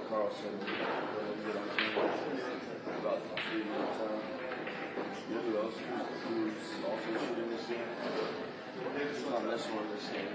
Carlson, about 3 minutes time. You know who else who's also shooting this game? It's not this one, this game.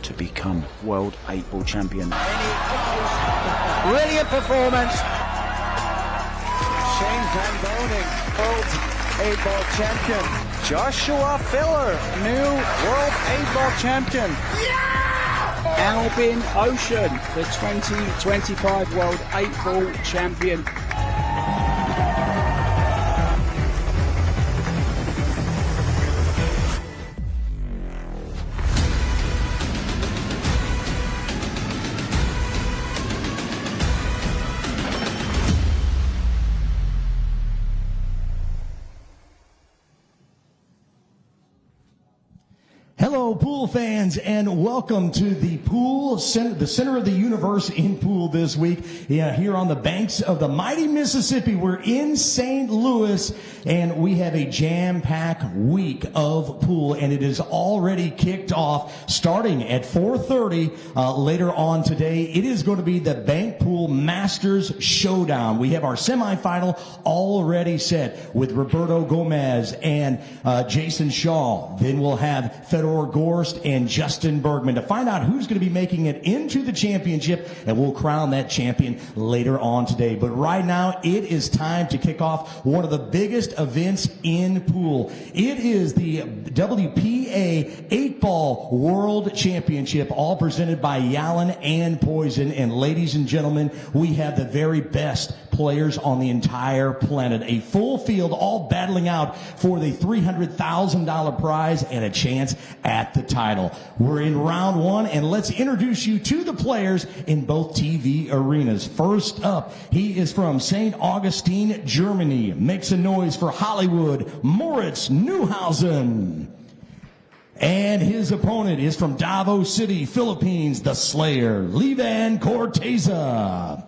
To become World 8-Ball Champion. Brilliant performance. Shane Van Boning, World 8-Ball Champion. Joshua Filler, new World 8-Ball Champion. Yeah! Albin Ocean, the 2025 World 8-Ball Champion. Hello, pool fans, and welcome to the pool center, the center of the universe in pool this week. Yeah, here on the banks of the mighty Mississippi, we're in St. Louis, and we have a jam-packed week of pool, and it is already kicked off, starting at 4:30 later on today. It is going to be the Bank Pool Masters Showdown. We have our semifinal already set with Roberto Gomez and Jason Shaw. Then we'll have Fedor Gorst and Justin Bergman to find out who's going to be making it into the championship, and we'll crown that champion later on today. But right now, it is time to kick off one of the biggest events in pool. It is the WPA 8-Ball World Championship, all presented by Yalin and Poison. And ladies and gentlemen, we have the very best players on the entire planet. A full field, all battling out for the $300,000 prize and a chance at the title. We're in round one, and let's introduce you to the players in both TV arenas. First up, he is from St. Augustine, Germany. Make some noise for Hollywood, Moritz Neuhausen. And his opponent is from Davao City, Philippines, the Slayer, Levan Corteza.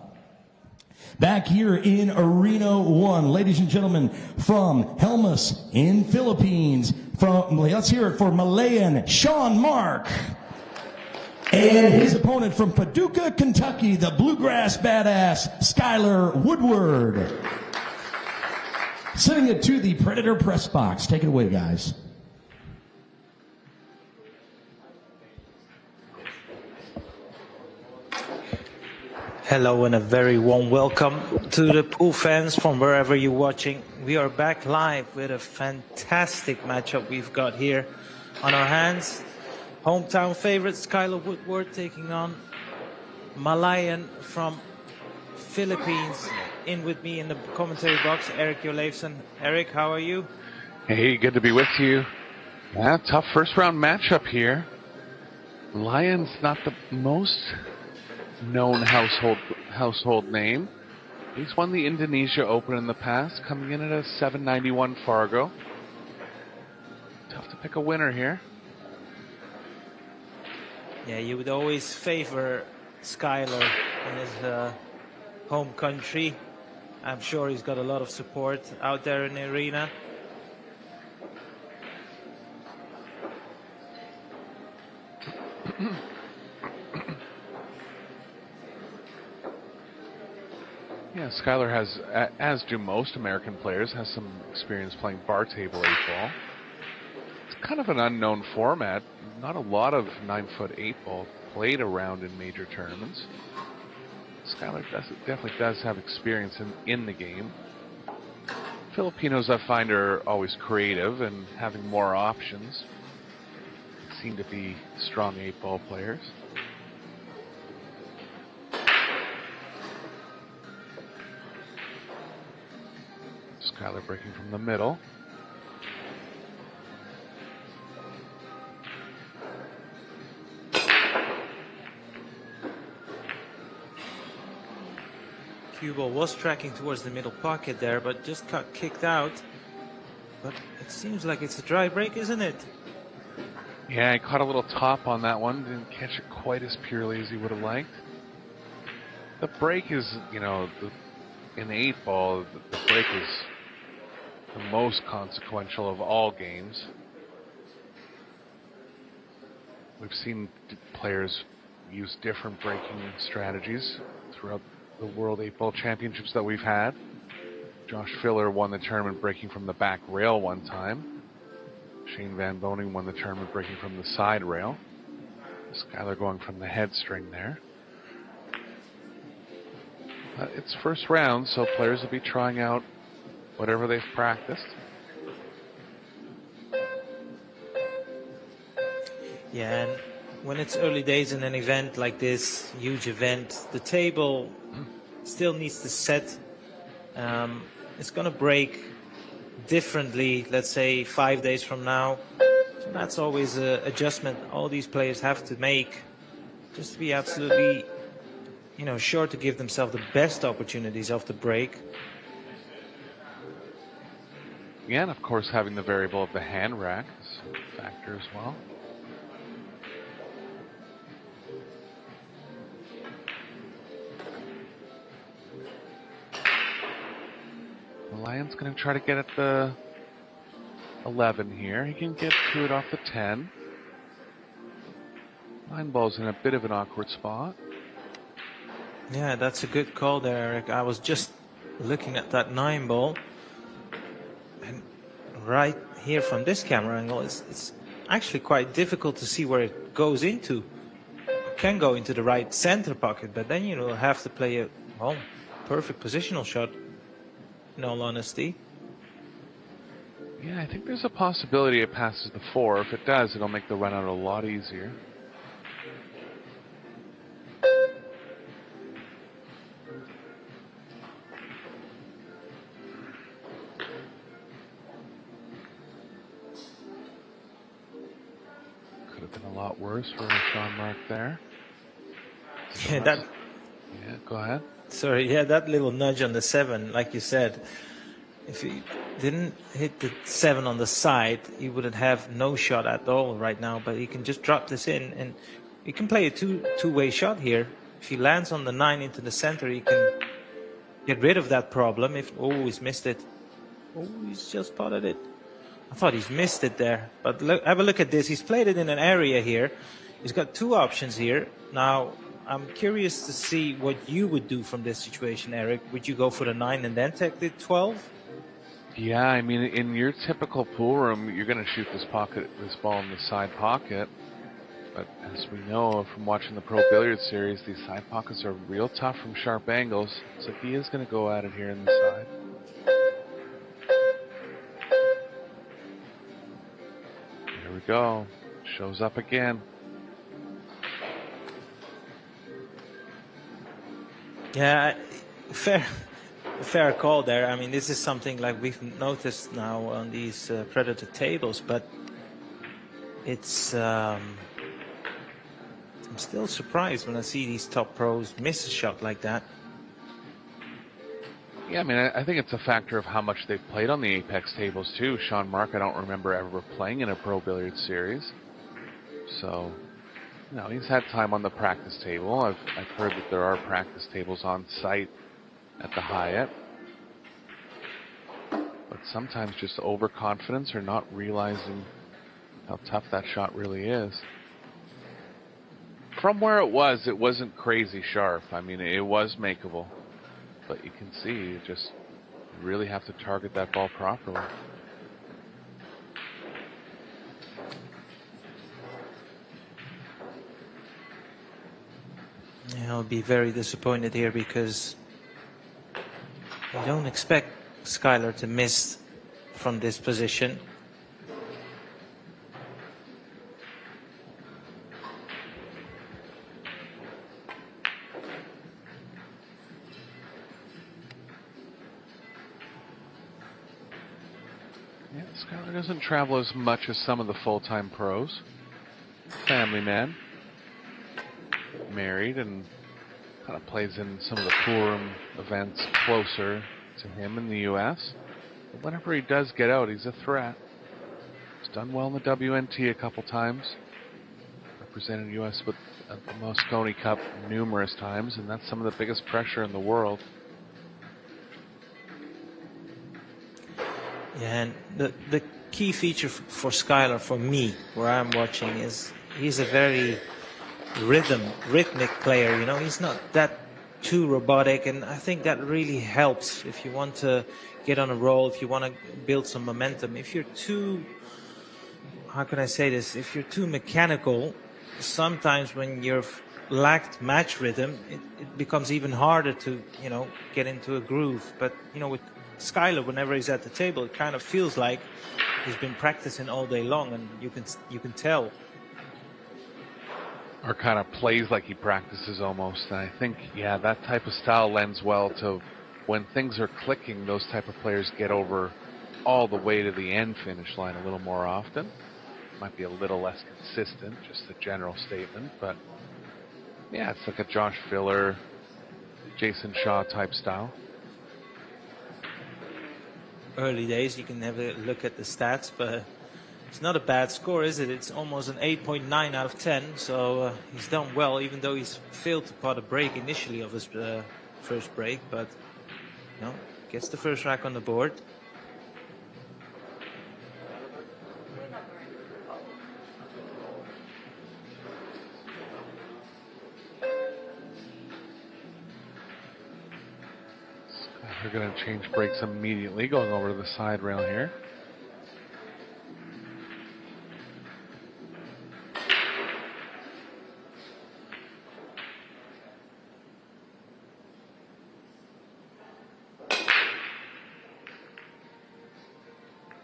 Back here in Arena 1, ladies and gentlemen, from Helmus in Philippines, let's hear it for Malayan Sean Mark. And his opponent from Paducah, Kentucky, the Bluegrass Badass, Skylar Woodward. Sending it to the Predator press box. Take it away, guys. Hello and a very warm welcome to the pool fans from wherever you're watching. We are back live with a fantastic matchup we've got here on our hands. Hometown favorite Skylar Woodward taking on Malayan from Philippines. In with me in the commentary box, Eric Joleifson. Eric, how are you? Hey, good to be with you. Yeah, tough first round matchup here. Lion's not the most known household name. He's won the Indonesia Open in the past, coming in at a 791 Fargo. Tough to pick a winner here. Yeah, you would always favor Skylar in his home country. I'm sure he's got a lot of support out there in the arena. Yeah, Skylar has, as do most American players, has some experience playing bar table 8-ball. It's kind of an unknown format. Not a lot of 9-foot 8-ball played around in major tournaments. Skylar definitely does have experience in the game. Filipinos, I find, are always creative and having more options. Seem to be strong 8-ball players. Skylar breaking from the middle. Cue was tracking towards the middle pocket there, but just got kicked out. But it seems like it's a dry break, isn't it? Yeah, he caught a little top on that one. Didn't catch it quite as purely as he would have liked. The break is, you know, in 8-ball, the break is the most consequential of all games. We've seen players use different breaking strategies throughout the World 8-Ball Championships that we've had. Josh Filler won the tournament breaking from the back rail one time. Shane Van Boning won the tournament breaking from the side rail. Skylar going from the head string there. It's first round, so players will be trying out whatever they've practiced. Yeah, and when it's early days in an event like this, huge event, the table still needs to set. It's going to break differently, let's say 5 days from now. So that's always an adjustment all these players have to make just to be absolutely, you know, sure to give themselves the best opportunities of the break. Yeah, and of course having the variable of the hand rack is a factor as well. The Lion's going to try to get at the 11 here. He can get to it off the 10. 9-ball's in a bit of an awkward spot. Yeah, that's a good call there, Eric. I was just looking at that 9-ball. And right here from this camera angle, it's actually quite difficult to see where it goes into. It can go into the right center pocket, but then you will have to play a perfect positional shot, in all honesty. Yeah, I think there's a possibility it passes the 4. If it does, it'll make the run out a lot easier. Could have been a lot worse for Sean Mark there. Yeah, Yeah, go ahead. Sorry, yeah, that little nudge on the 7, like you said, if he didn't hit the 7 on the side, he wouldn't have no shot at all right now, but he can just drop this in, and he can play a two-way shot here. If he lands on the 9 into the center, he can get rid of that problem. He's missed it. Oh, he's just spotted it. I thought he's missed it there, but look, have a look at this. He's played it in an area here. He's got 2 options here. Now, I'm curious to see what you would do from this situation, Eric. Would you go for the 9 and then take the 12? Yeah, I mean, in your typical pool room, you're going to shoot this ball in the side pocket. But as we know from watching the Pro Billiards series, these side pockets are real tough from sharp angles. So he is going to go at it here in the side. Here we go. Shows up again. Yeah, fair call there. I mean, this is something like we've noticed now on these Predator tables, but it's I'm still surprised when I see these top pros miss a shot like that. Yeah, I mean, I think it's a factor of how much they've played on the Apex tables too. Sean Mark, I don't remember ever playing in a Pro Billiards series, so no, he's had time on the practice table. I've heard that there are practice tables on site at the Hyatt, but sometimes just overconfidence or not realizing how tough that shot really is. From where it wasn't crazy sharp. I mean, it was makeable, but you can see you just really have to target that ball properly. Yeah, I'll be very disappointed here because I don't expect Skylar to miss from this position. Yeah, Skylar doesn't travel as much as some of the full-time pros. Family man. Married and kind of plays in some of the pool room events closer to him in the U.S. But whenever he does get out, he's a threat. He's done well in the WNT a couple times. Represented U.S. with the Moscone Cup numerous times, and that's some of the biggest pressure in the world. Yeah, and the key feature for Skylar, for me, where I'm watching, is he's a very rhythmic player. You know, he's not that too robotic, and I think that really helps if you want to get on a roll, if you want to build some momentum. If you're too, how can I say this? If you're too mechanical, sometimes when you've lacked match rhythm, it becomes even harder to, you know, get into a groove. But, you know, with Skylar, whenever he's at the table, it kind of feels like he's been practicing all day long, and you can tell. Or kind of plays like he practices almost. And I think, yeah, that type of style lends well to when things are clicking, those type of players get over all the way to the end finish line a little more often. Might be a little less consistent, just a general statement. But, yeah, it's like a Josh Filler, Jason Shaw type style. Early days, you can never look at the stats, but it's not a bad score, is it? It's almost an 8.9 out of 10, so he's done well, even though he's failed to pot a break initially of his first break, but, you know, gets the first rack on the board. They're going to change breaks immediately, going over to the side rail here.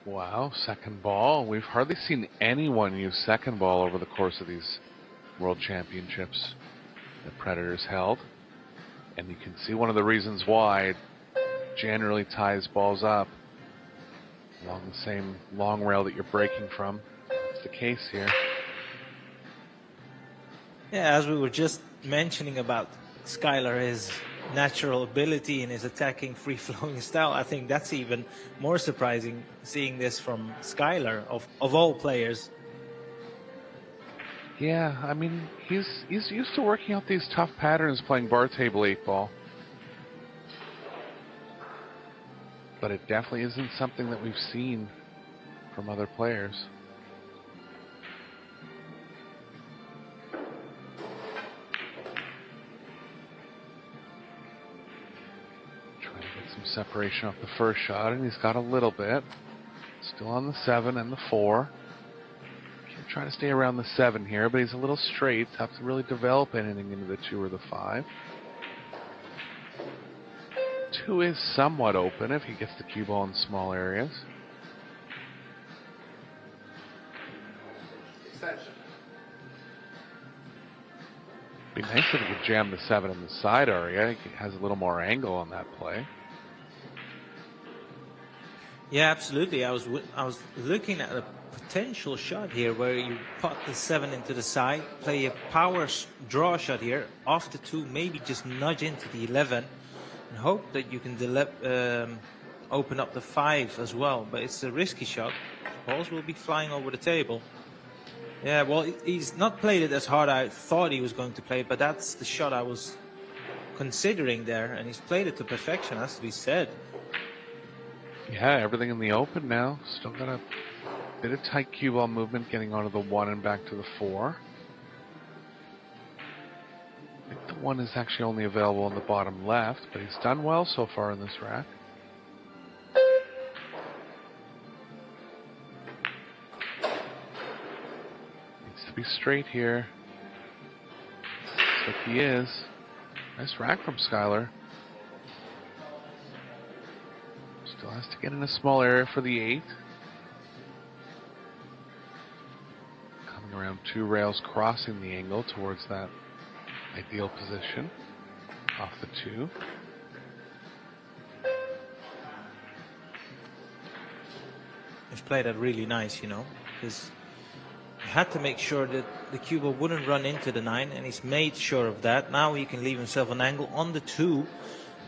Wow, second ball. We've hardly seen anyone use second ball over the course of these World Championships that Predators held. And you can see one of the reasons why it generally ties balls up along the same long rail that you're breaking from. That's the case here. Yeah, as we were just mentioning about Skylar, his natural ability and his attacking free-flowing style, I think that's even more surprising, seeing this from Skylar, of all players. Yeah, I mean, he's used to working out these tough patterns playing bar table 8-ball. But it definitely isn't something that we've seen from other players. Trying to get some separation off the first shot, and he's got a little bit. Still on the 7 and the 4. try to stay around the 7 here, but he's a little straight. Tough to really develop anything into the 2 or the 5. 2 is somewhat open if he gets the cue ball in small areas. Be nice if he could jam the 7 in the side area. He has a little more angle on that play. Yeah, absolutely. I was looking at a potential shot here where you pot the 7 into the side, play a power draw shot here off the 2, maybe just nudge into the 11, and hope that you can open up the 5 as well. But it's a risky shot. Balls will be flying over the table. Yeah, well, he's not played it as hard as I thought he was going to play, but that's the shot I was considering there, and he's played it to perfection, has to be said. Yeah, everything in the open now. Still got a bit of tight cue ball movement getting onto the 1 and back to the 4. I think the 1 is actually only available on the bottom left, but he's done well so far in this rack. Needs to be straight here. Looks like he is. Nice rack from Skylar. Still has to get in a small area for the 8. Coming around 2 rails, crossing the angle towards that ideal position. Off the 2. He's played that really nice, you know, because he had to make sure that the cue ball wouldn't run into the 9, and he's made sure of that. Now he can leave himself an angle on the 2,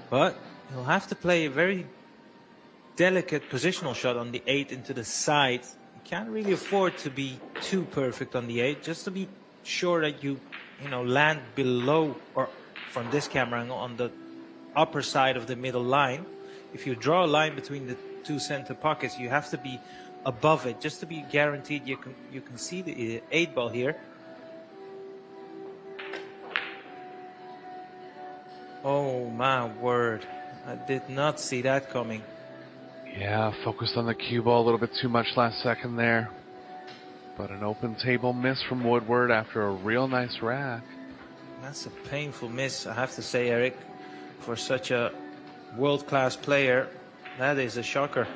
but he'll have to play a very delicate positional shot on the 8 into the side. You can't really afford to be too perfect on the 8, just to be sure that you land below, or from this camera angle, on the upper side of the middle line. If you draw a line between the 2 center pockets, you have to be above it, just to be guaranteed you can see the 8 ball here. Oh my word, I did not see that coming. Yeah, focused on the cue ball a little bit too much last second there. But an open table miss from Woodward after a real nice rack. That's a painful miss, I have to say, Eric. For such a world-class player, that is a shocker.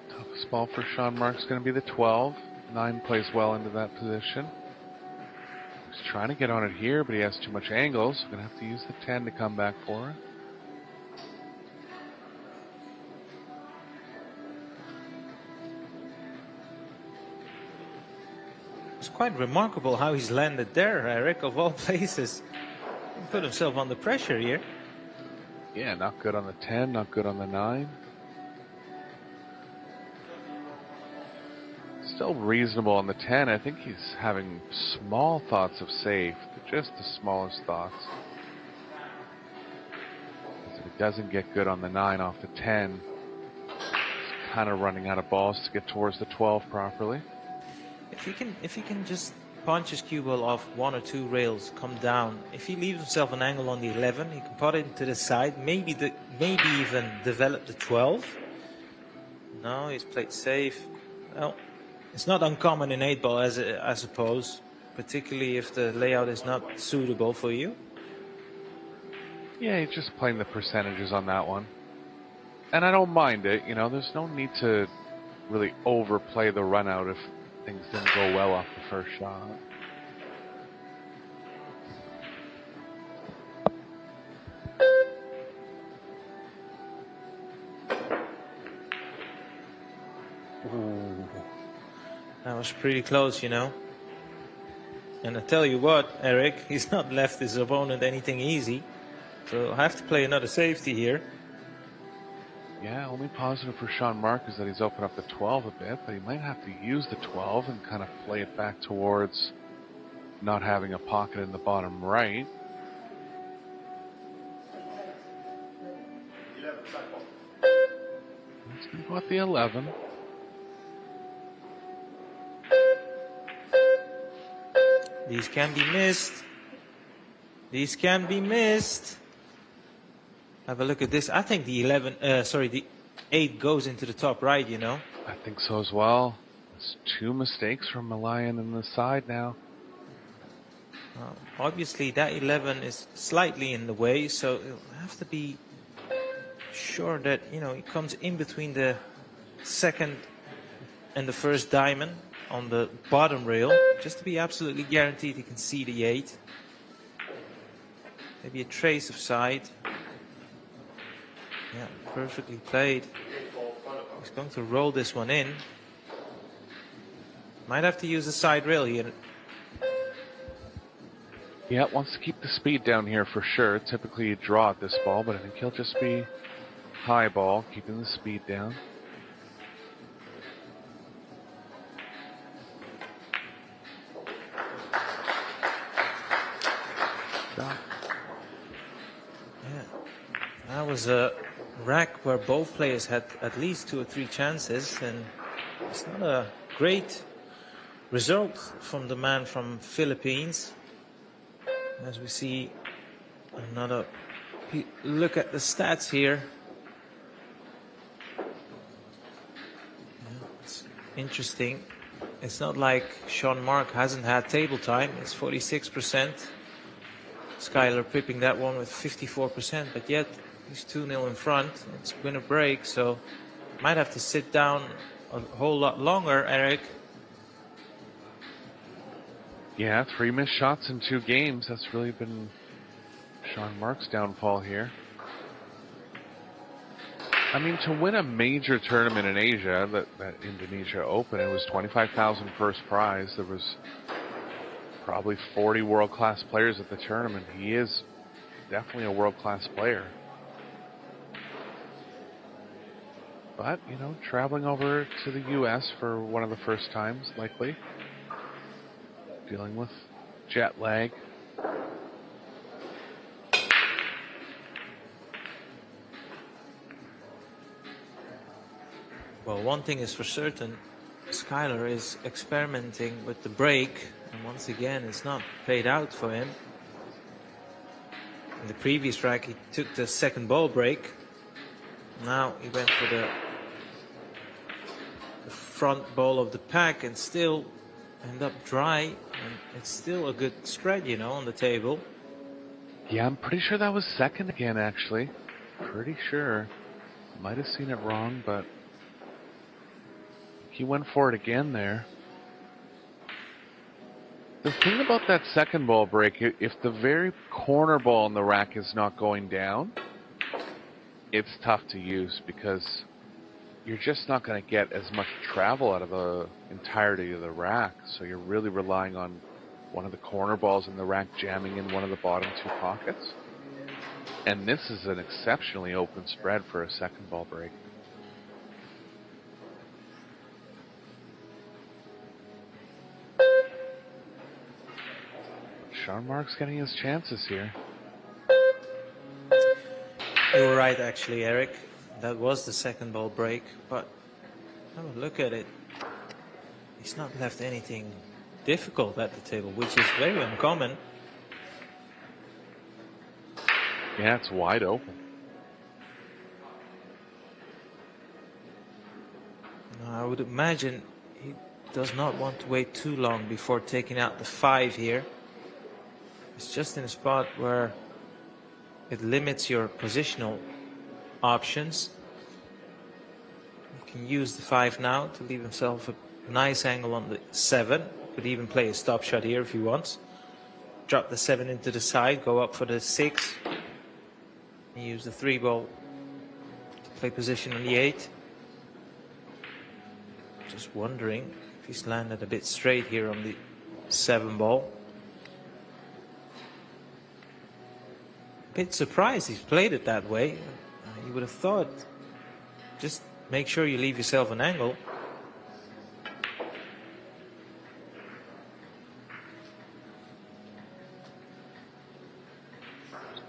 Toughest ball for Sean Mark's going to be the 12. 9 plays well into that position. He's trying to get on it here, but he has too much angle, so we're going to have to use the 10 to come back for it. It's quite remarkable how he's landed there, Eric, of all places. He put himself under pressure here. Yeah, not good on the 10, not good on the 9. Still reasonable on the 10. I think he's having small thoughts of safe, just the smallest thoughts. If he doesn't get good on the 9 off the 10, he's kind of running out of balls to get towards the 12 properly. If he can just punch his cue ball off 1 or 2 rails, come down. If he leaves himself an angle on the 11, he can pot it into the side, maybe even develop the 12. No, he's played safe. Well, it's not uncommon in 8 ball, I suppose, particularly if the layout is not suitable for you. Yeah, he's just playing the percentages on that one. And I don't mind it, there's no need to really overplay the run out if things didn't go well off the first shot. Ooh. That was pretty close, And I tell you what, Eric, he's not left his opponent anything easy. So I have to play another safety here. Yeah, only positive for Sean Mark is that he's opened up the 12 a bit, but he might have to use the 12 and kind of play it back towards not having a pocket in the bottom right. He's going to go at the 11. These can be missed. These can be missed. Have a look at this. I think the the 8 goes into the top right, you know. I think so as well. It's 2 mistakes from Malayan in the side now. Obviously, that 11 is slightly in the way, so it'll have to be sure that, you know, it comes in between the second and the first diamond on the bottom rail, just to be absolutely guaranteed he can see the 8. Maybe a trace of side. Yeah, perfectly played. He's going to roll this one in. Might have to use the side rail here. Yeah, wants to keep the speed down here for sure. Typically you draw at this ball, but I think he'll just be high ball, keeping the speed down. Yeah, that was a rack where both players had at least 2 or 3 chances, and it's not a great result from the man from Philippines. As we see another look at the stats here. Yeah, it's interesting. It's not like Sean Mark hasn't had table time. It's 46%. Skylar pipping that one with 54%, but yet he's 2-0 in front. It's winner break, so might have to sit down a whole lot longer, Eric. Yeah, 3 missed shots in 2 games. That's really been Sean Mark's downfall here. I mean, to win a major tournament in Asia, that Indonesia Open, it was $25,000 first prize. There was probably 40 world-class players at the tournament. He is definitely a world-class player. But, you know, traveling over to the U.S. for one of the first times, likely. Dealing with jet lag. Well, one thing is for certain, Skylar is experimenting with the break, and once again, it's not paid out for him. In the previous rack, he took the second ball break. Now he went for the front ball of the pack and still end up dry, and it's still a good spread, you know, on the table. Yeah, I'm pretty sure that was second again, actually. Pretty sure. Might have seen it wrong, but he went for it again there. The thing about that second ball break, if the very corner ball in the rack is not going down, it's tough to use because you're just not going to get as much travel out of the entirety of the rack. So you're really relying on one of the corner balls in the rack jamming in one of the bottom 2 pockets. And this is an exceptionally open spread for a second ball break. Sean Mark's getting his chances here. You were right, actually, Eric. That was the second ball break, but have a look at it. He's not left anything difficult at the table, which is very uncommon. Yeah, it's wide open. Now, I would imagine he does not want to wait too long before taking out the 5 here. It's just in a spot where it limits your positional options. You can use the 5 now to leave himself a nice angle on the 7. Could even play a stop shot here if he wants. Drop the 7 into the side, go up for the 6. And use the 3 ball to play position on the 8. Just wondering if he's landed a bit straight here on the 7 ball. Bit surprised he's played it that way. You would have thought, just make sure you leave yourself an angle.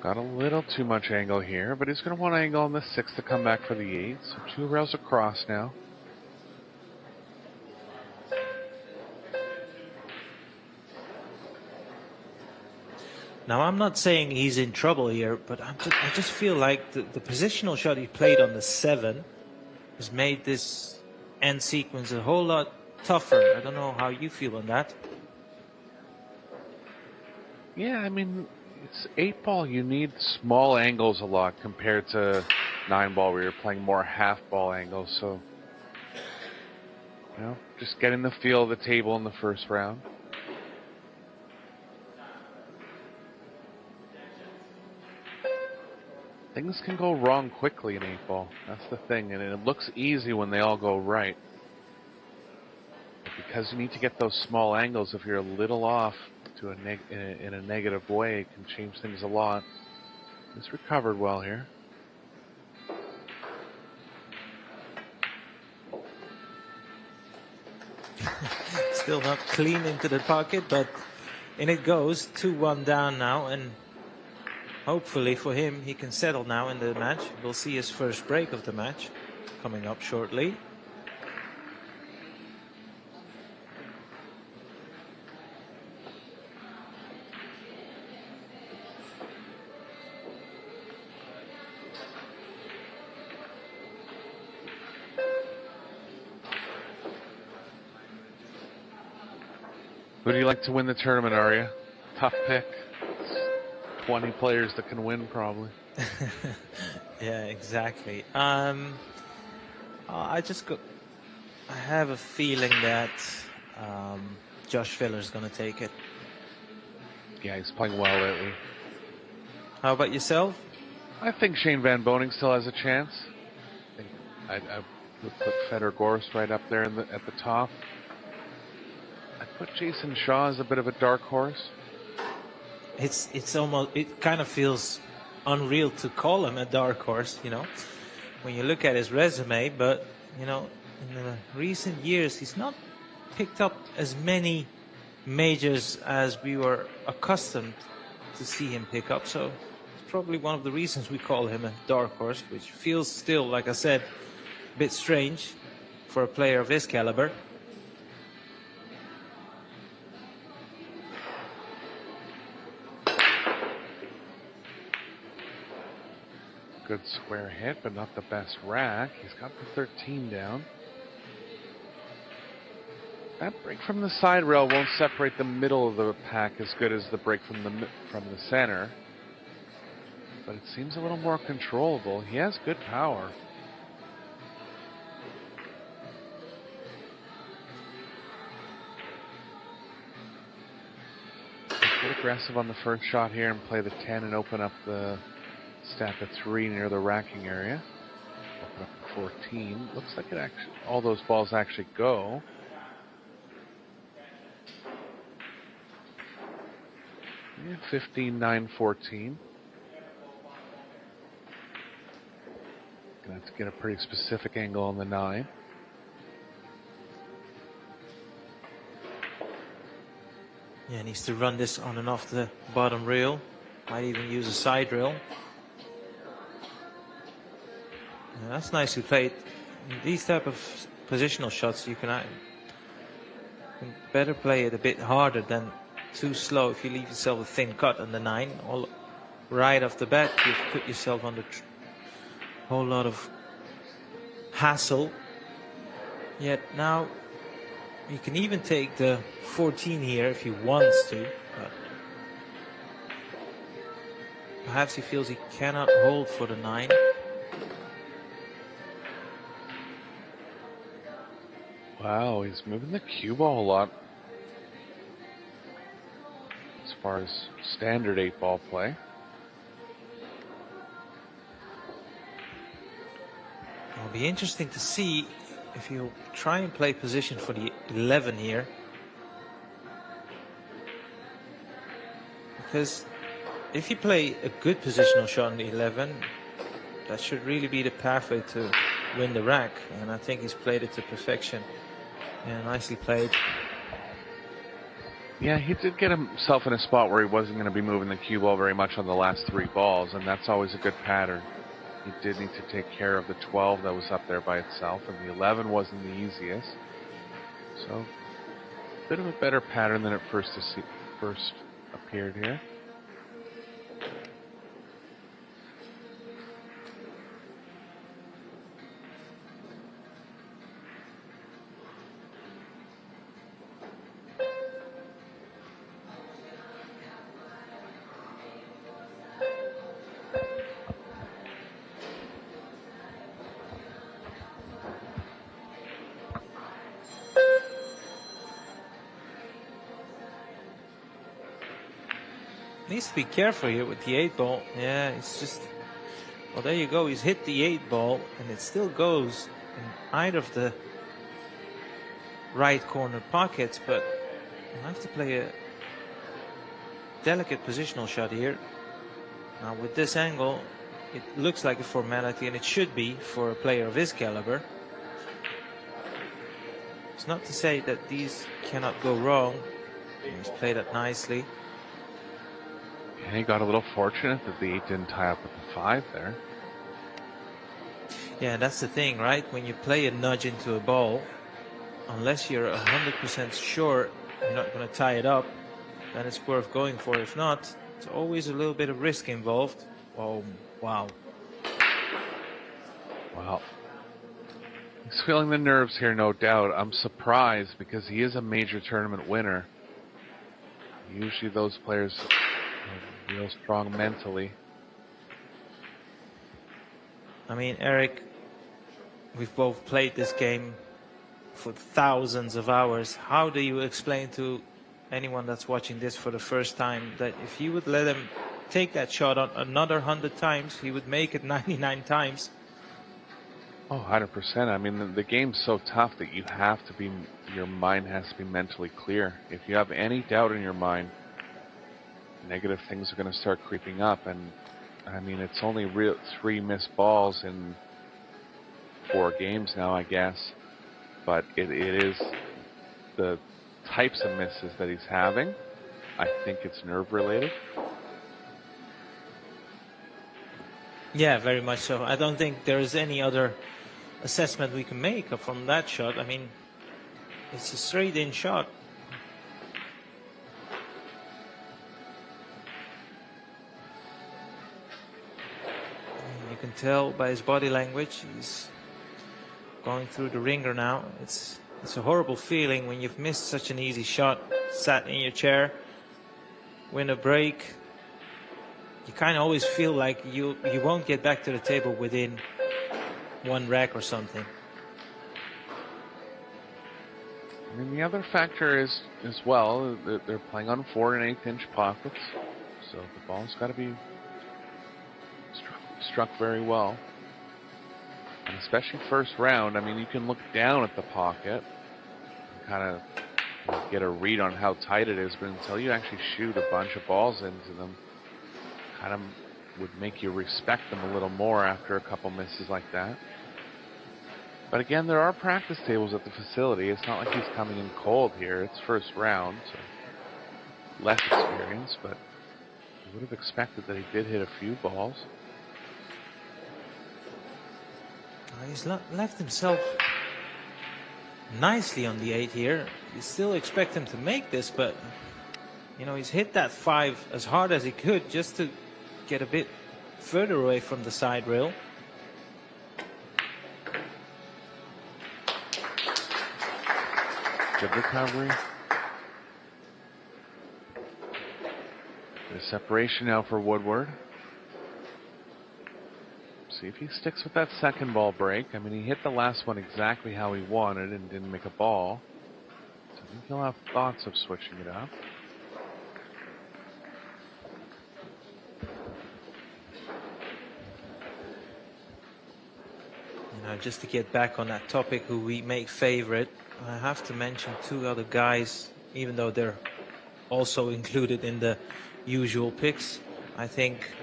Got a little too much angle here, but he's going to want to angle on the 6 to come back for the 8. So 2 rails across now. Now, I'm not saying he's in trouble here, but I just feel like the positional shot he played on the 7 has made this end sequence a whole lot tougher. I don't know how you feel on that. Yeah, I mean, it's 8-ball. You need small angles a lot compared to 9-ball where you're playing more half-ball angles. So, you know, just getting the feel of the table in the first round. Things can go wrong quickly in 8-ball. That's the thing, and it looks easy when they all go right. But because you need to get those small angles, if you're a little off to in a negative way, it can change things a lot. It's recovered well here. Still not clean into the pocket, but in it goes. 2-1 down now, and hopefully for him, he can settle now in the match. We'll see his first break of the match coming up shortly. Who do you like to win the tournament, Arya? Tough pick. 20 players that can win, probably. Yeah, exactly. I have a feeling that Josh Filler's going to take it. Yeah, he's playing well lately. How about yourself? I think Shane Van Boning still has a chance. I would put Fedor Gorst right up there at the top. I'd put Jason Shaw as a bit of a dark horse. It's almost, it kind of feels unreal to call him a dark horse, you know, when you look at his resume. But, you know, in the recent years, he's not picked up as many majors as we were accustomed to see him pick up. So it's probably one of the reasons we call him a dark horse, which feels still, like I said, a bit strange for a player of his caliber. Good square hit, but not the best rack. He's got the 13 down. That break from the side rail won't separate the middle of the pack as good as the break from the center. But it seems a little more controllable. He has good power. Get aggressive on the first shot here and play the 10 and open up the stack of 3 near the racking area. Open up the 14. Looks like it actually, all those balls actually go. Yeah, 15, 9, 14. Gonna have to get a pretty specific angle on the 9. Yeah, needs to run this on and off the bottom rail. Might even use a side rail. Yeah, that's nicely played. These type of positional shots, you can better play it a bit harder than too slow. If you leave yourself a thin cut on the 9, all right off the bat, you've put yourself under a whole lot of hassle. Yet now, you can even take the 14 here if he wants to. But perhaps he feels he cannot hold for the 9. Wow, he's moving the cue ball a lot as far as standard 8-ball play. It'll be interesting to see if he'll try and play position for the 11 here. Because if you play a good positional shot on the 11, that should really be the pathway to win the rack. And I think he's played it to perfection. Yeah, nicely played. Yeah, he did get himself in a spot where he wasn't going to be moving the cue ball very much on the last 3 balls, and that's always a good pattern. He did need to take care of the 12 that was up there by itself, and the 11 wasn't the easiest. So, a bit of a better pattern than it first appeared here. needs to be careful here with the 8-ball. Yeah, it's just... Well, there you go. He's hit the 8-ball, and it still goes in either of the right corner pockets, but I have to play a delicate positional shot here. Now, with this angle, it looks like a formality, and it should be for a player of his caliber. It's not to say that these cannot go wrong. He's played it nicely. And he got a little fortunate that the 8 didn't tie up with the 5 there. Yeah, that's the thing, right? When you play a nudge into a ball, unless you're 100% sure you're not going to tie it up, then it's worth going for. If not, it's always a little bit of risk involved. Oh, wow. Wow. He's feeling the nerves here, no doubt. I'm surprised because he is a major tournament winner. Usually those players are real strong mentally. I mean, Eric, we've both played this game for thousands of hours. How do you explain to anyone that's watching this for the first time that if you would let him take that shot on another 100 times, he would make it 99 times? Oh, 100%. I mean, the game's so tough that you have to be, your mind has to be mentally clear. If you have any doubt in your mind, negative things are going to start creeping up. And I mean, it's only 3 missed balls in 4 games now, I guess. But it is the types of misses that he's having. I think it's nerve related. Yeah, very much so. I don't think there is any other assessment we can make from that shot. I mean, it's a straight in shot. You can tell by his body language he's going through the ringer now. It's a horrible feeling when you've missed such an easy shot, sat in your chair, win a break. You kind of always feel like you won't get back to the table within 1 rack or something. I mean, the other factor is, as well, that they're playing on 4 and 1/8 inch pockets, so the ball's got to be struck very well. And especially first round, I mean, you can look down at the pocket and kind of get a read on how tight it is, but until you actually shoot a bunch of balls into them, kind of would make you respect them a little more after a couple misses like that. But again, there are practice tables at the facility. It's not like he's coming in cold here. It's first round, so less experience, but I would have expected that he did hit a few balls. He's left himself nicely on the 8 here. You still expect him to make this, but you know, he's hit that 5 as hard as he could just to get a bit further away from the side rail. Good recovery. There's separation now for Woodward. See if he sticks with that second ball break. I mean, he hit the last one exactly how he wanted and didn't make a ball. So I think he'll have thoughts of switching it up. You know, just to get back on that topic, who we make favorite, I have to mention 2 other guys, even though they're also included in the usual picks. I think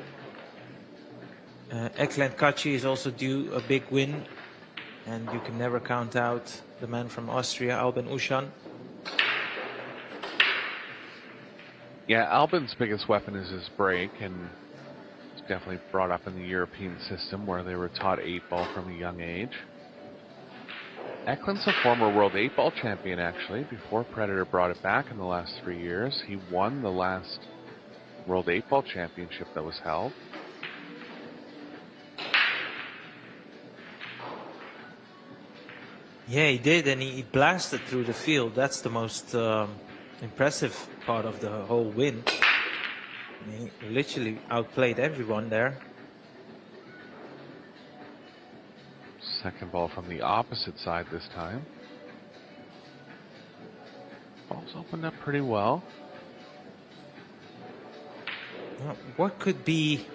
Ekland Kaci is also due a big win, and you can never count out the man from Austria, Albin Ushan. Yeah, Albin's biggest weapon is his break, and it's definitely brought up in the European system where they were taught 8-ball from a young age. Ekland's a former World 8-ball champion, actually, before Predator brought it back in the last 3 years. He won the last World 8-ball championship that was held. Yeah, he did, and he blasted through the field. That's the most impressive part of the whole win. He literally outplayed everyone there. Second ball from the opposite side this time. Ball's opened up pretty well. What could be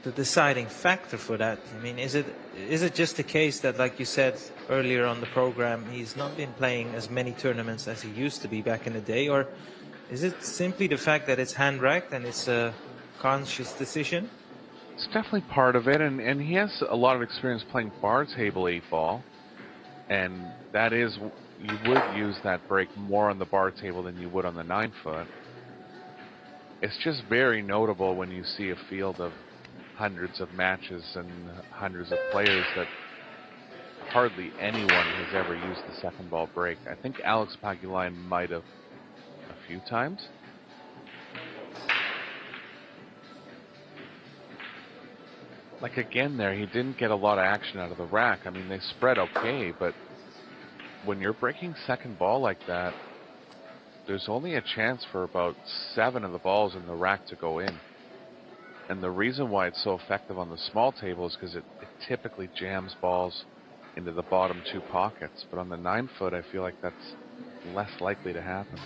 the deciding factor for that? I mean, is it just the case that, like you said earlier on the program, he's not been playing as many tournaments as he used to be back in the day, or is it simply the fact that it's hand-racked and it's a conscious decision? It's definitely part of it, and he has a lot of experience playing bar table 8-ball, and that is, you would use that break more on the bar table than you would on the 9-foot. It's just very notable when you see a field of hundreds of matches and hundreds of players that hardly anyone has ever used the second ball break. I think Alex Pagulayan might have a few times. Like again there, he didn't get a lot of action out of the rack. I mean, they spread okay, but when you're breaking second ball like that, there's only a chance for about 7 of the balls in the rack to go in. And the reason why it's so effective on the small table is because it typically jams balls into the bottom 2 pockets. But on the 9-foot, I feel like that's less likely to happen.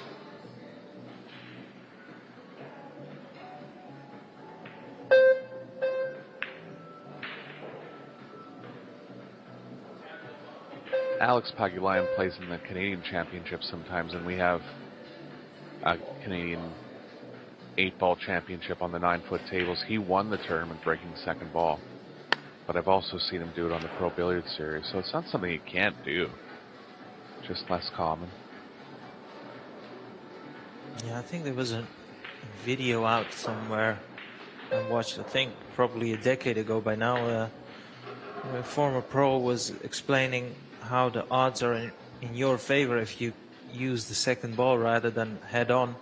Alex Pagulayan plays in the Canadian Championship sometimes, and we have a Canadian 8-ball championship on the 9-foot tables. He won the tournament breaking second ball, but I've also seen him do it on the Pro Billiards series, so it's not something he can't do, just less common. Yeah, I think there was a video out somewhere I watched, I think probably a decade ago by now. A former pro was explaining how the odds are in your favor if you use the second ball rather than head on.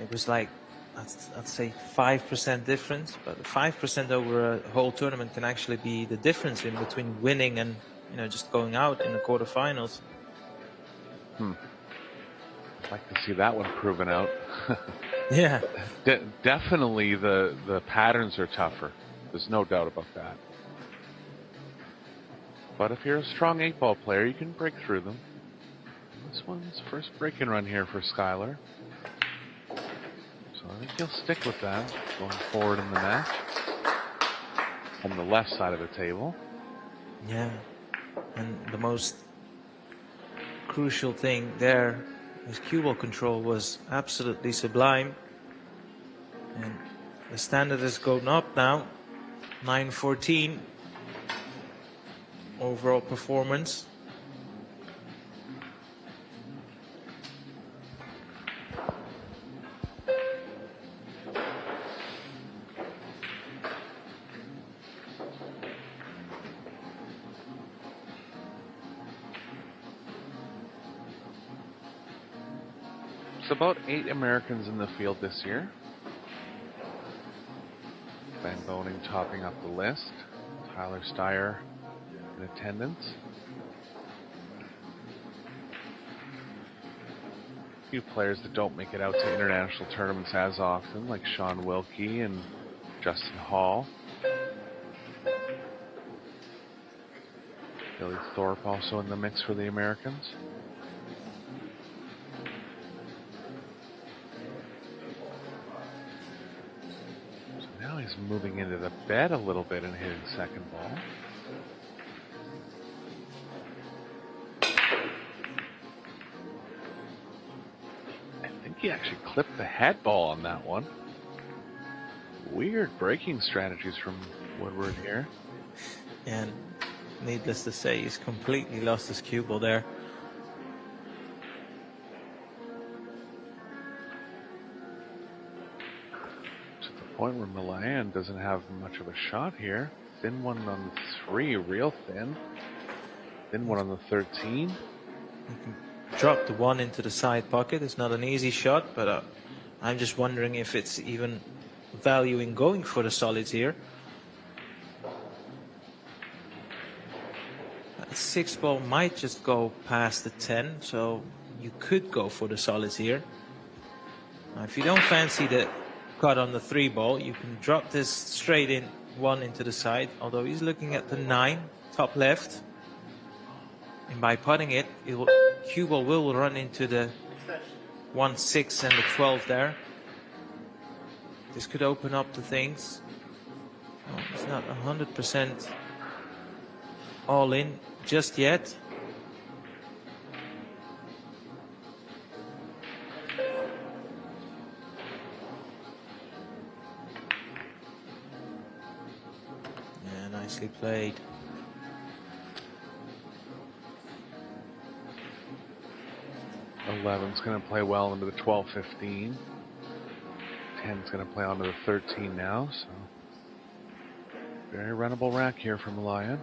It was like, I'd say 5% difference, but 5% over a whole tournament can actually be the difference in between winning and, you know, just going out in the quarterfinals. I'd like to see that one proven out. Yeah. Definitely the patterns are tougher. There's no doubt about that. But if you're a strong 8-ball player, you can break through them. This one's first break-in run here for Skylar. So I think he'll stick with that going forward in the match. On the left side of the table. Yeah. And the most crucial thing there, his cue ball control was absolutely sublime. And the standard is going up now. 9-14 overall performance. It's about 8 Americans in the field this year. Van Boning topping up the list. Tyler Steyer in attendance. A few players that don't make it out to international tournaments as often, like Sean Wilkie and Justin Hall. Billy Thorpe also in the mix for the Americans. So now he's moving into the bed a little bit and hitting second ball. He actually clipped the head ball on that one. Weird breaking strategies from Woodward here. And needless to say, he's completely lost his cue ball there. To the point where Milan doesn't have much of a shot here. Thin one on the 3, real thin. Thin one on the 13. Drop the 1 into the side pocket. It's not an easy shot, but I'm just wondering if it's even value in going for the solids here. That 6 ball might just go past the 10, so you could go for the solids here. Now, if you don't fancy the cut on the 3 ball, you can drop this straight in 1 into the side, although he's looking at the 9, top left. And by putting it, cue ball will run into the 1-6 and the 12 there. This could open up the things. Well, it's not 100% all in just yet. Yeah, nicely played. Eleven's going to play well into the 12-15. 10's going to play onto the 13 now, so very runnable rack here from Lion.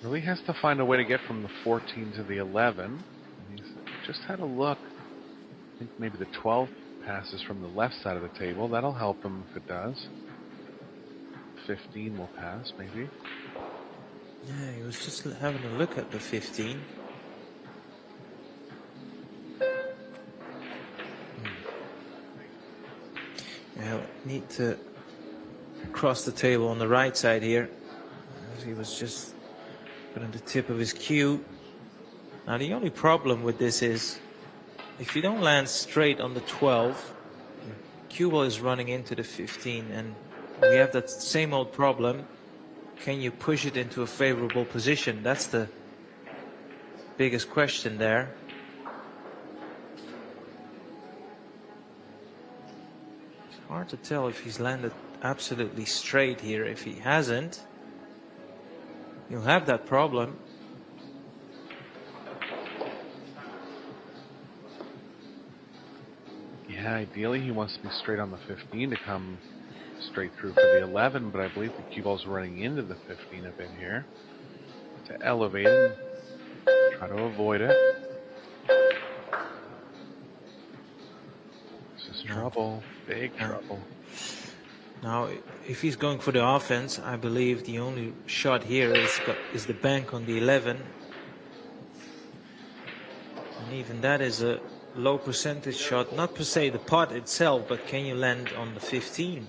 Really has to find a way to get from the 14 to the 11. He's just had a look. I think maybe the 12 passes from the left side of the table. That'll help him if it does. 15 will pass, maybe. Yeah, he was just having a look at the 15. Yeah, need to cross the table on the right side here. As he was just putting the tip of his cue. Now the only problem with this is, if you don't land straight on the 12, your cue ball is running into the 15, and we have that same old problem. Can you push it into a favorable position? That's the biggest question there. It's hard to tell if he's landed absolutely straight here. If he hasn't, you'll have that problem. Yeah, ideally he wants to be straight on the 15 to come straight through for the 11, but I believe the cue ball's running into the 15 a bit here. To elevate it and try to avoid it. This is trouble, big trouble. Now, if he's going for the offense, I believe the only shot here is the bank on the 11. And even that is a low percentage shot. Not per se the pot itself, but can you land on the 15?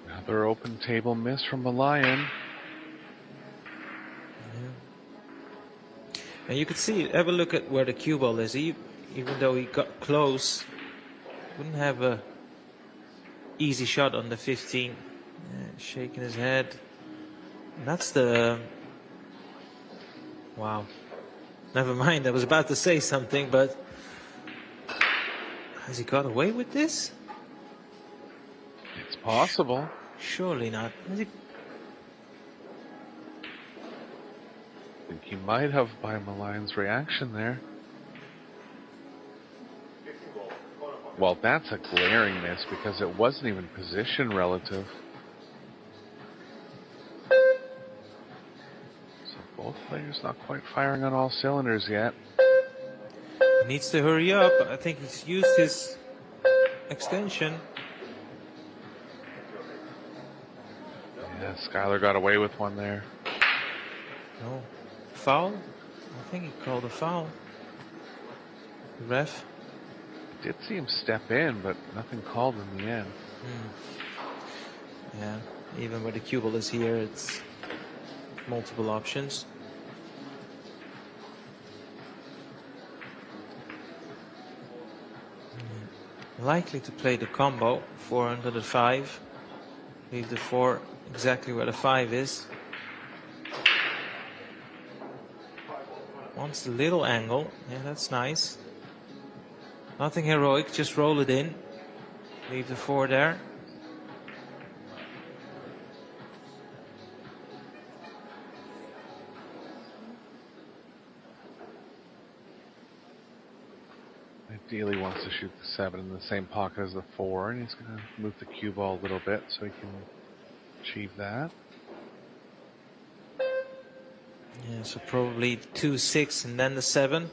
Another open table miss from the Lion. And you could see, have a look at where the cue ball is. Even though he got close, wouldn't have a easy shot on the 15. Shaking his head. And that's the... Wow. Never mind, I was about to say something, but... Has he got away with this? It's possible. Surely not. Has he... I think he might have by Malion's reaction there. Well, that's a glaring miss because it wasn't even position relative. So both players not quite firing on all cylinders yet. He needs to hurry up. I think he's used his extension. Yeah, Skylar got away with one there. No. Foul? I think he called a foul. The ref. Did see him step in, but nothing called in the end. Yeah, even where the cue ball is here, it's multiple options. Likely to play the combo, 4 under the 5. Leave the 4 exactly where the 5 is. Wants a little angle. Yeah, that's nice. Nothing heroic, just roll it in. Leave the 4 there. Ideally wants to shoot the 7 in the same pocket as the 4, and he's going to move the cue ball a little bit so he can achieve that. Yeah, so probably 2, 6, and then the 7.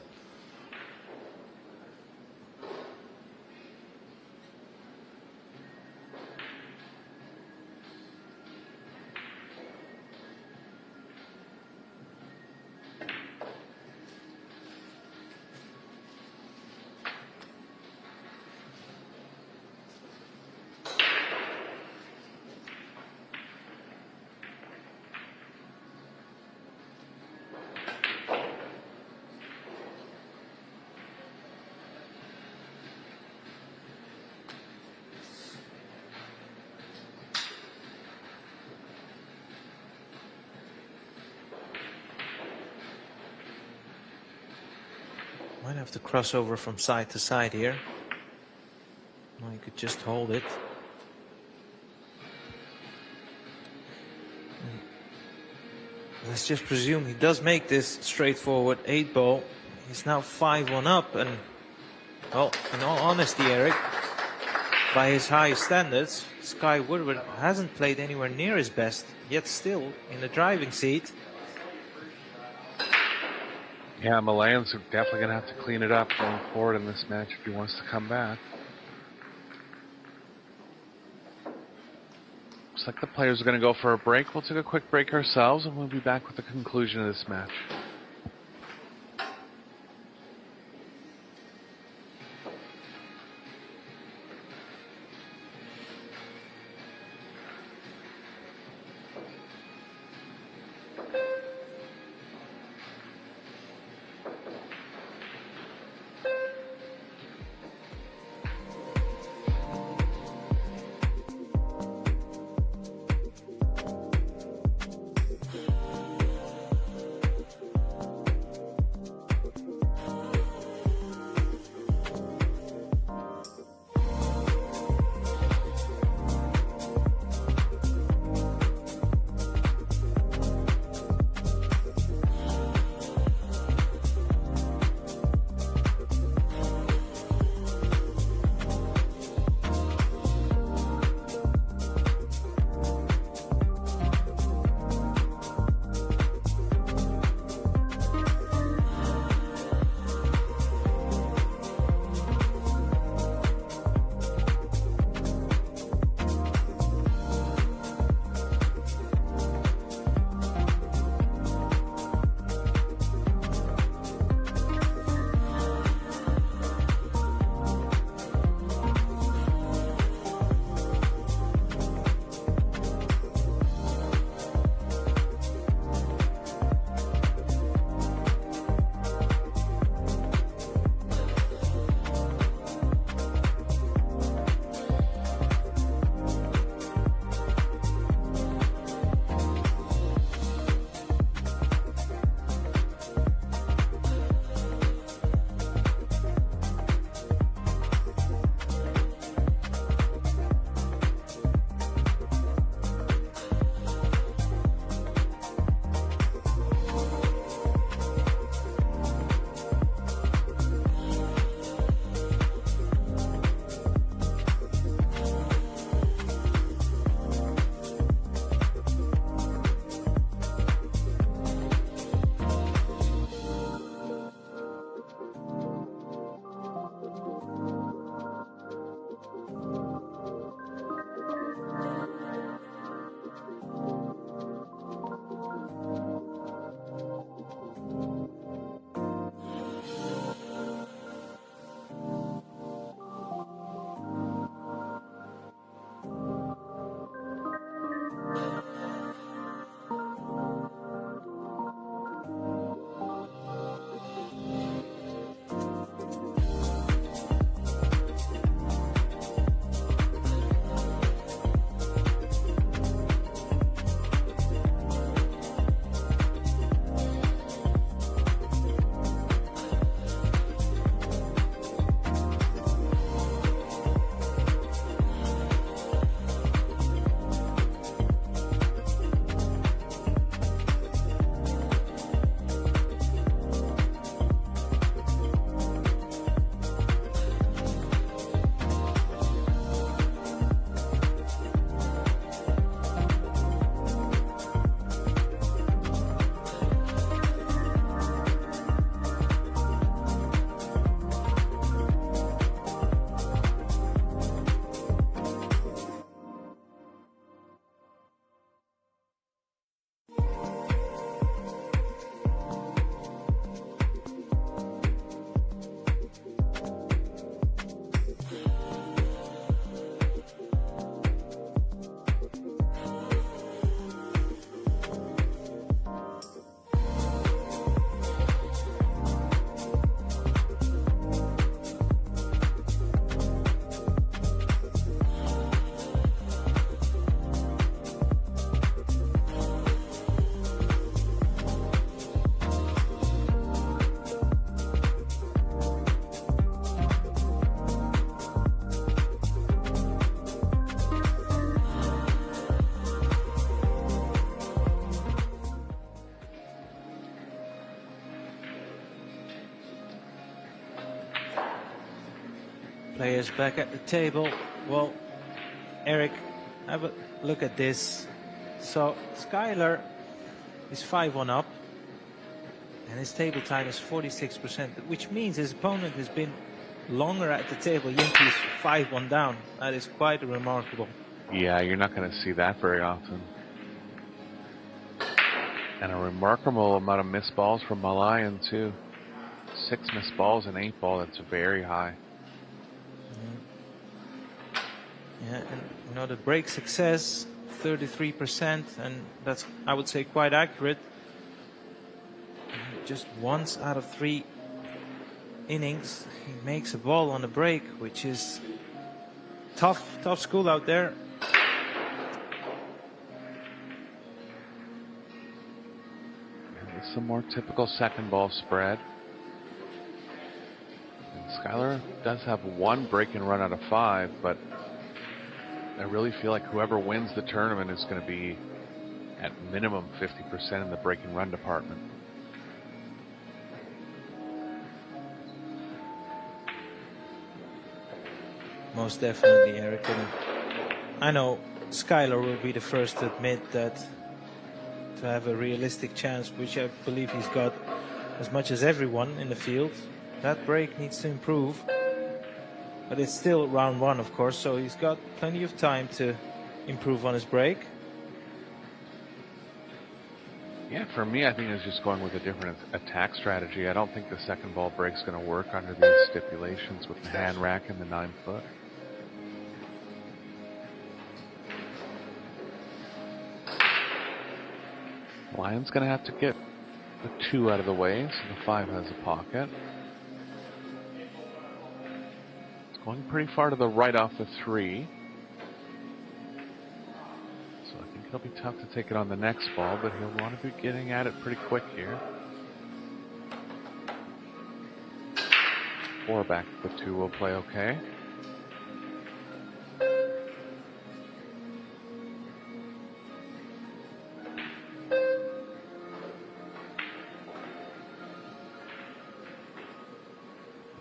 have to cross over from side to side here. Well, he could just hold it. And let's just presume he does make this straightforward 8-ball. He's now 5-1 up, and well, in all honesty, Eric, by his high standards, Sky Woodward hasn't played anywhere near his best, yet still in the driving seat. Yeah, Milan's definitely going to have to clean it up going forward in this match if he wants to come back. Looks like the players are going to go for a break. We'll take a quick break ourselves, and we'll be back with the conclusion of this match. Players back at the table. Well, Eric, have a look at this. So Skylar is 5-1 up, and his table time is 46%, which means his opponent has been longer at the table, yet he's 5-1 down. That is quite remarkable. Yeah, you're not going to see that very often. And a remarkable amount of missed balls from Malayan, too. 6 missed balls and 8 ball. That's very high. Yeah, and you know, the break success, 33%, and that's, I would say, quite accurate. Just once out of 3 innings, he makes a ball on the break, which is tough school out there. And some more typical second ball spread. And Skylar does have 1 break and run out of 5, but I really feel like whoever wins the tournament is going to be at minimum 50% in the break and run department. Most definitely, Eric. And I know Skylar will be the first to admit that to have a realistic chance, which I believe he's got as much as everyone in the field, that break needs to improve. But it's still round 1, of course, so he's got plenty of time to improve on his break. Yeah, for me, I think it's just going with a different attack strategy. I don't think the second ball break's going to work under these stipulations with the hand rack and the 9-foot. Lion's going to have to get the 2 out of the way, so the 5 has a pocket. It's going pretty far to the right off the 3. So I think it'll be tough to take it on the next ball, but he'll want to be getting at it pretty quick here. 4 back with 2 will play okay.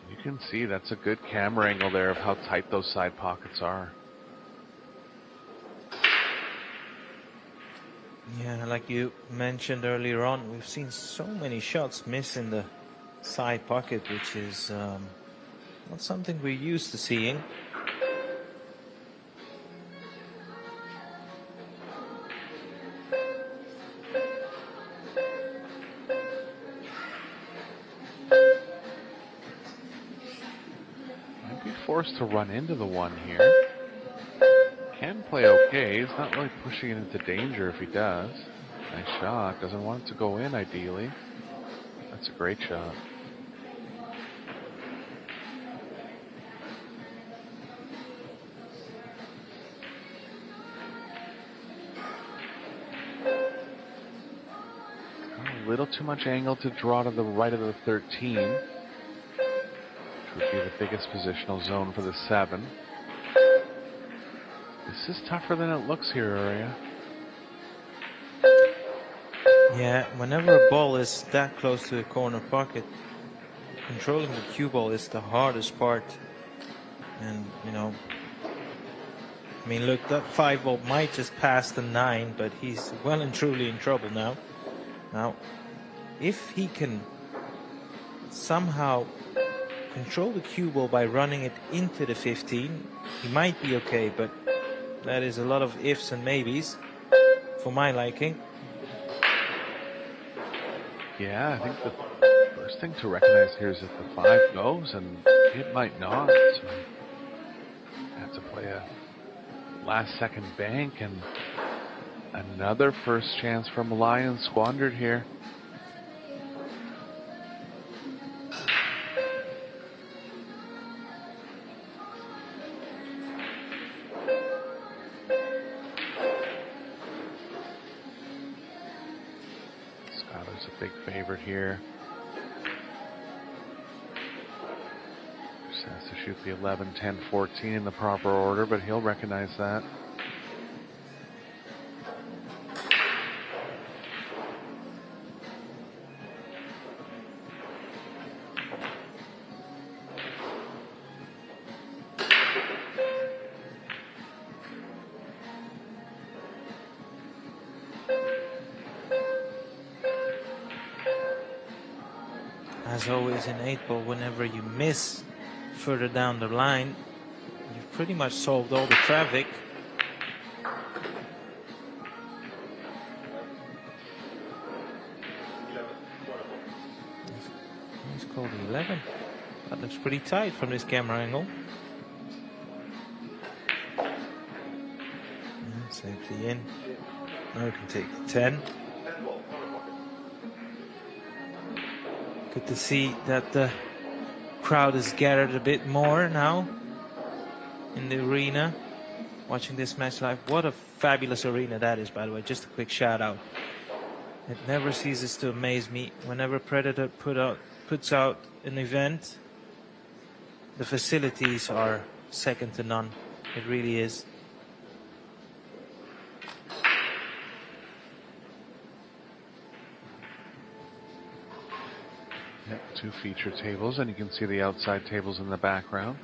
You can see that's a good camera angle there of how tight those side pockets are. Yeah, like you mentioned earlier on, we've seen so many shots miss in the side pocket, which is not something we're used to seeing. Might be forced to run into the 1 here. Can play okay. He's not really pushing it into danger if he does. Nice shot. Doesn't want it to go in ideally. That's a great shot. A little too much angle to draw to the right of the 13. Which would be the biggest positional zone for the 7. This is tougher than it looks here, Aria. Yeah, whenever a ball is that close to a corner pocket, controlling the cue ball is the hardest part. And, you know, I mean, look, that 5 ball might just pass the 9, but he's well and truly in trouble now. Now, if he can somehow control the cue ball by running it into the 15, he might be okay, but that is a lot of ifs and maybes for my liking. Yeah, I think the first thing to recognize here is if the 5 goes, and it might not. So have to play a last-second bank, and another first chance from Lion squandered here. Big favorite here. Just has to shoot the 11, 10, 14 in the proper order, but he'll recognize that. as always in 8-ball, whenever you miss further down the line, you've pretty much solved all the traffic. He's called 11. That looks pretty tight from this camera angle. Safely in. Now we can take the 10. Good to see that the crowd is gathered a bit more now in the arena, watching this match live. What a fabulous arena that is, by the way. Just a quick shout out. It never ceases to amaze me. Whenever Predator puts out an event, the facilities are second to none. It really is. Yep, 2 feature tables, and you can see the outside tables in the background.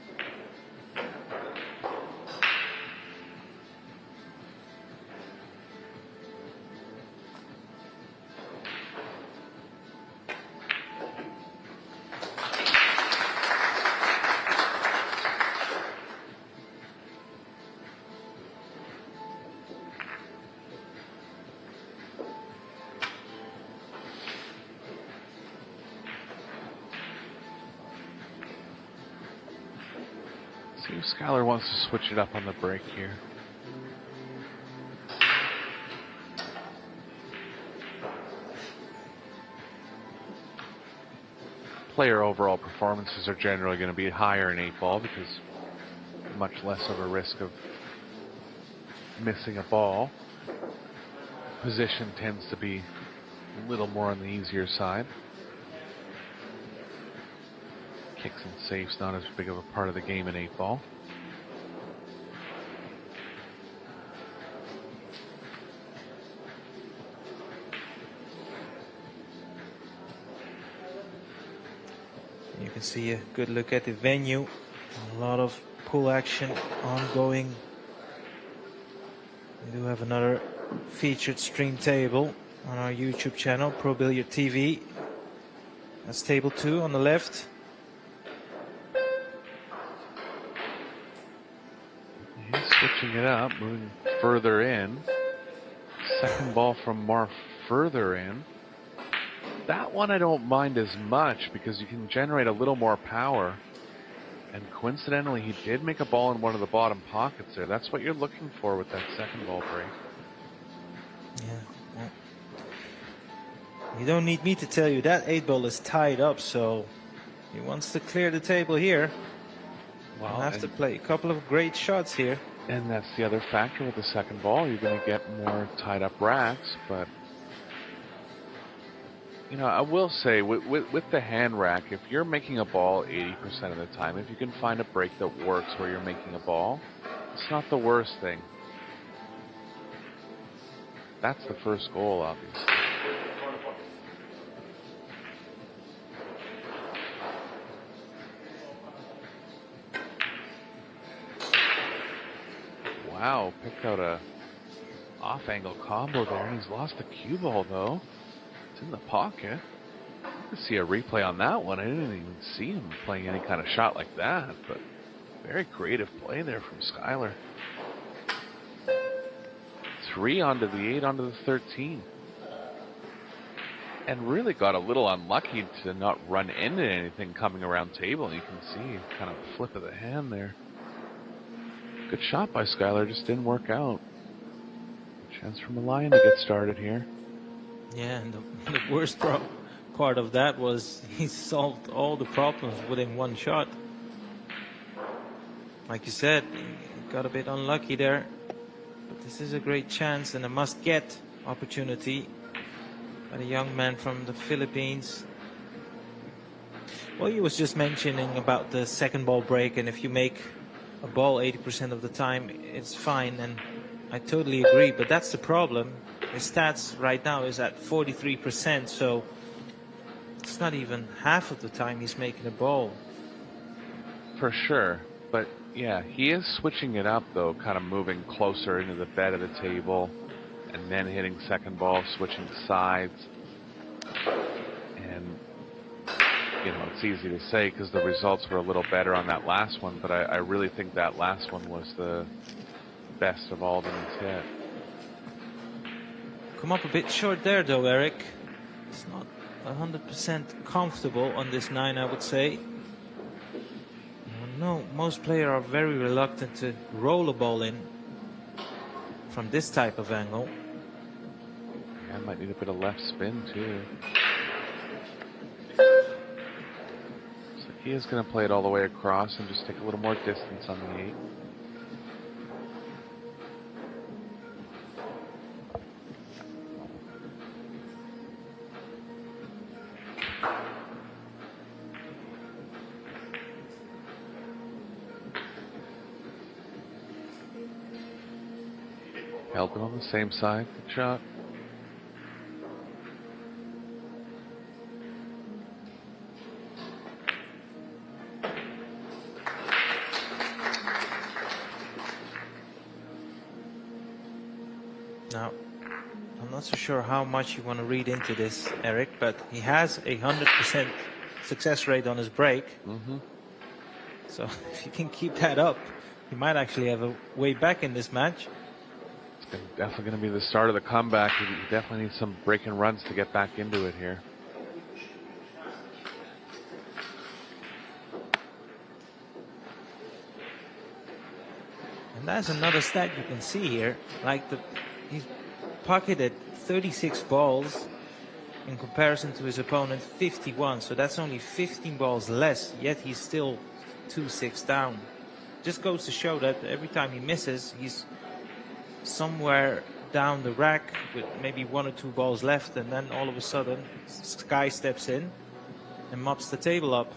See if Skylar wants to switch it up on the break here. Player overall performances are generally going to be higher in 8-ball because much less of a risk of missing a ball. Position tends to be a little more on the easier side. Kicks and safes not as big of a part of the game in 8-ball. You can see a good look at the venue. A lot of pool action ongoing. We do have another featured stream table on our YouTube channel, Pro Billiard TV. That's table 2 on the left. He's switching it up, moving further in. Second ball from more further in. That one I don't mind as much because you can generate a little more power. And coincidentally, he did make a ball in one of the bottom pockets there. That's what you're looking for with that second ball break. Yeah. You don't need me to tell you that 8-ball is tied up, so he wants to clear the table here. We'll have to play a couple of great shots here. And that's the other factor with the second ball. You're going to get more tied up racks, but you know, I will say with the hand rack, if you're making a ball 80% of the time, if you can find a break that works where you're making a ball, it's not the worst thing. That's the first goal, obviously. Wow, picked out a off-angle combo there, and he's lost the cue ball, though. It's in the pocket. I could see a replay on that one. I didn't even see him playing any kind of shot like that, but very creative play there from Skylar. 3 onto the 8, onto the 13. And really got a little unlucky to not run into anything coming around table. You can see kind of a flip of the hand there. Good shot by Skylar, just didn't work out. Chance for Lion to get started here. Yeah, and the worst part of that was he solved all the problems within one shot. Like you said, he got a bit unlucky there. But this is a great chance and a must-get opportunity by the young man from the Philippines. Well, he was just mentioning about the second ball break, and if you make a ball 80% of the time, it's fine, and I totally agree, but that's the problem. His stats right now is at 43%, so it's not even half of the time he's making a ball. For sure, but yeah, he is switching it up though, kind of moving closer into the bed of the table, and then hitting second ball, switching sides, and you know, it's easy to say because the results were a little better on that last one, but I really think that last one was the best of all of them he's hit. Come up a bit short there, though, Eric. It's not 100% comfortable on this 9, I would say. No, most players are very reluctant to roll a ball in from this type of angle. Yeah, might need a bit of left spin too. So he is going to play it all the way across and just take a little more distance on the 8. Held it on the same side. Good shot. Now, I'm not so sure how much you want to read into this, Eric, but he has a 100% success rate on his break. So if you can keep that up, he might actually have a way back in this match. Definitely going to be the start of the comeback. You definitely need some breaking runs to get back into it here. And that's another stat you can see here. Like he's pocketed 36 balls in comparison to his opponent 51. So that's only 15 balls less, yet he's still 2-6 down. Just goes to show that every time he misses, he's somewhere down the rack with maybe 1 or 2 balls left, and then all of a sudden Sky steps in and mops the table up.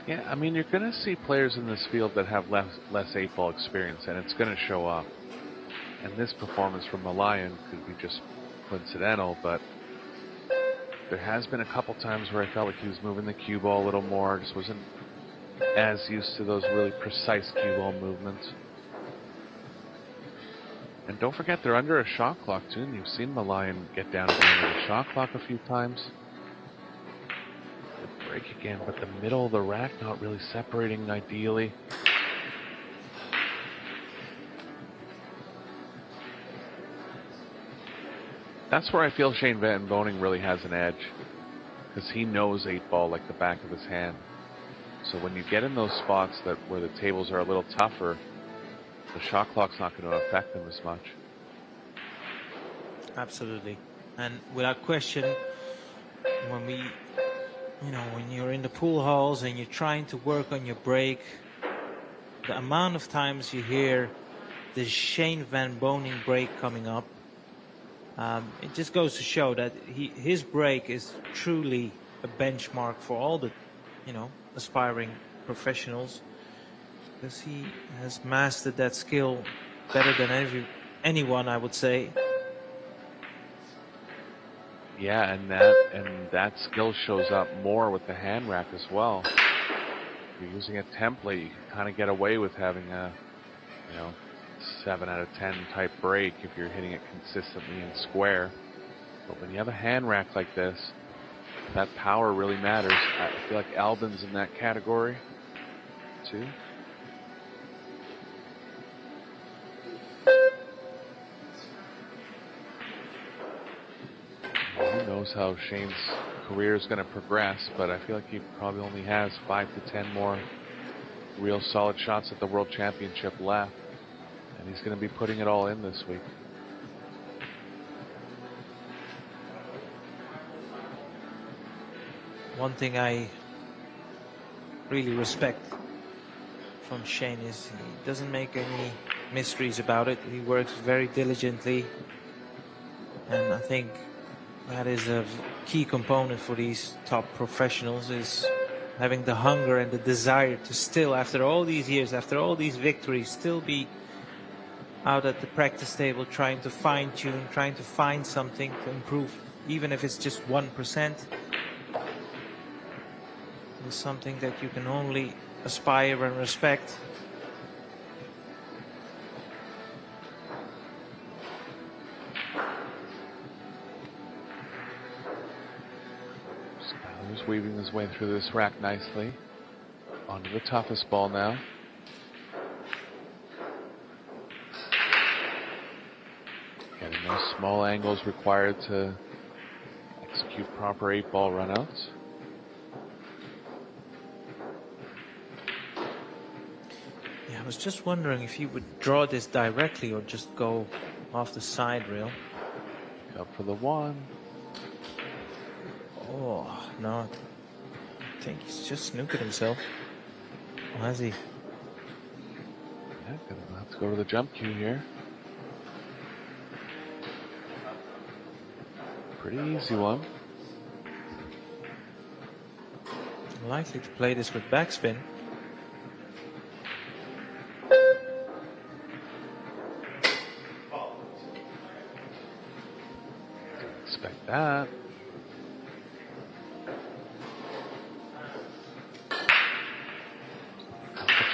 Yeah, I mean, you're going to see players in this field that have less 8-ball experience, and it's going to show up. And this performance from Malayan could be just coincidental, but there has been a couple times where I felt like he was moving the cue ball a little more, just wasn't as used to those really precise cue ball movements. And don't forget, they're under a shot clock too, and you've seen Malayan get down to the end of the shot clock a few times. Good break again, but the middle of the rack not really separating ideally. That's where I feel Shane Van Boning really has an edge, because he knows 8-ball like the back of his hand. So when you get in those spots where the tables are a little tougher, the shot clock's not going to affect them as much. Absolutely. And without question, when you're in the pool halls and you're trying to work on your break, the amount of times you hear the Shane Van Boning break coming up, it just goes to show that his break is truly a benchmark for all the, aspiring professionals, because he has mastered that skill better than anyone, I would say. Yeah, and that skill shows up more with the hand rack as well. If you're using a template, you can kind of get away with having a, 7 out of 10 type break if you're hitting it consistently and square. But when you have a hand rack like this, that power really matters. I feel like Albin's in that category too. Who knows how Shane's career is going to progress, but I feel like he probably only has 5 to 10 more real solid shots at the World Championship left. And he's going to be putting it all in this week. One thing I really respect from Shane is he doesn't make any mysteries about it. He works very diligently. And I think that is a key component for these top professionals, is having the hunger and the desire to still, after all these years, after all these victories, still be out at the practice table trying to fine-tune, trying to find something to improve, even if it's just 1%. It's something that you can only aspire and respect. He's weaving his way through this rack nicely. Onto the toughest ball now. Getting those small angles required to execute proper 8-ball runouts. Yeah, I was just wondering if you would draw this directly or just go off the side rail. Up for the 1. Oh, no. I think he's just snookered himself. Or has he? Yeah, gonna have to go to the jump cue here. Pretty easy one. Likely to play this with backspin. Expect that.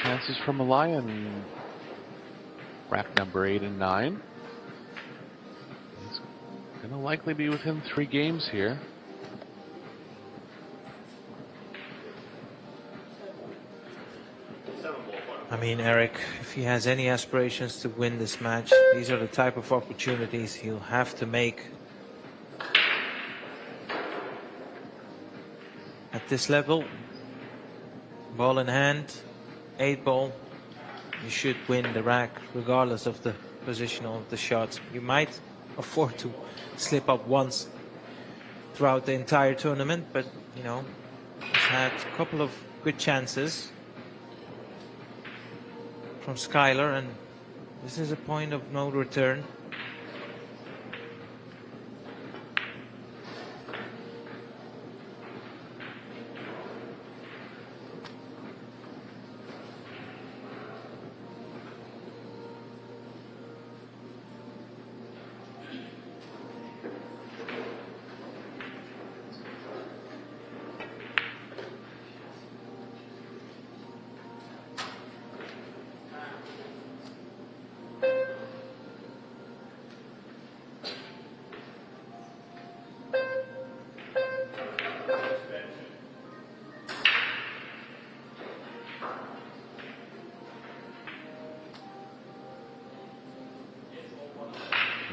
Chances from Yalin. Rack number 8 and 9. He's going to likely be within 3 games here. I mean, Eric, if he has any aspirations to win this match, these are the type of opportunities he'll have to make. At this level, ball in hand, 8-ball, you should win the rack regardless of the position of the shots. You might afford to slip up once throughout the entire tournament, but you know, he's had a couple of good chances from Skylar, and this is a point of no return.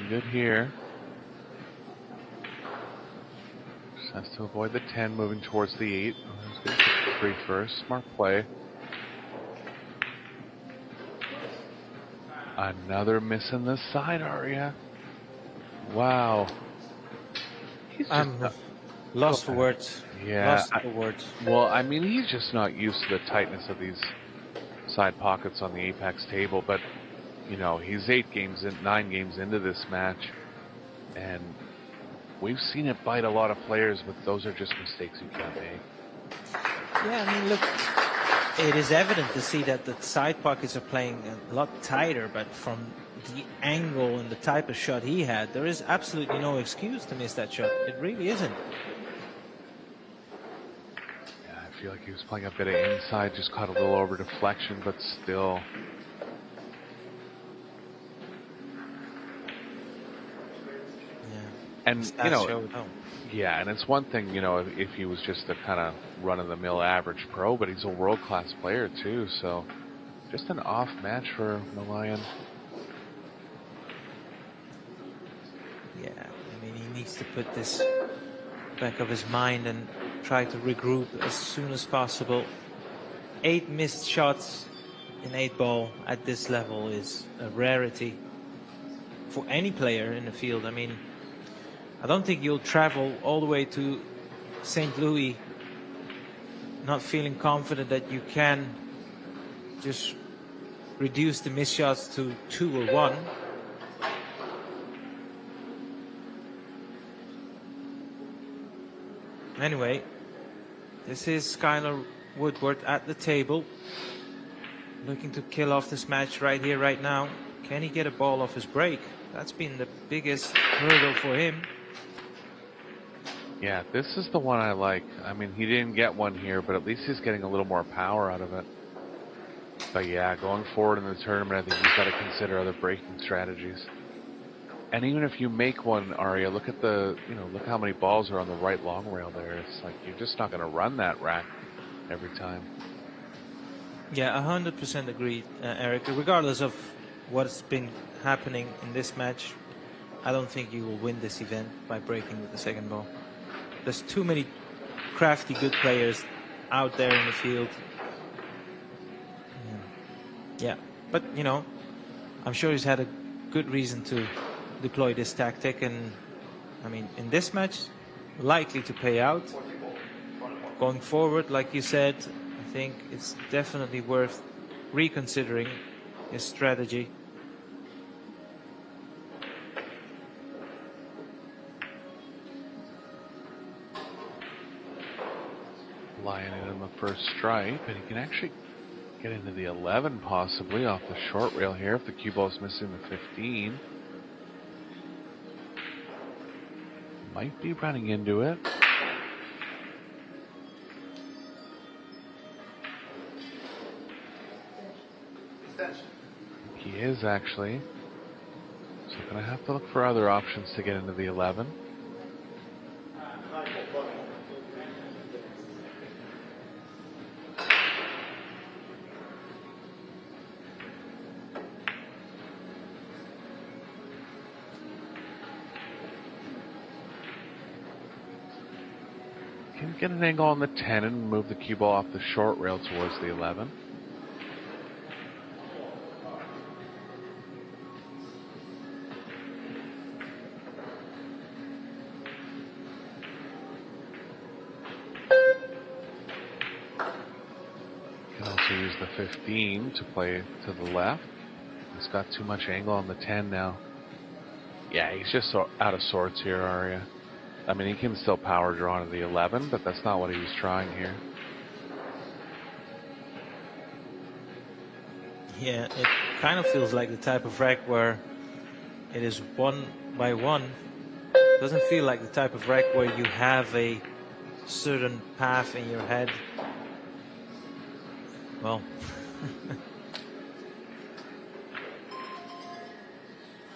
Good here. Just has to avoid the 10, moving towards the 8. He's going to take 3 first. Smart play. Another miss in the side area. Wow. He's just lost for words. Yeah. Lost for words. Well, I mean, he's just not used to the tightness of these side pockets on the apex table, but you know, he's 9 games into this match, and we've seen it bite a lot of players, but those are just mistakes you can't make. Yeah, I mean, look, it is evident to see that the side pockets are playing a lot tighter, but from the angle and the type of shot he had, there is absolutely no excuse to miss that shot. It really isn't. Yeah, I feel like he was playing a bit of inside, just caught a little over deflection, but still. And, you know, yeah, and it's one thing, you know, if he was just a kind of run-of-the-mill average pro, but he's a world-class player, too, so just an off match for Yalin. Yeah, I mean, he needs to put this back of his mind and try to regroup as soon as possible. 8 missed shots in 8-ball at this level is a rarity for any player in the field. I mean, I don't think you'll travel all the way to St. Louis not feeling confident that you can just reduce the missed shots to 2 or 1. Anyway, this is Skylar Woodward at the table, looking to kill off this match right here, right now. Can he get a ball off his break? That's been the biggest hurdle for him. Yeah, this is the one I like. I mean, he didn't get one here, but at least he's getting a little more power out of it. But yeah, going forward in the tournament, I think he's got to consider other breaking strategies. And even if you make one, Arya, look at the, look how many balls are on the right long rail there. It's like you're just not going to run that rack every time. Yeah, 100% agree, Eric. Regardless of what's been happening in this match, I don't think you will win this event by breaking with the second ball. There's too many crafty, good players out there in the field. Yeah, but I'm sure he's had a good reason to deploy this tactic, and I mean, in this match, likely to pay out. Going forward, like you said, I think it's definitely worth reconsidering his strategy. Lion in the first stripe, and he can actually get into the 11 possibly off the short rail here if the cue ball's missing the 15. Might be running into it. He is actually. So gonna have to look for other options to get into the 11. Can get an angle on the 10 and move the cue ball off the short rail towards the 11. Can also use the 15 to play to the left. He's got too much angle on the 10 now. Yeah, he's just so out of sorts here, Arya. I mean, he can still power draw to the 11, but that's not what he was trying here. Yeah, it kind of feels like the type of rack where it is one by one. Doesn't feel like the type of rack where you have a certain path in your head. Well,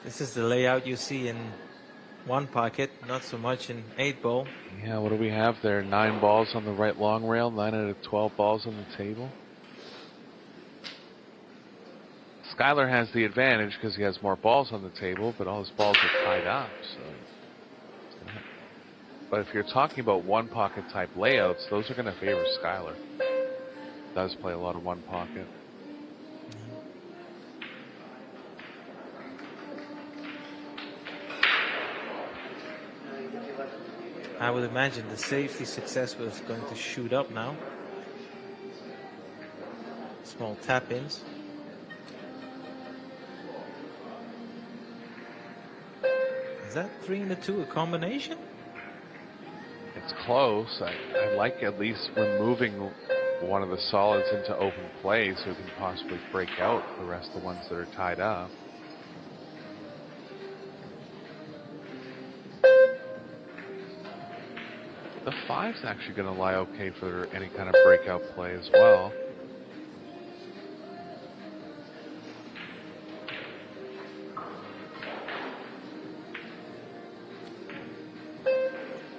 this is the layout you see in one pocket, not so much in 8-ball. Yeah, what do we have there? 9 balls on the right long rail, 9 out of 12 balls on the table. Skylar has the advantage because he has more balls on the table, but all his balls are tied up. So, but if you're talking about one pocket type layouts, those are going to favor Skylar. Does play a lot of one pocket. I would imagine the safety success was going to shoot up now. Small tap-ins. Is that 3 and a 2 a combination? It's close. I like at least removing one of the solids into open play so we can possibly break out the rest of the ones that are tied up. The 5's actually going to lie okay for any kind of breakout play as well.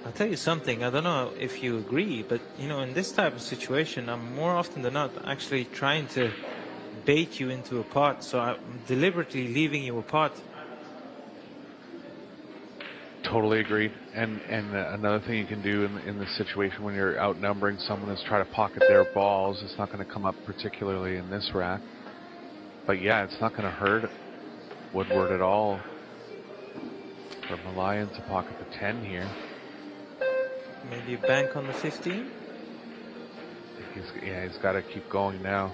I'll tell you something, I don't know if you agree, but in this type of situation, I'm more often than not actually trying to bait you into a pot, so I'm deliberately leaving you a pot. Totally agreed. And another thing you can do in this situation when you're outnumbering someone is try to pocket their balls. It's not going to come up particularly in this rack. But yeah, it's not going to hurt Woodward at all for Malayan to pocket the 10 here. Maybe a bank on the 15? He's got to keep going now.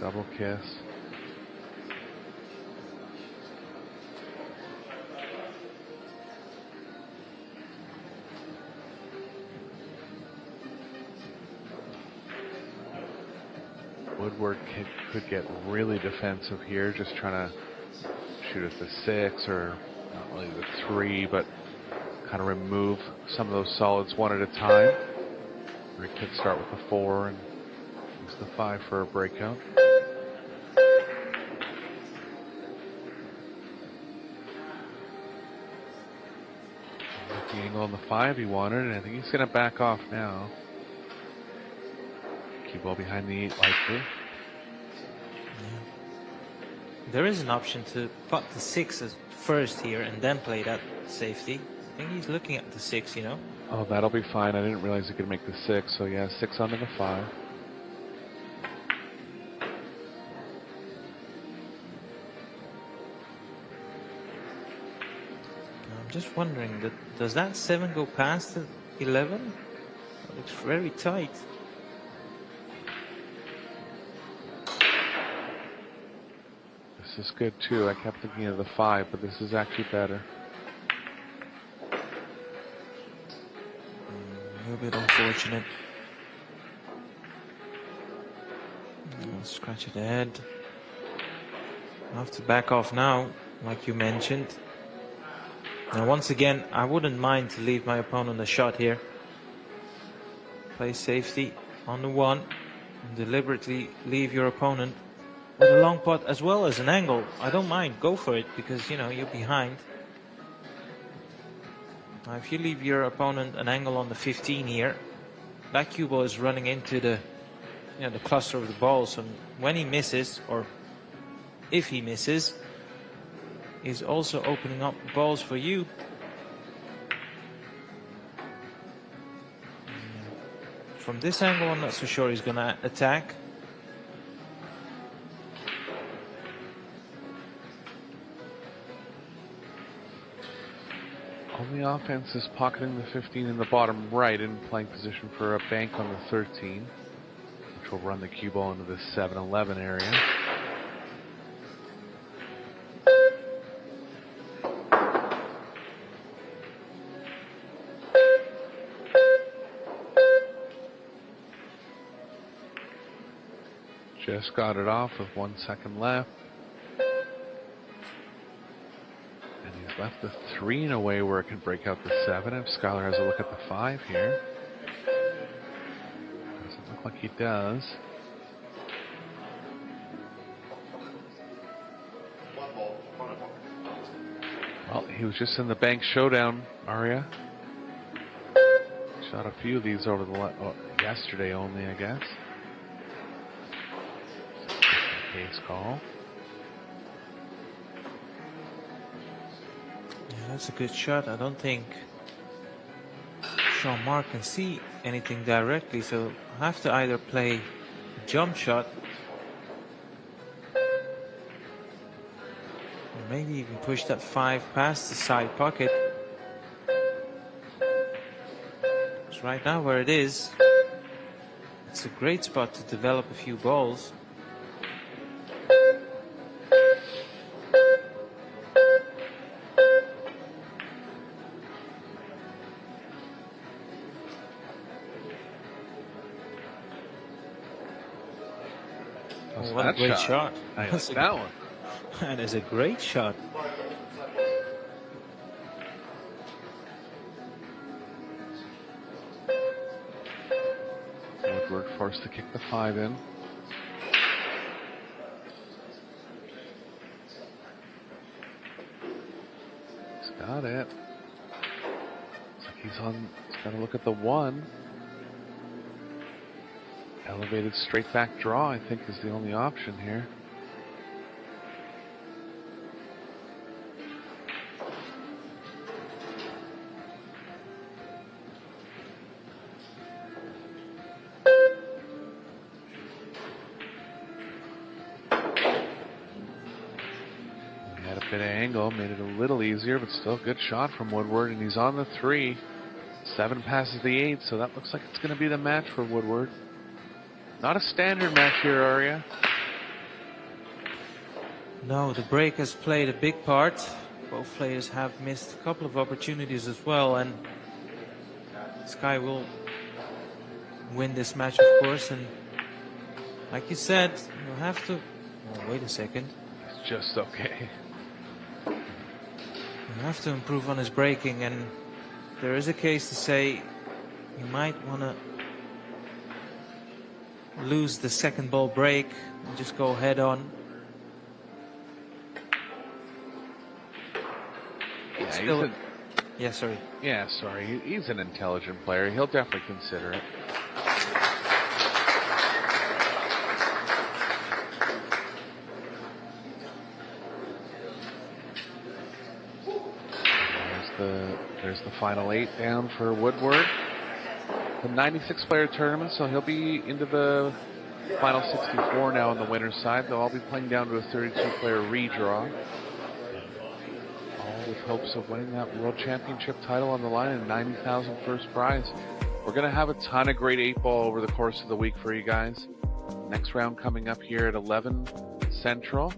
Double kiss. Woodward could get really defensive here, just trying to shoot at the 6 or not really the 3, but kind of remove some of those solids one at a time. Or he could start with the 4 and use the 5 for a breakout. The angle on the 5 he wanted, and I think he's going to back off now. Keep ball behind the 8 likely. There is an option to pot the 6 as first here and then play that safety. I think he's looking at the 6, you know. Oh, that'll be fine. I didn't realize he could make the 6. So yeah, 6 under the 5. I'm just wondering, does that 7 go past the 11? It looks very tight. This is good too. I kept thinking of the 5, but this is actually better. A little bit unfortunate. Scratch at the head. I have to back off now, like you mentioned. Now once again, I wouldn't mind to leave my opponent a shot here. Play safety on the 1 and deliberately leave your opponent with a long pot as well as an angle. I don't mind, go for it, because you know you're behind. Now if you leave your opponent an angle on the 15 here, that cue ball is running into the the cluster of the balls, and when he misses, or if he misses, is also opening up balls for you. From this angle, I'm not so sure he's gonna attack. On the offense is pocketing the 15 in the bottom right and playing position for a bank on the 13, which will run the cue ball into the 7-11 area. Just got it off with 1 second left. And he's left the 3 in a way where it can break out the 7 if Skylar has a look at the 5 here. Doesn't look like he does. Well, he was just in the bank showdown, Arya. Shot a few of these over the yesterday only, I guess. Case call. Yeah, that's a good shot. I don't think Jean-Marc can see anything directly, so I have to either play a jump shot or maybe even push that 5 past the side pocket. Because right now where it is, it's a great spot to develop a few balls. What a great shot. I like that one. That is a great shot. Woodward forced to kick the 5 in. He's got it. Looks like he's got to look at the 1. Elevated straight back draw, I think, is the only option here. He had a bit of angle, made it a little easier, but still a good shot from Woodward, and he's on the 3. 7 passes the 8, so that looks like it's going to be the match for Woodward. Not a standard match here, Arya. No, the break has played a big part. Both players have missed a couple of opportunities as well, and Sky will win this match, of course. And like you said, you'll have to... Oh, wait a second. It's just okay. You have to improve on his braking, and there is a case to say you might want to lose the second ball break and just go head on. Yeah, sorry. Yeah, sorry. He's an intelligent player. He'll definitely consider it. There's the final 8 down for Woodward. The 96-player tournament, so he'll be into the final 64 now on the winner's side. They'll all be playing down to a 32-player redraw. All with hopes of winning that World Championship title on the line and 90,000 first prize. We're going to have a ton of great 8-ball over the course of the week for you guys. Next round coming up here at 11 Central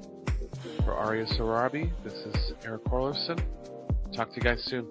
for Arya Sarabi. This is Eric Orlovson. Talk to you guys soon.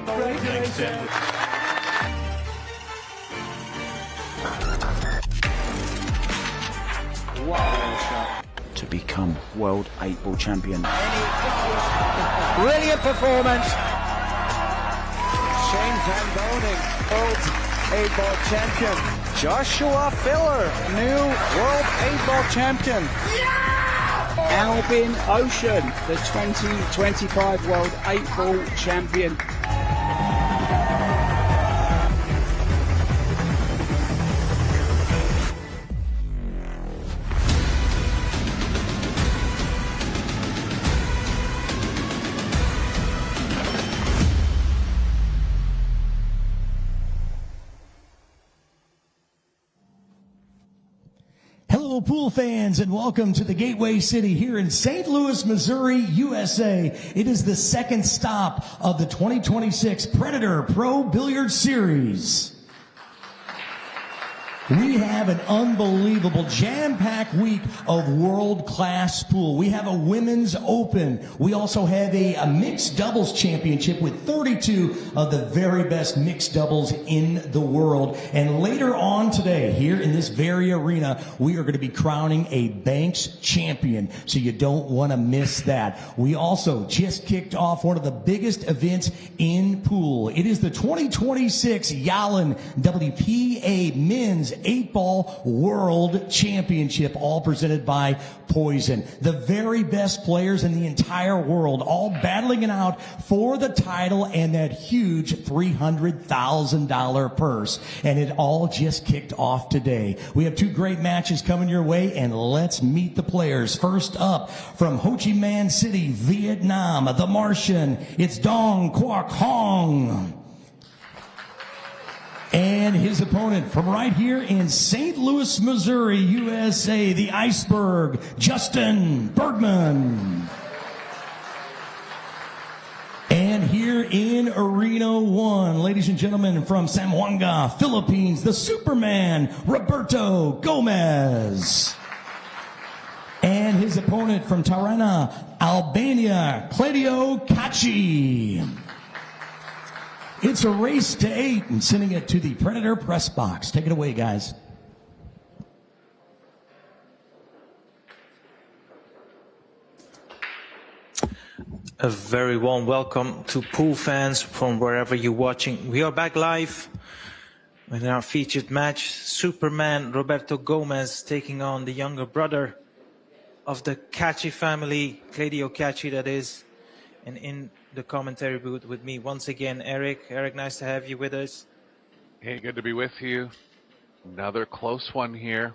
Congratulations. to become World 8-Ball Champion. Brilliant performance. Shane Van Boning, World 8-Ball Champion. Joshua Filler, new World 8-Ball Champion. Albin Ocean, the 2025 World 8-Ball Champion. Hello, pool fans, and welcome to the Gateway City here in St. Louis, Missouri, USA. It is the second stop of the 2026 Predator Pro Billiard Series. We have an unbelievable jam-packed week of world-class pool. We have a women's open. We also have a mixed doubles championship with 32 of the very best mixed doubles in the world. And later on today, here in this very arena, we are going to be crowning a Banks champion. So you don't want to miss that. We also just kicked off one of the biggest events in pool. It is the 2026 Yalin WPA Men's 8-Ball World Championship, all presented by Poison. The very best players in the entire world, all battling it out for the title and that huge $300,000 purse. And it all just kicked off today. We have two great matches coming your way, and let's meet the players. First up, from Ho Chi Minh City, Vietnam, the Martian, it's Dong Quoc Hong. And his opponent from right here in St. Louis, Missouri, USA, the Iceberg, Justin Bergman. And here in Arena 1, ladies and gentlemen, from Zamboanga, Philippines, the Superman, Roberto Gomez. And his opponent from Tirana, Albania, Claudio Cacci. It's a race to 8 and sending it to the Predator press box. Take it away, guys. A very warm welcome to pool fans from wherever you're watching. We are back live with our featured match. Superman Roberto Gomez taking on the younger brother of the Cacci family, Claudio Cacci, that is. And in the commentary booth with me once again, Eric. Eric, nice to have you with us. Hey, good to be with you. Another close one here.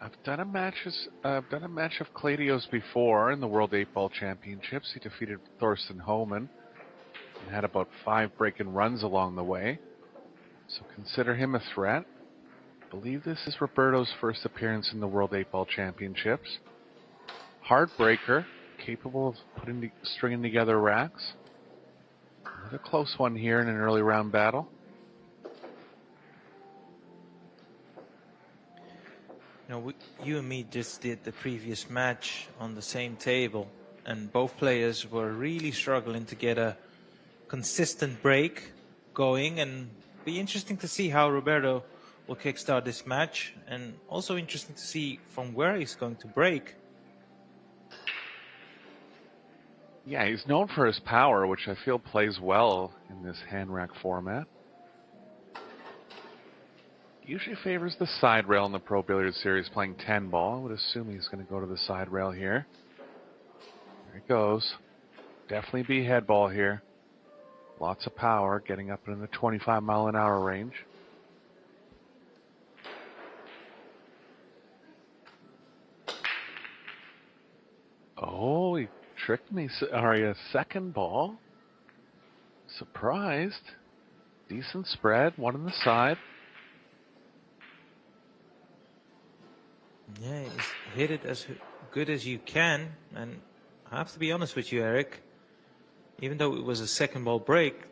I've done a match of Claudio's before in the World 8-Ball Championships. He defeated Thorsten Homan and had about 5 break-in runs along the way. So consider him a threat. I believe this is Roberto's first appearance in the World 8-Ball Championships. Hard breaker, capable of stringing together racks. Another close one here in an early round battle. You know, you and me just did the previous match on the same table, and both players were really struggling to get a consistent break going, and be interesting to see how Roberto will kickstart this match, and also interesting to see from where he's going to break. Yeah, he's known for his power, which I feel plays well in this hand rack format. Usually favors the side rail in the Pro Billiard Series, playing 10 ball. I would assume he's going to go to the side rail here. There he goes. Definitely be head ball here. Lots of power, getting up in the 25-mile-an-hour range. Oh, he tricked me. A second ball. Surprised. Decent spread, one on the side. Yeah, he's hit it as good as you can, and I have to be honest with you, Eric. Even though it was a second ball break,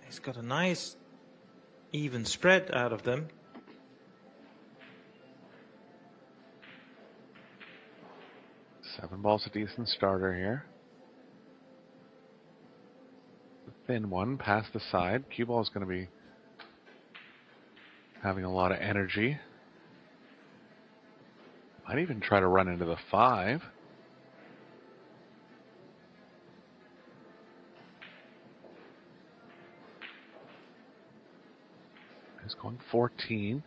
he's got a nice even spread out of them. Seven ball's a decent starter here. The thin one past the side. Cue ball is going to be having a lot of energy. Might even try to run into the 5. He's going 14.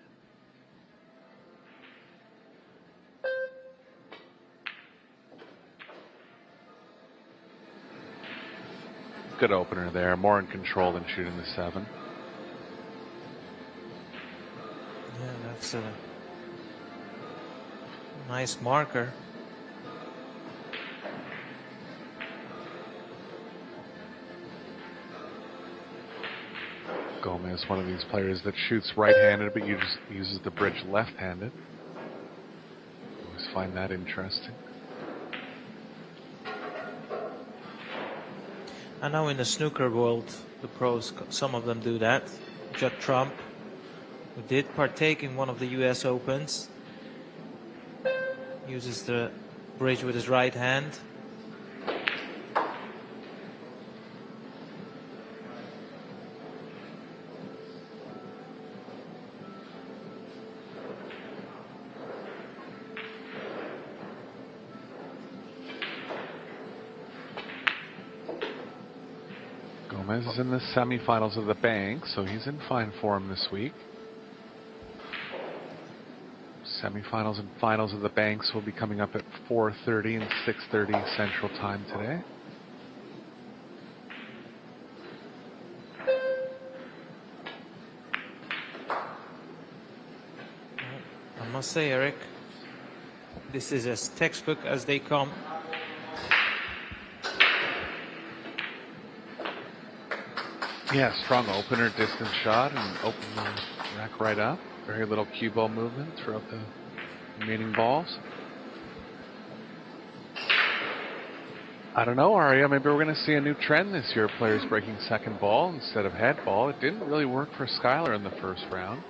Good opener there, more in control than shooting the 7. Yeah, that's a nice marker. Gomez, one of these players that shoots right-handed but uses the bridge left-handed. Always find that interesting. I know in the snooker world, the pros, some of them do that. Judd Trump, who did partake in one of the US Opens, uses the bridge with his right hand. Gomez is in the semifinals of the bank, so he's in fine form this week. Semifinals and finals of the banks will be coming up at 4:30 and 6:30 Central Time today. I must say, Eric, this is as textbook as they come. Yeah, strong opener, distance shot, and open the rack right up. Very little cue ball movement throughout the remaining balls. I don't know, Aria, maybe we're going to see a new trend this year. Players breaking second ball instead of head ball. It didn't really work for Skylar in the first round.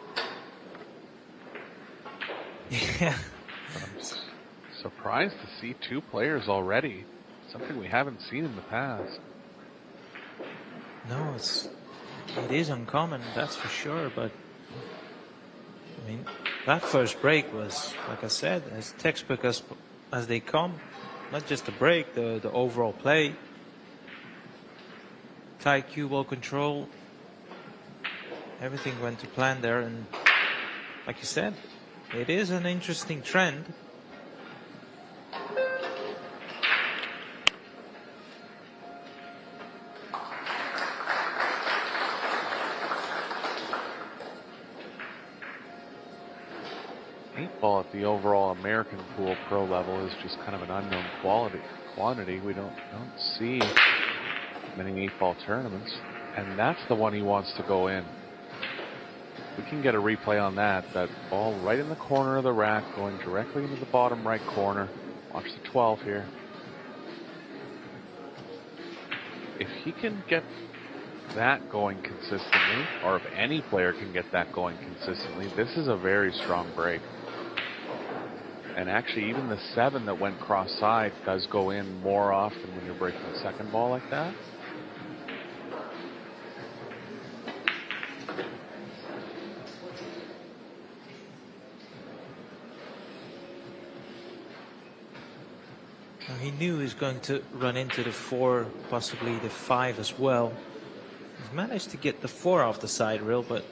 Yeah. But I'm surprised to see 2 players already. Something we haven't seen in the past. No, it is uncommon, that's for sure, but I mean, that first break was, like I said, as textbook as they come. Not just the break, the overall play. Tight cue ball control. Everything went to plan there, and like you said, it is an interesting trend. Ball at the overall American pool pro level is just kind of an unknown quantity. We don't see many 8-ball tournaments, and that's the one he wants to go in. We can get a replay on that. That ball right in the corner of the rack, going directly into the bottom right corner. Watch the 12 here. If he can get that going consistently, or if any player can get that going consistently, this is a very strong break. And actually, even the 7 that went cross-side does go in more often when you're breaking a second ball like that. Now he knew he was going to run into the 4, possibly the 5 as well. He's managed to get the 4 off the side rail, but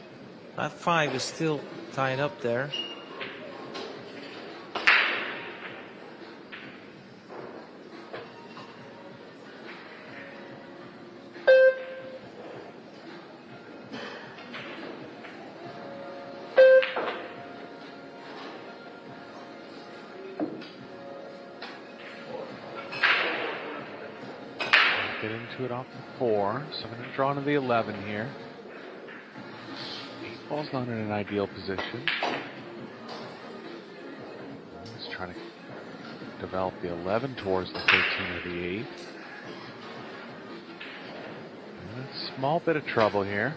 that 5 is still tied up there. Get into it off the 4, so I'm going to draw to the 11 here. 8-ball's not in an ideal position. He's trying to develop the 11 towards the 13 or the 8. A small bit of trouble here.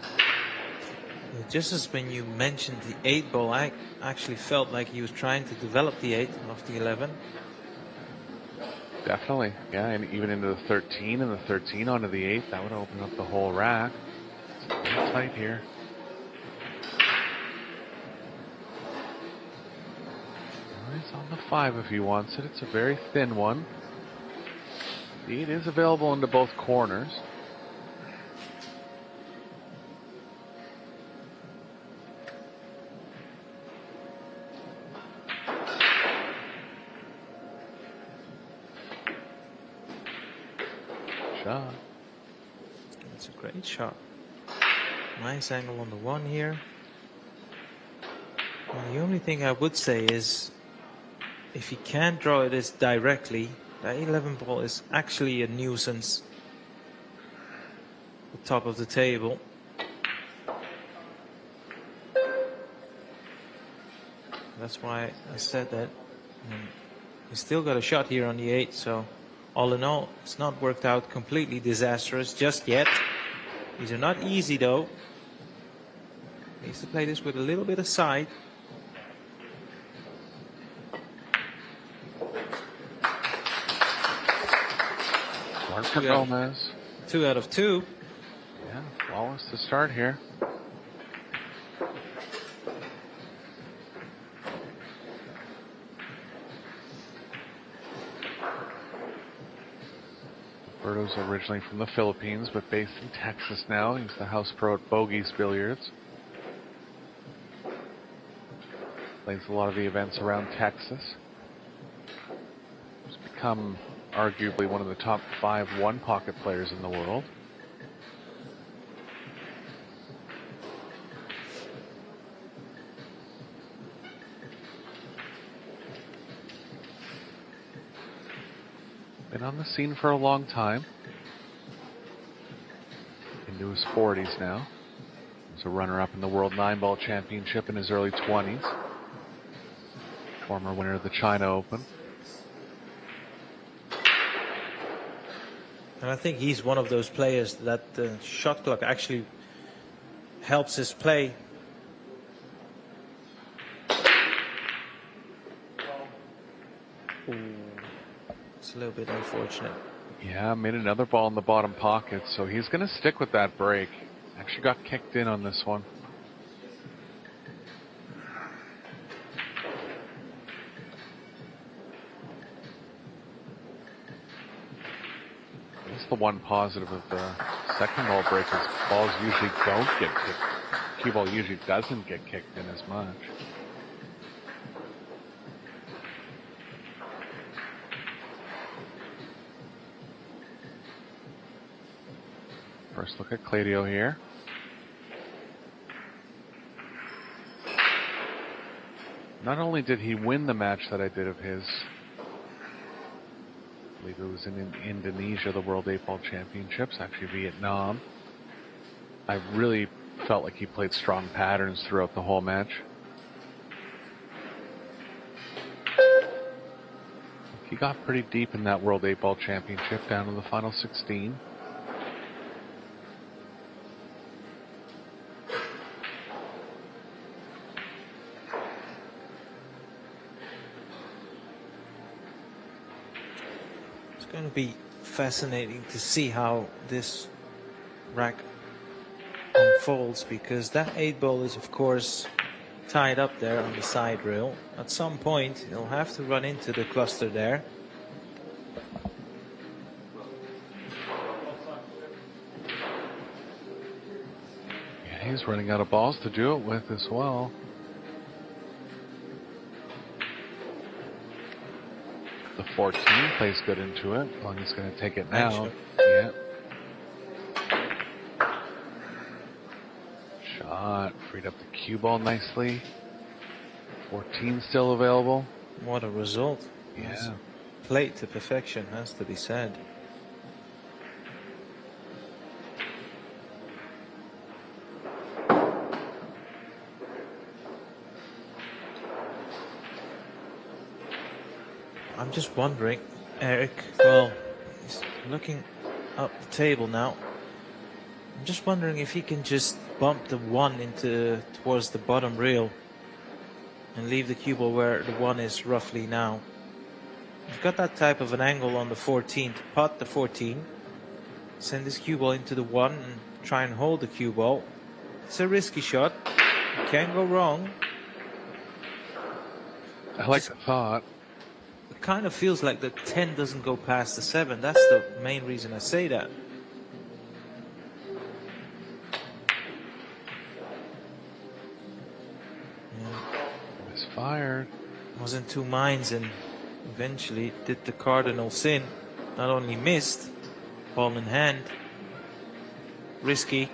Just as when you mentioned the 8-ball, I actually felt like he was trying to develop the 8 off the 11. Definitely, yeah, and even into the 13 and the 13 onto the 8, that would open up the whole rack. It's pretty tight here. He's on the 5 if he wants it. It's a very thin one. The 8 is available into both corners. Shot. It's a great shot. Nice angle on the 1 here. And the only thing I would say is, if he can't draw it as directly, the 11 ball is actually a nuisance. The top of the table. That's why I said that. He's still got a shot here on the 8, so all in all, it's not worked out completely disastrous just yet. These are not easy though. Needs to play this with a little bit of side. Mark for Gomez. 2 out of 2. Yeah, flawless to start here. Berto's originally from the Philippines, but based in Texas now. He's the house pro at Bogey's Billiards. Plays a lot of the events around Texas. He's become arguably one of the top 5 one-pocket players in the world. Been on the scene for a long time. Into his 40s now. He's a runner-up in the World 9-Ball Championship in his early 20s. Former winner of the China Open. And I think he's one of those players that the shot clock actually helps his play. Ooh. It's a little bit unfortunate. Yeah, made another ball in the bottom pocket, so he's going to stick with that break. Actually got kicked in on this one. That's the one positive of the second ball break is balls usually don't get kicked. Cue ball usually doesn't get kicked in as much. First look at Claudio here. Not only did he win the match that I did of his, I believe it was in Indonesia, the World 8-Ball Championships, actually Vietnam. I really felt like he played strong patterns throughout the whole match. He got pretty deep in that World 8-Ball Championship, down to the final 16. It's going to be fascinating to see how this rack unfolds, because that 8-ball is of course tied up there on the side rail. At some point he'll have to run into the cluster there. Yeah, he's running out of balls to do it with as well. The 14 plays good into it. Long as he's going to take it now. Yeah. Shot. Freed up the cue ball nicely. 14 still available. What a result. Yeah. It's played to perfection, has to be said. I'm just wondering, Eric, well, he's looking up the table now. I'm just wondering if he can just bump the 1 into towards the bottom rail and leave the cue ball where the 1 is roughly now. He's got that type of an angle on the 14 to pot the 14. Send this cue ball into the 1 and try and hold the cue ball. It's a risky shot. Can't go wrong. I like the thought. It kind of feels like the 10 doesn't go past the 7. That's the main reason I say that. Misfired. Was in two minds and eventually did the cardinal sin. Not only missed, ball in hand. Risky.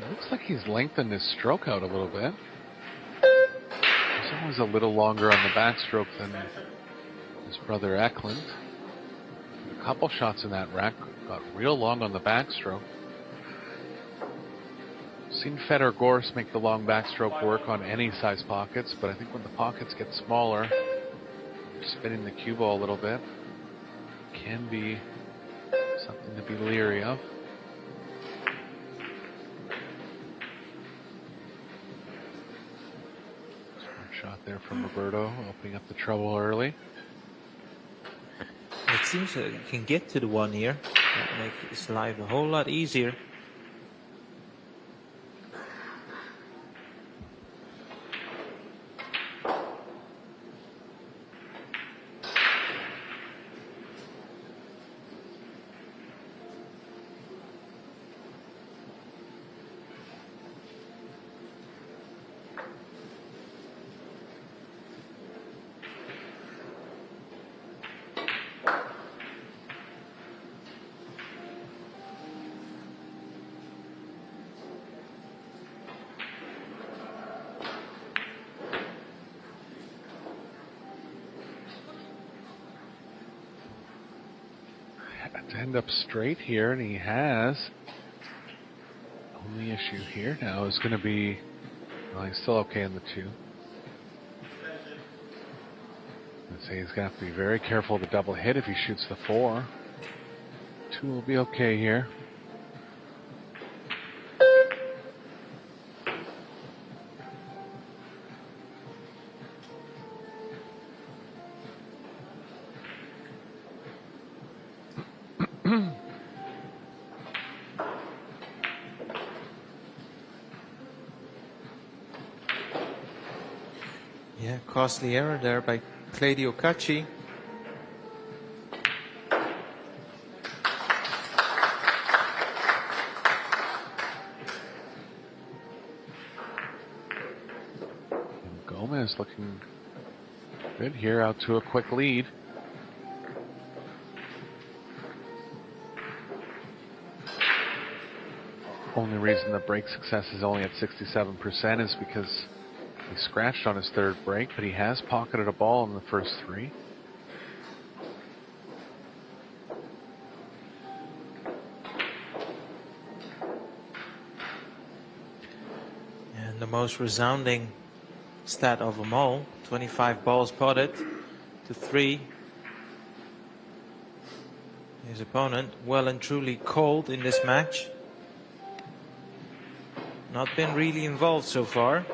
Looks like he's lengthened his stroke out a little bit. He's always a little longer on the backstroke than his brother Eklund. A couple shots in that rack got real long on the backstroke. Seen Federer Gorse make the long backstroke work on any size pockets, but I think when the pockets get smaller, spinning the cue ball a little bit can be something to be leery of. Shot there from Roberto, opening up the trouble early. It seems that you can get to the 1 here. That makes his life a whole lot easier. To end up straight here, and he has. Only issue here now is going to be, well, he's still okay in the 2. I'd say he's going to have to be very careful of the double hit if he shoots the 4. 2 will be okay here. Yeah, costly error there by Claudio Cacci. And Gomez looking good here, out to a quick lead. Only reason the break success is only at 67% is because he scratched on his 3rd break, but he has pocketed a ball in the first 3. And the most resounding stat of them all, 25 balls potted to 3. His opponent well and truly cold in this match. Not been really involved so far.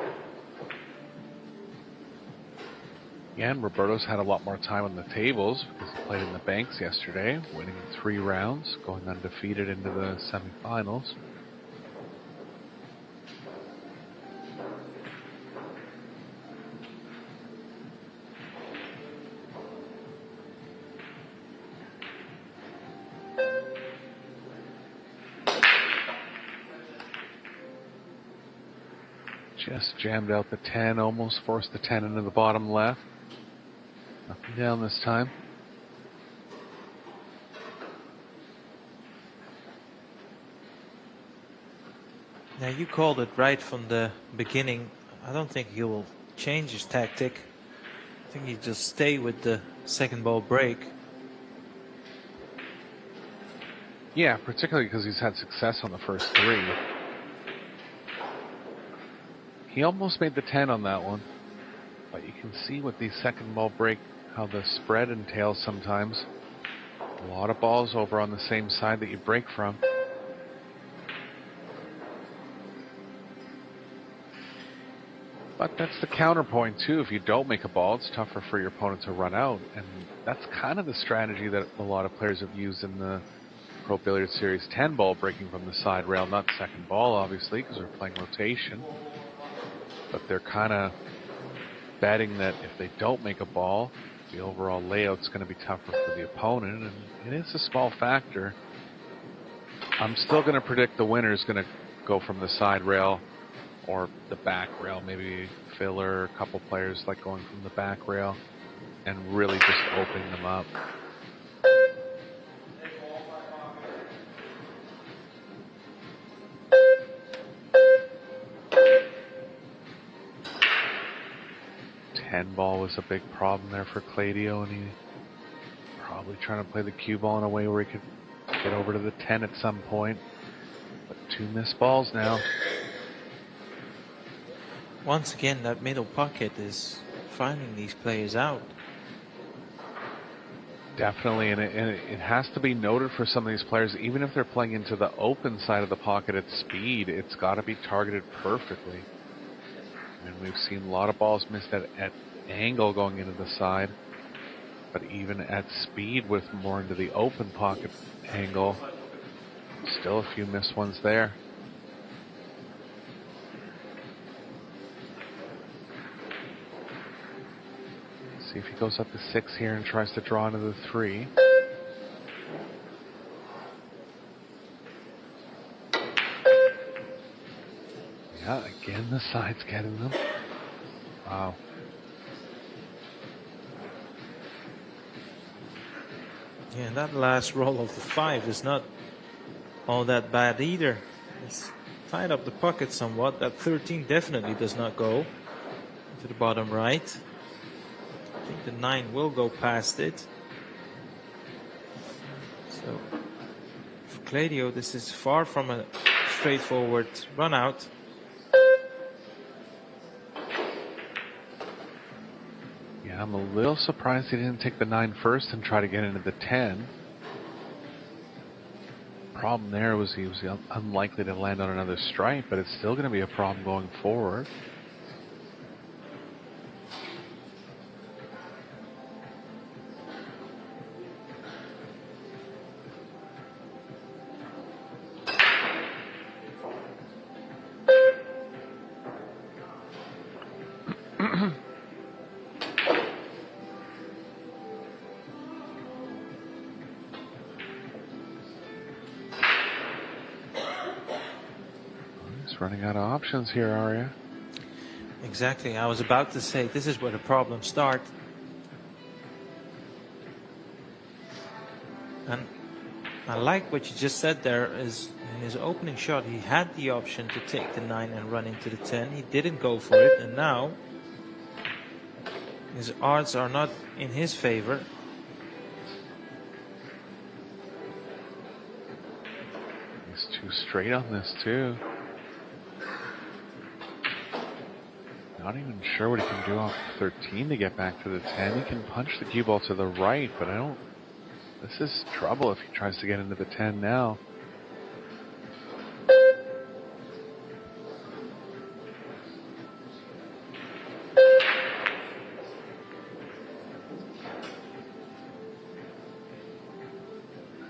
Yeah, and Roberto's had a lot more time on the tables because he played in the banks yesterday, winning 3 rounds, going undefeated into the semifinals. Just jammed out the 10, almost forced the 10 into the bottom left. Nothing down this time. Now you called it right from the beginning. I don't think he will change his tactic. I think he just stay with the second ball break. Yeah, particularly because he's had success on the first 3. He almost made the 10 on that one. But you can see with the second ball break how the spread entails sometimes. A lot of balls over on the same side that you break from. But that's the counterpoint too. If you don't make a ball, it's tougher for your opponent to run out. And that's kind of the strategy that a lot of players have used in the Pro Billiards Series 10 ball, breaking from the side rail, not second ball obviously because they're playing rotation. But they're kind of betting that if they don't make a ball, the overall layout's going to be tougher for the opponent, and it is a small factor. I'm still going to predict the winner is going to go from the side rail or the back rail. Maybe Filler, a couple players like going from the back rail and really just opening them up. Ball was a big problem there for Claudio, and he probably trying to play the cue ball in a way where he could get over to the 10 at some point. But 2 missed balls now. Once again, that middle pocket is finding these players out. Definitely, and it has to be noted for some of these players, even if they're playing into the open side of the pocket at speed, it's got to be targeted perfectly. And we've seen a lot of balls missed at angle going into the side, but even at speed with more into the open pocket angle, still a few missed ones there. See if he goes up to 6 here and tries to draw into the 3. Yeah, again the side's getting them. Wow. Yeah, that last roll of the 5 is not all that bad either. It's tied up the pocket somewhat. That 13 definitely does not go to the bottom right. I think the 9 will go past it. So for Claudio, this is far from a straightforward run out. Yeah, I'm a little surprised he didn't take the 9 first and try to get into the 10. Problem there was he was unlikely to land on another stripe, but it's still going to be a problem going forward. Running out of options here, Arya. Exactly. I was about to say this is where the problems start. And I like what you just said there. Is in his opening shot, he had the option to take the 9 and run into the 10. He didn't go for it, and now his odds are not in his favor. He's too straight on this too. Not even sure what he can do off 13 to get back to the 10. He can punch the cue ball to the right, but I don't... This is trouble if he tries to get into the 10 now.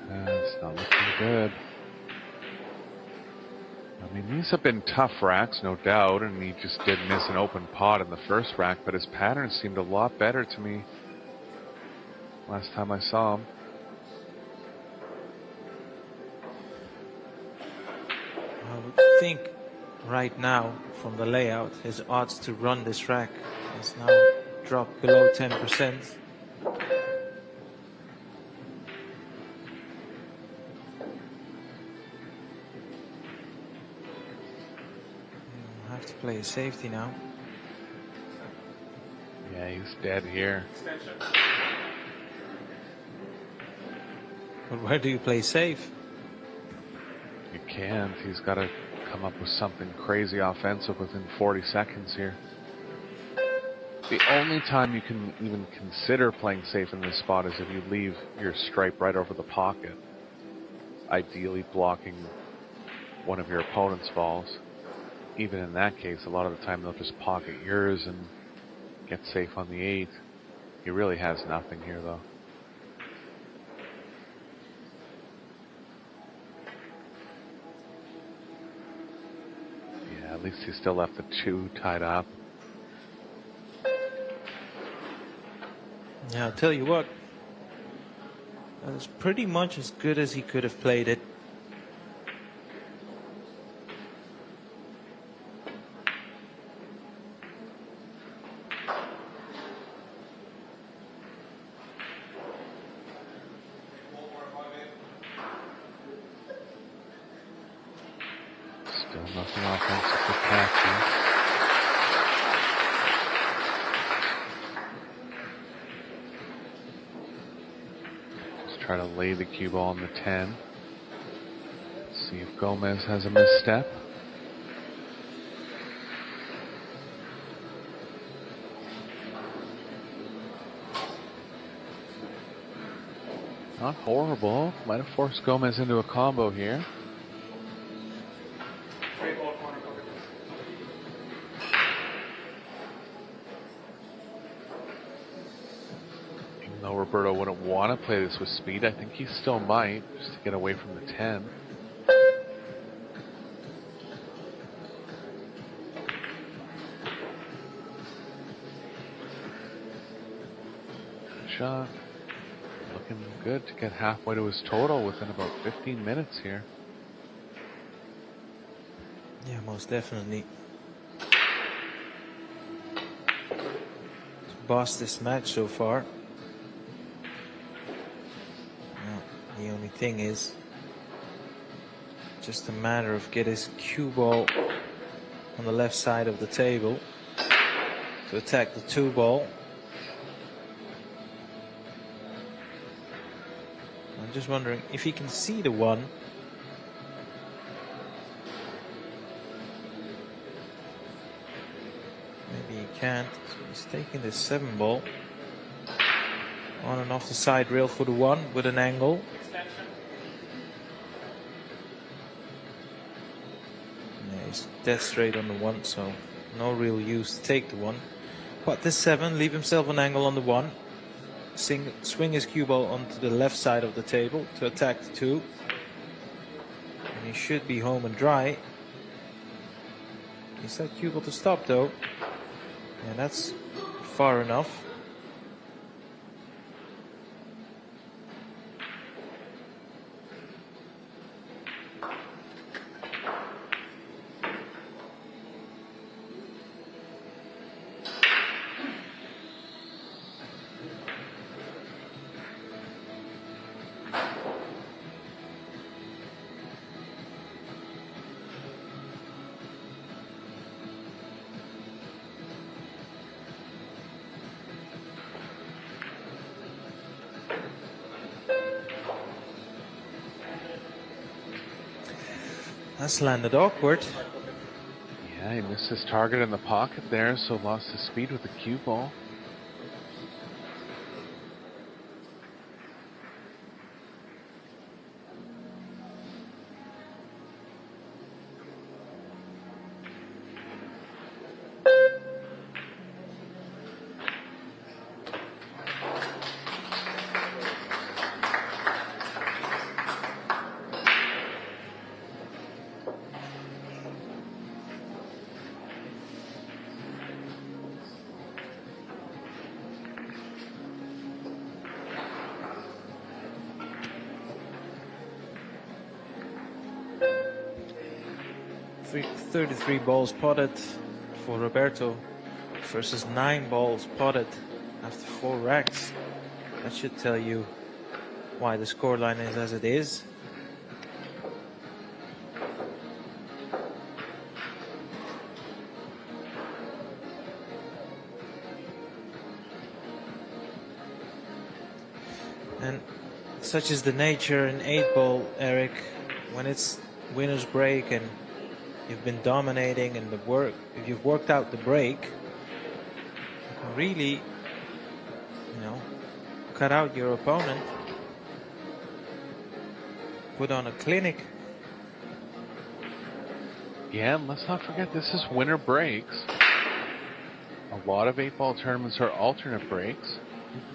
It's not looking good. I mean, these have been tough racks, no doubt, and he just did miss an open pot in the first rack, but his pattern seemed a lot better to me last time I saw him. I would think right now, from the layout, his odds to run this rack has now dropped below 10%. Have to play a safety now. Yeah, he's dead here. But where do you play safe? You can't. He's got to come up with something crazy offensive within 40 seconds here. The only time you can even consider playing safe in this spot is if you leave your stripe right over the pocket, ideally blocking one of your opponent's balls. Even in that case, a lot of the time they'll just pocket yours and get safe on the 8. He really has nothing here, though. Yeah, at least he still left the 2 tied up. Yeah, I'll tell you what. That was pretty much as good as he could have played it. Still nothing offensive for Patsy. Try to lay the cue ball on the 10. See if Gomez has a misstep. Not horrible. Might have forced Gomez into a combo here. Though Roberto wouldn't want to play this with speed, I think he still might, just to get away from the 10. Shot. Looking good to get halfway to his total within about 15 minutes here. Yeah, most definitely. Bossed this match so far. The only thing is just a matter of get his cue ball on the left side of the table to attack the 2 ball. I'm just wondering if he can see the 1. Maybe he can't. So he's taking the 7 ball on and off the side rail for the 1 with an angle. Dead straight on the 1, so no real use to take the 1. But this 7, leave himself an angle on the 1. Swing his cue ball onto the left side of the table to attack the 2. And he should be home and dry. He's that cue ball to stop though. And that's far enough. That's landed awkward. Yeah, he missed his target in the pocket there, so lost his speed with the cue ball. Three 33 balls potted for Roberto versus 9 balls potted after 4 racks. That should tell you why the scoreline is as it is. And such is the nature in 8 ball, Eric, when it's winner's break and you've been dominating and if you've worked out the break, the really, cut out your opponent. Put on a clinic. Yeah, and let's not forget this is winter breaks. A lot of 8-ball tournaments are alternate breaks.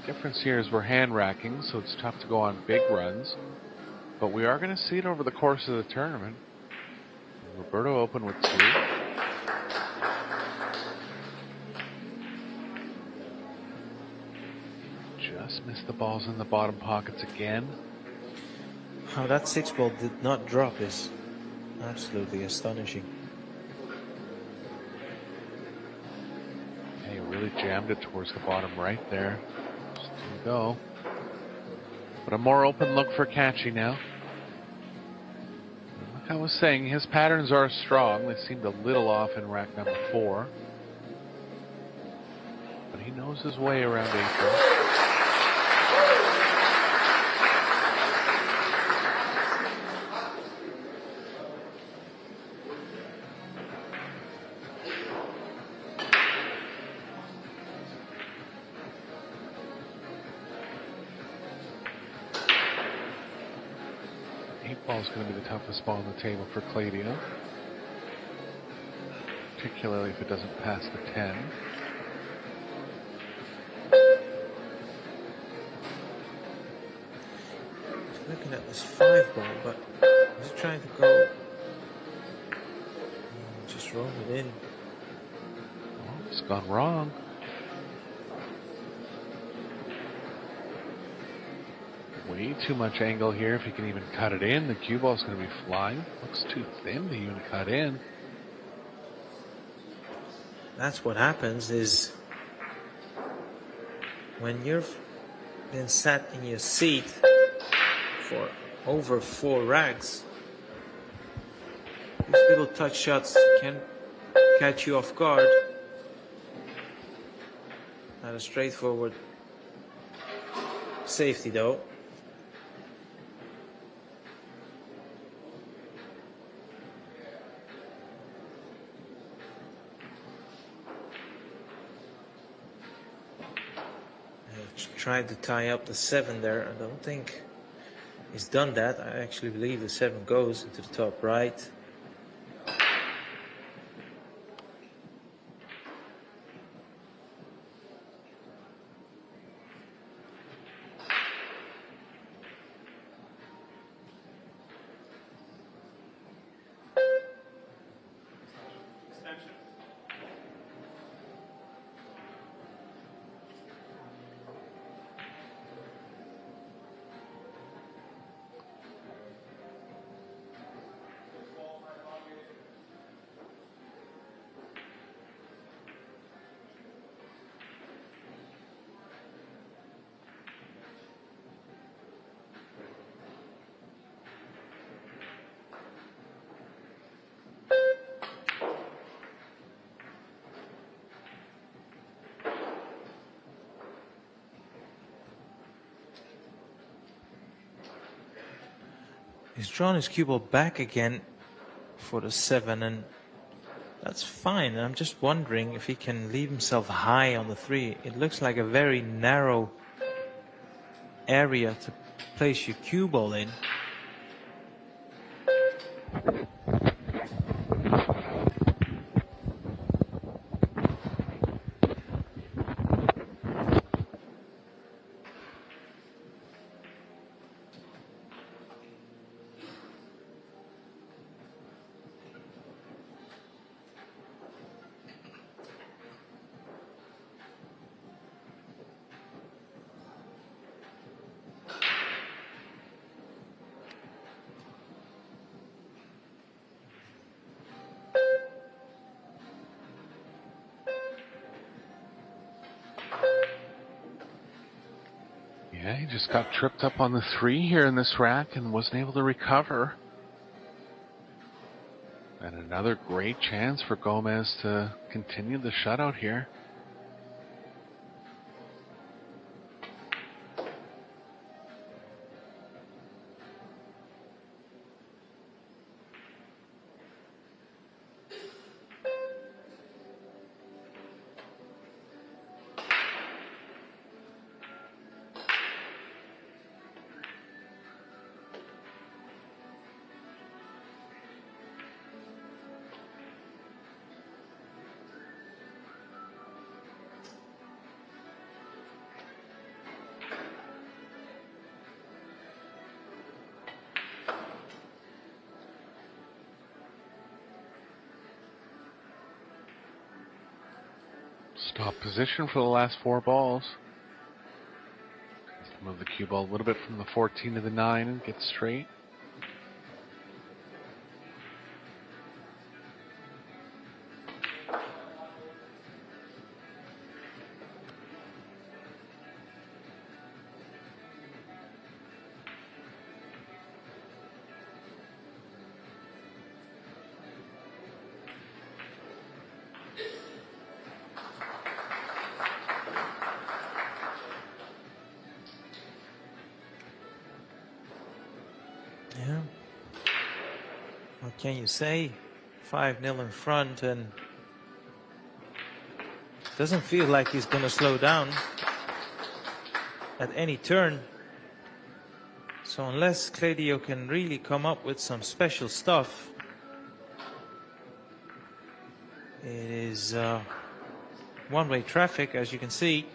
The difference here is we're hand racking, so it's tough to go on big runs. But we are going to see it over the course of the tournament. Roberto opened with 2. Just missed the balls in the bottom pockets again. How that 6-ball did not drop is absolutely astonishing. He really jammed it towards the bottom right there. Just didn't go. But a more open look for Catchy now. Like I was saying, his patterns are strong. They seemed a little off in rack number 4. But he knows his way around 8-ball. Ball is going to be the toughest ball on the table for Claudio, particularly if it doesn't pass the 10. Looking at this 5-ball, but he's trying to go. Just roll it in. Oh, it's gone wrong. Way too much angle here. If he can even cut it in, the cue ball is going to be flying. Looks too thin to even cut in. That's what happens is when you've been sat in your seat for over 4 racks, these little touch shots can catch you off guard. Not a straightforward safety though. Tried to tie up the 7 there. I don't think he's done that. I actually believe the 7 goes into the top right. He's drawn his cue ball back again for the 7, and that's fine. I'm just wondering if he can leave himself high on the 3. It looks like a very narrow area to place your cue ball in. Yeah, he just got tripped up on the 3 here in this rack and wasn't able to recover. And another great chance for Gomez to continue the shutout here. Stop position for the last 4 balls. Move the cue ball a little bit from the 14 to the 9 and get straight. Yeah. What can you say? 5-0 in front, and doesn't feel like he's going to slow down at any turn. So unless Claudio can really come up with some special stuff, it is one-way traffic, as you can see.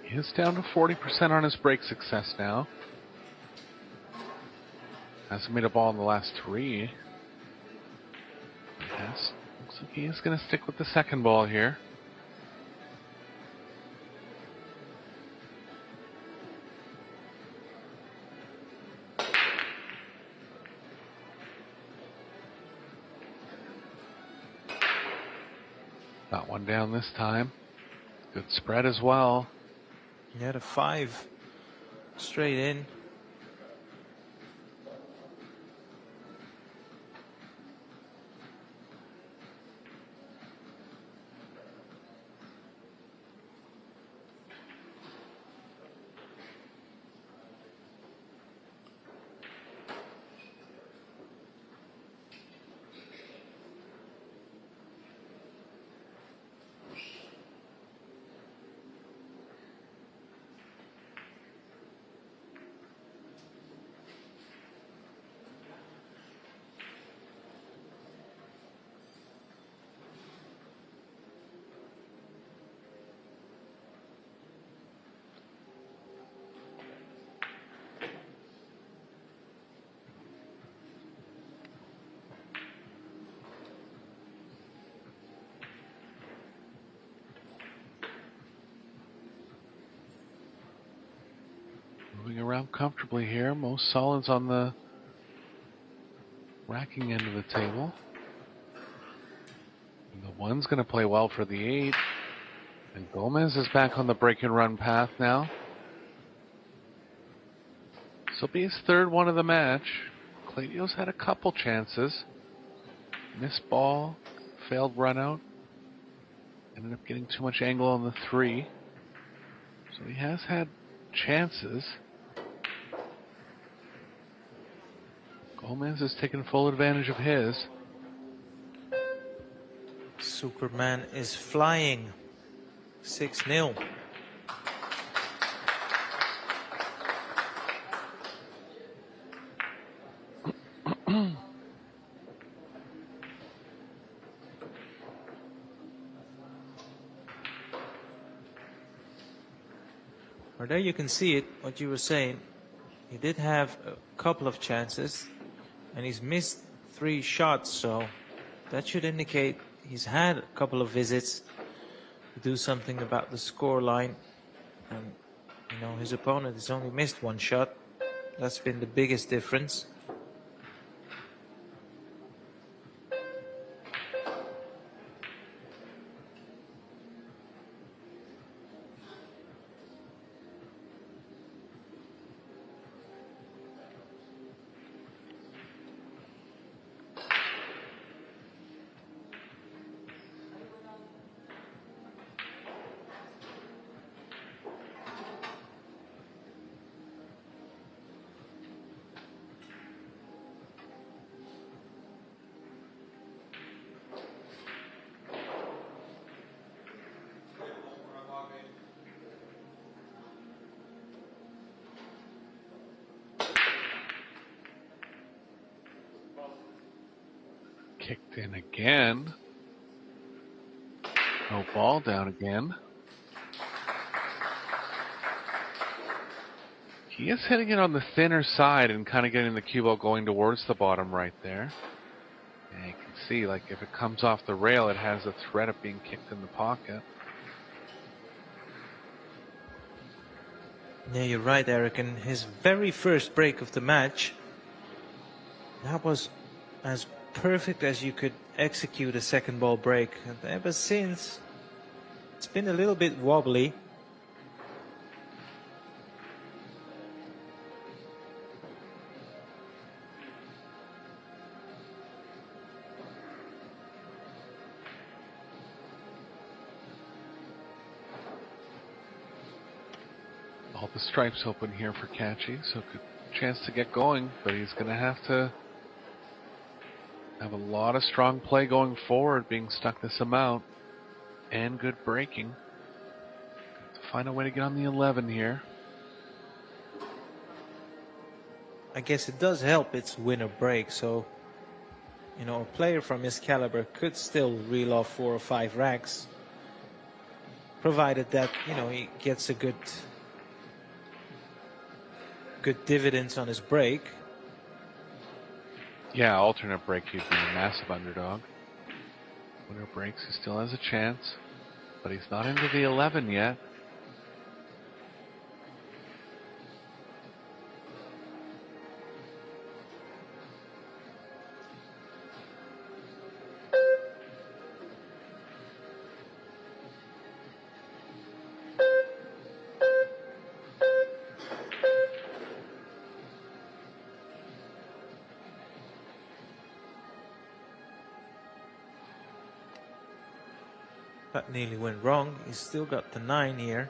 He's down to 40% on his break success now. Hasn't made a ball in the last 3. Yes, looks like he is going to stick with the second ball here. Got one down this time. Good spread as well. He had a 5 straight in. Moving around comfortably here. Most solids on the racking end of the table. And the 1's going to play well for the 8. And Gomez is back on the break and run path now. This will be his 3rd one of the match. Claudio's had a couple chances. Missed ball, failed run out. Ended up getting too much angle on the 3. So he has had chances. Gomez has taken full advantage of his. Superman is flying. 6-0. Well, there you can see it, what you were saying. He did have a couple of chances, and he's missed 3 shots, so that should indicate he's had a couple of visits to do something about the score line. And, you know, his opponent has only missed 1 shot. That's been the biggest difference. kicked in again. No ball down again. He is hitting it on the thinner side and kind of getting the cue ball going towards the bottom right there. And you can see, like, if it comes off the rail, it has a threat of being kicked in the pocket. Yeah, you're right, Eric. And his very first break of the match, that was as perfect as you could execute a second ball break. And ever since, it's been a little bit wobbly. All the stripes open here for Catchy, so good chance to get going, but he's going to have a lot of strong play going forward, being stuck this amount, and good breaking. To find a way to get on the 11 here. I guess it does help it's winner break, so you know, a player from his caliber could still reel off 4 or 5 racks, provided that, you know, he gets a good dividends on his break. Yeah, alternate break, he'd be a massive underdog. Winner breaks, he still has a chance, but he's not into the 11 yet. That nearly went wrong. He's still got the 9 here.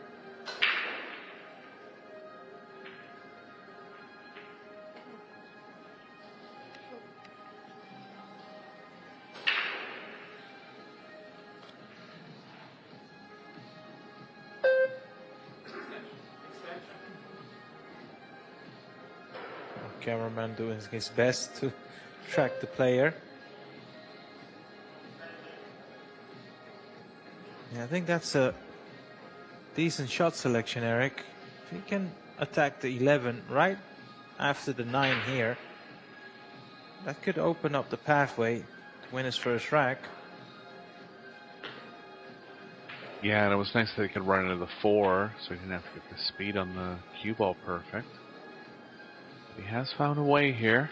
Cameraman doing his best to track the player. Yeah, I think that's a decent shot selection, Eric. If he can attack the 11 right after the 9 here, that could open up the pathway to win his first rack. Yeah, and it was nice that he could run into the 4, so he didn't have to get the speed on the cue ball perfect. He has found a way here.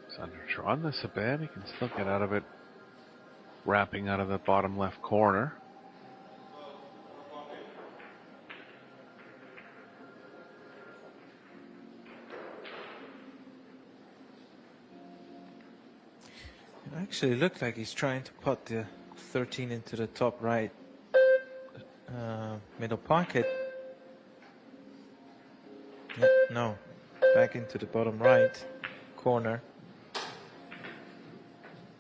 He's underdrawn this a bit. He can still get out of it, wrapping out of the bottom left corner. It actually looked like he's trying to put the 13 into the top right middle pocket. Yeah, no, back into the bottom right corner.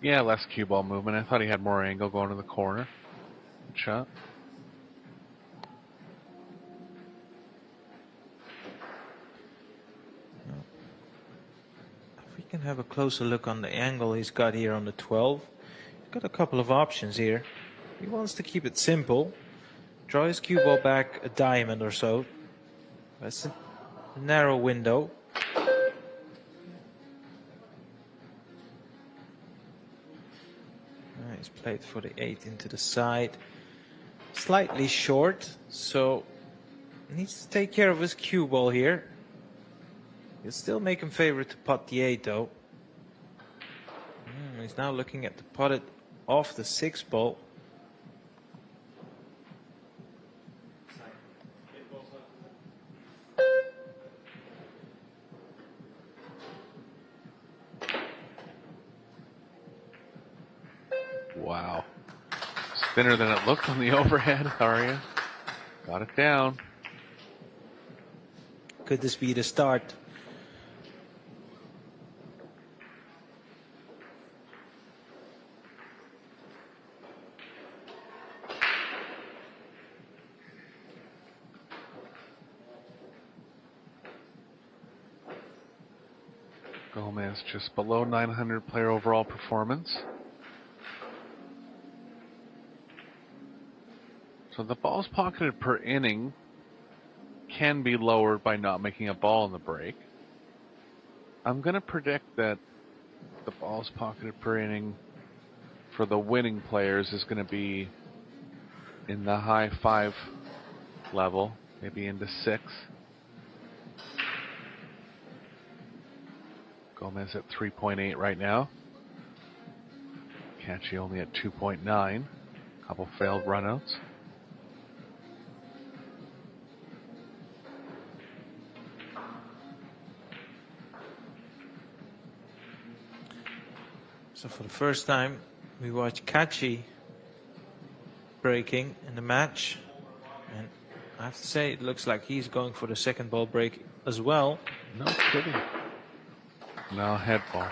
Yeah, less cue ball movement. I thought he had more angle going to the corner. Good shot. We can have a closer look on the angle he's got here on the 12. He's got a couple of options here. He wants to keep it simple. Draw his cue ball back a diamond or so. That's a narrow window. He's played for the 8 into the side. Slightly short, so needs to take care of his cue ball here. He'll still make him favorite to pot the 8 though. He's now looking at the pot it off the 6 ball. Wow. It's thinner than it looked on the overhead, Arya. Got it down. Could this be the start? Gomez just below 900 player overall performance. So the balls pocketed per inning can be lowered by not making a ball in the break. I'm going to predict that the balls pocketed per inning for the winning players is going to be in the high 5 level, maybe into 6. Gomez at 3.8 right now. Kachi only at 2.9. Couple failed runouts. So for the first time, we watch Kachi breaking in the match. And I have to say, it looks like he's going for the second ball break as well. No kidding. No head ball.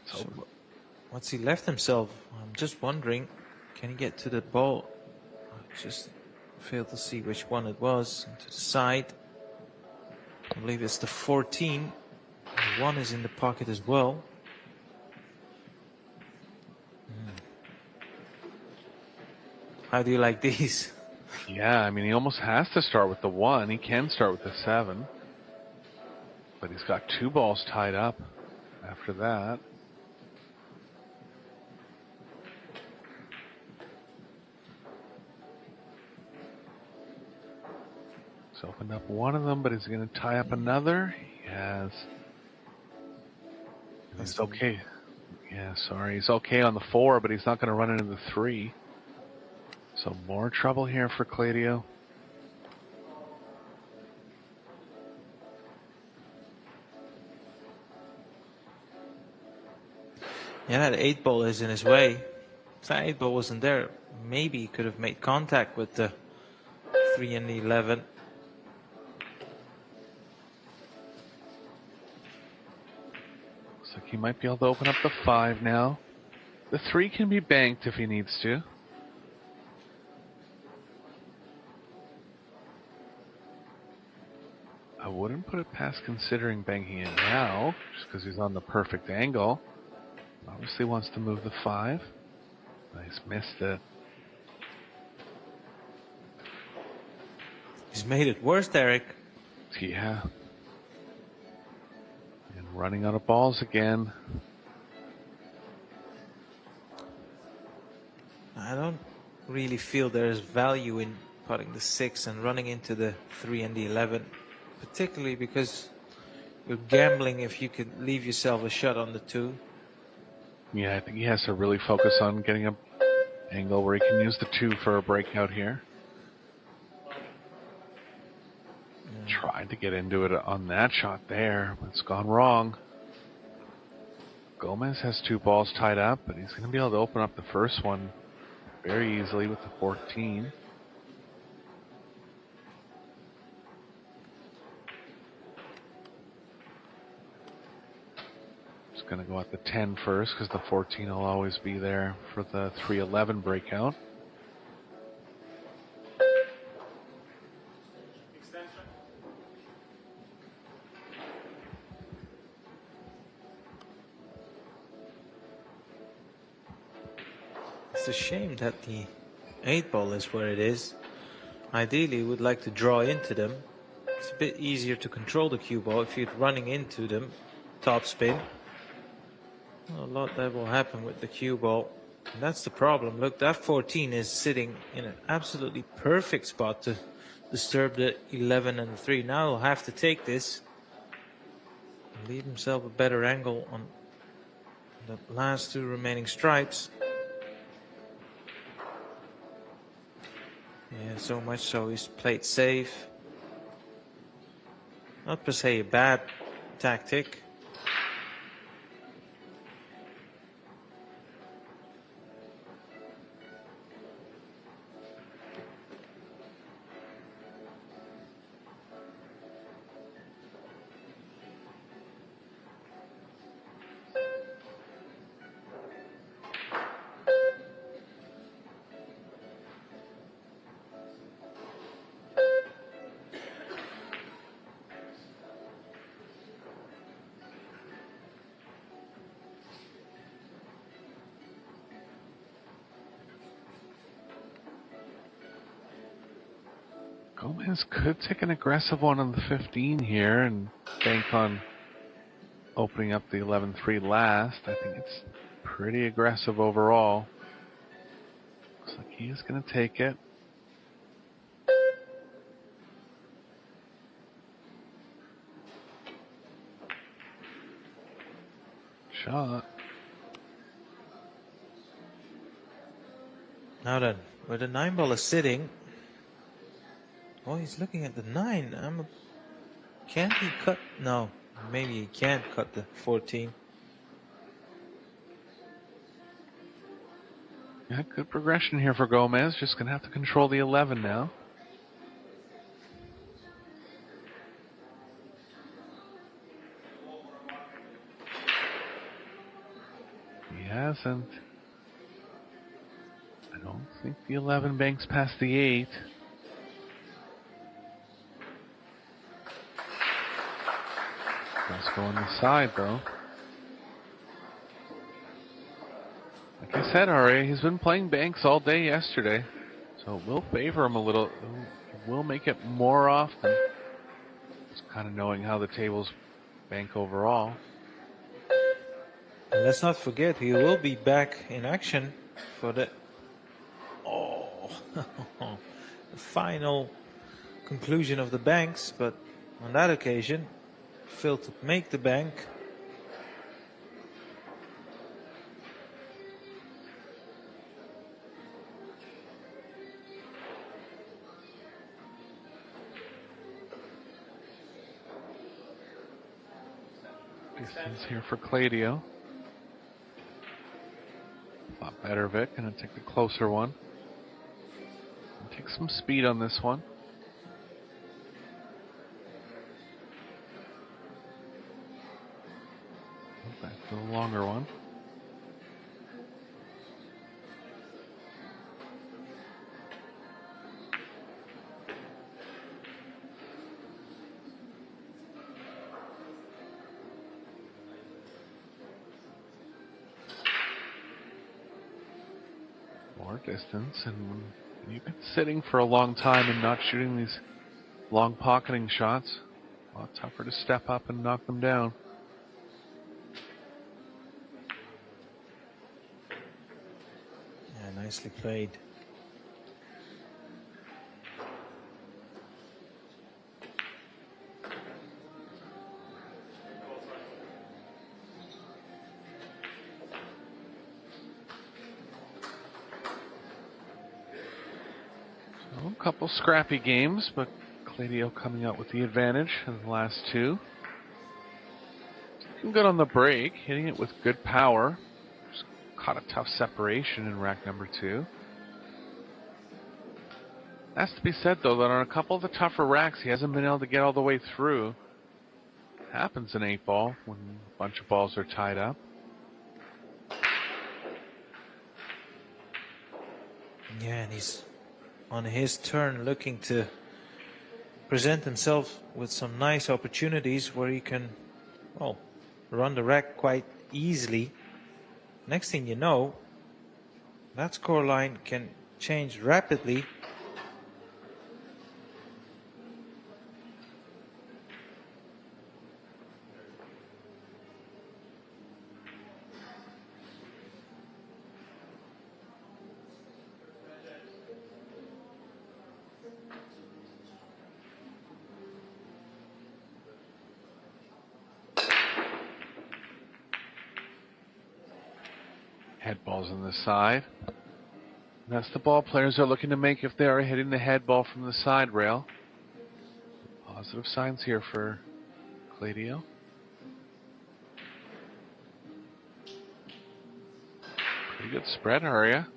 So what's he left himself? I'm just wondering, can he get to the ball? I just failed to see which one it was. To the side. I believe it's the 14. The 1 is in the pocket as well. How do you like these? Yeah, I mean, he almost has to start with the 1. He can start with the 7. But he's got 2 balls tied up after that. He's opened up one of them, but is he going to tie up another? He has. He's okay. Yeah, sorry. He's okay on the 4, but he's not going to run it into the 3. So more trouble here for Claudio. Yeah, the 8 ball is in his way. If that 8 ball wasn't there, maybe he could have made contact with the 3 and the 11. Looks like he might be able to open up the 5 now. The 3 can be banked if he needs to. I wouldn't put it past considering banking it now, just because he's on the perfect angle. Obviously wants to move the 5. Nice, missed it. He's made it worse, Derek. Yeah. And running out of balls again. I don't really feel there's value in putting the 6 and running into the 3 and the 11. Particularly because you're gambling if you could leave yourself a shot on the 2. Yeah, I think he has to really focus on getting an angle where he can use the 2 for a breakout here. Tried to get into it on that shot there, but it's gone wrong. Gomez has 2 balls tied up, but he's going to be able to open up the first one very easily with the 14. Going to go at the 10 first because the 14 will always be there for the 3-11 breakout. It's a shame that the 8 ball is where it is. Ideally, we'd like to draw into them. It's a bit easier to control the cue ball if you're running into them, top spin. A lot that will happen with the cue ball. And that's the problem. Look, that 14 is sitting in an absolutely perfect spot to disturb the 11 and the 3. Now he'll have to take this and leave himself a better angle on the last 2 remaining stripes. Yeah, so much so he's played safe. Not per se a bad tactic. Gomez could take an aggressive one on the 15 here and bank on opening up the 11-3 last. I think it's pretty aggressive overall. Looks like he is going to take it. Shot. Now then, where the 9 ball is sitting. Oh, he's looking at the 9. Can't he cut? No, maybe he can't cut the 14. Yeah, good progression here for Gomez. Just going to have to control the 11 now. He hasn't. I don't think the 11 banks past the 8. Let's go on the side, though. Like I said, Aria, he's been playing banks all day yesterday, so it will favor him a little. It will make it more often. Just kind of knowing how the tables bank overall. And let's not forget, he will be back in action for the the final conclusion of the banks, but on that occasion, failed to make the bank. Distance here for Claudio. A lot better of it. Gonna take the closer one. Take some speed on this one. Back to the longer one. More distance, and when you've been sitting for a long time and not shooting these long pocketing shots, a lot tougher to step up and knock them down. Yeah, nicely played. A couple scrappy games, but Claudio coming out with the advantage in the last two. Looking good on the break, hitting it with good power. Just caught a tough separation in rack number 2. Has to be said, though, that on a couple of the tougher racks, he hasn't been able to get all the way through. Happens in 8-ball when a bunch of balls are tied up. Yeah, and he's on his turn looking to present himself with some nice opportunities where he can, well, run the rack quite easily. Next thing you know, that score line can change rapidly. Head balls on the side. And that's the ball players are looking to make if they are hitting the head ball from the side rail. Positive signs here for Claudio. Pretty good spread area.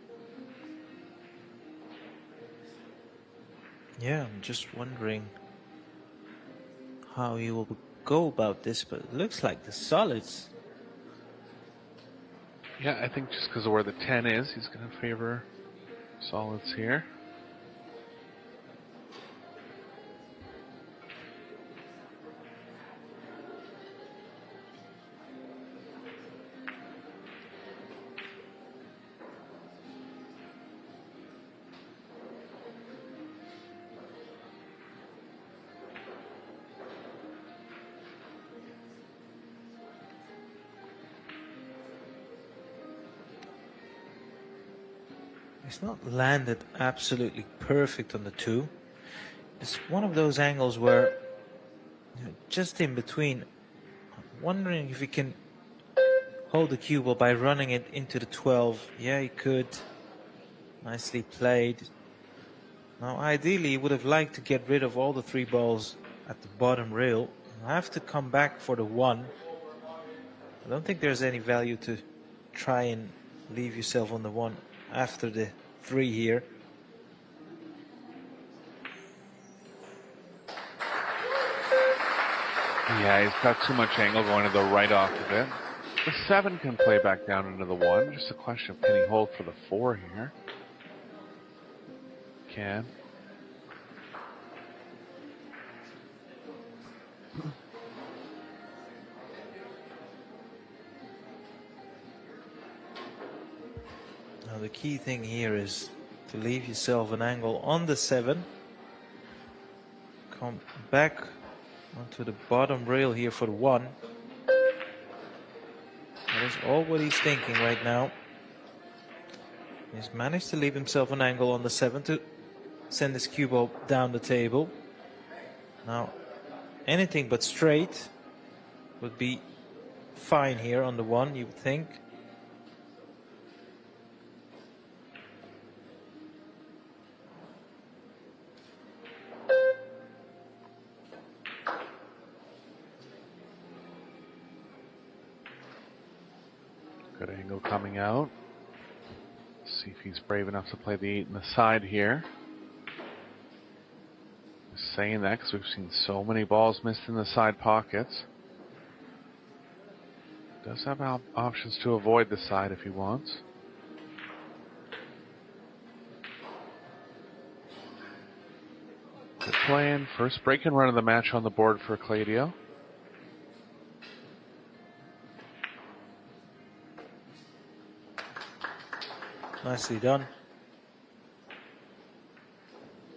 Yeah, I'm just wondering how he will go about this, but it looks like the solids. Yeah, I think just because of where the 10 is, he's going to favor solids here. He's not landed absolutely perfect on the 2. It's one of those angles where, you know, just in between. I'm wondering if he can hold the cue ball by running it into the 12. Yeah, he could. Nicely played. Now, ideally, he would have liked to get rid of all the 3 balls at the bottom rail. He'll have to come back for the 1. I don't think there's any value to try and leave yourself on the 1 after the 3 here. Yeah, he's got too much angle going to the right off of it. The 7 can play back down into the 1. Just a question of can he hold for the 4 here? Can. Now the key thing here is to leave yourself an angle on the 7. Come back onto the bottom rail here for the 1. That is all what he's thinking right now. He's managed to leave himself an angle on the 7 to send his cue ball down the table. Now, anything but straight would be fine here on the 1, you would think. Good angle coming out. See if he's brave enough to play the 8 in the side here. Just saying that because we've seen so many balls missed in the side pockets. Does have options to avoid the side if he wants. Good playing. First break and run of the match on the board for Claudio. Nicely done.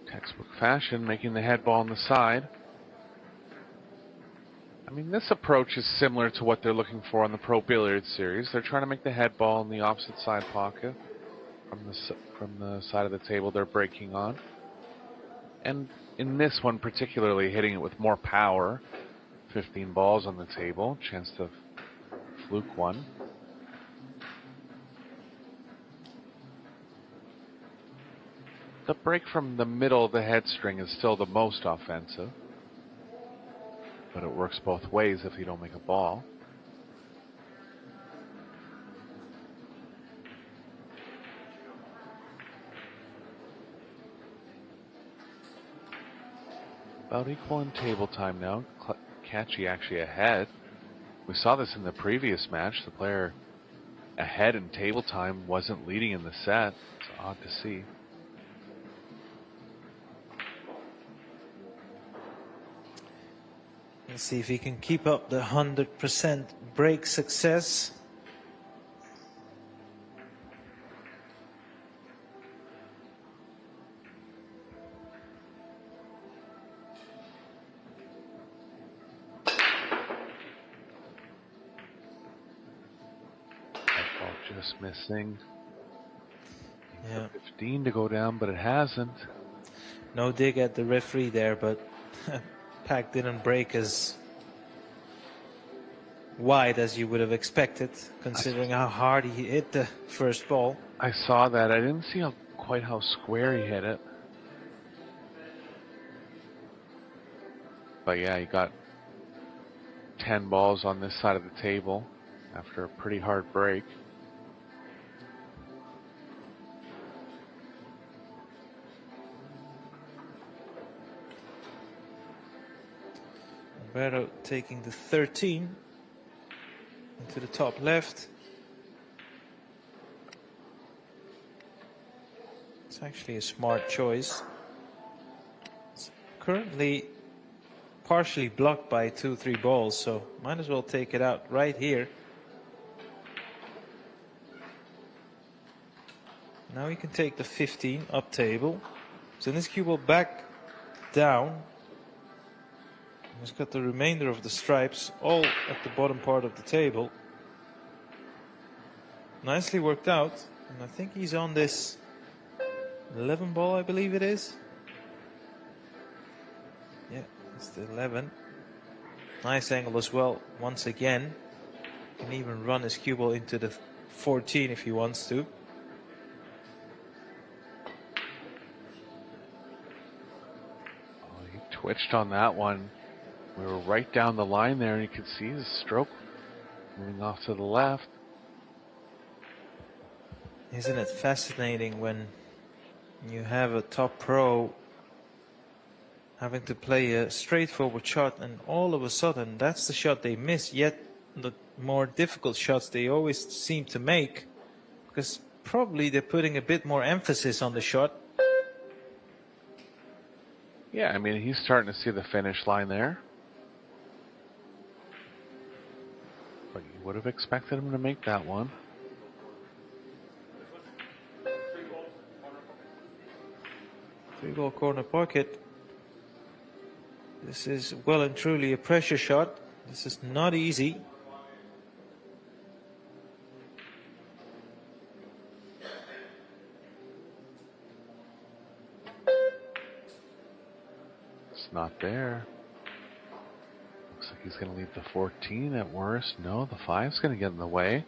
Textbook fashion, making the head ball on the side. I mean, this approach is similar to what they're looking for on the Pro Billiards series. They're trying to make the head ball in the opposite side pocket from the side of the table they're breaking on. And in this one particularly, hitting it with more power. 15 balls on the table, chance to fluke one. The break from the middle of the head string is still the most offensive, but it works both ways if you don't make a ball. About equal in table time now. Catchy actually ahead. We saw this in the previous match. The player ahead in table time wasn't leading in the set. It's odd to see. Let's see if he can keep up the 100% break success. Just missing. Yeah. 15 to go down, but it hasn't. No dig at the referee there, but Pack didn't break as wide as you would have expected, considering how hard he hit the first ball. I saw that. I didn't see quite how square he hit it. But yeah, he got 10 balls on this side of the table after a pretty hard break. Alberto taking the 13 into the top left. It's actually a smart choice. It's currently partially blocked by 2-3 balls, so might as well take it out right here. Now he can take the 15 up table. Send his cue ball back down. He's got the remainder of the stripes all at the bottom part of the table. Nicely worked out, and I think he's on this 11 ball, I believe it is. Yeah, it's the 11. Nice angle as well. Once again, can even run his cue ball into the 14 if he wants to. Oh, he twitched on that one. We were right down the line there, and you could see his stroke moving off to the left. Isn't it fascinating when you have a top pro having to play a straightforward shot, and all of a sudden that's the shot they miss, yet the more difficult shots they always seem to make, because probably they're putting a bit more emphasis on the shot. Yeah, I mean, he's starting to see the finish line there. But you would have expected him to make that one. Three-ball corner pocket. This is well and truly a pressure shot. This is not easy. It's not there. Looks like he's going to leave the 14 at worst. No, the 5's going to get in the way.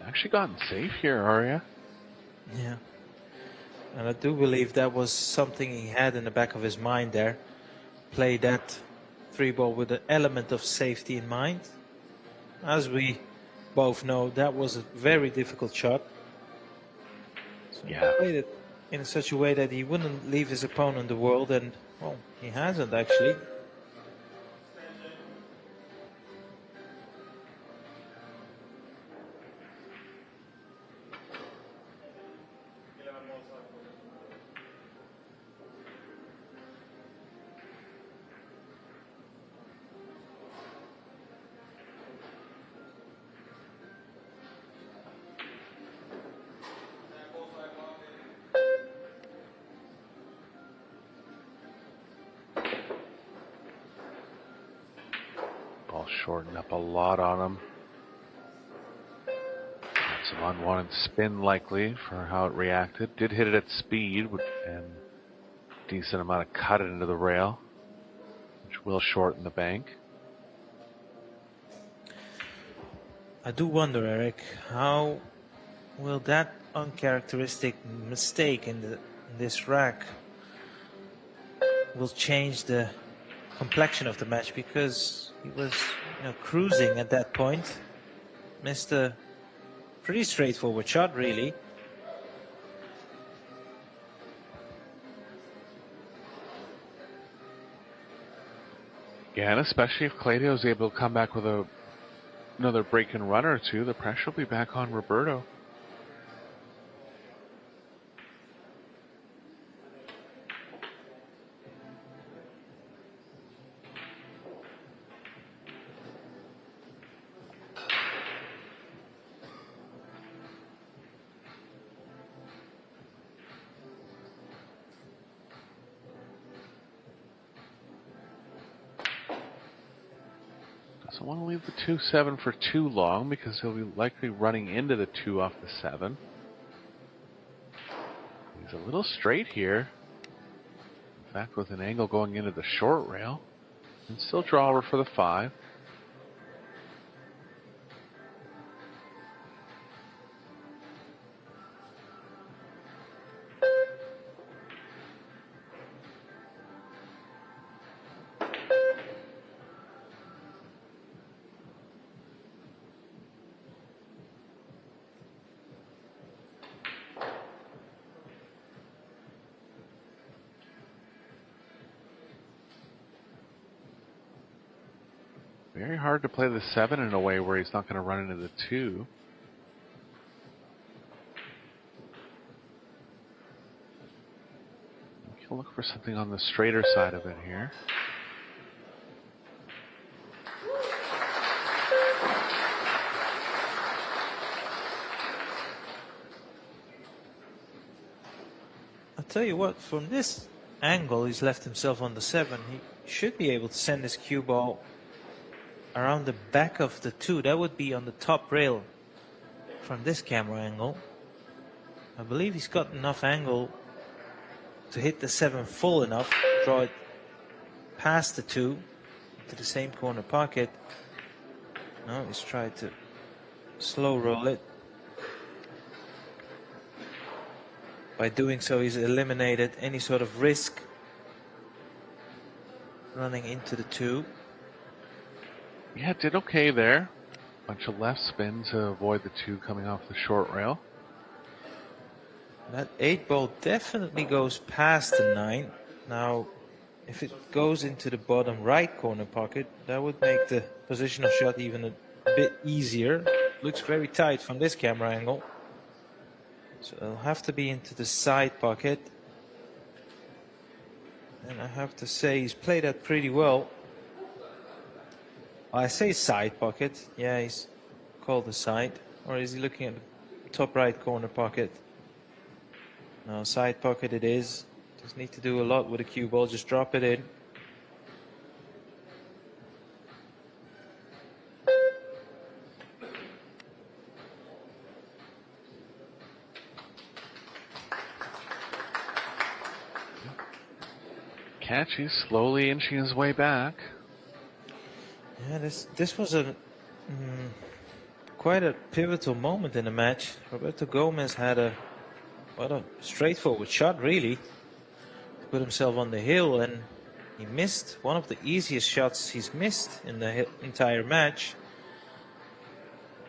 Actually gotten safe here, Arya. Yeah. And I do believe that was something he had in the back of his mind there. Play that 3-ball with an element of safety in mind. As we both know, that was a very difficult shot. So Yeah. he played it in such a way that he wouldn't leave his opponent the world, and, well, he hasn't actually. Ball shortened up a lot on him. Some unwanted spin likely for how it reacted. Did hit it at speed and decent amount of cut it into the rail, which will shorten the bank. I do wonder, Eric, how will that uncharacteristic mistake in this rack will change the complexion of the match, because he was, cruising at that point. Missed a pretty straightforward shot, really. Yeah, and especially if Claudio is able to come back with another break and run or two, the pressure will be back on Roberto. Doesn't want to leave the 2-7 for too long because he'll be likely running into the 2 off the 7. He's a little straight here. In fact, with an angle going into the short rail. And still draw over for the 5. Very hard to play the 7 in a way where he's not going to run into the 2. He'll look for something on the straighter side of it here. I'll tell you what, from this angle he's left himself on the 7. He should be able to send his cue ball around the back of the 2. That would be on the top rail from this camera angle. I believe he's got enough angle to hit the 7 full enough, draw it past the 2 to the same corner pocket. No, he's tried to slow roll it. By doing so, he's eliminated any sort of risk running into the 2. Yeah, did okay there. Bunch of left spin to avoid the 2 coming off the short rail. That 8 ball definitely goes past the 9. Now, if it goes into the bottom right corner pocket, that would make the positional shot even a bit easier. Looks very tight from this camera angle. So it'll have to be into the side pocket. And I have to say he's played that pretty well. I say side pocket. Yeah, he's called the side. Or is he looking at the top right corner pocket? No, side pocket it is. Doesn't need to do a lot with a cue ball. Just drop it in. Catch, he's slowly inching his way back. Yeah, this was a quite a pivotal moment in the match. Roberto Gomez had a straightforward shot, really, to put himself on the hill, and he missed one of the easiest shots he's missed in the entire match.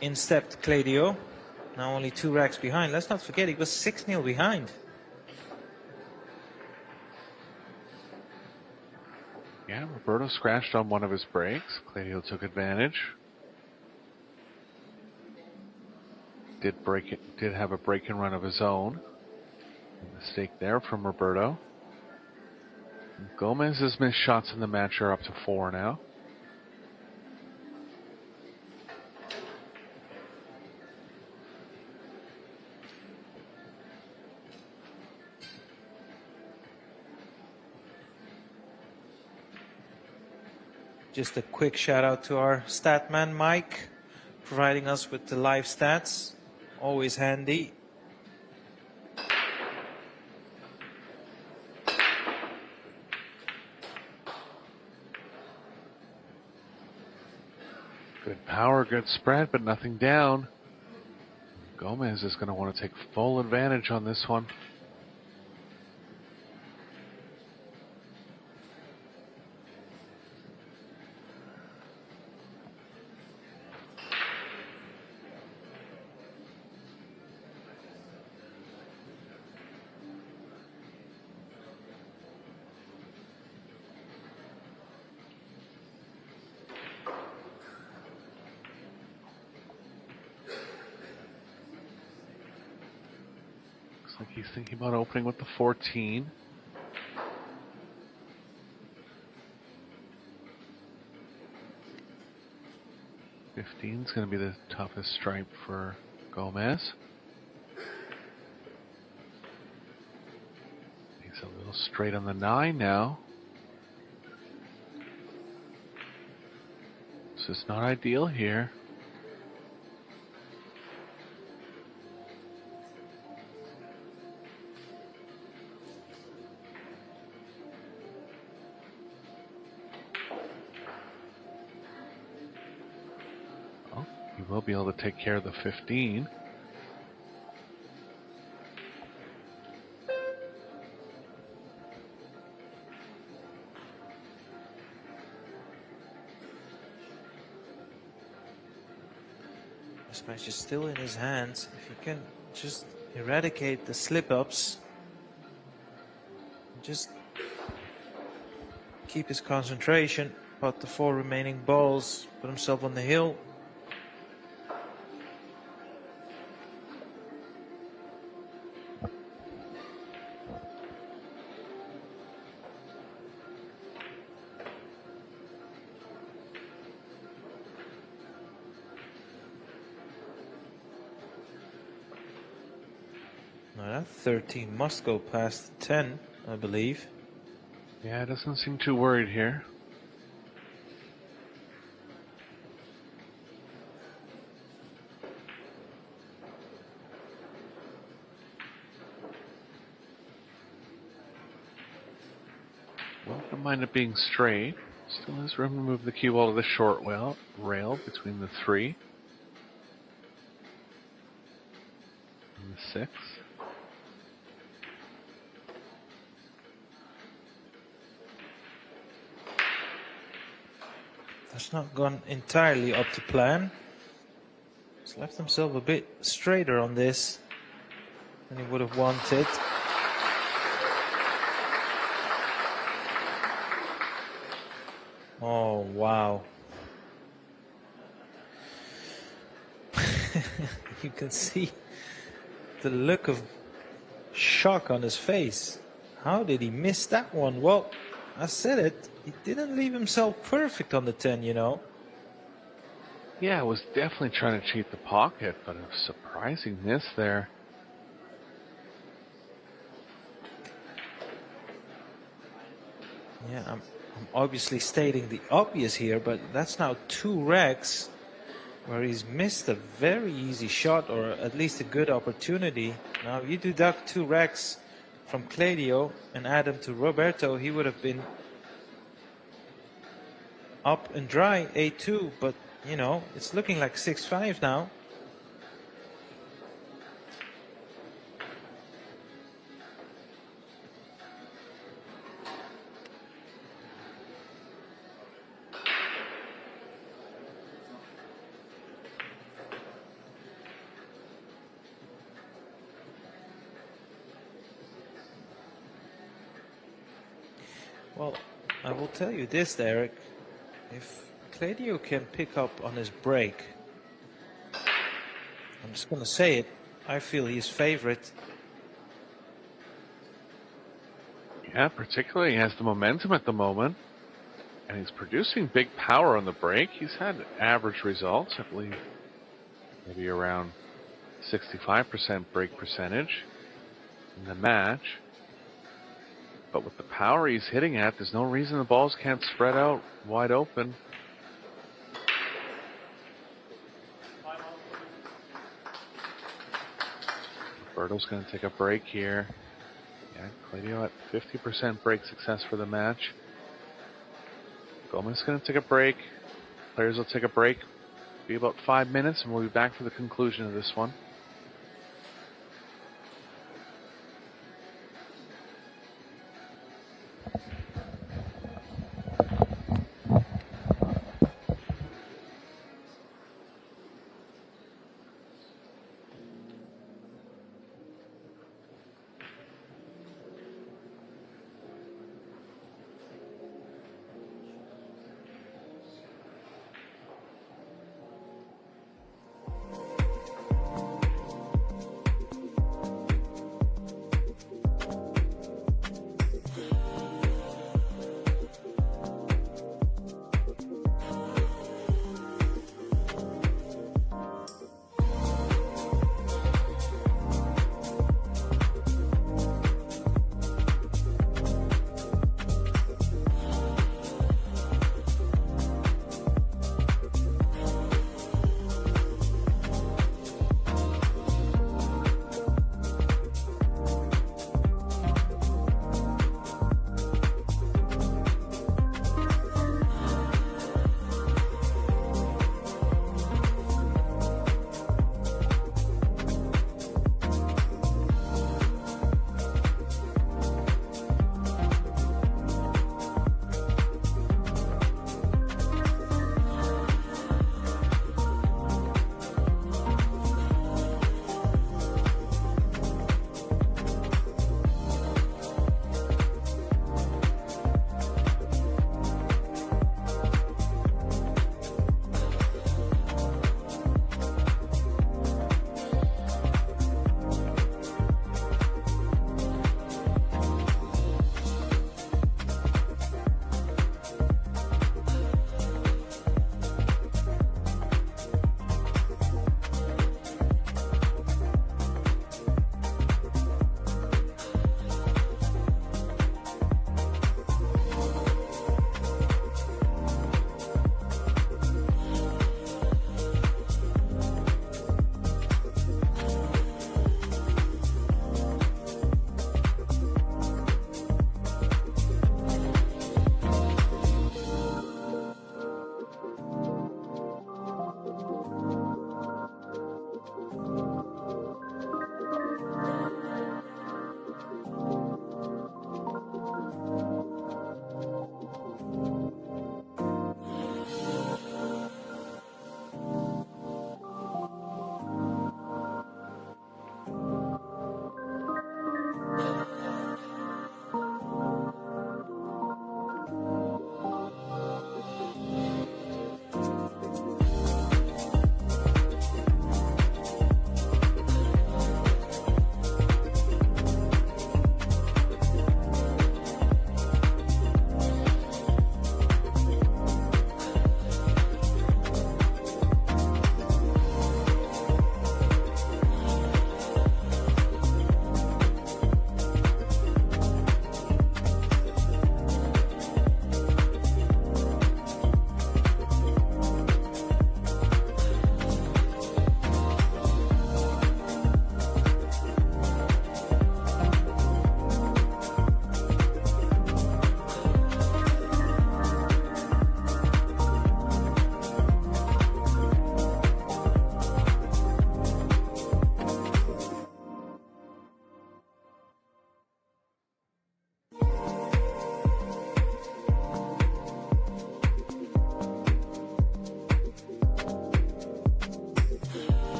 In stepped Claudio, now only 2 racks behind. Let's not forget he was 6-0 behind. Yeah, Roberto scratched on one of his breaks. Claudio took advantage. Did have a break and run of his own. A mistake there from Roberto. Gomez's missed shots in the match are up to 4 now. Just a quick shout out to our stat man Mike, providing us with the live stats. Always handy. Good power, good spread, but nothing down. Gomez is going to want to take full advantage on this one. Like he's thinking about opening with the 14. Fifteen's going to be the toughest stripe for Gomez. He's a little straight on the 9 now. This is not ideal here. Will be able to take care of the 15. This match is still in his hands. If he can just eradicate the slip-ups, just keep his concentration about the 4 remaining balls, put himself on the hill. Now that 13 must go past 10, I believe. Yeah, doesn't seem too worried here. Don't mind it being straight. Still has room to move the cue ball to the short rail between the 3 and the 6. That's not gone entirely up to plan. He's left himself a bit straighter on this than he would have wanted. Oh, wow. You can see the look of shock on his face. How did he miss that one? Well, I said it. He didn't leave himself perfect on the 10, you know. Yeah, was definitely trying to cheat the pocket, but a surprising miss there. Yeah, I'm obviously stating the obvious here, but that's now 2 racks where he's missed a very easy shot, or at least a good opportunity. Now, if you deduct 2 racks from Claudio and add them to Roberto, he would have been up and dry, A2, but, you know, it's looking like 6-5 now. Well, I will tell you this, Derek. If Claudio can pick up on his break, I'm just going to say it, I feel he's favorite. Yeah, particularly he has the momentum at the moment, and he's producing big power on the break. He's had average results, I believe, maybe around 65% break percentage in the match. But with the power he's hitting at, there's no reason the balls can't spread out wide open. Roberto's going to take a break here. Yeah, Claudio at 50% break success for the match. Gomez is going to take a break. Players will take a break. Be about 5 minutes, and we'll be back for the conclusion of this one.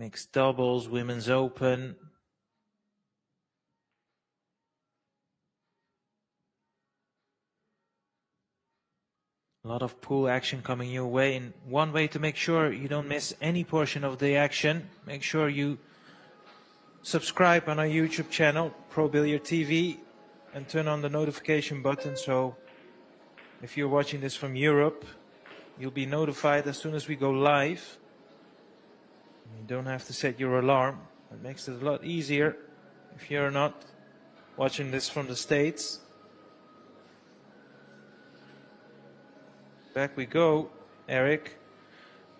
mixed doubles, women's open. A lot of pool action coming your way, and one way to make sure you don't miss any portion of the action, make sure you subscribe on our YouTube channel, Pro Billiard TV, and turn on the notification button, so if you're watching this from Europe, you'll be notified as soon as we go live. You don't have to set your alarm. It makes it a lot easier if you're not watching this from the States. Back we go, Eric.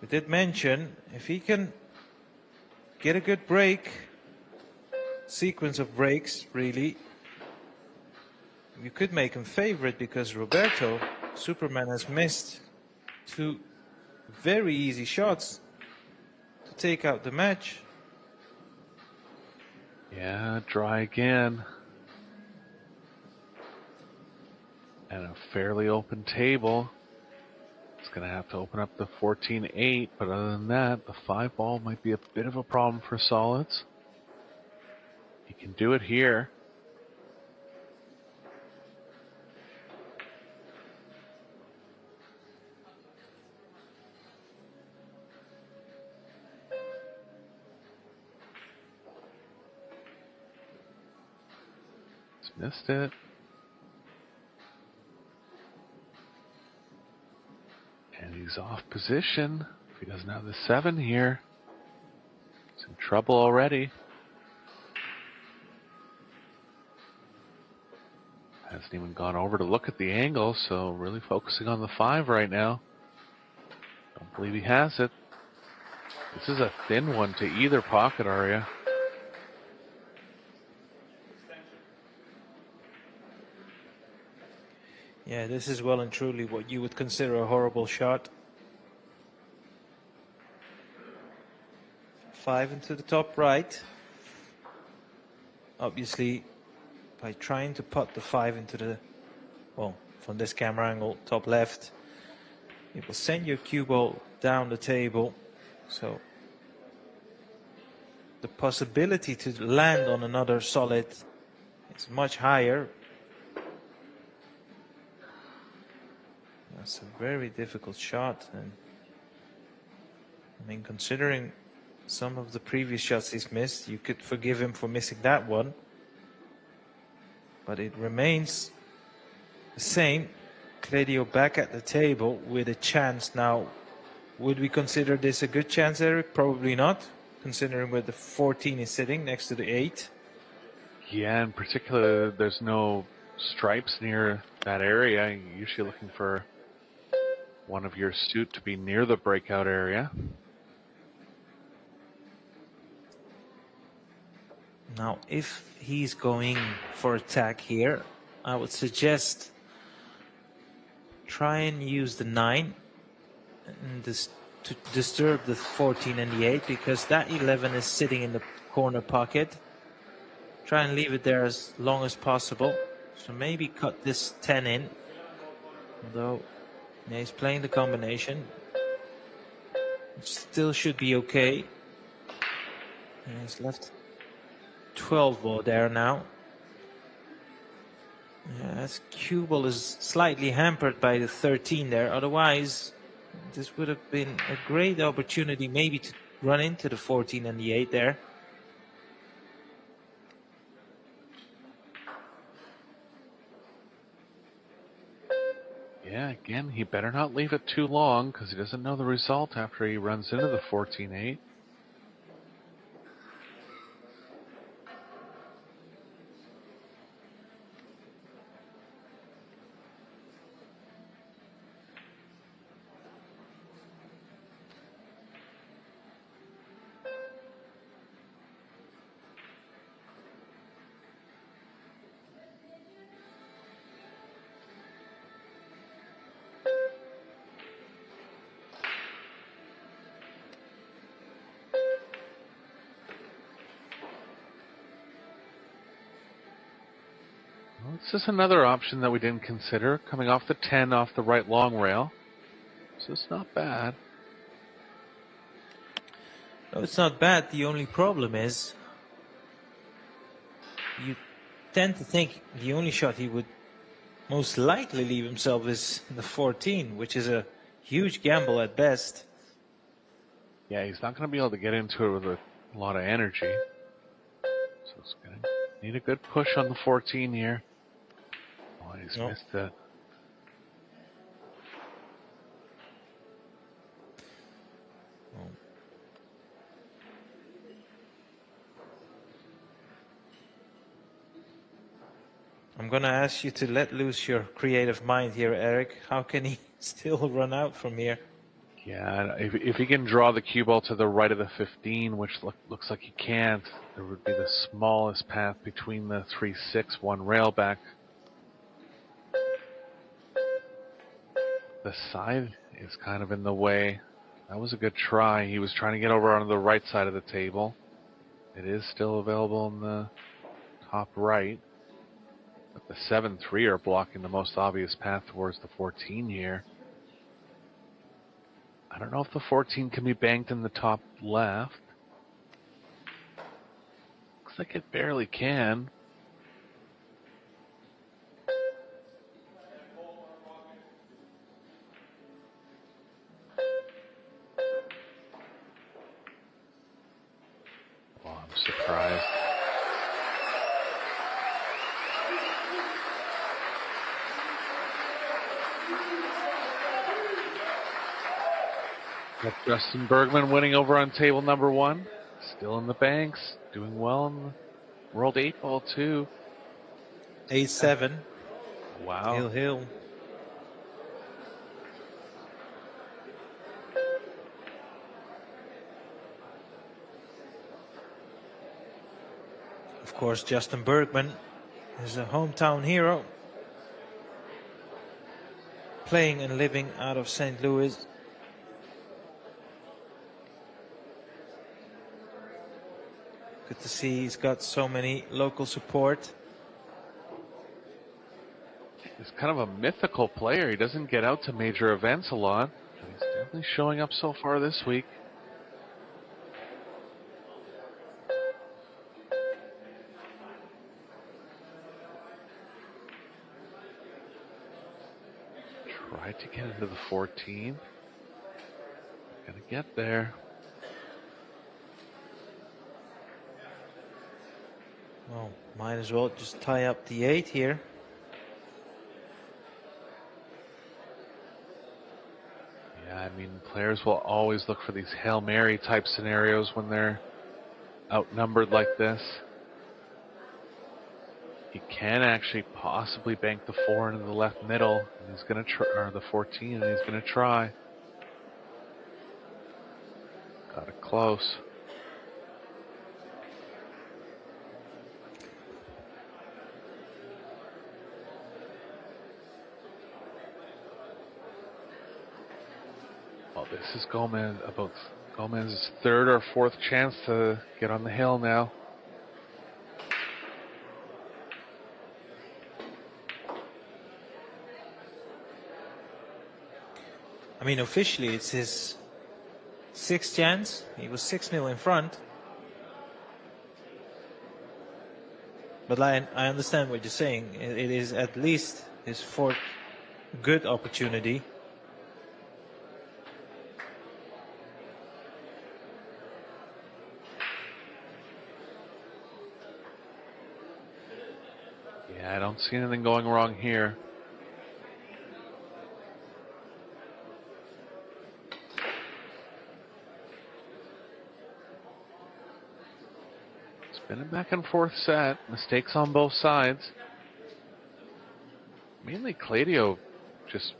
We did mention if he can get a good break, sequence of breaks, really, you could make him favorite, because Roberto, Superman, has missed 2 very easy shots to take out the match. Yeah, dry again. And a fairly open table. It's going to have to open up the 14-8, but other than that, the 5-ball might be a bit of a problem for solids. He can do it here. Just missed it. And he's off position. If he doesn't have the 7 here, he's in trouble already. Hasn't even gone over to look at the angle, so really focusing on the 5 right now. Don't believe he has it. This is a thin one to either pocket area. Yeah, this is well and truly what you would consider a horrible shot. 5 into the top right. Obviously, by trying to put the 5 into the, well, from this camera angle, top left, it will send your cue ball down the table. So the possibility to land on another solid is much higher. That's a very difficult shot, and I mean, considering some of the previous shots he's missed, you could forgive him for missing that one, but it remains the same. Claudio back at the table with a chance now. Would we consider this a good chance, Eric? Probably not, considering where the 14 is sitting next to the 8. Yeah, in particular, there's no stripes near that area. You're usually looking for one of your suit to be near the breakout area. Now, if he's going for attack here, I would suggest try and use the 9 and to disturb the 14 and the 8, because that 11 is sitting in the corner pocket. Try and leave it there as long as possible. So maybe cut this 10 in, although yeah, he's playing the combination. It still should be okay. And he's left 12 ball there now. Yeah, that's cue ball is slightly hampered by the 13 there. Otherwise, this would have been a great opportunity maybe to run into the 14 and the 8 there. Yeah, again, he better not leave it too long, because he doesn't know the result after he runs into the 14-8. This is another option that we didn't consider, coming off the 10 off the right long rail. So it's not bad. No, it's not bad. The only problem is you tend to think the only shot he would most likely leave himself is the 14, which is a huge gamble at best. Yeah, he's not going to be able to get into it with a lot of energy. So it's going to need a good push on the 14 here. Oh, he's missed it. I'm going to ask you to let loose your creative mind here, Eric. How can he still run out from here? Yeah, if he can draw the cue ball to the right of the 15, which looks like he can't, there would be the smallest path between the 3-6, one rail back. The side is kind of in the way. That was a good try. He was trying to get over onto the right side of the table. It is still available in the top right. But the 7-3 are blocking the most obvious path towards the 14 here. I don't know if the 14 can be banked in the top left. Looks like it barely can. Oh, I'm surprised. Got Justin Bergman winning over on table number 1. Still in the banks. Doing well in the World 8 Ball too. 8-7. Wow. Hill. Of course, Justin Bergman is a hometown hero. Playing and living out of St. Louis. Good to see he's got so many local support. He's kind of a mythical player. He doesn't get out to major events a lot. But he's definitely showing up so far this week. Tried to get into the 14. Gonna get there. Well, might as well just tie up the 8 here. Yeah, I mean, players will always look for these Hail Mary type scenarios when they're outnumbered like this. He can actually possibly bank the 4 into the left middle, and he's gonna try, or the 14, and he's gonna try. Got it close. Well, this is Gomez's third or fourth chance to get on the hill now. I mean, officially it's his 6th chance. He was 6-0 in front. But I understand what you're saying. It is at least his 4th good opportunity. Yeah, I don't see anything going wrong here. It's been a back and forth set. Mistakes on both sides. Mainly Claudio just,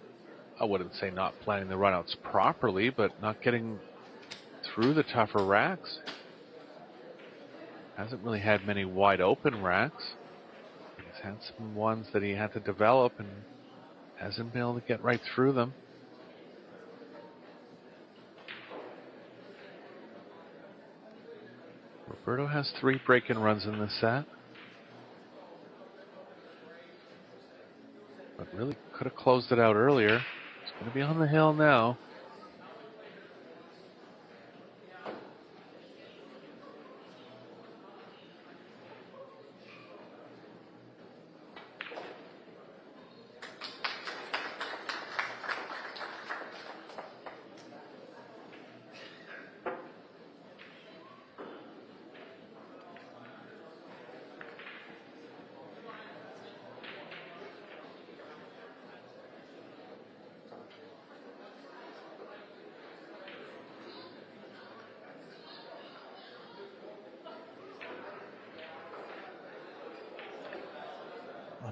I wouldn't say not planning the runouts properly, but not getting through the tougher racks. Hasn't really had many wide open racks. He's had some ones that he had to develop and hasn't been able to get right through them. Roberto has 3 break-in runs in this set. But really could have closed it out earlier. He's going to be on the hill now.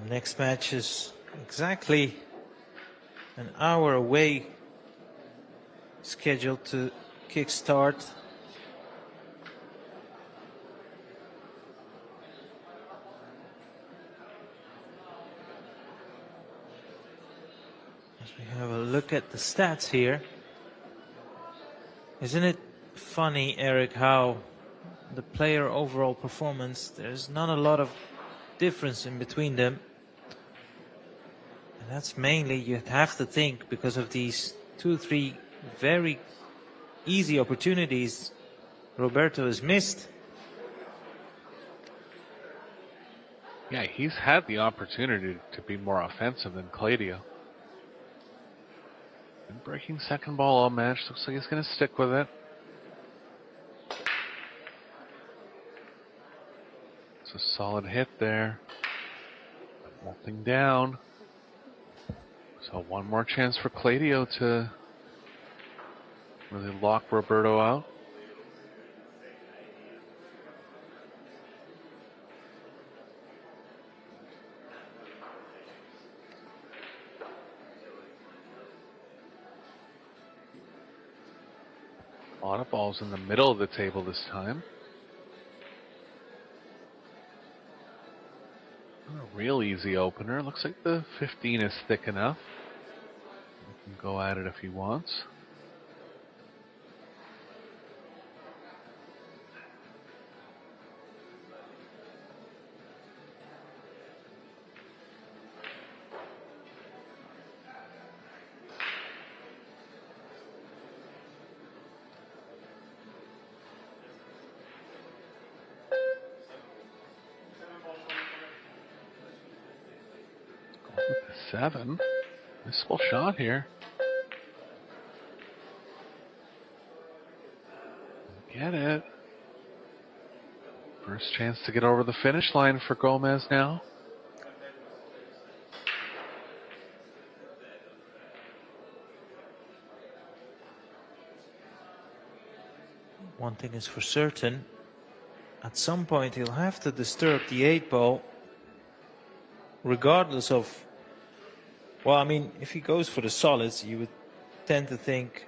Next match is exactly an hour away, scheduled to kickstart. As we have a look at the stats here. Isn't it funny, Eric, how the player overall performance, there's not a lot of difference in between them. And that's mainly, you have to think, because of these 2-3 very easy opportunities Roberto has missed. Yeah, he's had the opportunity to be more offensive than Claudio. Been breaking second ball all match. Looks like he's going to stick with it. It's a solid hit there. Nothing down. So one more chance for Claudio to really lock Roberto out. A lot of balls in the middle of the table this time. A real easy opener. Looks like the 15 is thick enough. He can go at it if he wants. Seven. Missable shot here. Get it. First chance to get over the finish line for Gomez now. One thing is for certain, at some point he'll have to disturb the 8-ball, regardless of, well, I mean, if he goes for the solids, you would tend to think,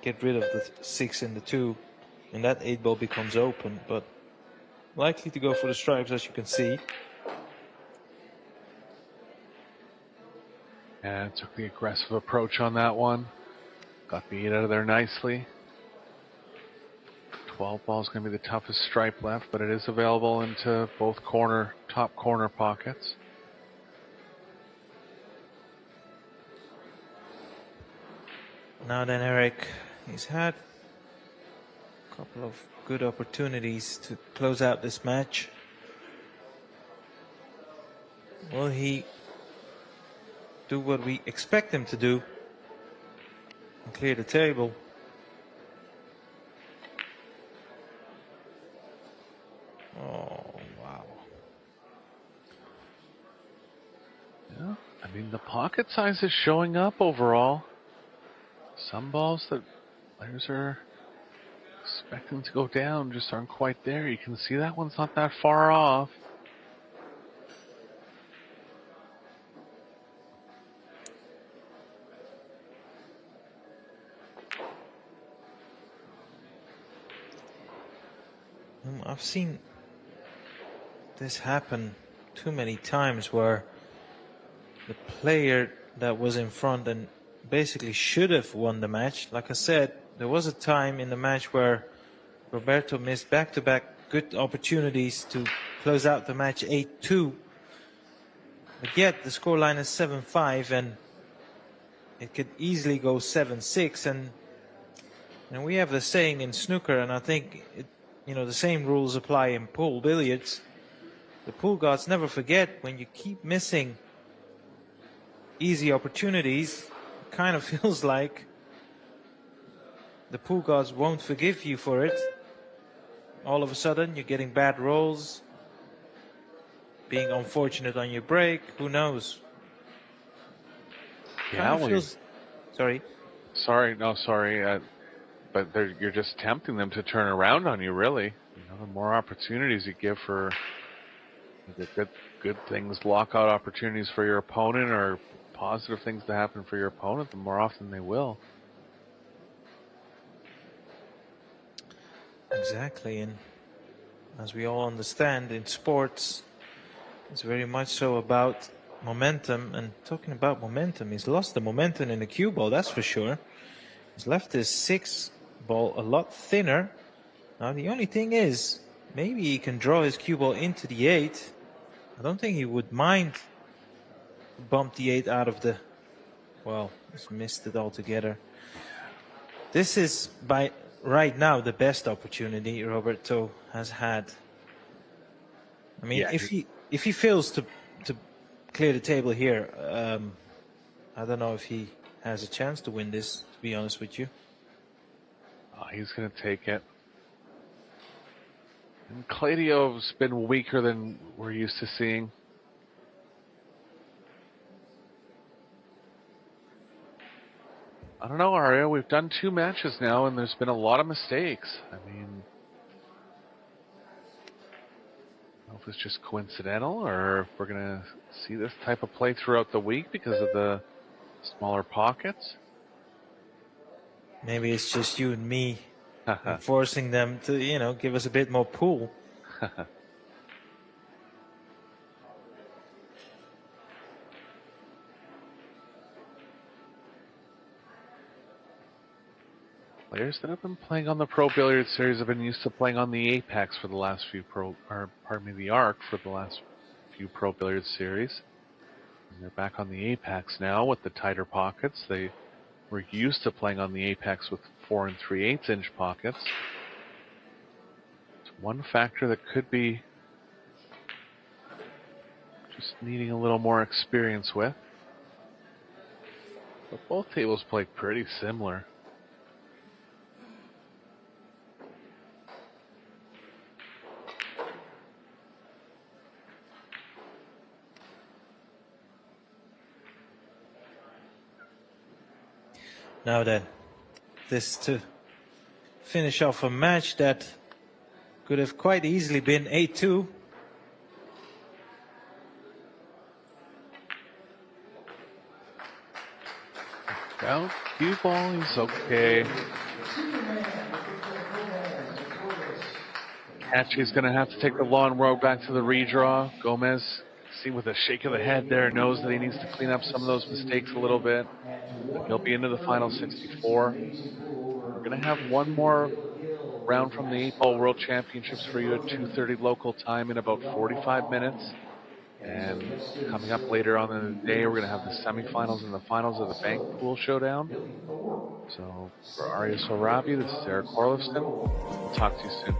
get rid of the 6 and the 2, and that 8-ball becomes open, but likely to go for the stripes, as you can see. And took the aggressive approach on that one. Got the 8 out of there nicely. 12 ball is going to be the toughest stripe left, but it is available into both top corner pockets. Now then, Eric, he's had a couple of good opportunities to close out this match. Will he do what we expect him to do and clear the table? Oh, wow. Yeah, I mean, the pocket size is showing up overall. Some balls that players are expecting to go down just aren't quite there. You can see that one's not that far off. I've seen this happen too many times where the player that was in front and basically should have won the match. Like I said, there was a time in the match where Roberto missed back-to-back good opportunities to close out the match 8-2. But yet the scoreline is 7-5 and it could easily go 7-6. And we have the saying in snooker, and I think the same rules apply in pool billiards. The pool gods never forget, when you keep missing easy opportunities, kind of feels like the pool gods won't forgive you for it. All of a sudden, you're getting bad rolls, being unfortunate on your break. Who knows? Yeah, Sorry. But you're just tempting them to turn around on you, really. The more opportunities you give for The good things, lockout opportunities for your opponent, or positive things to happen for your opponent, the more often they will. Exactly, and as we all understand in sports, it's very much so about momentum. And talking about momentum, he's lost the momentum in the cue ball, that's for sure. He's left his 6 ball a lot thinner. Now the only thing is, maybe he can draw his cue ball into the 8. I don't think he would mind bump the 8 out of the, well, he's missed it altogether. This is by right now the best opportunity Roberto has had. I mean, if he fails to clear the table here, I don't know if he has a chance to win this, to be honest with you. He's going to take it. And Cladio's been weaker than we're used to seeing. I don't know, Aria. We've done 2 matches now, and there's been a lot of mistakes. I mean, I don't know if it's just coincidental, or if we're going to see this type of play throughout the week because of the smaller pockets. Maybe it's just you and me forcing them to, you know, give us a bit more pool. Players that have been playing on the Pro Billiard Series have been used to playing on the Apex for the last few the Arc for the last few Pro Billiard Series. And they're back on the Apex now with the tighter pockets. They were used to playing on the Apex with 4 3/8 inch pockets. It's one factor that could be just needing a little more experience with. But both tables play pretty similar. Now then, this to finish off a match that could have quite easily been 8-2. Well, cue ball, he's okay. Catchy's going to have to take the long road back to the redraw. Gomez, see with a shake of the head there, knows that he needs to clean up some of those mistakes a little bit. He'll be into the final 64. We're going to have one more round from the 8-Ball World Championships for you at 2:30 local time in about 45 minutes. And coming up later on in the day, we're going to have the semifinals and the finals of the Bank Pool Showdown. So for Arya Sorabi, this is Eric Orlifson. We'll talk to you soon.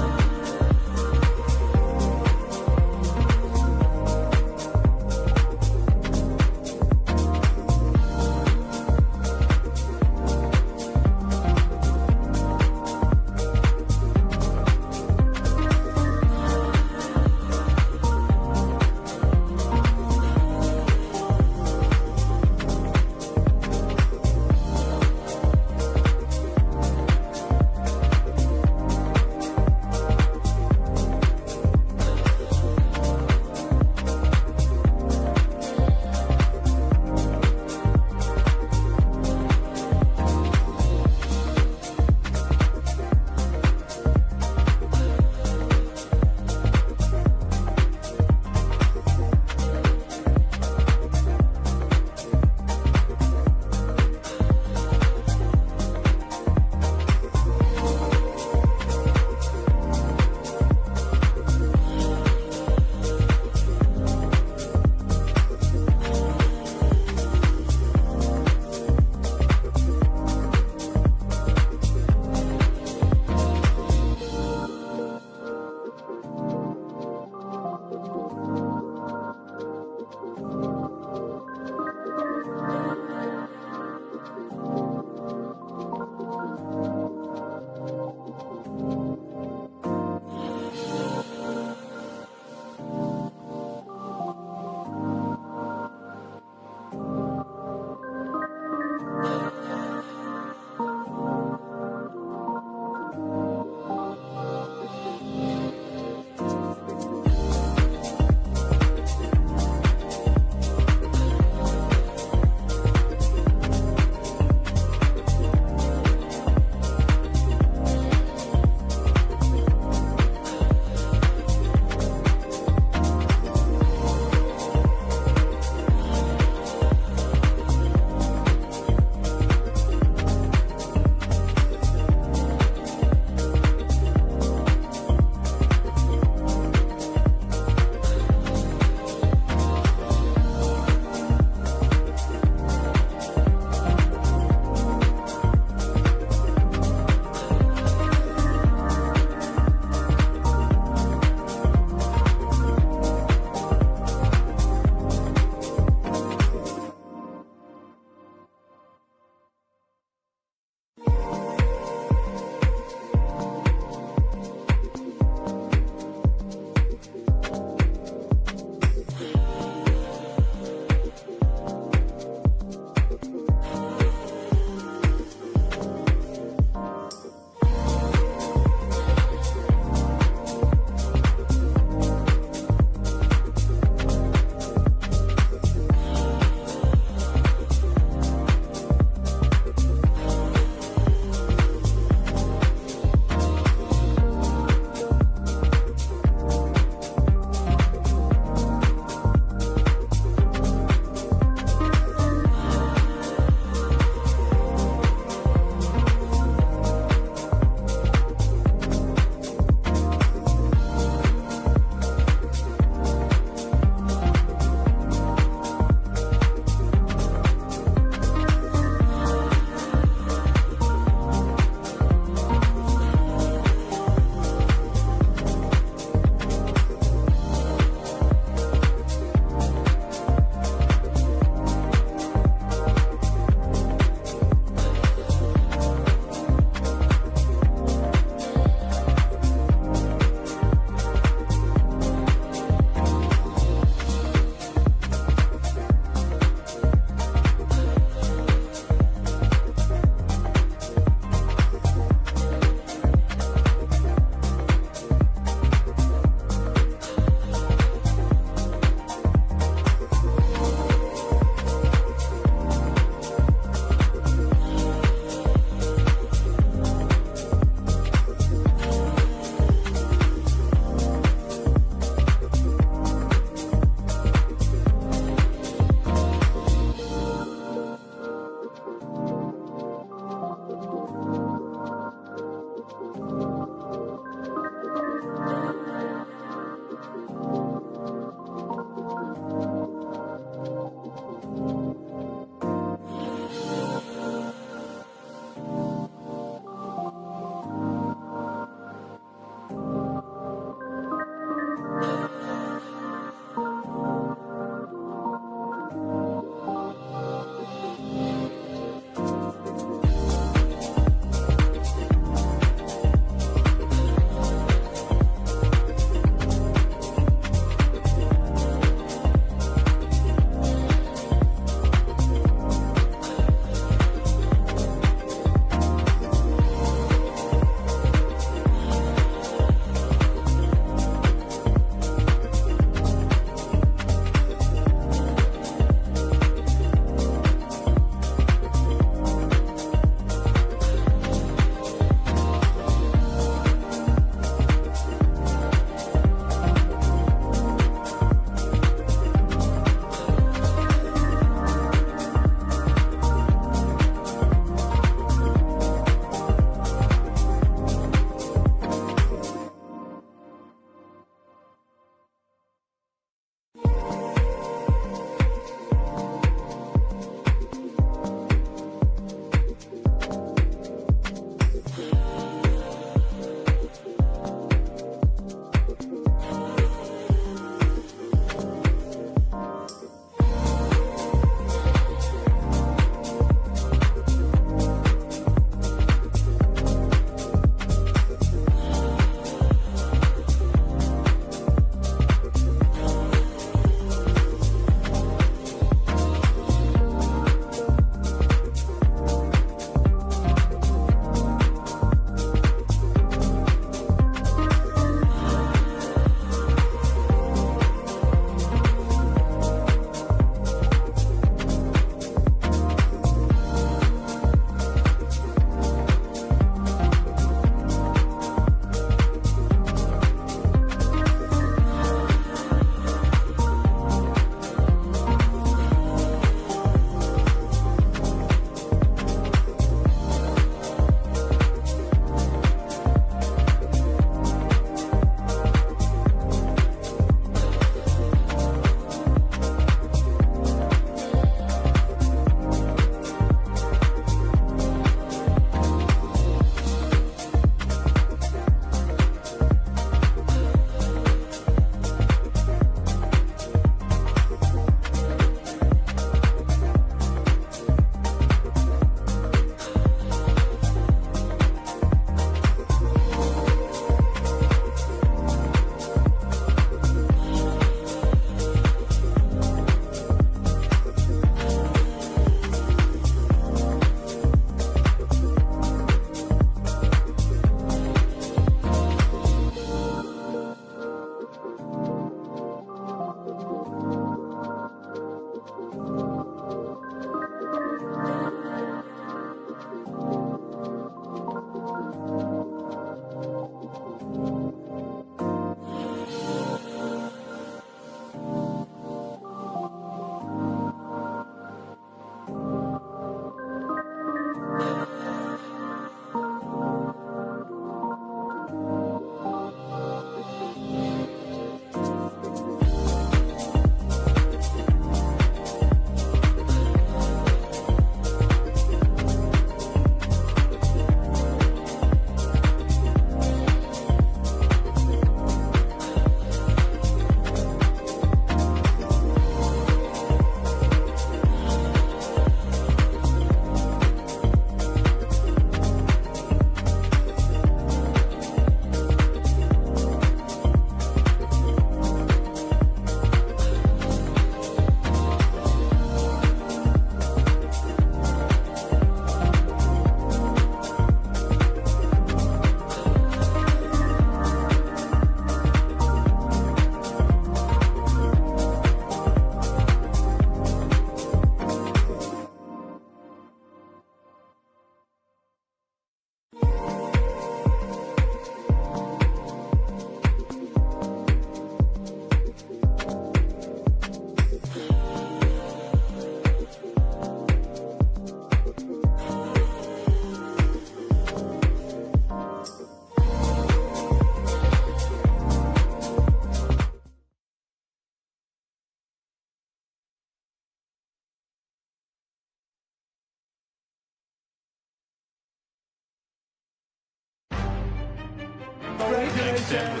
Congratulations.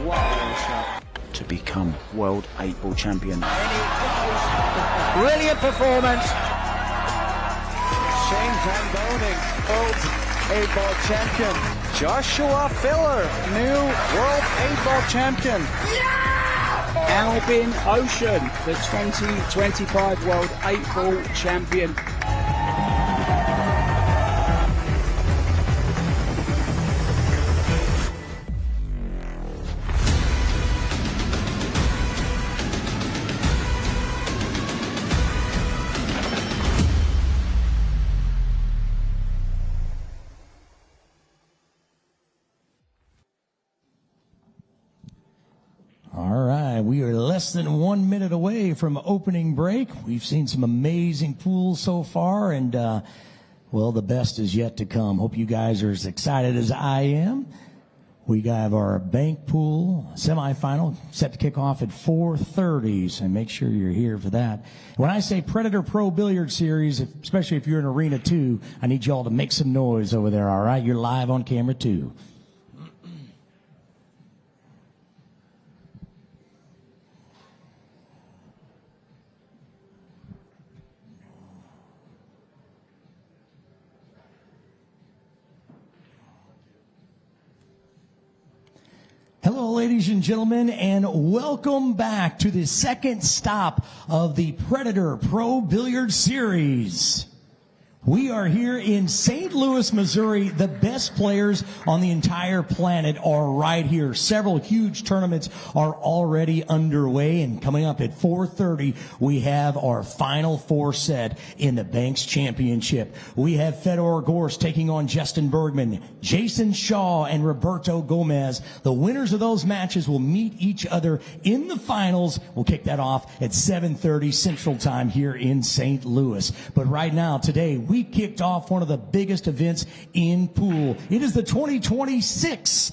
Wow. To become World 8-Ball Champion. Brilliant performance. Shane Van Boning, World 8-Ball Champion. Joshua Filler, new World 8-Ball Champion. Albin Ocean, the 2025 World 8-Ball Champion. All right, we are less than 1 minute away from opening break. We've seen some amazing pools so far, and, well, the best is yet to come. Hope you guys are as excited as I am. We have our bank pool semifinal set to kick off at 4:30, so make sure you're here for that. When I say Predator Pro Billiard Series, especially if you're in Arena 2, I need y'all to make some noise over there, all right? You're live on camera, too. Hello, ladies and gentlemen, and welcome back to the second stop of the Predator Pro Billiard Series. We are here in St. Louis, Missouri. The best players on the entire planet are right here. Several huge tournaments are already underway, and coming up at 4:30, we have our Final Four set in the Banks Championship. We have Fedor Gorst taking on Justin Bergman, Jason Shaw, and Roberto Gomez. The winners of those matches will meet each other in the finals. We'll kick that off at 7:30 Central Time here in St. Louis. But right now, today, we kicked off one of the biggest events in pool. It is the 2026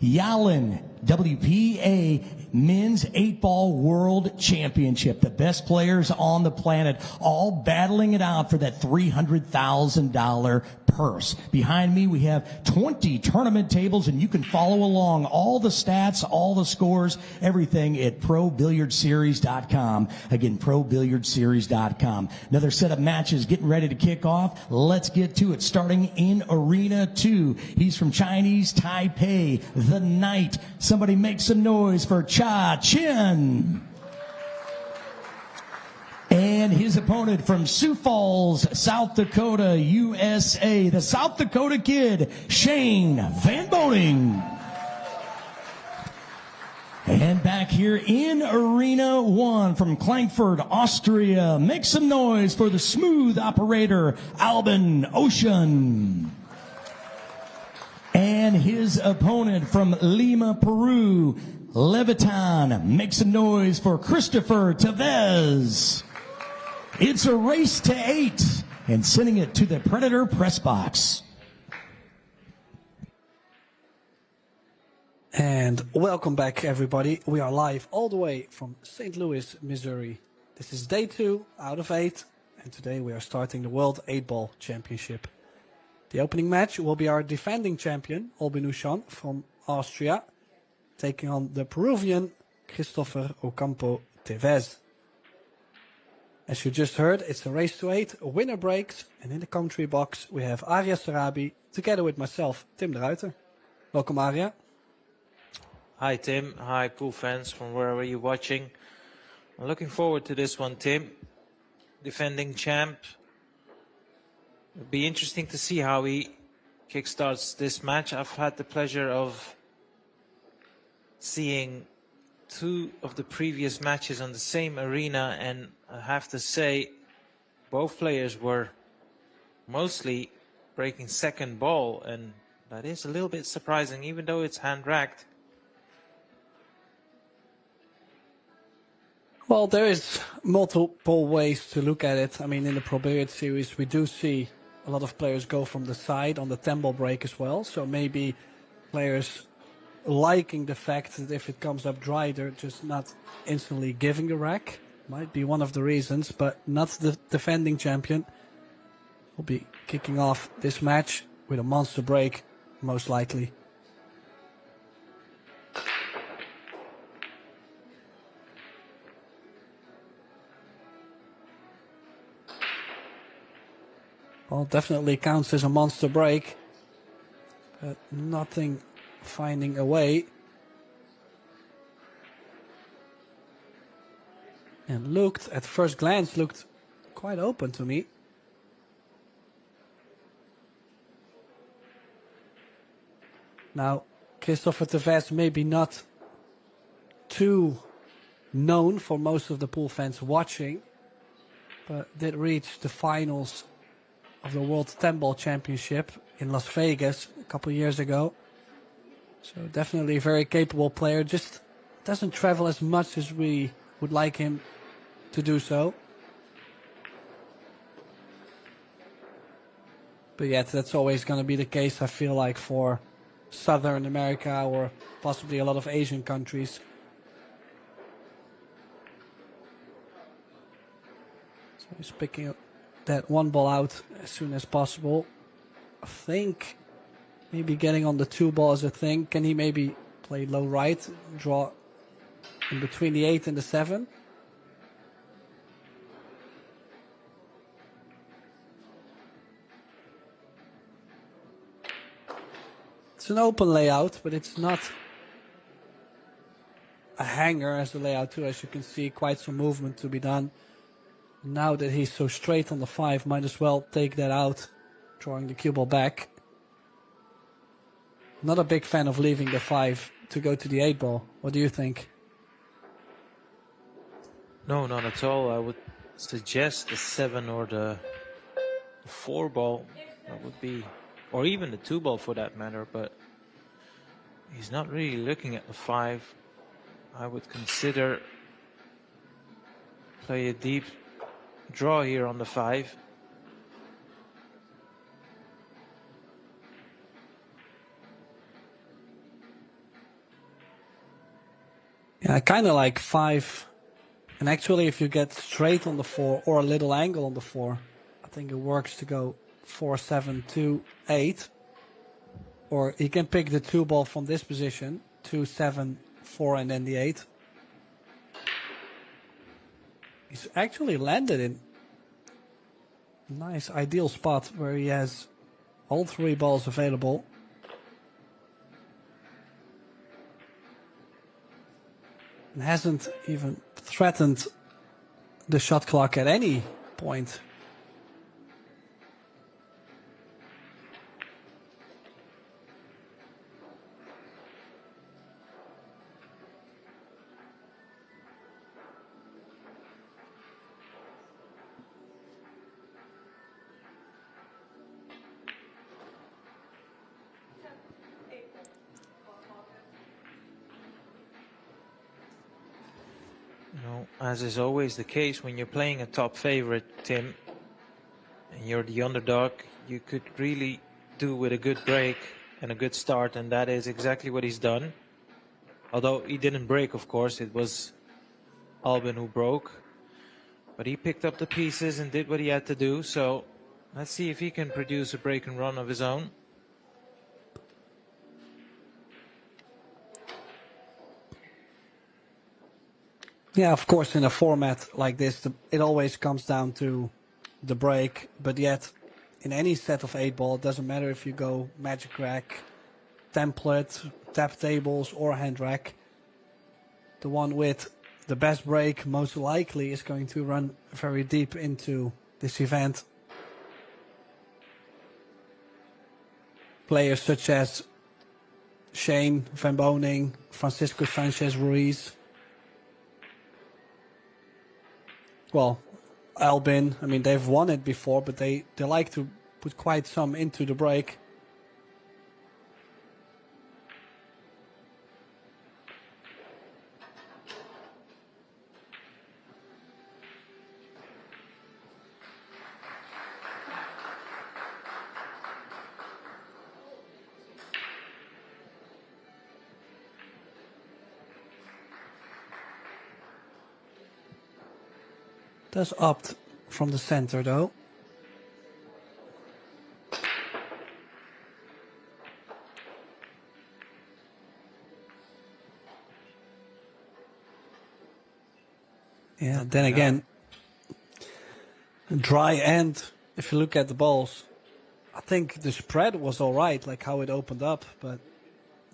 Yalin WPA Men's 8-Ball World Championship. The best players on the planet all battling it out for that $300,000 purse. Behind me, we have 20 tournament tables, and you can follow along all the stats, all the scores, everything at ProBilliardSeries.com. Again, ProBilliardSeries.com. Another set of matches getting ready to kick off. Let's get to it. Starting in Arena 2. He's from Chinese Taipei, the Knight. Somebody make some noise for Cha Chin. And his opponent from Sioux Falls, South Dakota, USA, the South Dakota Kid, Shane Van Boning. And back here in Arena 1 from Klagenfurt, Austria, make some noise for the smooth operator, Albin Ocean. And his opponent from Lima, Peru, Levitan, make some noise for Christopher Tevez. It's a race to 8, and sending it to the Predator press box. And welcome back, everybody. We are live all the way from St. Louis, Missouri. This is day 2 out of 8, and today we are starting the World 8-Ball Championship. The opening match will be our defending champion, Albin Ocean from Austria, taking on the Peruvian Christopher Ocampo Tevez. As you just heard, it's a race to 8, winner breaks, and in the commentary box we have Arya Sarabi, together with myself, Tim de Ruiter. Welcome, Arya. Hi, Tim. Hi, pool fans from wherever you're watching. I'm looking forward to this one, Tim. Defending champ. It'll be interesting to see how he kickstarts this match. I've had the pleasure of seeing 2 of the previous matches on the same arena, and I have to say both players were mostly breaking second ball, and that is a little bit surprising, even though it's hand-racked. Well, there is multiple ways to look at it. I mean, in the Pro Billiard series, we do see a lot of players go from the side on the 10-ball break as well. So maybe players liking the fact that if it comes up dry, they're just not instantly giving the rack. Might be one of the reasons, but not the defending champion. will be kicking off this match with a monster break, most likely. Well, definitely counts as a monster break, but nothing finding a way. And at first glance, looked quite open to me. Now, Christopher Tevez maybe not too known for most of the pool fans watching, but did reach the finals of the World 10-Ball Championship in Las Vegas a couple years ago. So definitely a very capable player, just doesn't travel as much as we would like him to do so. But yet, that's always going to be the case, I feel like, for Southern America or possibly a lot of Asian countries. So he's picking that one ball out as soon as possible. I think maybe getting on the 2 ball is a thing. Can he maybe play low right, draw in between the 8 and the 7? It's an open layout, but it's not a hanger as the layout too. As you can see, quite some movement to be done. Now that he's so straight on the 5, might as well take that out, drawing the cue ball back. Not a big fan of leaving the 5 to go to the 8 ball. What do you think? No, not at all. I would suggest the 7 or the 4 ball. That would be, or even the 2 ball for that matter, but he's not really looking at the 5. I would consider play a deep draw here on the 5. Yeah, I kind of like 5. And actually, if you get straight on the 4 or a little angle on the 4, I think it works to go 4, 7, 2, 8. Or he can pick the 2 ball from this position, 2, 7, 4, and then the 8. He's actually landed in a nice ideal spot where he has all 3 balls available. And hasn't even threatened the shot clock at any point. As is always the case when you're playing a top favorite, Tim, and you're the underdog, you could really do with a good break and a good start, and that is exactly what he's done. Although he didn't break, of course, it was Albin who broke. But he picked up the pieces and did what he had to do, so let's see if he can produce a break and run of his own. Yeah, of course, in a format like this, it always comes down to the break. But yet, in any set of 8 ball, it doesn't matter if you go magic rack, template, tap tables, or hand rack. The one with the best break, most likely, is going to run very deep into this event. Players such as Shane Van Boning, Francisco Sanchez Ruiz. Well, Albin, I mean, they've won it before, but they like to put quite some into the break. Does opt from the center though. Yeah, then again, dry end, if you look at the balls, I think the spread was all right, like how it opened up, but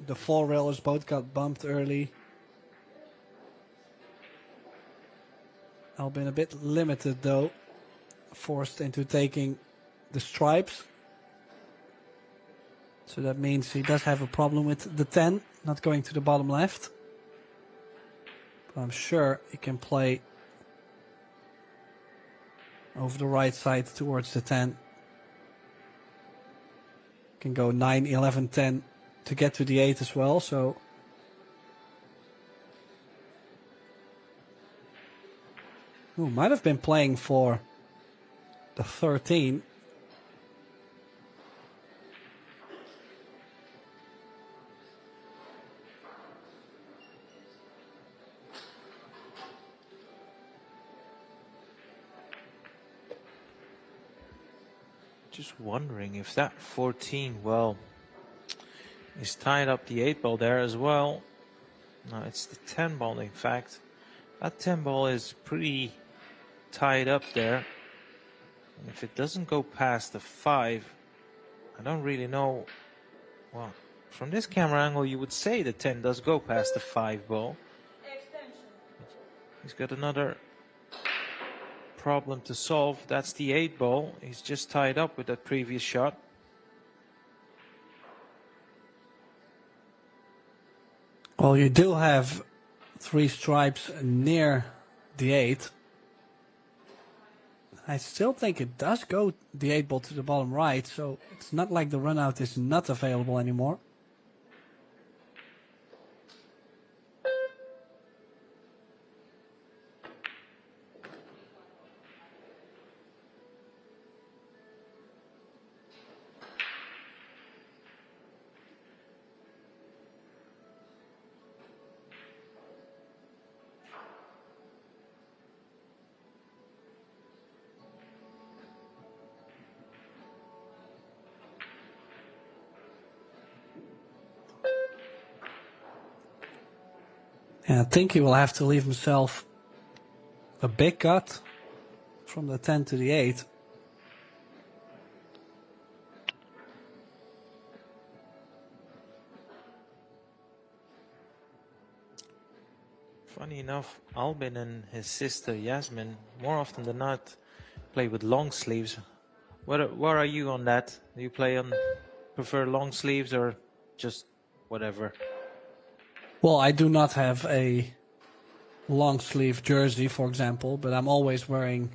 the 4 railers both got bumped early. Albin a bit limited though, forced into taking the stripes. So that means he does have a problem with the 10, not going to the bottom left. But I'm sure he can play over the right side towards the 10. Can go 9, 11, 10 to get to the 8 as well, so... Ooh, might have been playing for the 13. Just wondering if that 14, well, is tied up the 8 ball there as well. No, it's the 10 ball, in fact. That 10 ball is pretty tied up there. And if it doesn't go past the 5, I don't really know. Well, from this camera angle, you would say the 10 does go past the 5 ball. He's got another problem to solve. That's the 8 ball. He's just tied up with that previous shot. Well, you do have 3 stripes near the 8. I still think it does go the 8 ball to the bottom right, so it's not like the run out is not available anymore. And I think he will have to leave himself a big cut from the 10 to the 8. Funny enough, Albin and his sister Yasmin, more often than not, play with long sleeves. Where are you on that? Do you prefer long sleeves or just whatever? Well, I do not have a long sleeve jersey, for example, but I'm always wearing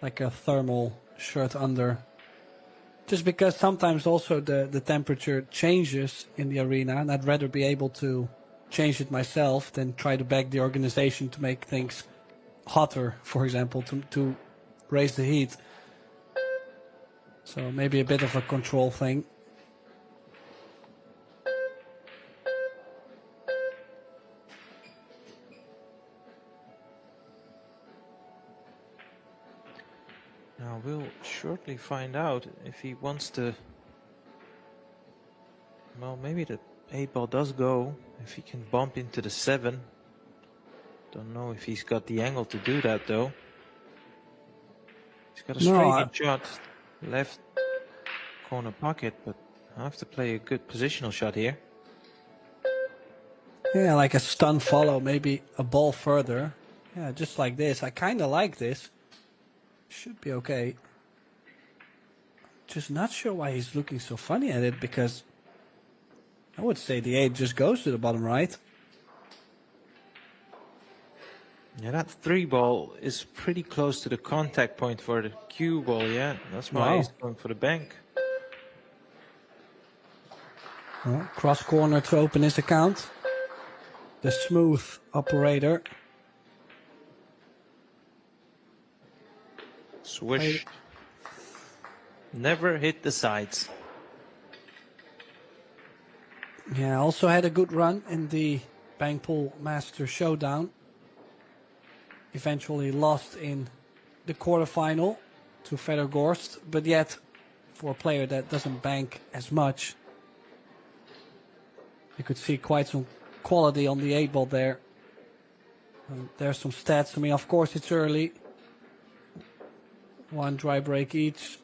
like a thermal shirt under. Just because sometimes also the temperature changes in the arena, and I'd rather be able to change it myself than try to beg the organization to make things hotter, for example, to raise the heat. So maybe a bit of a control thing. Now we'll shortly find out if he wants to. Well, maybe the 8 ball does go. If he can bump into the 7. Don't know if he's got the angle to do that though. He's got a straight shot, left corner pocket, but I have to play a good positional shot here. Yeah, like a stun follow, maybe a ball further. Yeah, just like this. I kind of like this. Should be okay. Just not sure why he's looking so funny at it, because I would say the 8 just goes to the bottom right. Yeah, that 3 ball is pretty close to the contact point for the cue ball, yeah. That's why he's going for the bank. Well, cross corner to open his account. The smooth operator. Swish. Never hit the sides. Yeah, also had a good run in the Bangpool Master Showdown. Eventually lost in the quarterfinal to Federgorst, but yet for a player that doesn't bank as much, you could see quite some quality on the 8 ball there. And there's some stats. I mean, of course, it's early. 1 dry break each.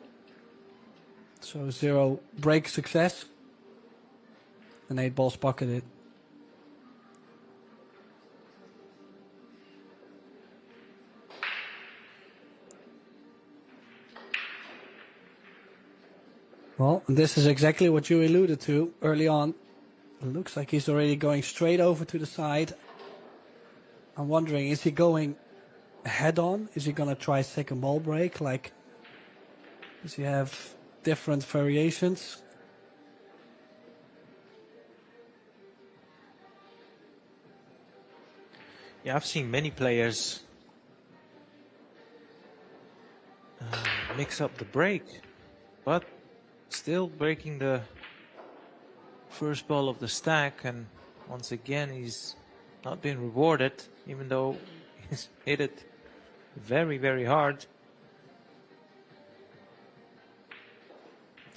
So 0 break success. And 8 balls pocketed. Well, this is exactly what you alluded to early on. It looks like he's already going straight over to the side. I'm wondering, is he going head on? Is he going to try second ball break? Like, does he have different variations? Yeah, I've seen many players mix up the break, but still breaking the first ball of the stack, and once again he's not been rewarded, even though he's hit it very, very hard.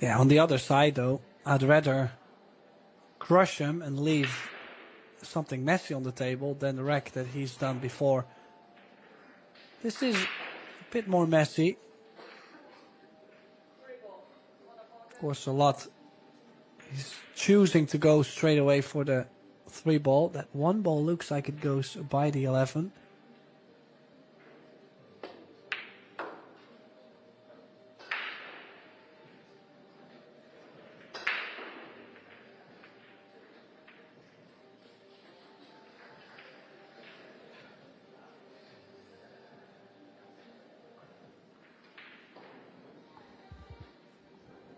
Yeah, on the other side though, I'd rather crush him and leave something messy on the table than the rack that he's done before. This is a bit more messy. Of course, a lot. He's choosing to go straight away for the 3 ball. That 1 ball looks like it goes by the 11.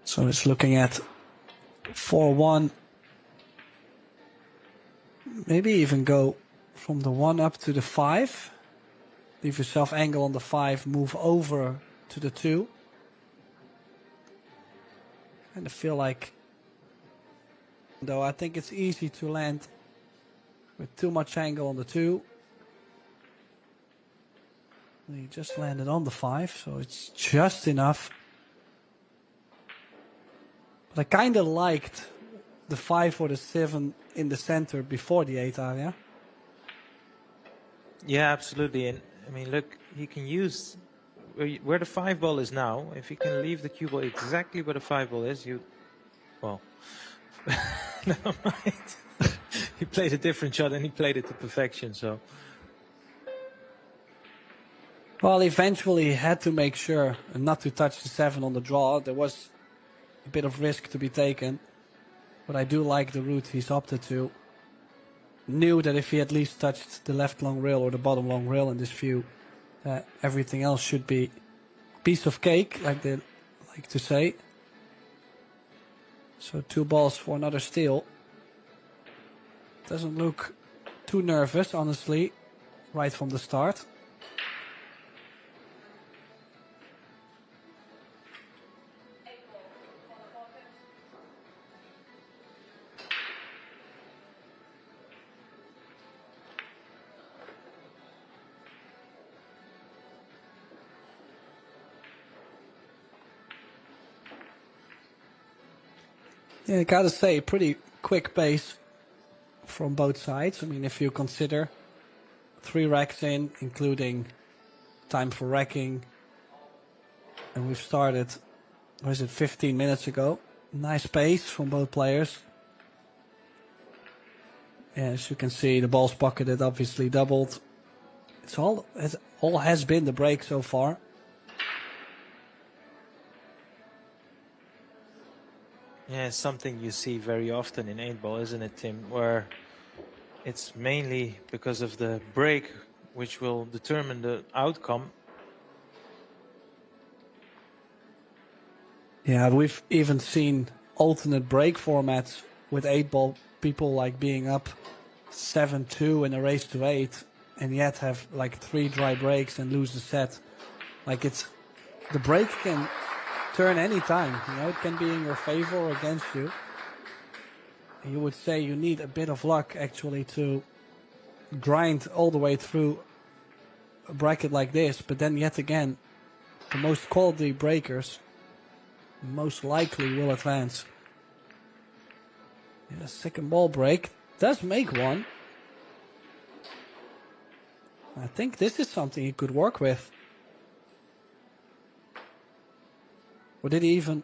So it's looking at 4-1. Maybe even go from the 1 up to the 5. Leave yourself angle on the 5, move over to the 2. And I feel like, though I think it's easy to land with too much angle on the 2. He just landed on the 5, so it's just enough. But I kind of liked the 5 or the 7 in the center before the 8 area. Yeah, absolutely. And I mean, look, he can use where the 5 ball is now. If he can leave the cue ball exactly where the 5 ball is, well, never mind. He played a different shot and he played it to perfection. So, well, eventually he had to make sure not to touch the 7 on the draw. There was a bit of risk to be taken, but I do like the route he's opted to. Knew that if he at least touched the left long rail or the bottom long rail in this view, everything else should be piece of cake, like they like to say. So 2 balls for another steal. Doesn't look too nervous, honestly, right from the start. Yeah, I gotta say, pretty quick pace from both sides. I mean, if you consider 3 racks in, including time for racking, and we've started, 15 minutes ago. Nice pace from both players. Yeah, as you can see, the balls pocketed obviously doubled. It all has been the break so far. yeah, it's something you see very often in 8 ball, isn't it, Tim? Where it's mainly because of the break which will determine the outcome. Yeah, we've even seen alternate break formats with 8 ball, people like being up 7-2 in a race to 8, and yet have like 3 dry breaks and lose the set. Like, it's the break can turn any time, you know, it can be in your favor or against you. You would say you need a bit of luck actually to grind all the way through a bracket like this, but then yet again, the most quality breakers most likely will advance. Yeah, second ball break does make one. I think this is something he could work with. Or did he even...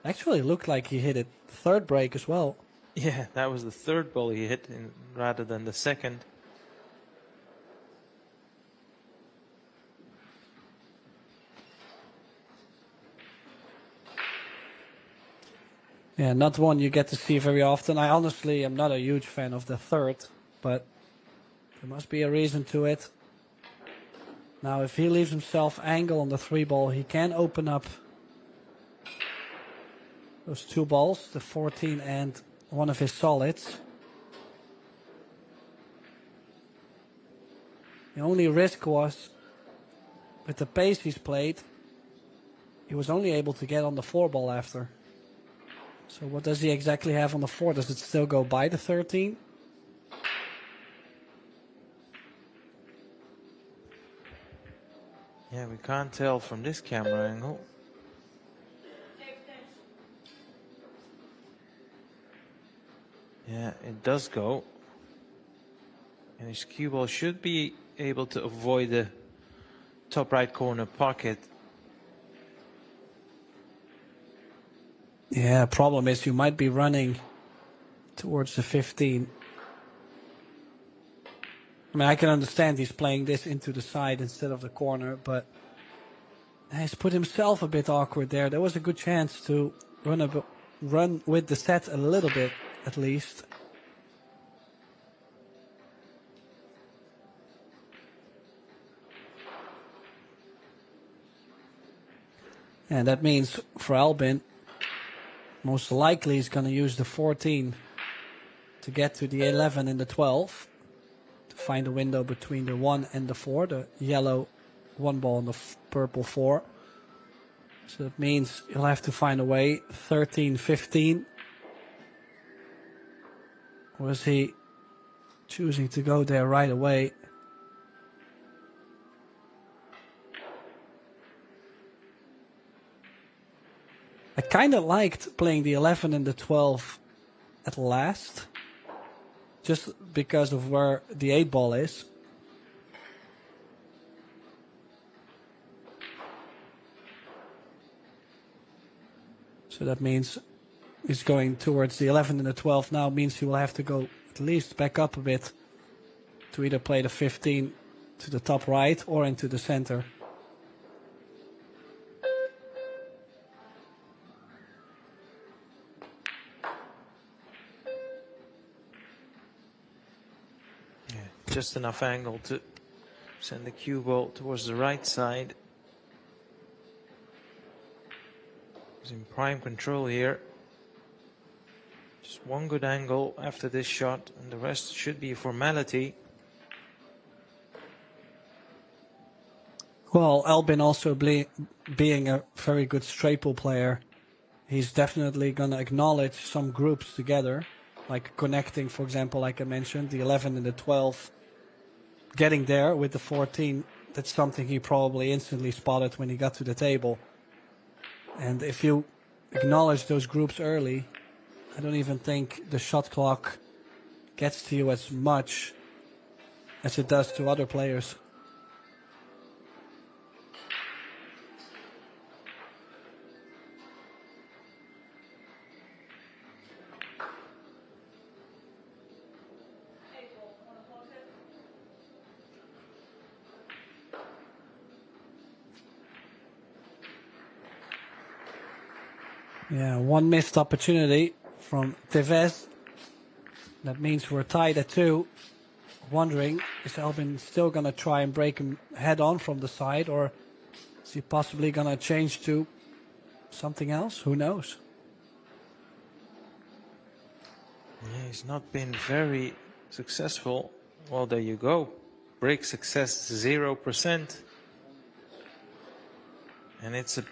Actually looked like he hit it third break as well. Yeah, that was the third ball he hit rather than the second. Yeah, not one you get to see very often. I honestly am not a huge fan of the third, but there must be a reason to it. Now, if he leaves himself angle on the 3 ball, he can open up those 2 balls, the 14 and one of his solids. The only risk was, with the pace he's played, he was only able to get on the 4 ball after. So what does he exactly have on the 4? Does it still go by the 13? Yeah, we can't tell from this camera angle. Yeah, it does go. And his cue ball should be able to avoid the top right corner pocket. Yeah, problem is you might be running towards the 15. I mean, I can understand he's playing this into the side instead of the corner, but he's put himself a bit awkward there. There was a good chance to run with the set a little bit, at least. And that means for Albin, most likely he's going to use the 14 to get to the 11 and the 12 to find a window between the 1 and the 4, the yellow 1 ball and the purple 4. So that means he'll have to find a way. 13, 15. Or is he choosing to go there right away? I kind of liked playing the 11 and the 12 at last, just because of where the 8 ball is. So that means he's going towards the 11 and the 12 now, means he will have to go at least back up a bit to either play the 15 to the top right or into the center. Just enough angle to send the cue ball towards the right side. He's in prime control here. Just one good angle after this shot, and the rest should be a formality. Well, Albin also being a very good straight pool player, he's definitely going to acknowledge some groups together, like connecting, for example, like I mentioned, the 11 and the 12. Getting there with the 14, that's something he probably instantly spotted when he got to the table. And if you acknowledge those groups early, I don't even think the shot clock gets to you as much as it does to other players. Yeah, one missed opportunity from Tevez. That means we're tied at 2. Wondering, is Albin still going to try and break him head on from the side, or is he possibly going to change to something else? Who knows? Yeah, he's not been very successful. Well, there you go. Break success 0%. And it's a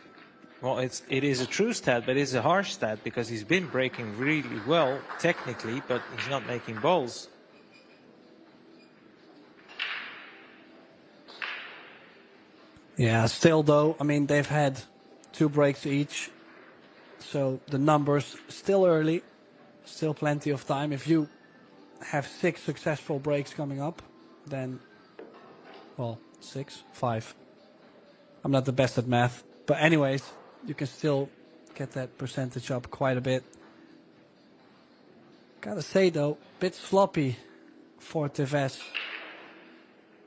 Well, it is a true stat, but it's a harsh stat because he's been breaking really well technically, but he's not making balls. Yeah, still though, I mean, they've had 2 breaks each, so the numbers still early, still plenty of time. If you have 6 successful breaks coming up, then Well, 6, 5. I'm not the best at math. But anyways, you can still get that percentage up quite a bit. Gotta say though, bit sloppy for Tevez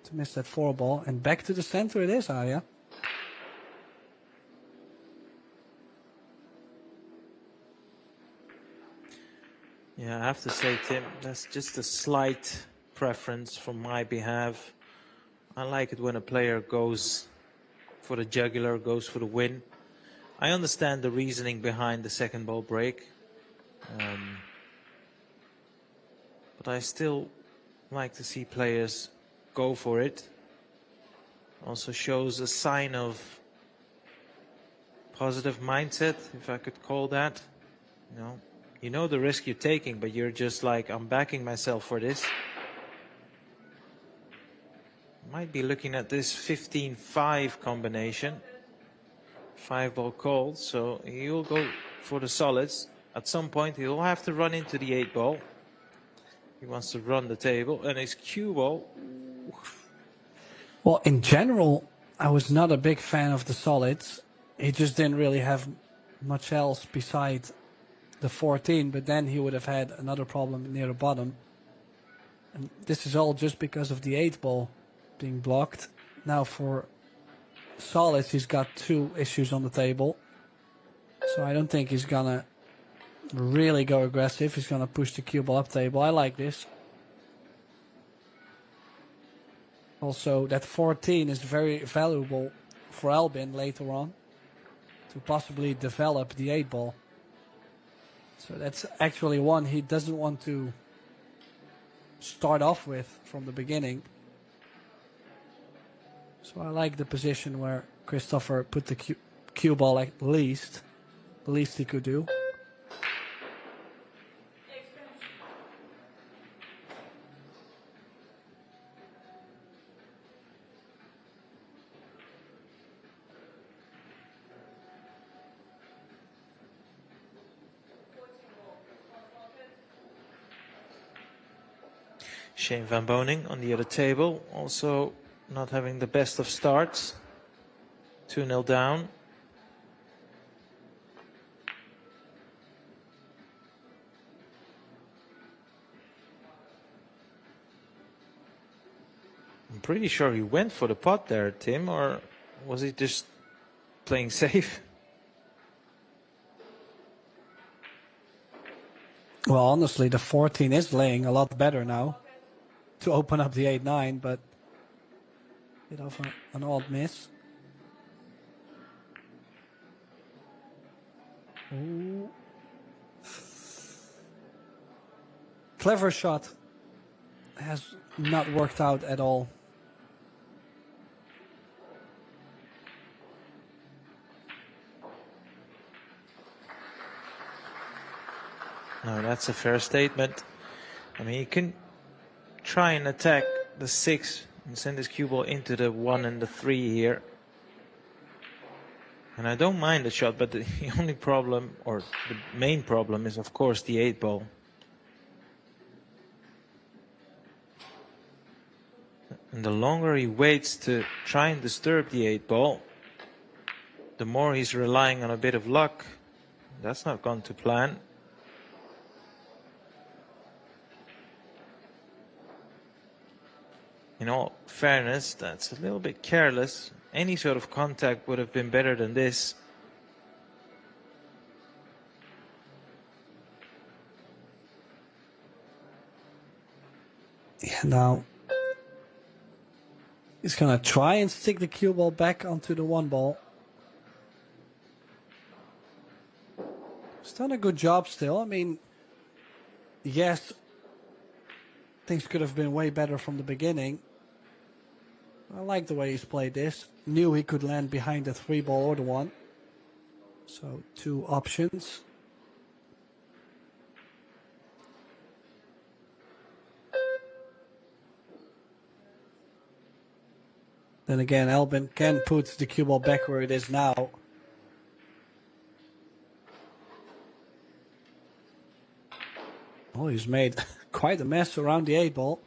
to miss that 4 ball. And back to the center it is, Arya. Yeah, I have to say, Tim, that's just a slight preference from my behalf. I like it when a player goes for the jugular, goes for the win. I understand the reasoning behind the second ball break. But I still like to see players go for it. Also shows a sign of positive mindset, if I could call that. You know the risk you're taking, but you're just like, I'm backing myself for this. Might be looking at this 15-5 combination. 5 ball called, so he'll go for the solids. At some point, he'll have to run into the 8 ball. He wants to run the table, and his cue ball. Well, in general, I was not a big fan of the solids. He just didn't really have much else beside the 14, but then he would have had another problem near the bottom. And this is all just because of the 8 ball being blocked. Now for solids, he's got 2 issues on the table. So I don't think he's gonna really go aggressive. He's gonna push the cue ball up table. I like this. Also, that 14 is very valuable for Albin later on to possibly develop the 8 ball. So that's actually one he doesn't want to start off with from the beginning. So I like the position where Christopher put the cue ball at least. The least he could do. Shane Van Boning on the other table, also not having the best of starts. 2-0 down. I'm pretty sure he went for the pot there, Tim, or was he just playing safe? Well, honestly, the 14 is laying a lot better now to open up the 8-9, but bit of an odd miss. Ooh. Clever shot. Has not worked out at all. No, that's a fair statement. I mean, you can try and attack the 6 and send this cue ball into the 1 and the 3 here. And I don't mind the shot, but the only problem, or the main problem, is of course the 8 ball. And the longer he waits to try and disturb the 8 ball, the more he's relying on a bit of luck. That's not gone to plan. In all fairness, that's a little bit careless. Any sort of contact would have been better than this. Yeah, now he's gonna try and stick the cue ball back onto the 1 ball. He's done a good job still. I mean, yes, things could have been way better from the beginning. I like the way he's played this. Knew he could land behind the 3 ball or the 1. So 2 options. Then again, Albin can put the cue ball back where it is now. Oh, he's made quite a mess around the 8 ball.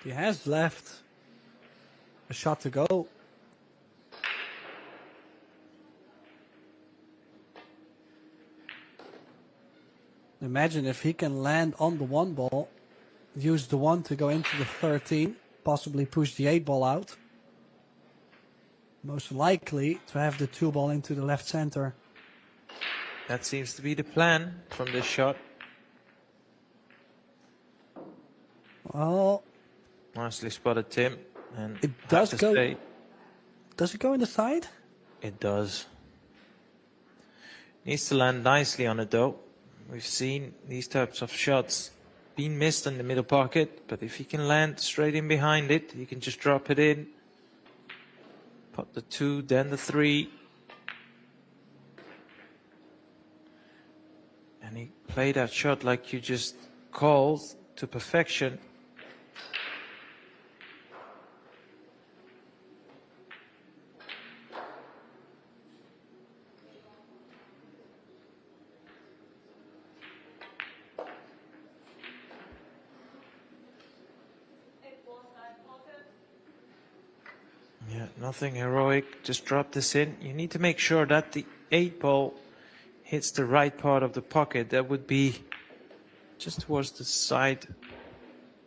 He has left a shot to go. Imagine if he can land on the 1 ball, use the 1 to go into the 13, possibly push the 8 ball out. Most likely to have the 2 ball into the left center. That seems to be the plan from this shot. Well, Nicely spotted, Tim. And it does have to go. say, Does it go in the side? it does. Needs to land nicely on it though. We've seen these types of shots being missed in the middle pocket, but if he can land straight in behind it, he can just drop it in. Put the 2, then the 3. And he played that shot like you just called to perfection. Yeah, nothing heroic, just drop this in. You need to make sure that the 8 ball hits the right part of the pocket. That would be just towards the side.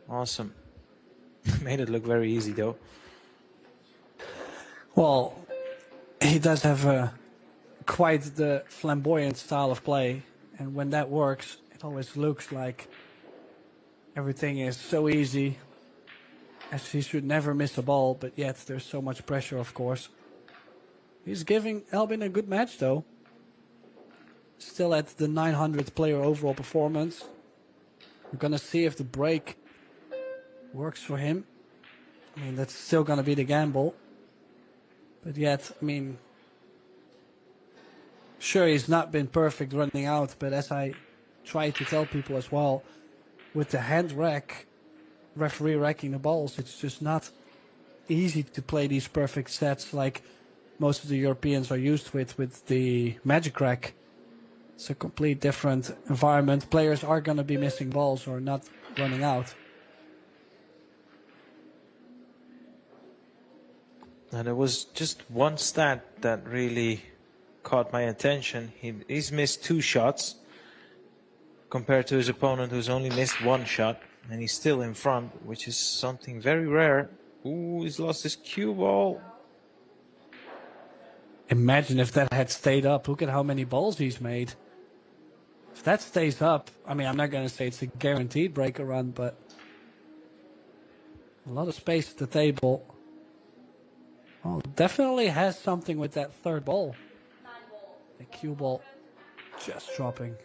Awesome. Made it look very easy though. Well, he does have quite the flamboyant style of play. And when that works, it always looks like everything is so easy. As he should never miss a ball, but yet there's so much pressure, of course. He's giving Albin a good match, though. Still at the 900th player overall performance. We're going to see if the break works for him. I mean, that's still going to be the gamble. But yet, I mean, sure, he's not been perfect running out, but as I try to tell people as well, with the hand rack, referee racking the balls, it's just not easy to play these perfect sets like most of the Europeans are used with the magic rack. It's a complete different environment. Players are going to be missing balls or not running out. And there was just one stat that really caught my attention. He's missed 2 shots compared to his opponent who's only missed 1 shot. And he's still in front, which is something very rare. Ooh, he's lost his cue ball. Imagine if that had stayed up. Look at how many balls he's made. If that stays up, I mean, I'm not going to say it's a guaranteed breaker run, but a lot of space at the table. Oh, definitely has something with that 3rd ball. The cue ball just dropping.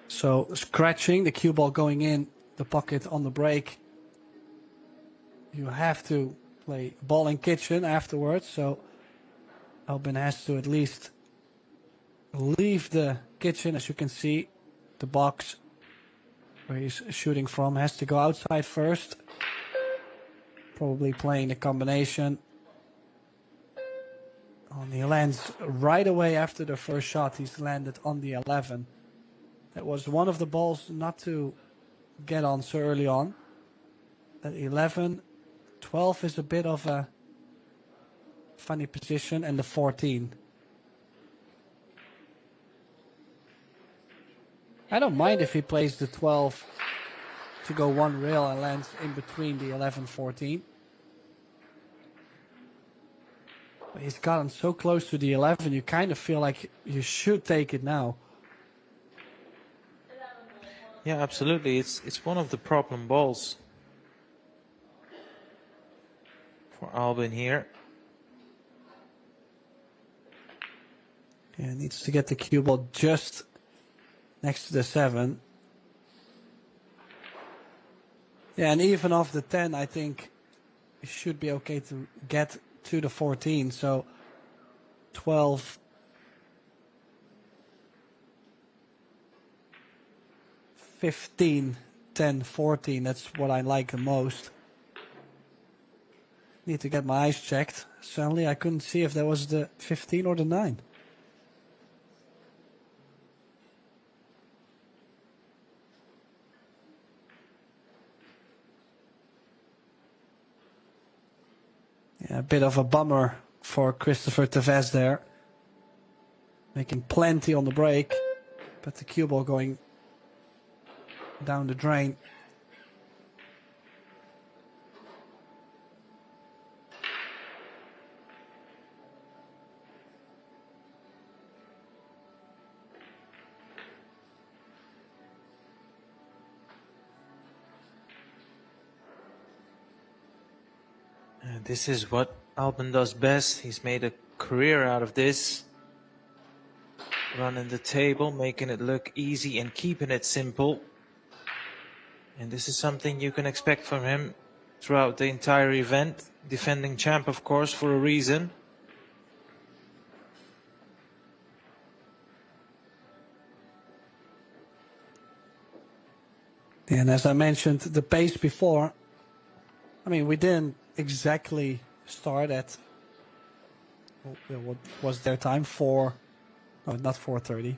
So scratching, the cue ball going in the pocket on the break. You have to play ball in kitchen afterwards, so Albin has to at least leave the kitchen. As you can see, the box where he's shooting from has to go outside first. Probably playing the combination. He lands right away after the first shot. He's landed on the 11. That was one of the balls not to get on so early on. At 11, 12 is a bit of a funny position, and the 14. I don't mind if he plays the 12 to go 1 rail and lands in between the 11-14. But he's gotten so close to the 11, you kind of feel like you should take it now. Yeah, absolutely. It's one of the problem balls for Albin here. Yeah, needs to get the cue ball just next to the 7. Yeah, and even off the 10, I think it should be okay to get to the 14. So 12. 15, 10, 14. That's what I like the most. Need to get my eyes checked. Suddenly I couldn't see if that was the 15 or the 9. Yeah, a bit of a bummer for Christopher Tevez there. Making plenty on the break, but the cue ball going down the drain. This is what Albin does best. He's made a career out of this. Running the table, making it look easy and keeping it simple. And this is something you can expect from him throughout the entire event. Defending champ, of course, for a reason. And as I mentioned, the pace before, I mean, we didn't exactly start at, what was their time? No, not 4:30.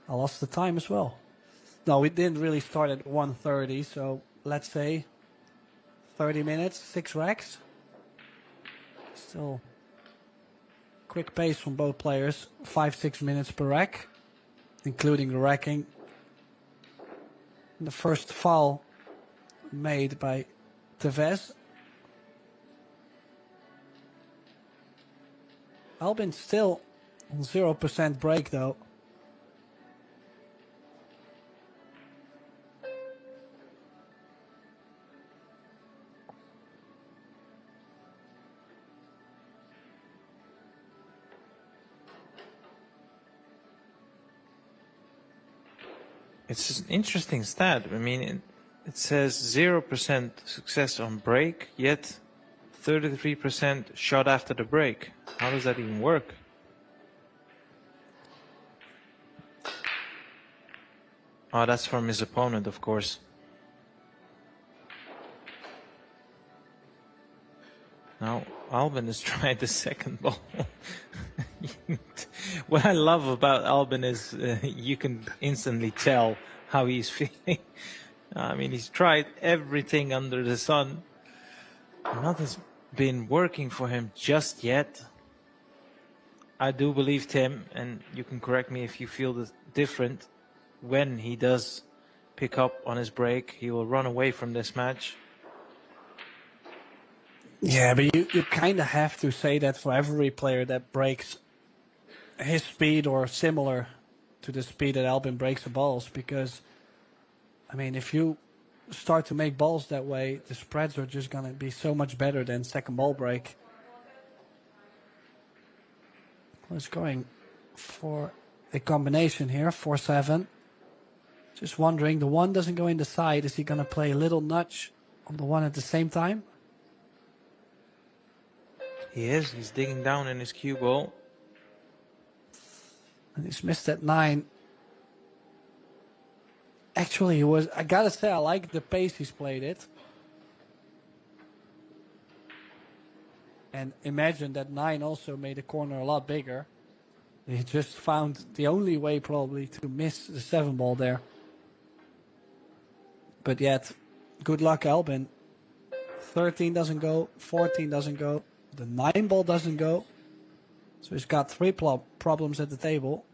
I lost the time as well. No, we didn't really start at 1:30, so let's say 30 minutes, 6 racks. Still quick pace from both players, 5-6 minutes per rack, including the racking. The first foul made by Tevez. Albin still on 0% break though. It's an interesting stat. I mean, it says 0% success on break, yet 33% shot after the break. How does that even work? Oh, that's from his opponent, of course. Now, Albin has tried the second ball. What I love about Albin is you can instantly tell how he's feeling. I mean, he's tried everything under the sun. Nothing's been working for him just yet. I do believe Tim, and you can correct me if you feel this different. When he does pick up on his break, he will run away from this match. Yeah, but you kind of have to say that for every player that breaks his speed or similar to the speed that Albin breaks the balls, because, I mean, if you start to make balls that way, the spreads are just going to be so much better than second ball break. Let's going for a combination here, 4-7. Just wondering, the one doesn't go in the side. Is he going to play a little nudge on the one at the same time? He is. He's digging down in his cue ball. And he's missed that 9. Actually, I gotta say, I like the pace he's played it. And imagine that 9 also made the corner a lot bigger. He just found the only way probably to miss the 7 ball there. But yet, good luck, Albin. 13 doesn't go, 14 doesn't go, the 9 ball doesn't go. So he's got 3 problems at the table.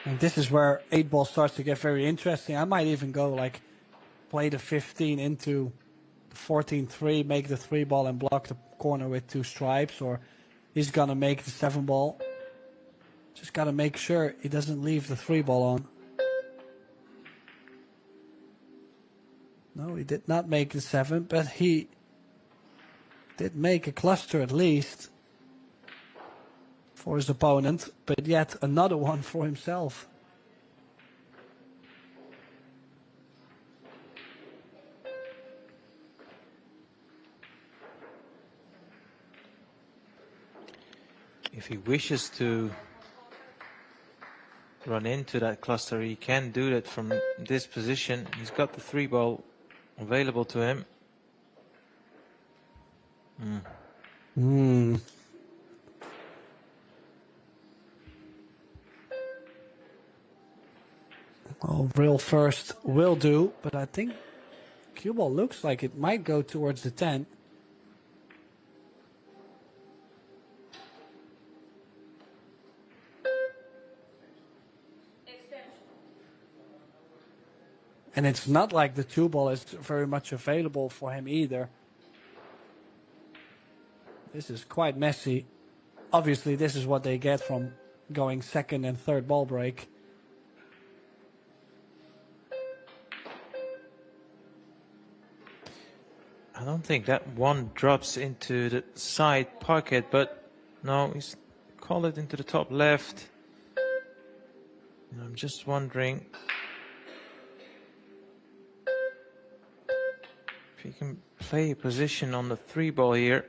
And this is where 8 ball starts to get very interesting. I might even go like play the 15 into the 14-3, make the 3 ball and block the corner with 2 stripes, or he's gonna make the 7 ball. Just gotta make sure he doesn't leave the 3 ball on. No, he did not make the 7, but he did make a cluster at least for his opponent, but yet another one for himself. if he wishes to run into that cluster, he can do that from this position. He's got the 3-ball available to him. Well, real first will do, but I think cue ball looks like it might go towards the 10. And it's not like the 2-ball is very much available for him either. This is quite messy. Obviously, this is what they get from going second and third ball break. I don't think that one drops into the side pocket, but no, he's called it into the top left. And I'm just wondering if he can play a position on the 3-ball here.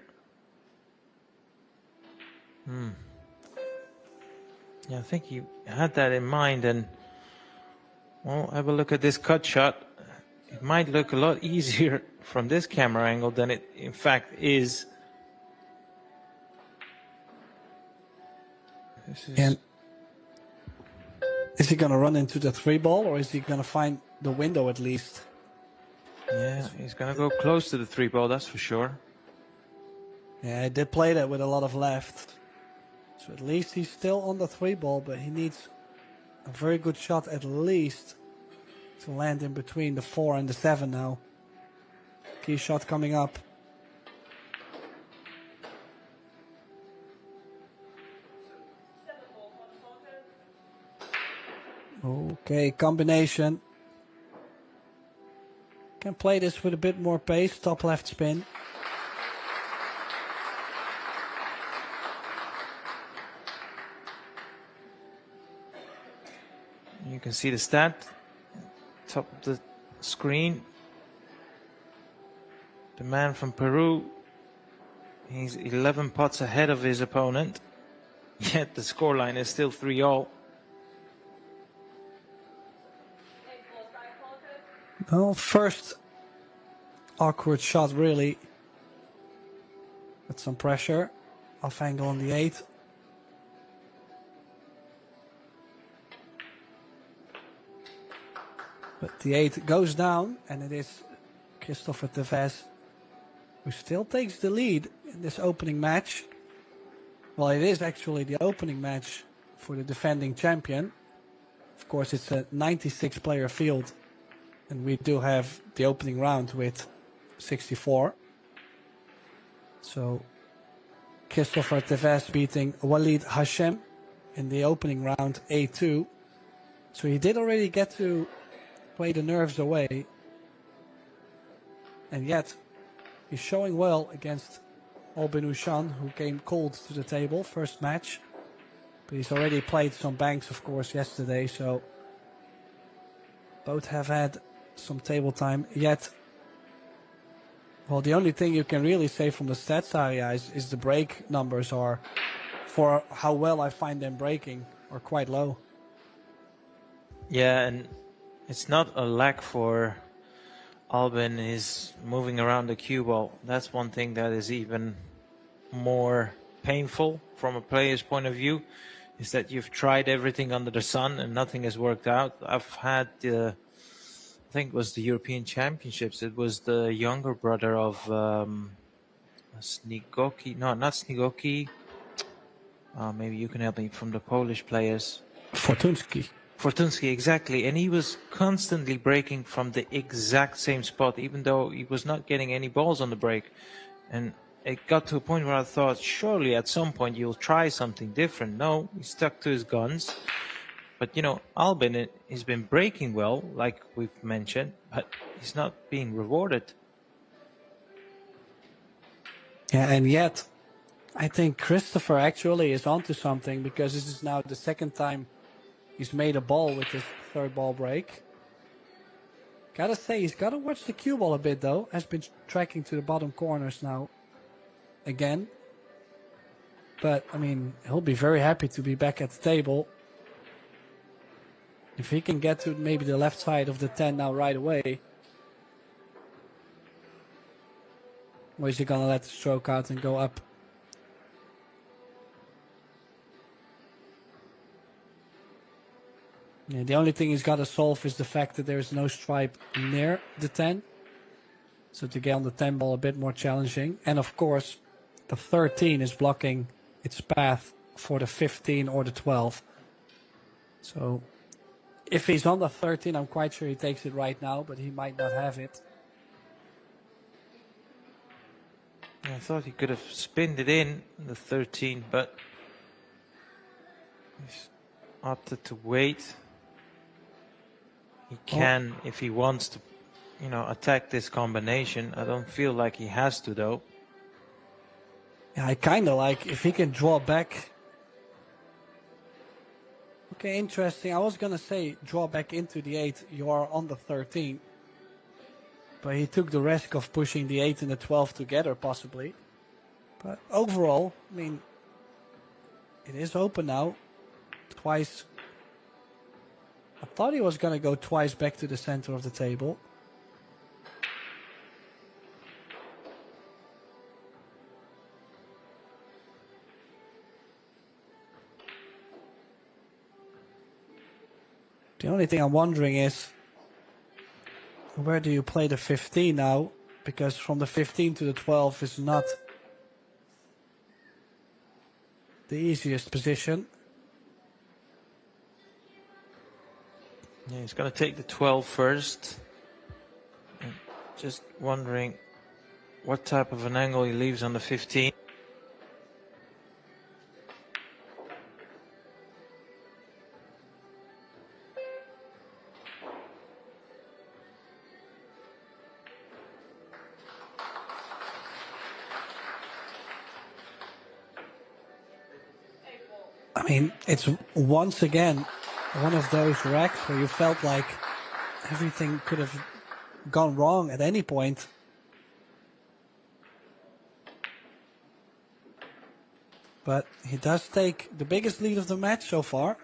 Yeah, I think he had that in mind, and well, have a look at this cut shot. It might look a lot easier from this camera angle than it in fact is. And is he going to run into the 3-ball, or is he going to find the window at least? Yeah, he's going to go close to the 3-ball, that's for sure. Yeah, he did play that with a lot of left. So at least he's still on the 3-ball, but he needs a very good shot at least to land in between the 4 and the 7 now. Key shot coming up. Okay, combination. Can play this with a bit more pace, top left spin. You can see the stat, top of the screen. The man from Peru, he's 11 pots ahead of his opponent, yet the scoreline is still 3-all. Well, first awkward shot really. With some pressure. Off angle on the 8. But the 8 goes down, and it is Christopher Tevez who still takes the lead in this opening match. Well, it is actually the opening match for the defending champion. Of course, it's a 96-player field, and we do have the opening round with 64. So, Christopher Tevez beating Walid Hashem in the opening round, A2. So he did already get to play the nerves away, and yet he's showing well against Albin Ushan, who came cold to the table first match, but he's already played some banks, of course, yesterday, so both have had some table time. Yet, well, the only thing you can really say from the stats area is the break numbers are, for how well I find them breaking, are quite low. Yeah, and it's not a lack for Albin is moving around the cue ball. That's one thing that is even more painful from a player's point of view, is that you've tried everything under the sun and nothing has worked out. I've had I think it was the European Championships. It was the younger brother of Snigoki. No, not Snigoki. Maybe you can help me, from the Polish players. Fortunski, exactly. And he was constantly breaking from the exact same spot, even though he was not getting any balls on the break. And it got to a point where I thought, surely at some point you'll try something different. No, he stuck to his guns. But, you know, Albin has been breaking well, like we've mentioned, but he's not being rewarded. Yeah, and yet I think Christopher actually is onto something, because this is now the second time he's made a ball with his third ball break. Gotta say, he's gotta watch the cue ball a bit though. Has been tracking to the bottom corners now. Again. But, I mean, he'll be very happy to be back at the table. If he can get to maybe the left side of the 10 now right away. Or is he going to let the stroke out and go up? Yeah, the only thing he's got to solve is the fact that there is no stripe near the 10. So to get on the 10 ball a bit more challenging. And of course, the 13 is blocking its path for the 15 or the 12. So if he's on the 13, I'm quite sure he takes it right now, but he might not have it. I thought he could have spinned it in the 13, but he's opted to wait. He can, if he wants to, you know, attack this combination. I don't feel like he has to, though. Yeah, I kind of like if he can draw back. Okay, interesting. I was going to say draw back into the 8. You are on the 13. But he took the risk of pushing the 8 and the 12 together, possibly. But overall, I mean, it is open now. Twice. I thought he was going to go twice back to the center of the table. The only thing I'm wondering is, where do you play the 15 now? Because from the 15 to the 12 is not the easiest position. Yeah, he's going to take the 12 first. And just wondering what type of an angle he leaves on the 15. I mean, it's once again one of those racks where you felt like everything could have gone wrong at any point. But he does take the biggest lead of the match so far.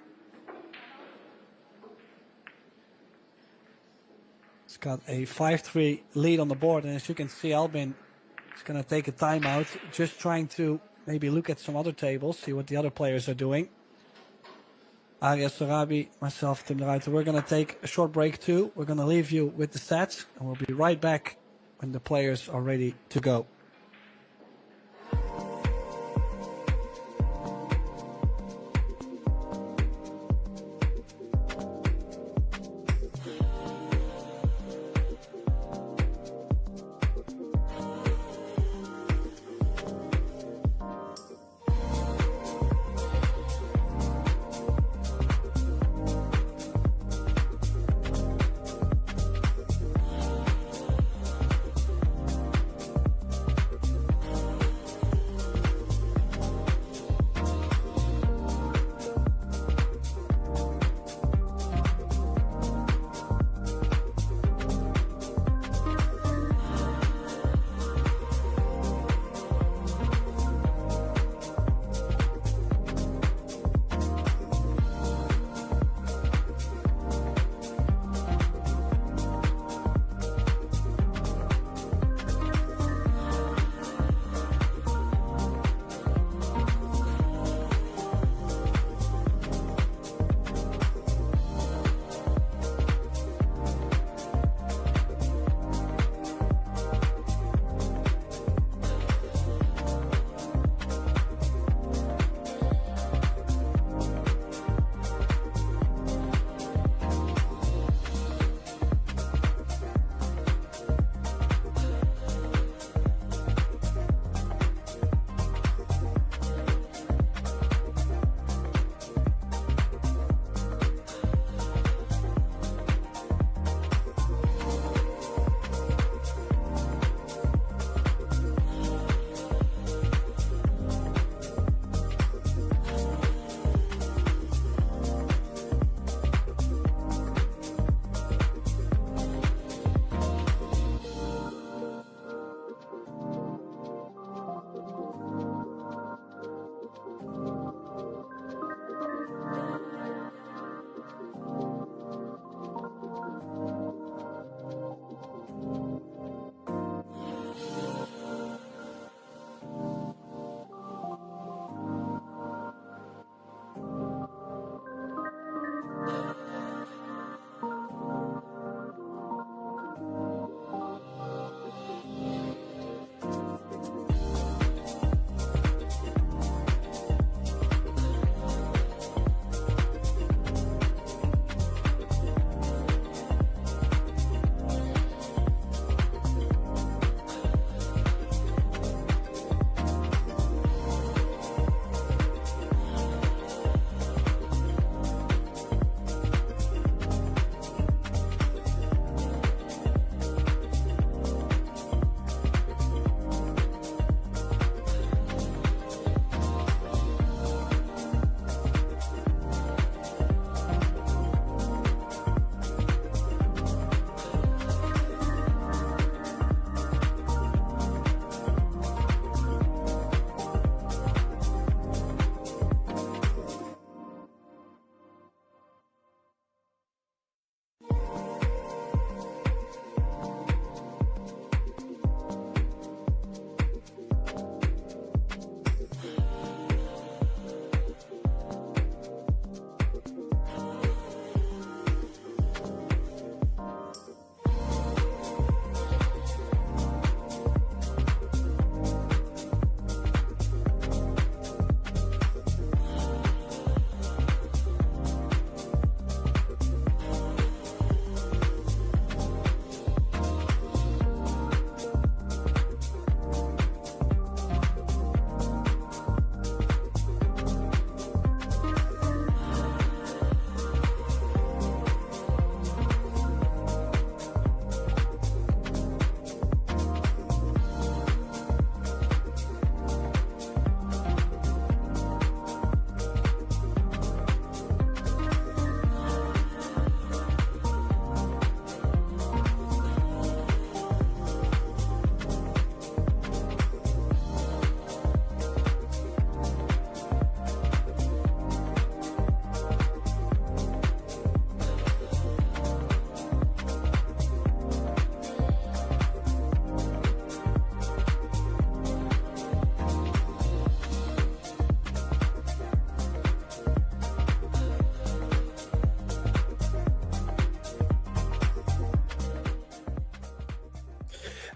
He's got a 5-3 lead on the board, and as you can see, Albin is going to take a timeout, just trying to maybe look at some other tables, see what the other players are doing. Arias Sorabi, myself, Tim de Ruiter, we're going to take a short break too. We're going to leave you with the stats, and we'll be right back when the players are ready to go.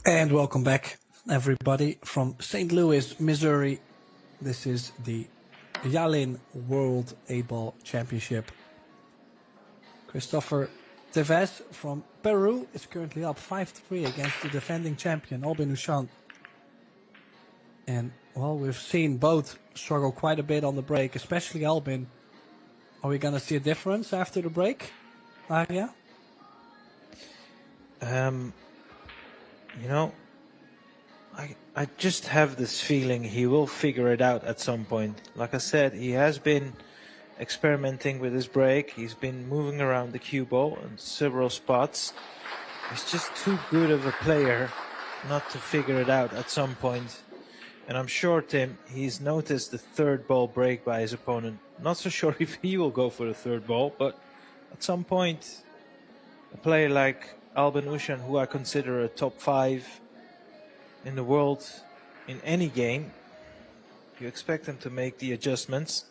And welcome back, everybody, from St. Louis, Missouri. This is the Yalin World 8-Ball Championship. Christopher Tevez from Peru is currently up 5-3 against the defending champion, Albin Ushan. And, well, we've seen both struggle quite a bit on the break, especially Albin. Are we going to see a difference after the break, Arya? You know, I just have this feeling he will figure it out at some point. Like I said, he has been experimenting with his break. He's been moving around the cue ball in several spots. He's just too good of a player not to figure it out at some point. And I'm sure, Tim, he's noticed the third ball break by his opponent. Not so sure if he will go for the third ball, but at some point, a player like Albin Ushan, who I consider a top 5 in the world in any game, you expect him to make the adjustments.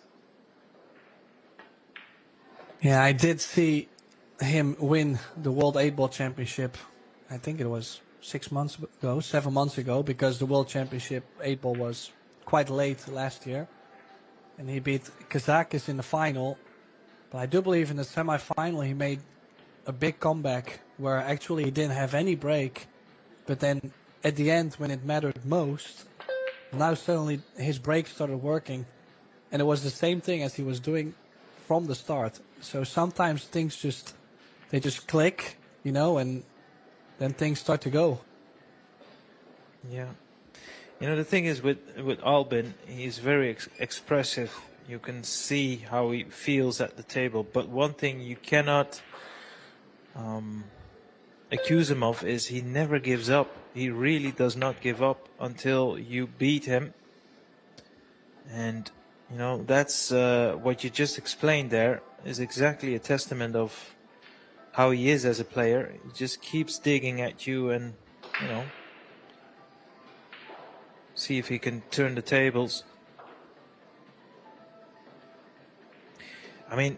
Yeah, I did see him win the World 8-Ball Championship. I think it was 7 months ago, because the World Championship 8-Ball was quite late last year. And he beat Kazakis in the final. But I do believe in the semi-final he made a big comeback where actually he didn't have any break. But then at the end, when it mattered most, now suddenly his break started working. And it was the same thing as he was doing from the start. So sometimes things just click, you know, and then things start to go. Yeah. You know, the thing is with Albin, he's very expressive. You can see how he feels at the table. But one thing you cannot accuse him of is he never gives up. He really does not give up until you beat him. And, you know, that's what you just explained there is exactly a testament of how he is as a player. He just keeps digging at you and, you know, see if he can turn the tables. I mean,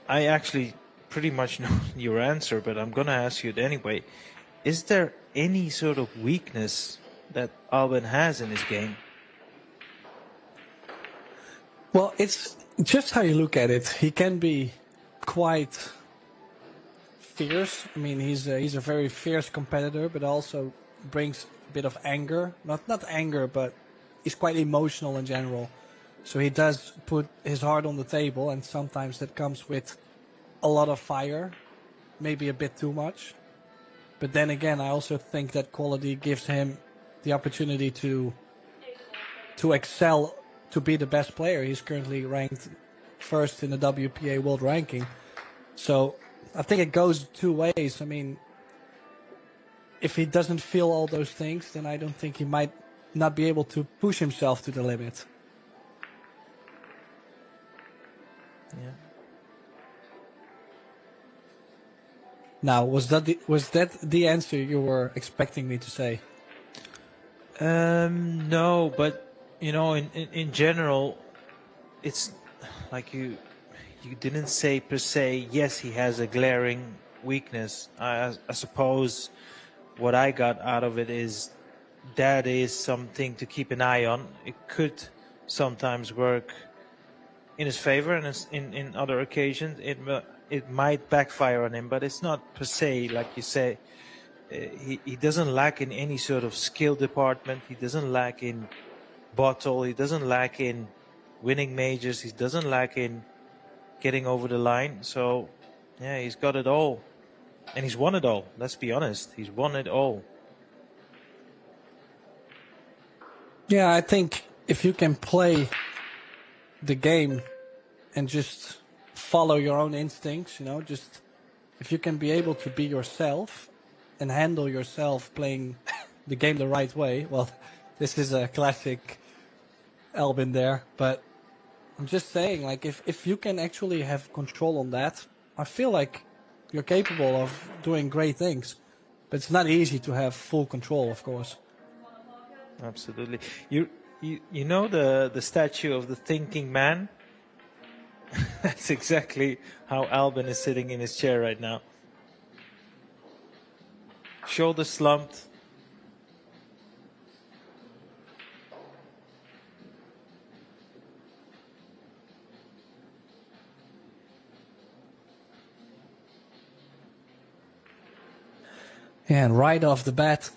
I actually pretty much know your answer, but I'm going to ask you it anyway. Is there any sort of weakness that Albin has in his game? Well, it's just how you look at it. He can be quite fierce. I mean, he's a very fierce competitor, but also brings a bit of anger. Not anger, but he's quite emotional in general. So he does put his heart on the table, and sometimes that comes with a lot of fire, maybe a bit too much. But then again, I also think that quality gives him the opportunity to excel, to be the best player. He's currently ranked first in the WPA World Ranking. So I think it goes two ways. I mean, if he doesn't feel all those things, then I don't think he might not be able to push himself to the limit. Yeah. Now, was that the answer you were expecting me to say? No, but you know, in general, it's like you didn't say per se. Yes, he has a glaring weakness. I suppose what I got out of it is that is something to keep an eye on. It could sometimes work in his favor, and in other occasions it might backfire on him, but it's not per se, like you say. He doesn't lack in any sort of skill department. He doesn't lack in bottle. He doesn't lack in winning majors. He doesn't lack in getting over the line. So, yeah, he's got it all. And he's won it all. Let's be honest. He's won it all. Yeah, I think if you can play the game and just follow your own instincts, you know, just if you can be able to be yourself and handle yourself playing the game the right way. Well, this is a classic Albin there, but I'm just saying, like, if you can actually have control on that, I feel like you're capable of doing great things. But it's not easy to have full control, of course. Absolutely. You know the statue of the thinking man? That's exactly how Albin is sitting in his chair right now. Shoulders slumped, Yeah, and right off the bat,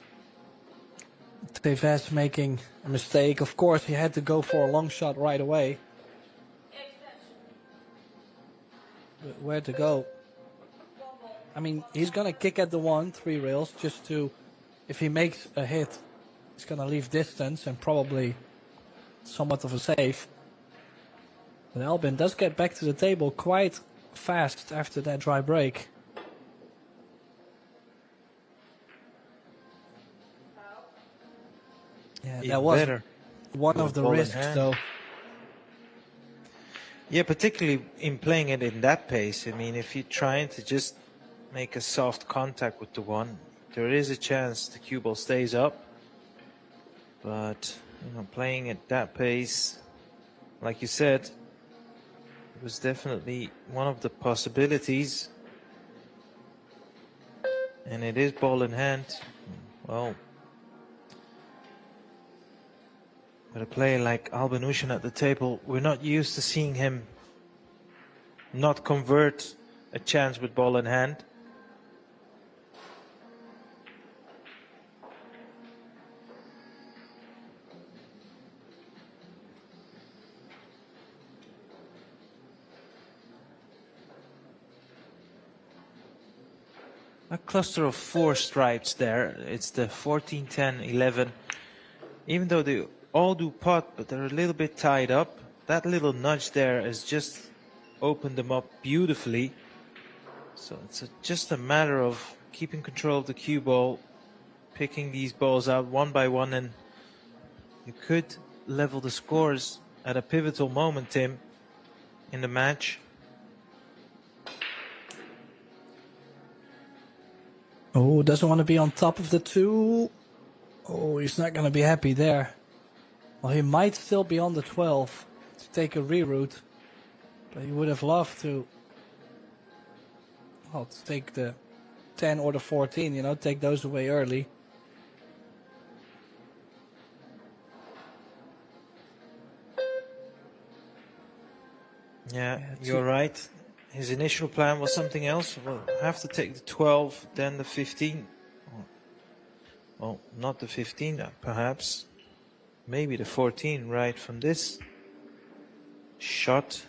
Tevez making a mistake. Of course, he had to go for a long shot right away. But where to go? I mean, he's going to kick at the 3 rails just to, if he makes a hit, he's going to leave distance and probably somewhat of a save. But Albin does get back to the table quite fast after that dry break. Yeah, that was better. One of the risks, though. Yeah, particularly in playing it in that pace. I mean, if you're trying to just make a soft contact with the 1, there is a chance the cue ball stays up. But, you know, playing at that pace, like you said, it was definitely one of the possibilities. And it is ball in hand. Well, with a player like Albanushan at the table, we're not used to seeing him not convert a chance with ball in hand. A cluster of 4 stripes there. It's the 14, 10, 11. Even though they all do pot, but they're a little bit tied up. That little nudge there has just opened them up beautifully. So it's just a matter of keeping control of the cue ball, picking these balls out one by one, and you could level the scores at a pivotal moment, Tim, in the match. Oh, doesn't want to be on top of the 2. Oh, he's not going to be happy there. Well, he might still be on the 12 to take a reroute, but he would have loved to, well, to take the 10 or the 14, you know, take those away early. Yeah, you're right. His initial plan was something else. We'll have to take the 12, then the 15. Well, not the 15, perhaps. Maybe the 14 right from this shot.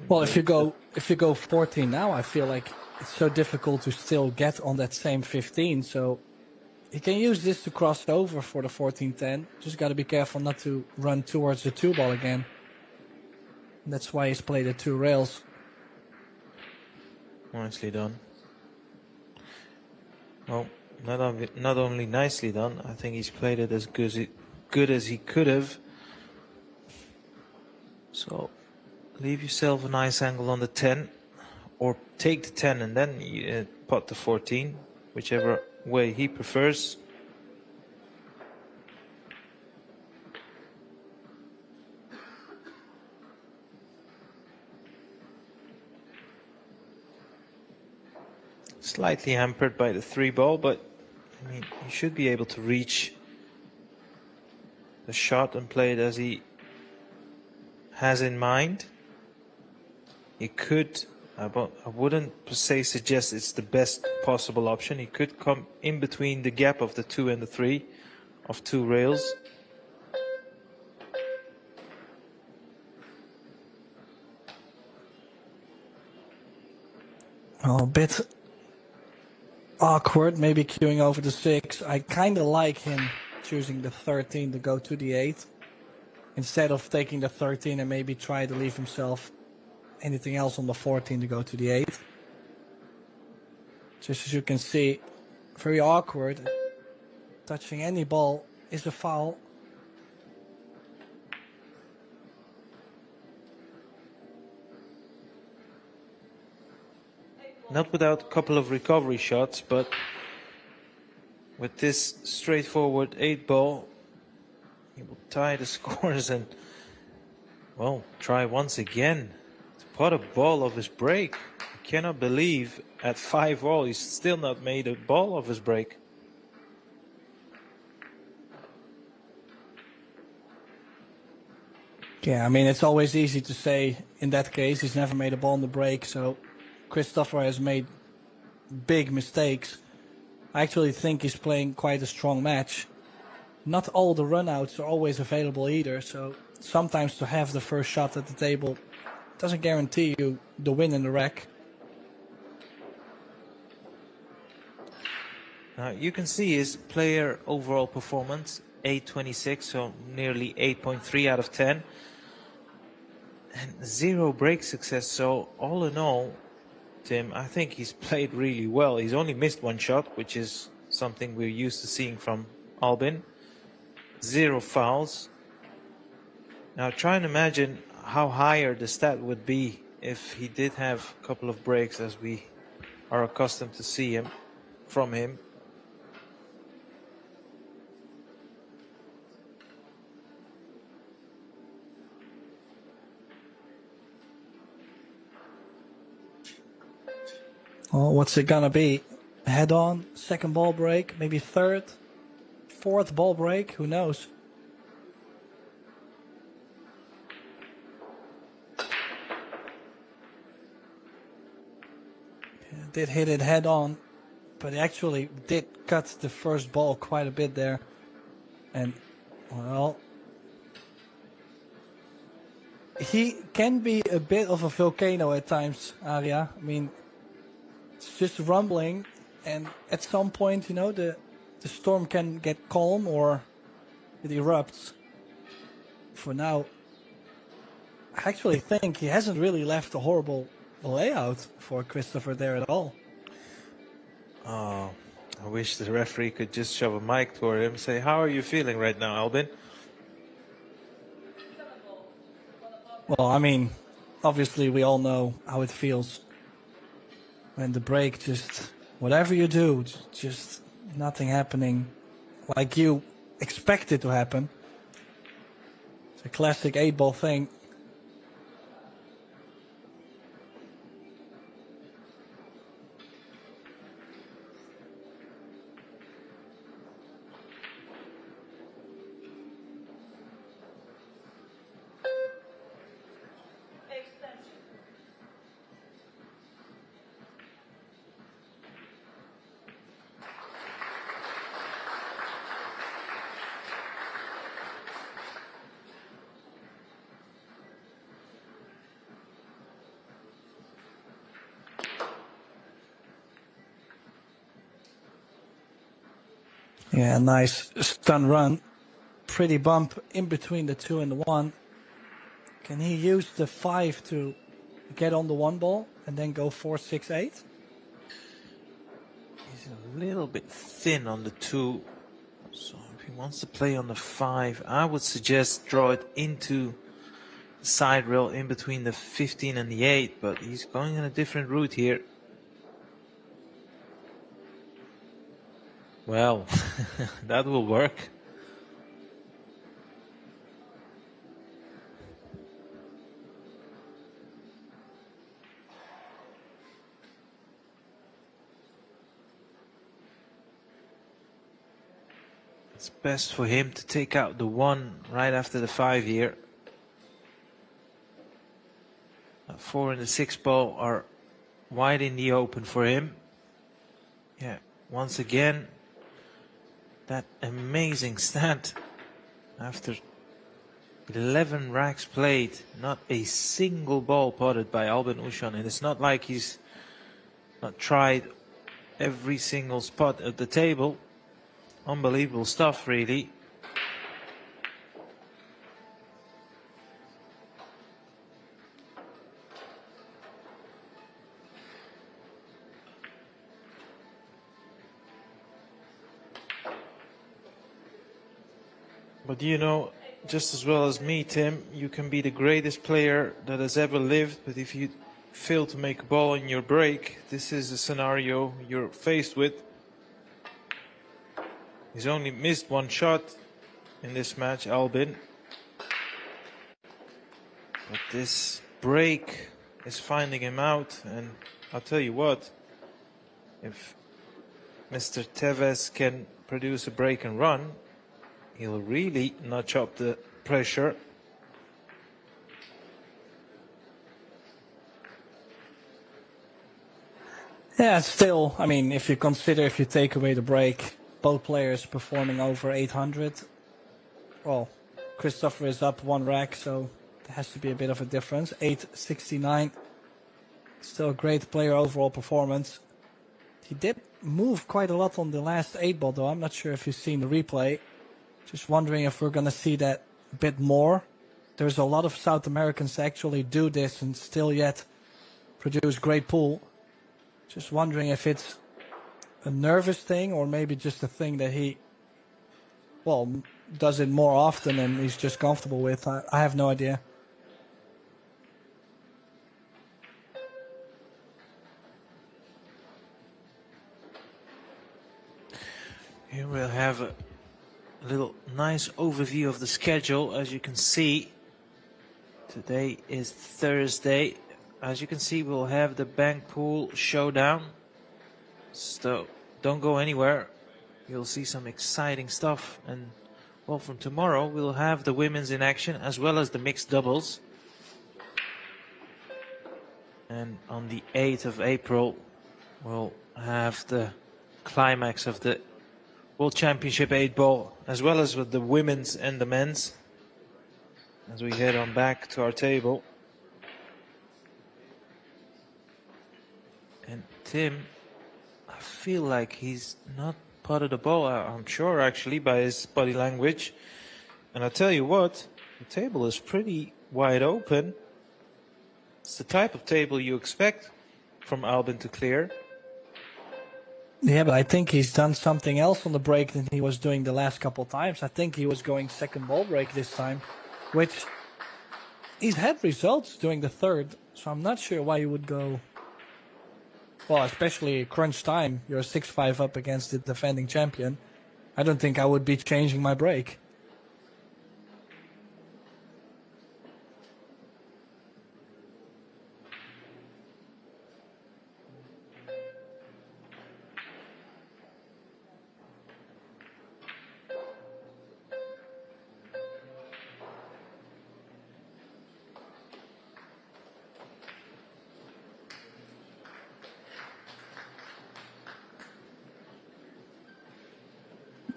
Well, if you go 14 now, I feel like it's so difficult to still get on that same 15. So you can use this to cross over for the 14-10. Just got to be careful not to run towards the 2 ball again. That's why he's played the 2 rails. Nicely done. Well, not only nicely done, I think he's played it as good as he could have. So leave yourself a nice angle on the 10, or take the 10 and then you, pot the 14, whichever way he prefers. Slightly hampered by the 3 ball, but I mean, he should be able to reach the shot and play it as he has in mind. He could, I wouldn't per se suggest it's the best possible option. He could come in between the gap of the 2 and the 3 of 2 rails. Well, a bit awkward, maybe queuing over the 6. I kind of like him choosing the 13 to go to the 8 instead of taking the 13 and maybe try to leave himself anything else on the 14 to go to the 8. Just as you can see, very awkward. Touching any ball is a foul. Not without a couple of recovery shots, but with this straightforward 8 ball, he will tie the scores and, well, try once again to pot a ball of his break. I cannot believe at 5 all he's still not made a ball of his break. Yeah, I mean, it's always easy to say in that case he's never made a ball on the break, so Christopher has made big mistakes. I actually think he's playing quite a strong match. Not all the runouts are always available either, so sometimes to have the first shot at the table doesn't guarantee you the win in the rack. Now you can see his player overall performance, 8.26, so nearly 8.3 out of 10. And 0 break success, so all in all, Tim, I think he's played really well. He's only missed 1 shot, which is something we're used to seeing from Albin. 0 fouls. Now try and imagine how higher the stat would be if he did have a couple of breaks as we are accustomed to see him from him. Well, what's it gonna be? Head on, second ball break, maybe third, fourth ball break, who knows? Did hit it head on, but he actually did cut the first ball quite a bit there. And, well, he can be a bit of a volcano at times, Arya. I mean, it's just rumbling, and at some point, you know, the storm can get calm or it erupts. For now, I actually think he hasn't really left a horrible layout for Christopher there at all. Oh, I wish the referee could just shove a mic toward him and say, how are you feeling right now, Albin? Well, I mean, obviously we all know how it feels when the break just, whatever you do, just nothing happening like you expect it to happen. It's a classic 8-ball thing. Yeah, nice stun run. Pretty bump in between the 2 and the 1. Can he use the 5 to get on the 1 ball and then go 4, 6, 8? He's a little bit thin on the 2. So if he wants to play on the 5, I would suggest draw it into the side rail in between the 15 and the 8. But he's going on a different route here. Well, that will work. It's best for him to take out the 1 right after the 5 here. The 4 and the 6 ball are wide in the open for him. Yeah, once again, that amazing stat. After 11 racks played, not a single ball potted by Albin Ushan. And it's not like he's not tried every single spot at the table. Unbelievable stuff, really. But you know, just as well as me, Tim, you can be the greatest player that has ever lived, but if you fail to make a ball in your break, this is a scenario you're faced with. He's only missed 1 shot in this match, Albin. But this break is finding him out, and I'll tell you what, if Mr. Tevez can produce a break and run, he'll really notch up the pressure. Yeah, still, I mean, if you take away the break, both players performing over 800. Well, Christopher is up 1 rack, so there has to be a bit of a difference. 869. Still a great player overall performance. He did move quite a lot on the last 8-ball, though. I'm not sure if you've seen the replay. Just wondering if we're going to see that a bit more. There's a lot of South Americans actually do this and still yet produce great pool. Just wondering if it's a nervous thing or maybe just a thing that he, well, does it more often and he's just comfortable with. I have no idea. Here we'll have a little nice overview of the schedule. As you can see, today is Thursday. As you can see, we'll have the bank pool showdown. So don't go anywhere. You'll see some exciting stuff. And well, from tomorrow, we'll have the women's in action as well as the mixed doubles. And on the 8th of April, we'll have the climax of the World Championship 8-ball, as well as with the women's and the men's. As we head on back to our table. And Tim, I feel like he's not potted the ball. I'm sure, actually, by his body language. And I'll tell you what, the table is pretty wide open. It's the type of table you expect from Albin to clear. Yeah, but I think he's done something else on the break than he was doing the last couple times. I think he was going second ball break this time, which he's had results doing the third. So I'm not sure why you would go. Well, especially crunch time, you're 6-5 up against the defending champion. I don't think I would be changing my break.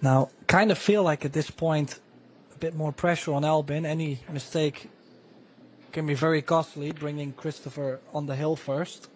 Now, kind of feel like at this point, a bit more pressure on Albin. Any mistake can be very costly, bringing Christopher on the hill first.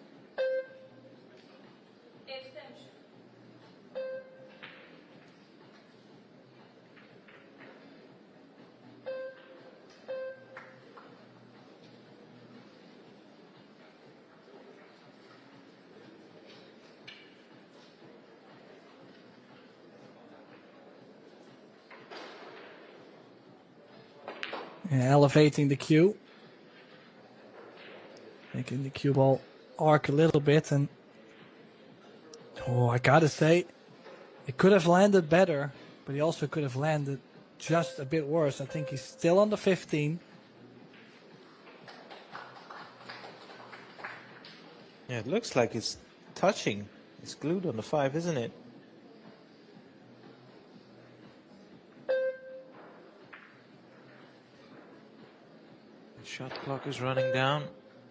Yeah, elevating the cue. Making the cue ball arc a little bit. And oh, I gotta say, it could have landed better, but he also could have landed just a bit worse. I think he's still on the 15. Yeah, it looks like it's touching. It's glued on the 5, isn't it? Shot clock is running down.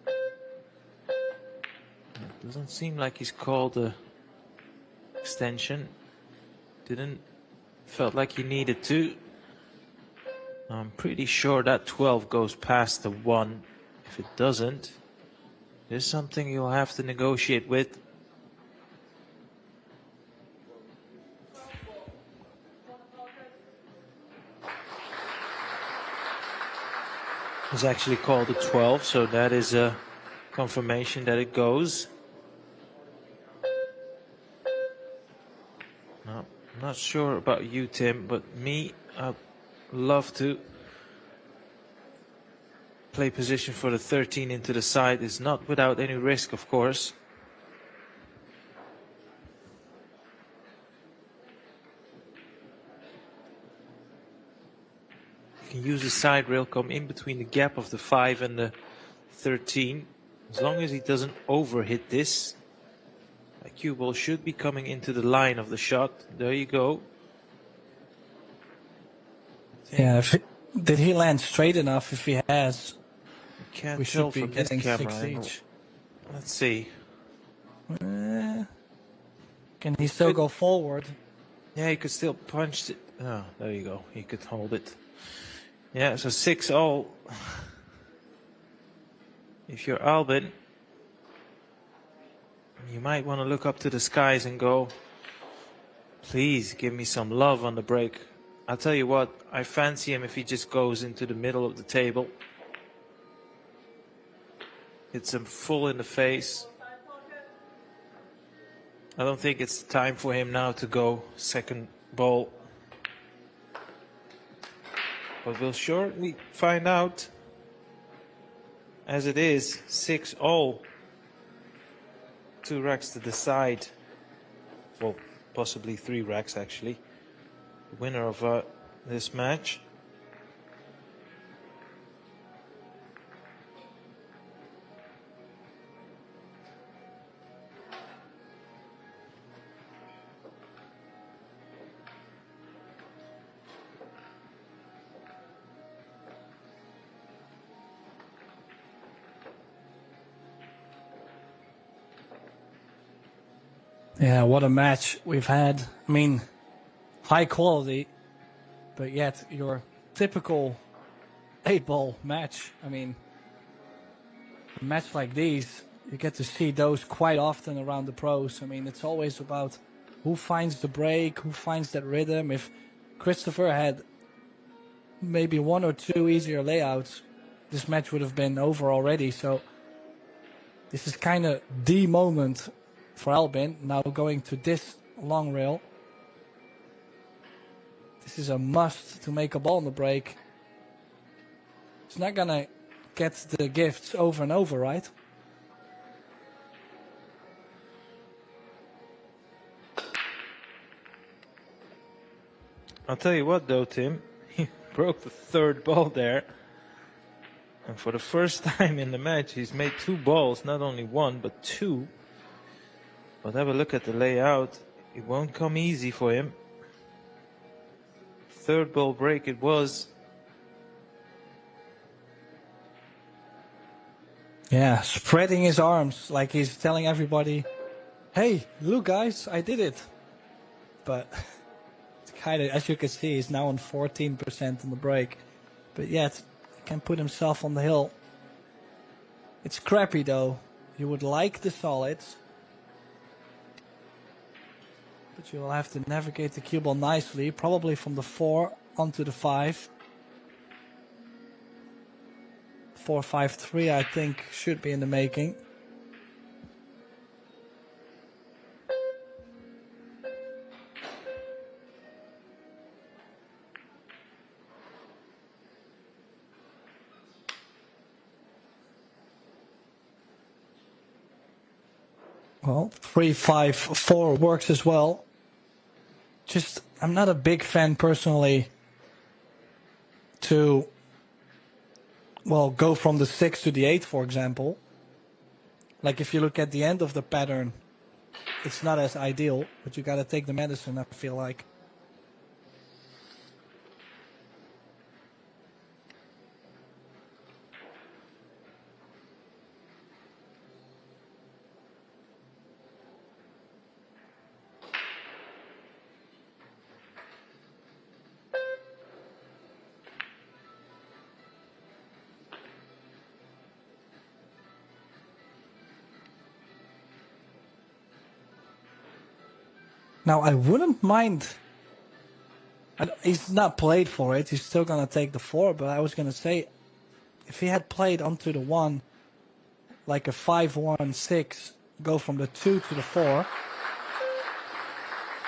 It doesn't seem like he's called the extension. Felt like he needed to. I'm pretty sure that 12 goes past the 1. If it doesn't, there's something you'll have to negotiate with. It's actually called a 12, so that is a confirmation that it goes. Now, I'm not sure about you, Tim, but me, I'd love to play position for the 13 into the side. It's not without any risk, of course. Can use the side rail, come in between the gap of the 5 and the 13. As long as he doesn't overhit this, a cue ball should be coming into the line of the shot. There you go. Yeah, did he land straight enough? If he has, Can't we tell should be from this getting camera 6 angle. each. Let's see. Can he still go forward? Yeah, he could still punch it. Oh, there you go. He could hold it. Yeah, so 6-all. If you're Albin, you might want to look up to the skies and go, please give me some love on the break. I'll tell you what, I fancy him if he just goes into the middle of the table. Hits him full in the face. I don't think it's time for him now to go second ball. But we'll shortly find out. As it is, 6-all. 2 racks to decide. Well, possibly 3 racks actually. The winner of this match. Yeah, what a match we've had. I mean, high quality, but yet your typical 8-ball match. I mean, a match like these, you get to see those quite often around the pros. I mean, it's always about who finds the break, who finds that rhythm. If Christopher had maybe 1 or 2 easier layouts, this match would have been over already. So this is kind of the moment for Albin, now going to this long rail. This is a must to make a ball on the break. It's not gonna get the gifts over and over, right? I'll tell you what though, Tim, he broke the 3rd ball there. And for the first time in the match, he's made 2 balls, not only 1, but 2. But have a look at the layout. It won't come easy for him. 3rd ball break it was. Yeah, spreading his arms like he's telling everybody, hey, look guys, I did it. But it's kind of, as you can see, he's now on 14% on the break. But yet, he can put himself on the hill. It's crappy though. You would like the solids. But you will have to navigate the cue ball nicely, probably from the 4 onto the 5. 4-5-3, I think, should be in the making. Well, 3-5-4 works as well. Just, I'm not a big fan personally to, well, go from the 6 to the 8, for example. Like if you look at the end of the pattern, it's not as ideal, but you gotta take the medicine, I feel like. Now, I wouldn't mind. He's not played for it. He's still going to take the 4. But I was going to say, if he had played onto the 1, like a 5-1-6, go from the 2 to the 4.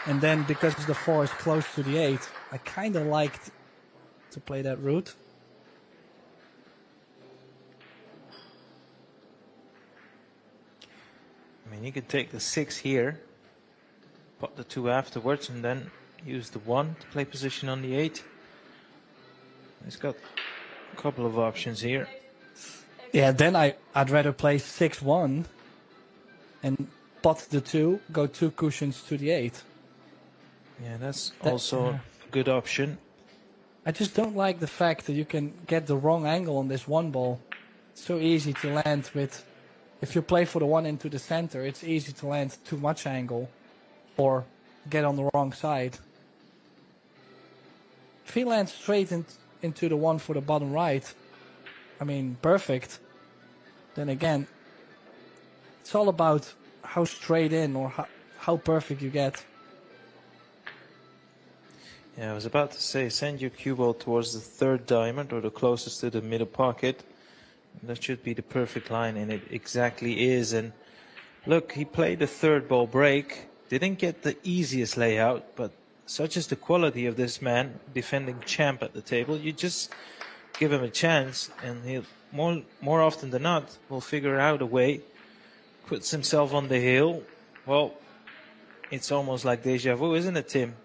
And then because the 4 is close to the 8, I kind of liked to play that route. I mean, you could take the 6 here. Put the 2 afterwards and then use the 1 to play position on the 8. He's got a couple of options here. Yeah, then I'd rather play 6-1 and pot the 2, go 2 cushions to the 8. Yeah, that's also a good option. I just don't like the fact that you can get the wrong angle on this 1 ball. It's so easy to land with, if you play for the 1 into the center, it's easy to land too much angle. or get on the wrong side. If he lands straight into the one for the bottom right, I mean, perfect. Then again, it's all about how straight in or how perfect you get. Yeah, I was about to say, send your cue ball towards the third diamond or the closest to the middle pocket. That should be the perfect line, and it exactly is. And look, he played the third ball break. Didn't get the easiest layout, but such is the quality of this man, defending champ at the table. You just give him a chance, and he'll more often than not will figure out a way. Puts himself on the hill. Well, it's almost like deja vu, isn't it, Tim?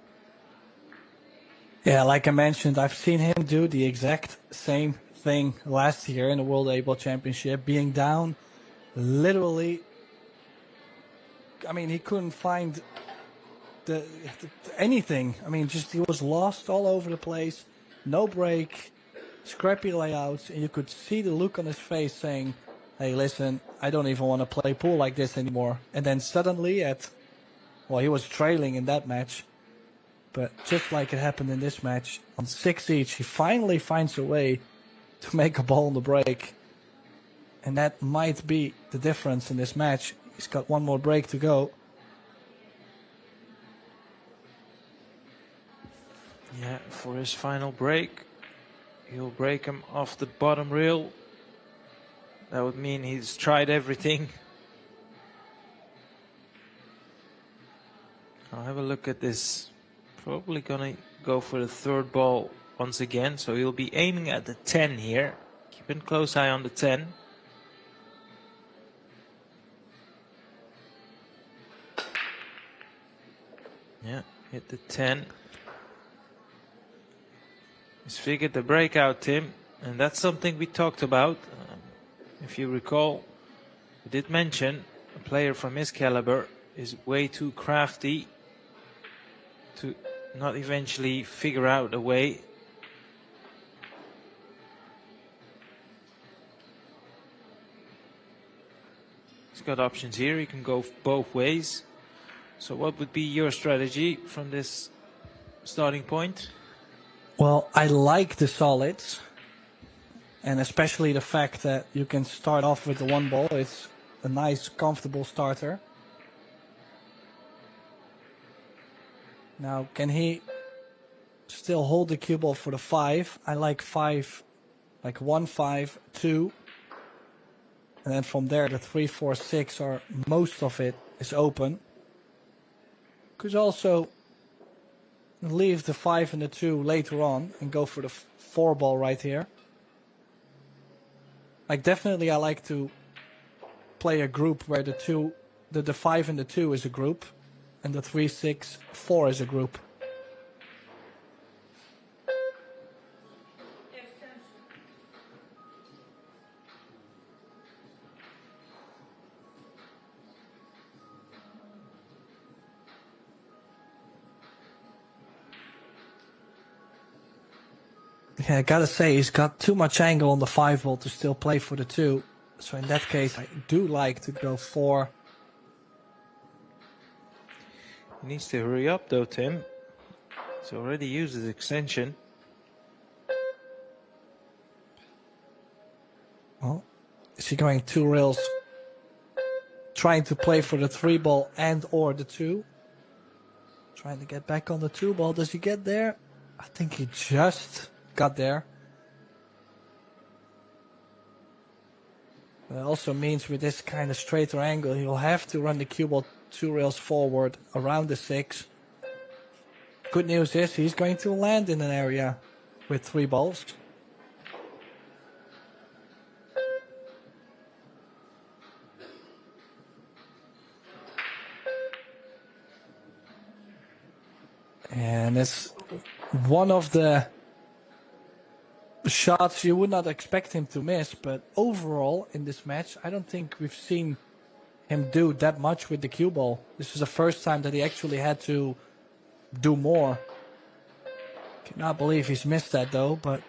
Yeah, like I mentioned, I've seen him do the exact same thing last year in the World 8-Ball Championship, being down literally. I mean, he couldn't find anything. I mean, just he was lost all over the place. No break, scrappy layouts, and you could see the look on his face saying, hey, listen, I don't even want to play pool like this anymore. And then suddenly he was trailing in that match. But just like it happened in this match, on 6 each, he finally finds a way to make a ball on the break. And that might be the difference in this match. He's got one more break to go. Yeah, for his final break, he'll break him off the bottom rail. That would mean he's tried everything. I'll have a look at this. Probably gonna go for the third ball once again, so he'll be aiming at the 10 here. Keeping a close eye on the 10. Yeah, hit the 10. He's figured the breakout, Tim, and that's something we talked about. If you recall, we did mention a player from his caliber is way too crafty to not eventually figure out a way. He's got options here. He can go both ways. So what would be your strategy from this starting point? Well, I like the solids, and especially the fact that you can start off with the one ball. It's a nice, comfortable starter. Now, can he still hold the cue ball for the 5? I like 5, like 1, 5, 2. And then from there, the 3, 4, 6, or most of it is open. Could also leave the 5 and the 2 later on and go for the 4 ball right here. Like, definitely I like to play a group where the 5 and the 2 is a group, and the 3, 6, 4 is a group. Yeah, I gotta say, he's got too much angle on the 5 ball to still play for the 2. So in that case, I do like to go 4. He needs to hurry up though, Tim. He's already used his extension. Well, is he going 2 rails, trying to play for the 3 ball and or the 2? Trying to get back on the 2 ball. Does he get there? I think he just got there. That also means with this kind of straighter angle, he'll have to run the cue ball 2 rails forward around the 6. Good news is he's going to land in an area with 3 balls. And it's one of the shots you would not expect him to miss, but overall in this match, I don't think we've seen him do that much with the cue ball. This is the first time that he actually had to do more. Cannot believe he's missed that though, but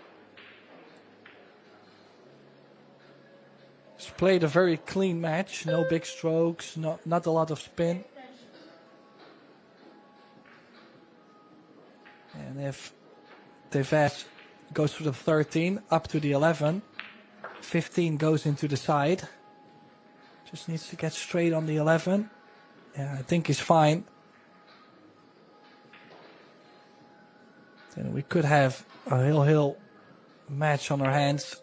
he's played a very clean match. No big strokes, not a lot of spin. And if Tevez goes to the 13, up to the 11, 15 goes into the side. Just needs to get straight on the 11. Yeah, I think he's fine. Then we could have a hill match on our hands.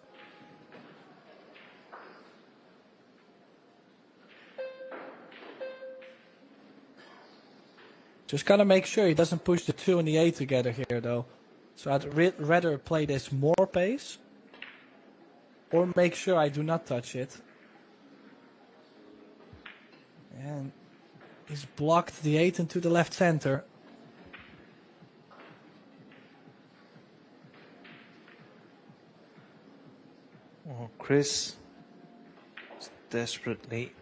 Just gotta make sure he doesn't push the 2 and the 8 together here, though. So I'd rather play this more pace, or make sure I do not touch it. And he's blocked the 8 into the left center. Well, Chris is desperately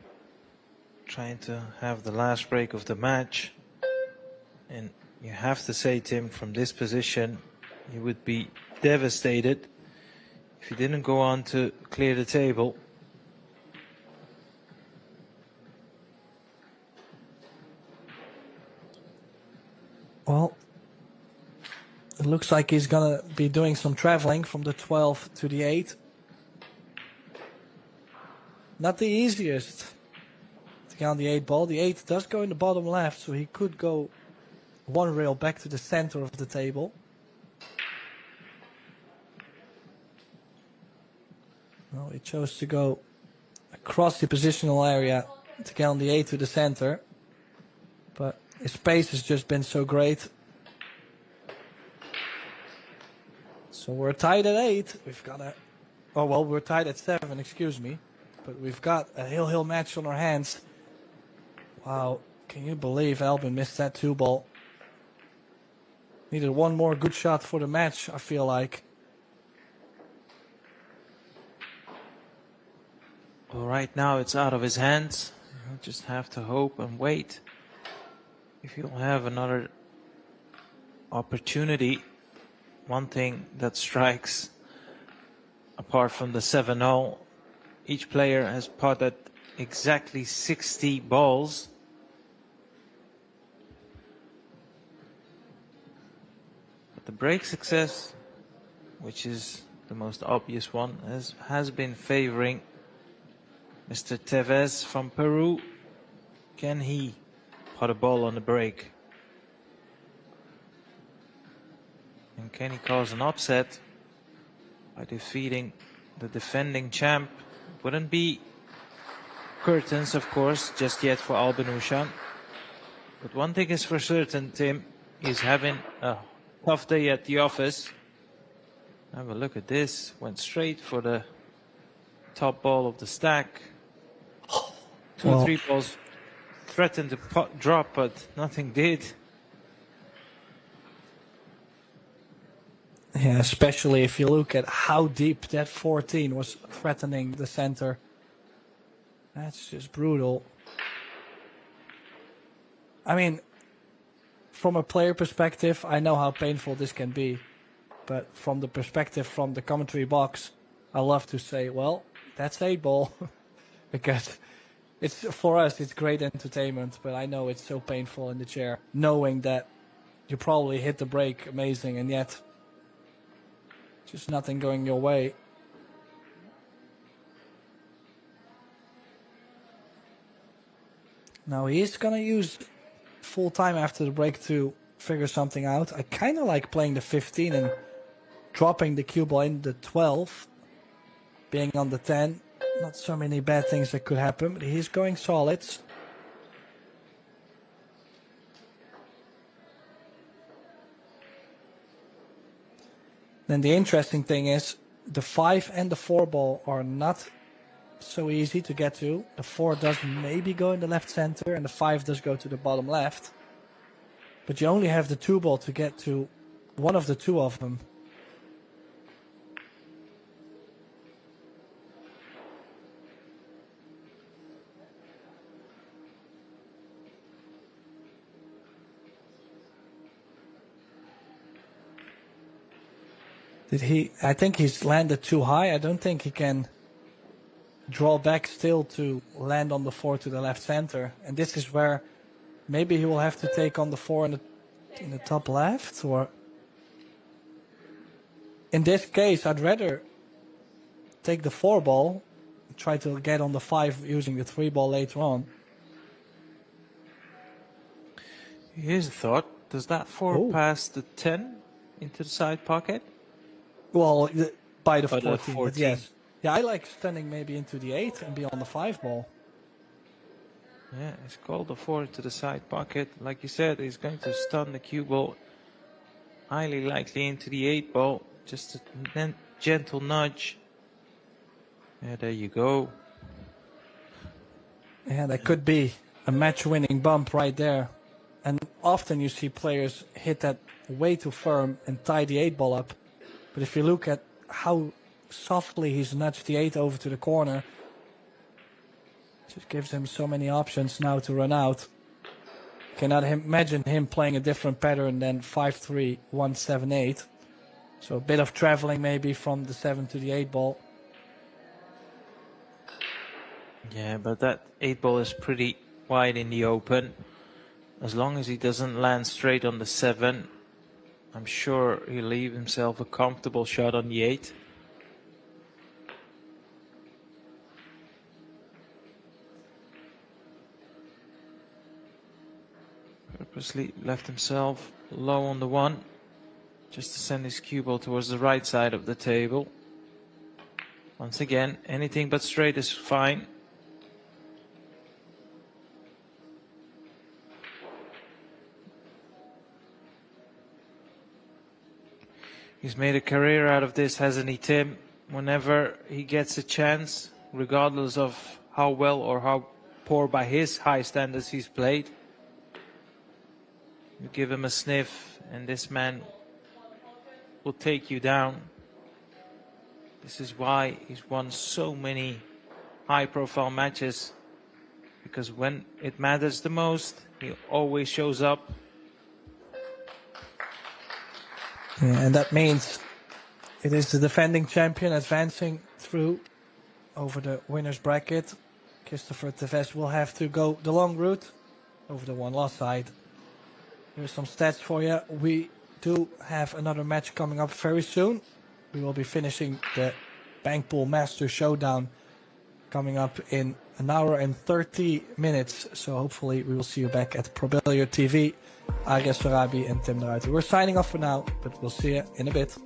trying to have the last break of the match. And you have to say, Tim, from this position, he would be devastated if he didn't go on to clear the table. Well, it looks like he's gonna be doing some traveling from the 12 to the 8. Not the easiest to get on the 8 ball. The 8 does go in the bottom left, so he could go one rail back to the center of the table. No, he chose to go across the positional area to get on the 8 to the center. But his pace has just been so great. So we're tied at 8. We've got a... Oh, well, we're tied at 7, excuse me. But we've got a hill match on our hands. Wow, can you believe Albin missed that 2 ball? Needed one more good shot for the match, I feel like. Well, right now it's out of his hands. He'll just have to hope and wait. If he'll have another opportunity, one thing that strikes, apart from the 7-0, each player has potted exactly 60 balls. But the break success, which is the most obvious one, has been favoring Mr. Tevez from Peru. Can he pot a ball on the break? And can he cause an upset by defeating the defending champ? Wouldn't be curtains, of course, just yet for Albin Ushan. But one thing is for certain, Tim, he's having a tough day at the office. Have a look at this. Went straight for the top ball of the stack. 2 or 3 balls threatened to drop, but nothing did. Yeah, especially if you look at how deep that 14 was threatening the center. That's just brutal. I mean, from a player perspective, I know how painful this can be. But from the perspective from the commentary box, I love to say, well, that's 8 ball. Because it's, for us, it's great entertainment. But I know it's so painful in the chair, knowing that you probably hit the break amazing, and yet just nothing going your way. Now he is going to use full time after the break to figure something out. I kind of like playing the 15 and dropping the cue ball in the 12. Being on the 10. Not so many bad things that could happen, but he's going solids. Then the interesting thing is the 5 and the 4 ball are not so easy to get to. The 4 does maybe go in the left center and the 5 does go to the bottom left. But you only have the 2 ball to get to one of the 2 of them. I think he's landed too high. I don't think he can draw back still to land on the 4 to the left center. And this is where maybe he will have to take on the 4 in the top left, or in this case, I'd rather take the 4 ball, try to get on the 5 using the 3 ball later on. Here's a thought. Does that 4 pass the 10 into the side pocket? Well, by the By the 14, 14. yes. Yeah, I like standing maybe into the 8 and be on the 5 ball. Yeah, he's called the 4 into the side pocket. Like you said, he's going to stun the cue ball highly likely into the 8 ball. Just a gentle nudge. Yeah, there you go. Yeah, that could be a match-winning bump right there. And often you see players hit that way too firm and tie the 8 ball up. But if you look at how softly he's nudged the 8 over to the corner, it just gives him so many options now to run out. Cannot imagine him playing a different pattern than 5-3, 1-7-8. So a bit of traveling maybe from the 7 to the 8 ball. Yeah, but that 8 ball is pretty wide in the open. As long as he doesn't land straight on the 7, I'm sure he'll leave himself a comfortable shot on the 8. Purposely left himself low on the 1, just to send his cue ball towards the right side of the table. Once again, anything but straight is fine. He's made a career out of this, hasn't he, Tim? Whenever he gets a chance, regardless of how well or how poor by his high standards he's played, you give him a sniff and this man will take you down. This is why he's won so many high-profile matches, because when it matters the most, he always shows up. Yeah, and that means it is the defending champion advancing through over the winner's bracket. Christopher Tevez will have to go the long route over the one-loss side. Here's some stats for you. We do have another match coming up very soon. We will be finishing the Bank Pool Master Showdown coming up in an hour and 30 minutes. So hopefully we will see you back at Pro Billiard TV. Arias Farabi and Tim de Ruiter. We're signing off for now, but we'll see you in a bit.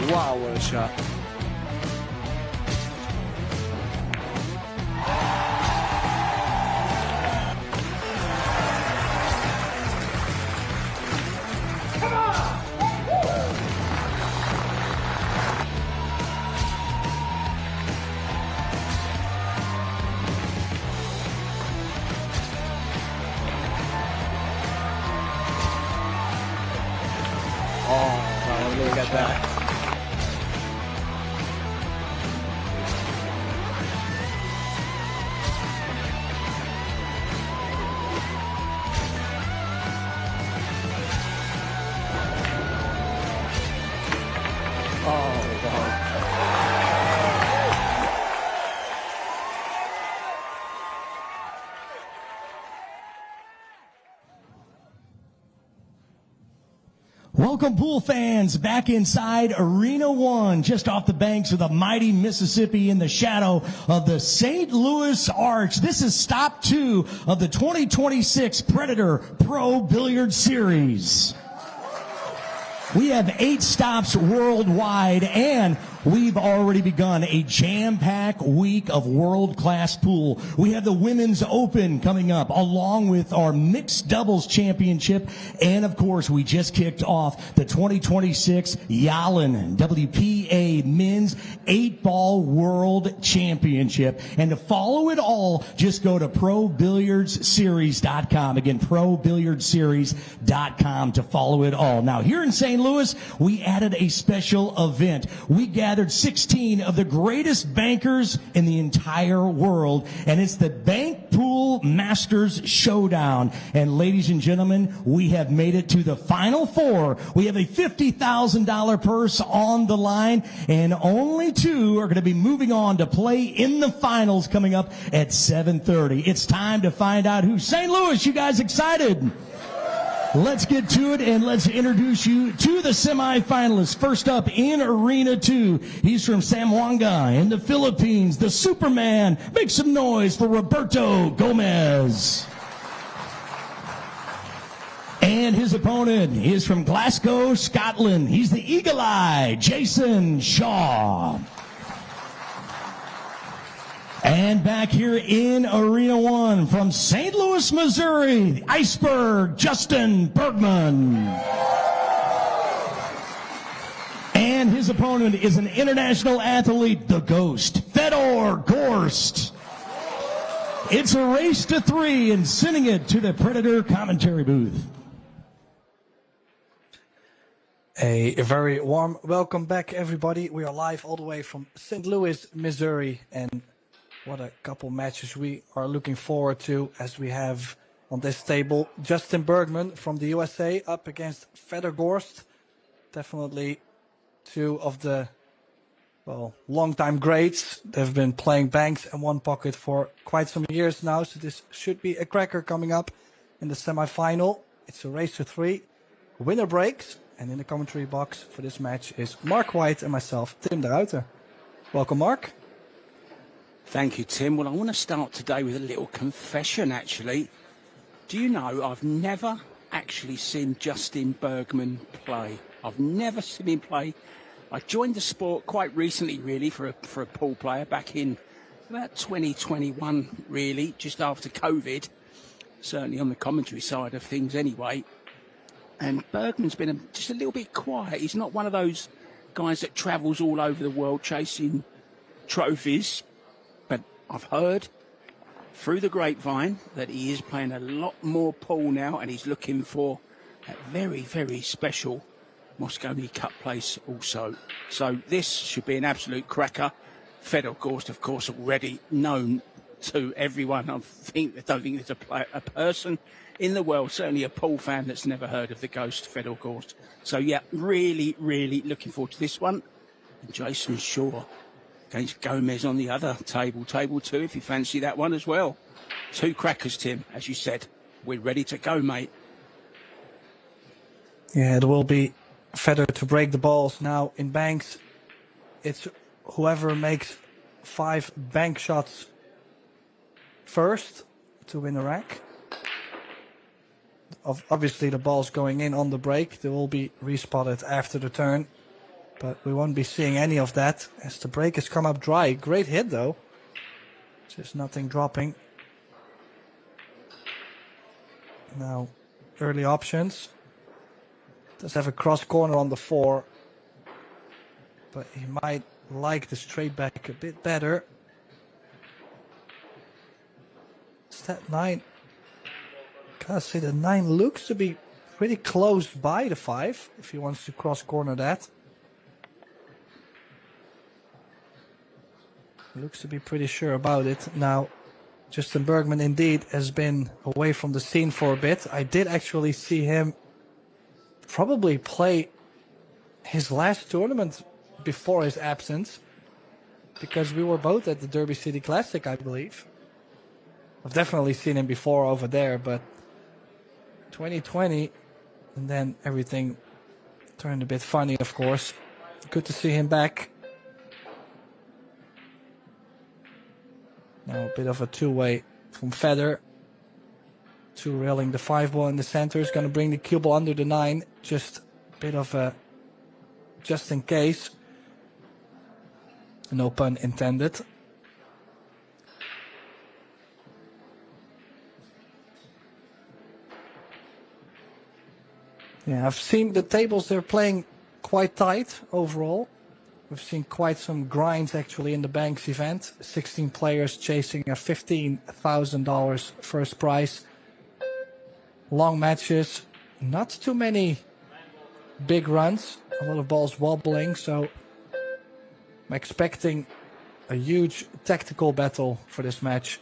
Wow, what a shot. Look at that. Oh, wow. Welcome, pool fans, back inside Arena 1, just off the banks of the mighty Mississippi in the shadow of the St. Louis Arch. This is stop 2 of the 2026 Predator Pro Billiard Series. We have 8 stops worldwide, and we've already begun a jam-packed week of world-class pool. We have the Women's Open coming up, along with our Mixed Doubles Championship, and of course, we just kicked off the 2026 Yalin WPA Men's 8-Ball World Championship. And to follow it all, just go to ProBilliardsSeries.com. Again, ProBilliardsSeries.com to follow it all. Now, here in St. Louis, we added a special event. We gathered 16 of the greatest bankers in the entire world, and it's the Bank Pool Masters Showdown. And ladies and gentlemen, we have made it to the Final Four. We have a $50,000 purse on the line, and only 2 are going to be moving on to play in the finals coming up at 7:30. It's time to find out who. St. Louis, you guys excited? Let's get to it, and let's introduce you to the semifinalists. First up in Arena 2, he's from Zamboanga in the Philippines, the Superman. Make some noise for Roberto Gomez. And his opponent is from Glasgow, Scotland. He's the Eagle Eye, Jason Shaw. And back here in Arena 1 from St. Louis, Missouri, the Iceberg, Justin Bergman. And his opponent is an international athlete, the Ghost, Fedor Gorst. It's a race to 3 and sending it to the Predator commentary booth. A very warm welcome back, everybody. We are live all the way from St. Louis, Missouri, and what a couple matches we are looking forward to, as we have on this table Justin Bergman from the USA up against Fedor Gorst. Definitely 2 of the, well, long-time greats. They've been playing banks and one pocket for quite some years now, so this should be a cracker coming up in the semifinal. It's a race to 3. Winner breaks, and in the commentary box for this match is Mark White and myself, Tim de Ruiter. Welcome, Mark. Thank you, Tim. Well, I want to start today with a little confession, actually. Do you know, I've never actually seen Justin Bergman play. I've never seen him play. I joined the sport quite recently, really, for a pool player back in about 2021, really, just after COVID. Certainly on the commentary side of things anyway. And Bergman's been just a little bit quiet. He's not one of those guys that travels all over the world chasing trophies. I've heard through the grapevine that he is playing a lot more pool now, and he's looking for that very, very special Mosconi Cup place also. So this should be an absolute cracker. Fedor Gorst, of course, already known to everyone. I don't think there's a person in the world, certainly a pool fan, that's never heard of the Ghost, Fedor Gorst. So yeah, really, really looking forward to this one. And Jason Shaw against Gomez on the other table, table 2, if you fancy that one as well. 2 crackers, Tim, as you said. We're ready to go, mate. Yeah, it will be Fedor to break the balls now in banks. It's whoever makes 5 bank shots first to win a rack. Obviously, the ball's going in on the break. They will be respotted after the turn. But we won't be seeing any of that as the break has come up dry. Great hit though. Just nothing dropping. Now, early options. Does have a cross corner on the 4. But he might like the straight back a bit better. Is that 9? Gotta say the 9 looks to be pretty close by the 5 if he wants to cross corner that. Looks to be pretty sure about it. Now, Justin Bergman indeed has been away from the scene for a bit. I did actually see him probably play his last tournament before his absence, because we were both at the Derby City Classic, I believe. I've definitely seen him before over there, but 2020, and then everything turned a bit funny, of course. Good to see him back. Now a bit of a two-way from Feder. Two railing the 5 ball in the center is going to bring the cue ball under the 9. Just a bit of a just in case. No pun intended. Yeah, I've seen the tables, they're playing quite tight overall. We've seen quite some grinds actually in the Banks event. 16 players chasing a $15,000 first prize. Long matches, not too many big runs. A lot of balls wobbling, so I'm expecting a huge tactical battle for this match.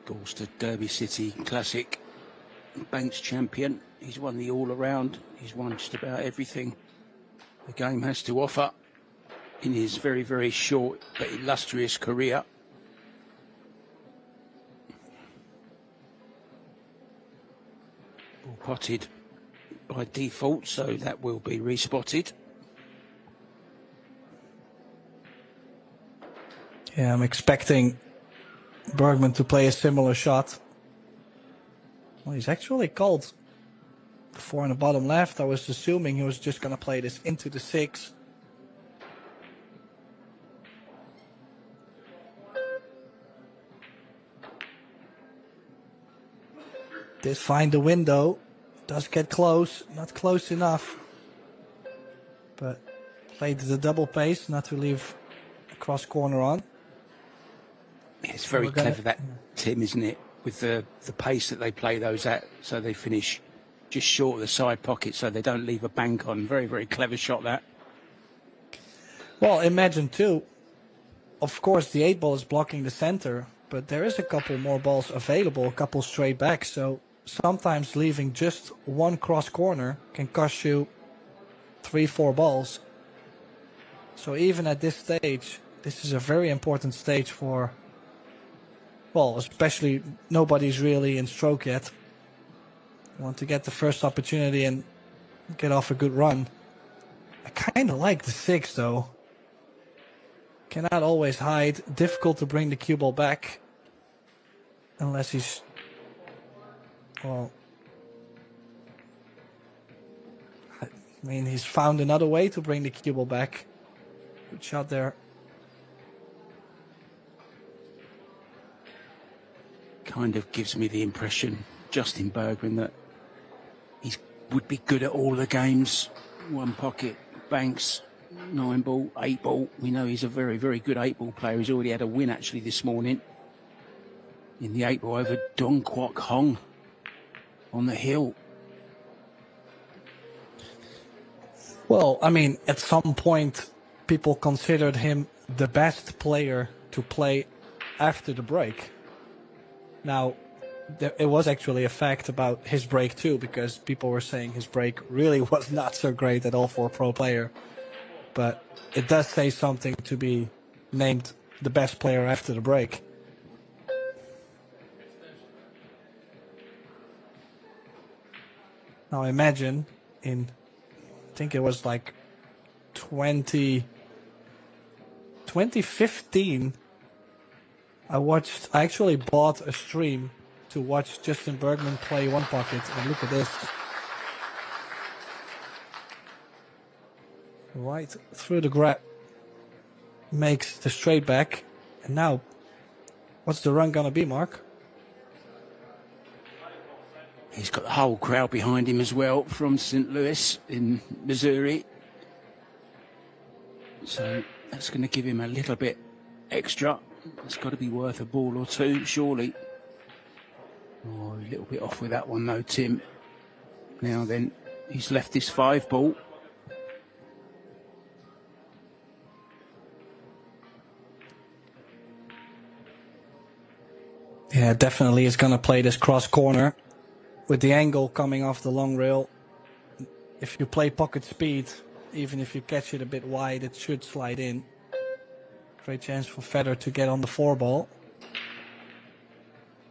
Goes to Derby City Classic. Banks champion. He's won the all-around. He's won just about everything the game has to offer in his very, very short but illustrious career. Ball potted by default, so that will be respotted. Yeah, I'm expecting Bergman to play a similar shot. Well, he's actually called the 4 in the bottom left. I was assuming he was just going to play this into the 6. Did find the window. Does get close. Not close enough. But played the double pace, not to leave a cross corner on. It's very clever, that, Tim, isn't it? With the pace that they play those at, so they finish just short of the side pocket, so they don't leave a bank on. Very, very clever shot, that. Well, imagine too, of course the 8 ball is blocking the center, but there is a couple more balls available, a couple straight back, so sometimes leaving just one cross corner can cost you 3-4 balls. So even at this stage, this is a very important stage for, well, especially nobody's really in stroke yet. You want to get the first opportunity and get off a good run. I kind of like the 6 though. Cannot always hide. Difficult to bring the cue ball back. Unless he's, well, I mean, he's found another way to bring the cue ball back. Good shot there. Kind of gives me the impression, Justin Bergman, that he would be good at all the games. One pocket, Banks, 9 ball, 8 ball. We know he's a very, very good 8 ball player. He's already had a win actually this morning in the 8 ball over Dong Kwok Hong on the hill. Well, I mean, at some point, people considered him the best player to play after the break. Now, it was actually a fact about his break too, because people were saying his break really was not so great at all for a pro player. But it does say something to be named the best player after the break. Now imagine in, I think it was like 2015, I actually bought a stream to watch Justin Bergman play one pocket, and look at this. Right through the grab. Makes the straight back. And now, what's the run gonna be, Mark? He's got the whole crowd behind him as well from St. Louis in Missouri. So that's going to give him a little bit extra. It's got to be worth a ball or two, surely. Oh, a little bit off with that one though, Tim. Now then, he's left this 5 ball. Yeah, definitely is going to play this cross corner. With the angle coming off the long rail, if you play pocket speed, even if you catch it a bit wide, it should slide in. Great chance for Federer to get on the 4 ball.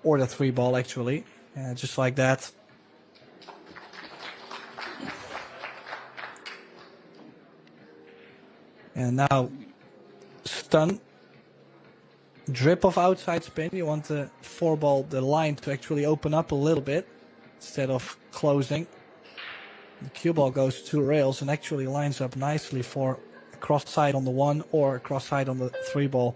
Or the 3 ball, actually. Yeah, just like that. And now, stun. Drip of outside spin. You want the 4 ball, the line to actually open up a little bit instead of closing. The cue ball goes 2 rails and actually lines up nicely for a cross side on the 1 or a cross side on the 3 ball.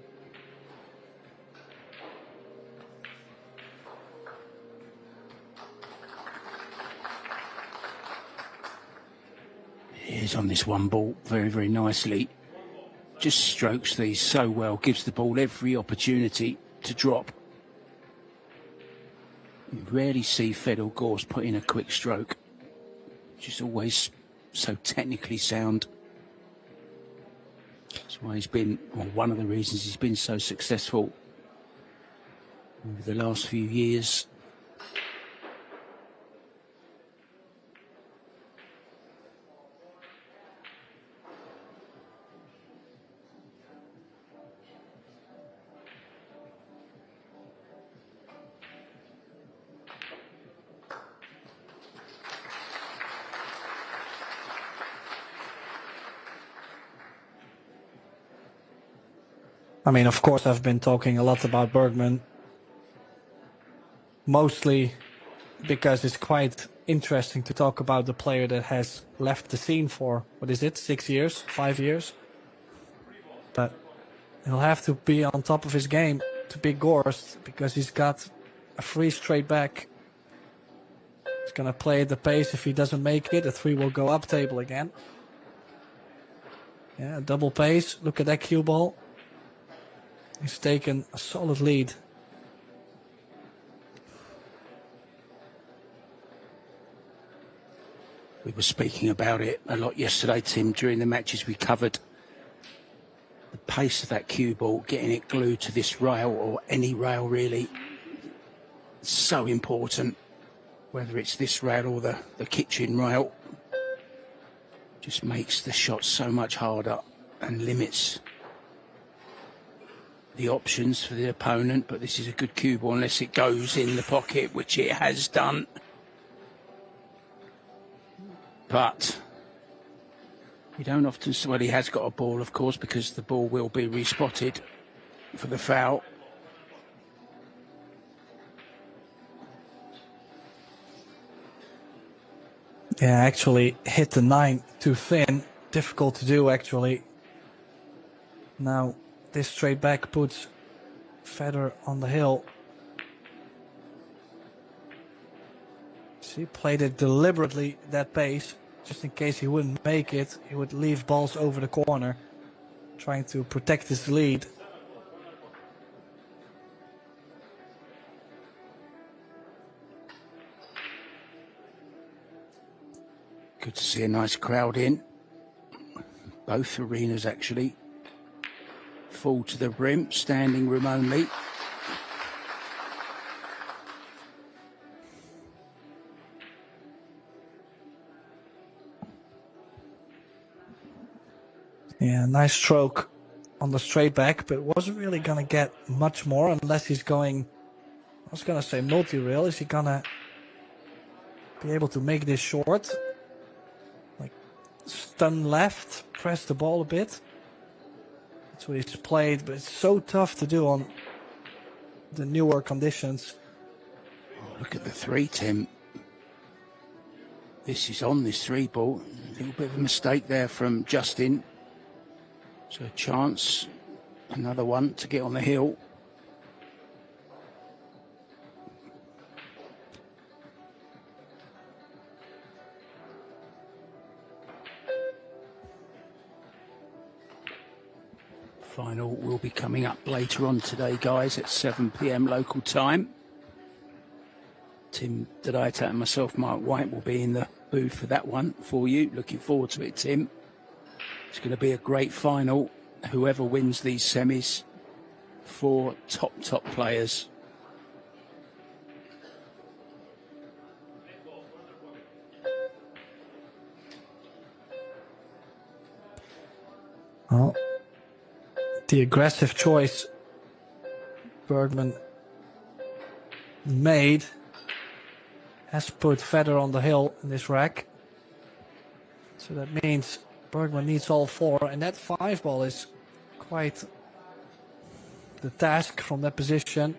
He's on this 1 ball very, very nicely. Just strokes these so well, gives the ball every opportunity to drop. You rarely see Federer Gors put in a quick stroke. Just always so technically sound. That's why he's been, well, one of the reasons he's been so successful over the last few years. I mean, of course, I've been talking a lot about Bergman. Mostly because it's quite interesting to talk about the player that has left the scene for, what is it, 6 years, 5 years? But he'll have to be on top of his game to beat Gors because he's got a 3 straight back. He's going to play at the pace. If he doesn't make it, a 3 will go up table again. Yeah, double pace. Look at that cue ball. He's taken a solid lead. We were speaking about it a lot yesterday, Tim, during the matches we covered. The pace of that cue ball, getting it glued to this rail or any rail really, so important. Whether it's this rail or the kitchen rail, just makes the shot so much harder and limits the options for the opponent. But this is a good cue ball unless it goes in the pocket, which it has done. But you don't often, well, he has got a ball, of course, because the ball will be respotted for the foul. Yeah, actually hit the 9 too thin. Difficult to do, actually. Now, this straight back puts Federer on the hill. See, played it deliberately, that pace, just in case he wouldn't make it. He would leave balls over the corner, trying to protect his lead. Good to see a nice crowd in. Both arenas, actually. Full to the brim, standing room only. Yeah, nice stroke on the straight back, but wasn't really going to get much more unless he's going, I was going to say multi-rail. Is he going to be able to make this short? Like, stun left, press the ball a bit. That's what he's played, but it's so tough to do on the newer conditions. Oh, look at the 3, Tim. This is on this 3-ball. A little bit of a mistake there from Justin. So a chance, another one to get on the hill. Final will be coming up later on today, guys, at 7 p.m. local time. Tim Dadaita and myself, Mark White, will be in the booth for that one for you. Looking forward to it, Tim. It's going to be a great final. Whoever wins these semis, 4 top players. Well, the aggressive choice Bergman made has put Federer on the hill in this rack. So that means Bergman needs all 4, and that 5-ball is quite the task from that position.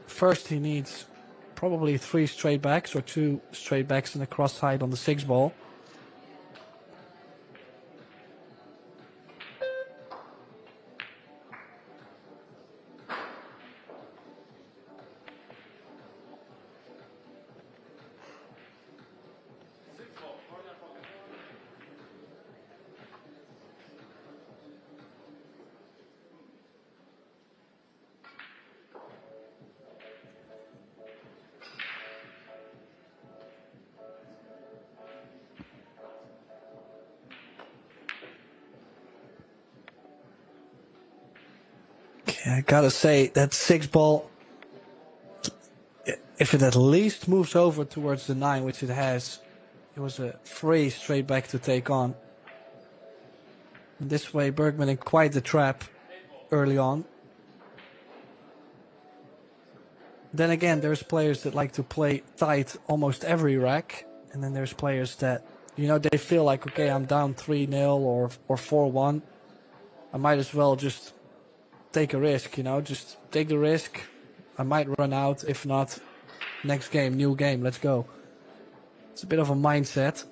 First he needs probably 3 straight backs or 2 straight backs and a cross side on the 6-ball. I gotta say, that 6-ball, if it at least moves over towards the 9, which it has, it was a free straight back to take on. And this way, Bergman in quite the trap early on. Then again, there's players that like to play tight almost every rack. And then there's players that, you know, they feel like, okay, I'm down 3-0 or 4-1. I might as well just take a risk, you know, just take the risk. I might run out. If not, next game, new game, let's go. It's a bit of a mindset.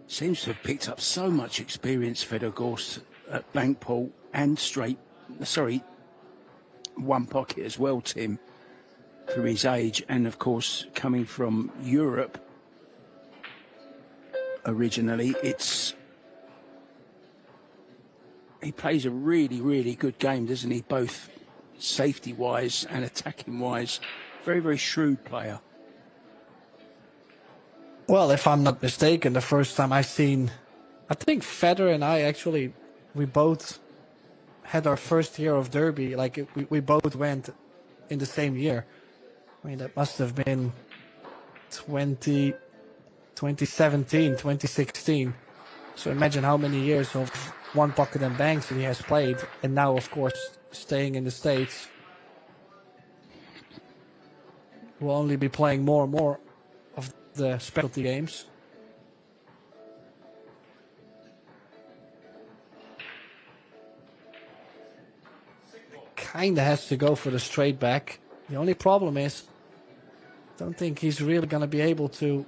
Seems to have picked up so much experience, Federer Gorst, at blank pool and one pocket as well, Tim, for his age, and of course coming from Europe originally. He plays a really good game, doesn't he? Both safety-wise and attacking-wise. Very, very shrewd player. Well, if I'm not mistaken, the first time I think Federer and I actually, we both had our first year of Derby. Like, we both went in the same year. I mean, that must have been 2017, 2016. So imagine how many years of one pocket and banks he has played, and now of course staying in the States will only be playing more and more of the specialty games. Kinda has to go for the straight back. The only problem is, I don't think he's really gonna be able to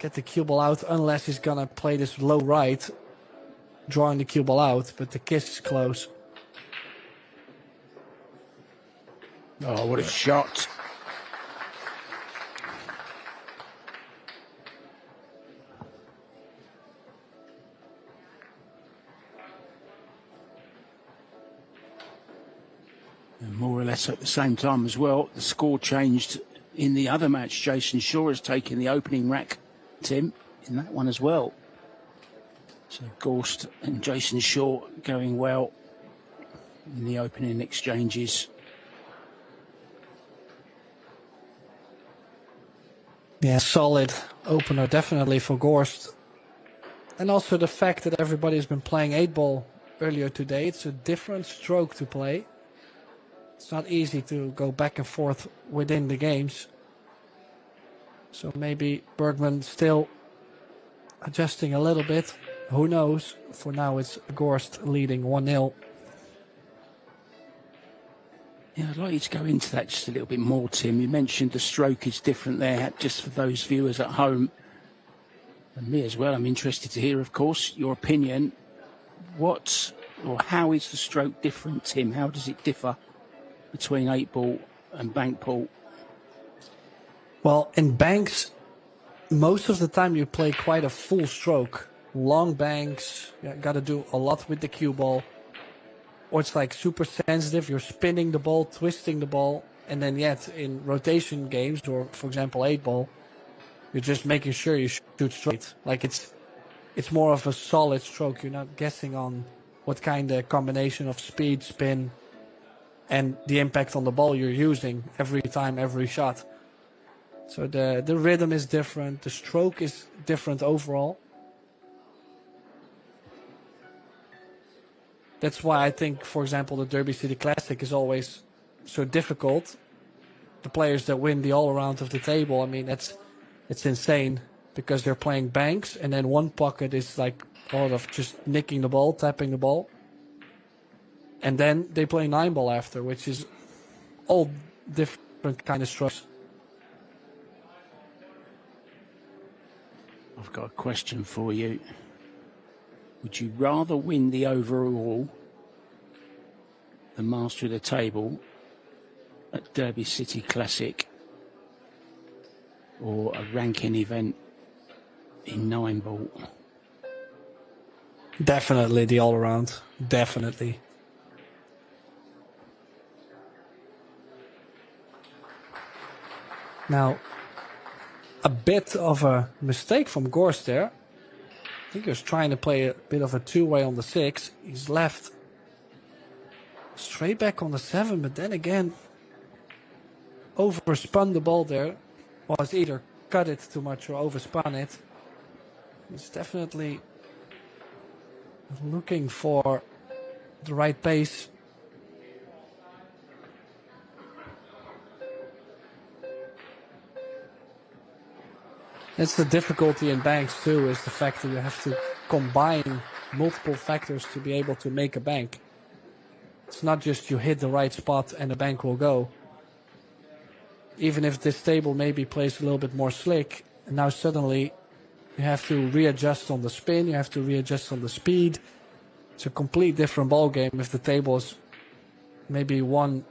get the cue ball out unless he's gonna play this low right, drawing the cue ball out, but the kiss is close. Oh, what a shot. And more or less at the same time as well, the score changed in the other match. Jason Shaw has taken the opening rack, Tim, in that one as well. So Gorst and Jason Shaw going well in the opening exchanges. Yeah, solid opener definitely for Gorst. And also the fact that everybody's been playing 8-ball earlier today. It's a different stroke to play. It's not easy to go back and forth within the games. So maybe Bergman still adjusting a little bit. Who knows? For now, it's Gorst leading 1-0. Yeah, I'd like you to go into that just a little bit more, Tim. You mentioned the stroke is different there, just for those viewers at home, and me as well. I'm interested to hear, of course, your opinion. What or how is the stroke different, Tim? How does it differ between 8-ball and bank pool? Well, in banks, most of the time you play quite a full stroke. Long banks, you got to do a lot with the cue ball. Or it's like super sensitive, you're spinning the ball, twisting the ball, and then yet in rotation games, or for example 8-ball, you're just making sure you shoot straight. Like it's more of a solid stroke. You're not guessing on what kind of combination of speed, spin, and the impact on the ball you're using every time, every shot. So the rhythm is different, the stroke is different overall. That's why I think, for example, the Derby City Classic is always so difficult. The players that win the all-around of the table, I mean, it's insane because they're playing banks, and then one pocket is like a lot of just nicking the ball, tapping the ball. And then they play 9-ball after, which is all different kind of strokes. I've got a question for you. Would you rather win the overall, the Master of the Table, at Derby City Classic, or a ranking event in 9-ball? Definitely the all-around. Definitely. Now, a bit of a mistake from Gorst there. I think he was trying to play a bit of a two-way on the 6. He's left straight back on the 7, but then again, overspun the ball there. Was either cut it too much or overspun it. He's definitely looking for the right pace. That's the difficulty in banks too, is the fact that you have to combine multiple factors to be able to make a bank. It's not just you hit the right spot and the bank will go. Even if this table maybe plays a little bit more slick, and now suddenly you have to readjust on the spin, you have to readjust on the speed. It's a complete different ball game if the table is maybe 1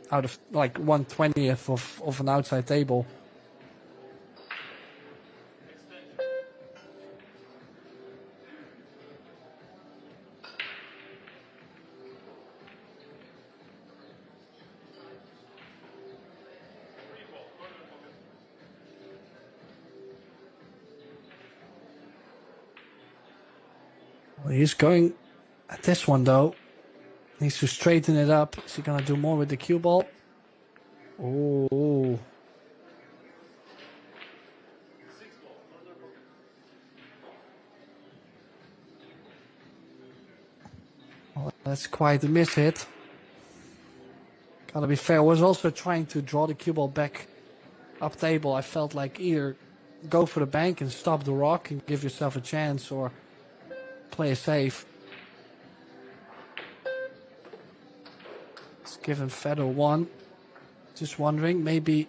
out of like 1/20th of an outside table. Well, he's going at this one though. Needs to straighten it up. Is he gonna do more with the cue ball? Oh. Well, that's quite a miss hit. Gotta be fair. I was also trying to draw the cue ball back up table. I felt like either go for the bank and stop the rock and give yourself a chance, or play it safe. It's given Federer 1. Just wondering, maybe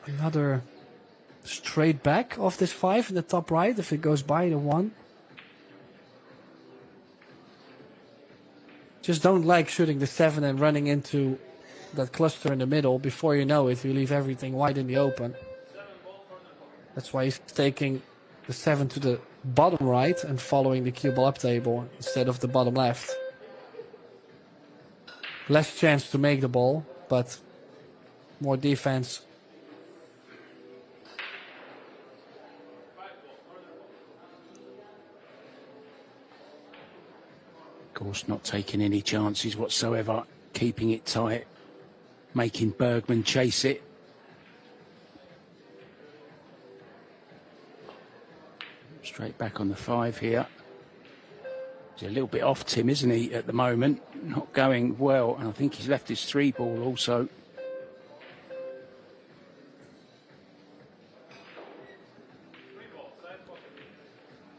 another straight back off this 5 in the top right if it goes by the 1. Just don't like shooting the 7 and running into that cluster in the middle. Before you know it, you leave everything wide in the open. That's why he's taking the 7 to the bottom right and following the cue ball up table instead of the bottom left. Less chance to make the ball, but more defense. Of course, not taking any chances whatsoever, keeping it tight, making Bergman chase it. Straight back on the 5 here. He's a little bit off, Tim, isn't he, at the moment? Not going well, and I think he's left his 3-ball also.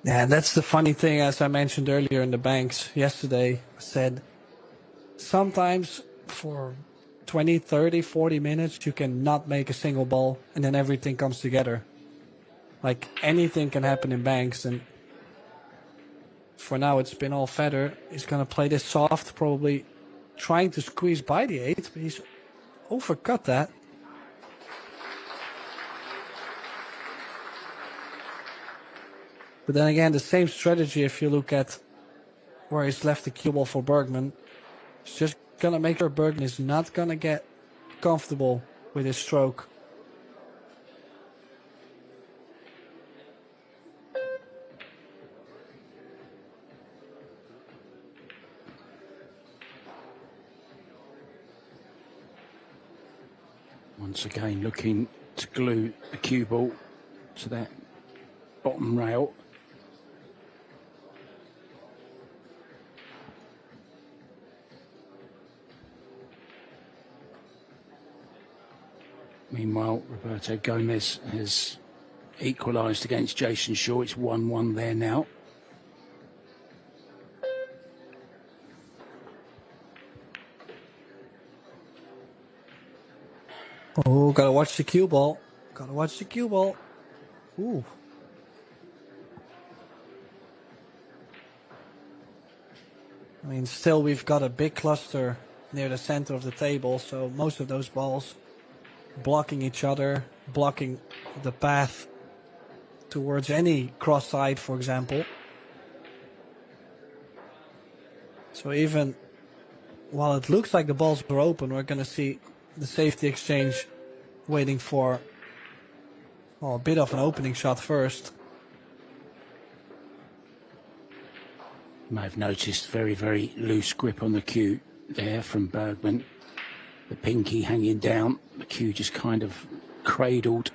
Yeah, that's the funny thing, as I mentioned earlier in the banks yesterday. I said, sometimes for 20, 30, 40 minutes, you can not make a single ball, and then everything comes together. Like, anything can happen in banks, and for now it's been all Federer. He's going to play this soft, probably trying to squeeze by the 8, but he's overcut that. But then again, the same strategy, if you look at where he's left the cue ball for Bergman, it's just going to make sure Bergman is not going to get comfortable with his stroke. Once again, looking to glue the cue ball to that bottom rail. Meanwhile, Roberto Gomez has equalised against Jason Shaw. It's 1-1 there now. Oh, gotta watch the cue ball. Gotta watch the cue ball. Ooh. I mean, still we've got a big cluster near the center of the table, so most of those balls blocking each other, blocking the path towards any cross side, for example. So even while it looks like the balls are open, we're going to see the safety exchange waiting for a bit of an opening shot first. You may have noticed very, very loose grip on the cue there from Bergman. The pinky hanging down, the cue just kind of cradled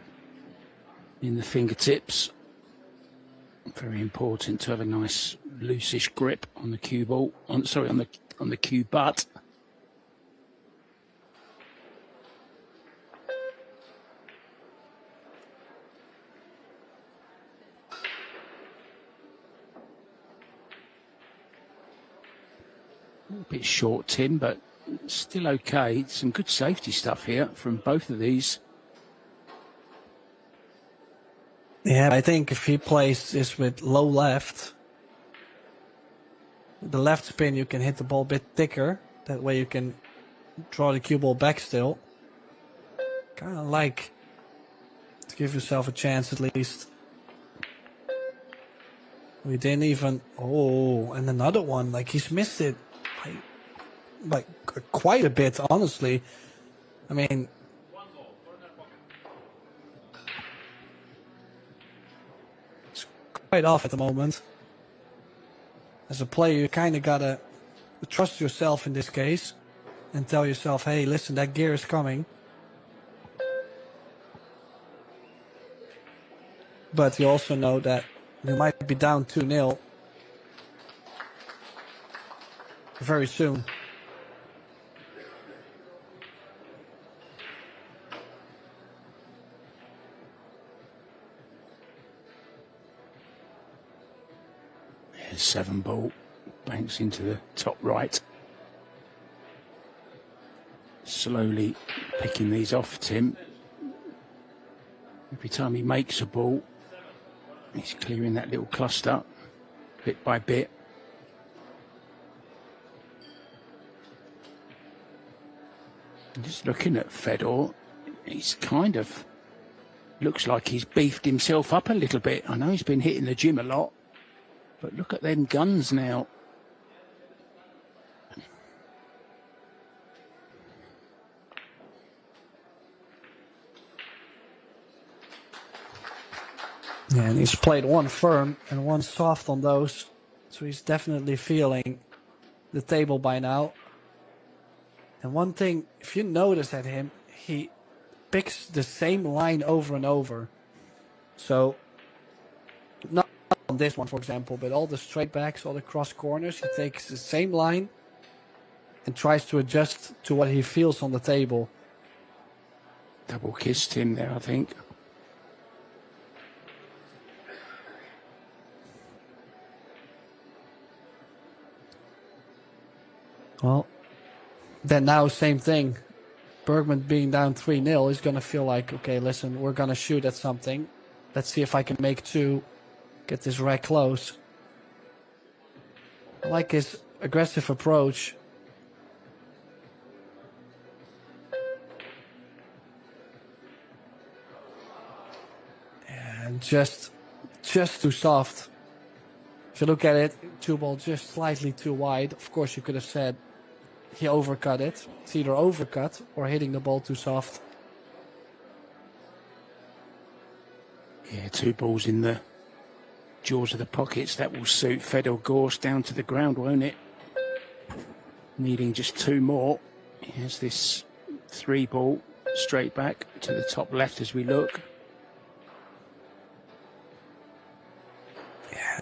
in the fingertips. Very important to have a nice loosish grip on the cue ball. On the cue butt. A bit short, Tim, but still okay. Some good safety stuff here from both of these. Yeah, I think if he plays this with low left, the left spin, you can hit the ball a bit thicker. That way you can draw the cue ball back still. Kind of like to give yourself a chance at least. We didn't even... Oh, and another one. Like, he's missed it like quite a bit, honestly. I mean... It's quite off at the moment. As a player, you kind of gotta trust yourself in this case and tell yourself, hey, listen, that gear is coming. But you also know that you might be down 2-0 very soon. There's 7 ball, banks into the top right. Slowly picking these off, Tim. Every time he makes a ball, he's clearing that little cluster bit by bit. Just looking at Fedor, he's kind of looks like he's beefed himself up a little bit. I know he's been hitting the gym a lot, but look at them guns now. Yeah, and he's played one firm and one soft on those, so he's definitely feeling the table by now. And one thing, if you notice at him, he picks the same line over and over. So, not on this one, for example, but all the straight backs, all the cross corners, he takes the same line and tries to adjust to what he feels on the table. Double kissed him there, I think. Well, then now same thing. Bergman being down 3-0 is going to feel like, okay, listen, we're going to shoot at something. Let's see if I can make 2, get this rack close. I like his aggressive approach. And just too soft. If you look at it, 2-ball just slightly too wide. Of course, you could have said he overcut it. It's either overcut or hitting the ball too soft. Yeah, 2 balls in the jaws of the pockets. That will suit Fedor Gorst down to the ground, won't it? Needing just 2 more. Here's this 3 ball straight back to the top left as we look.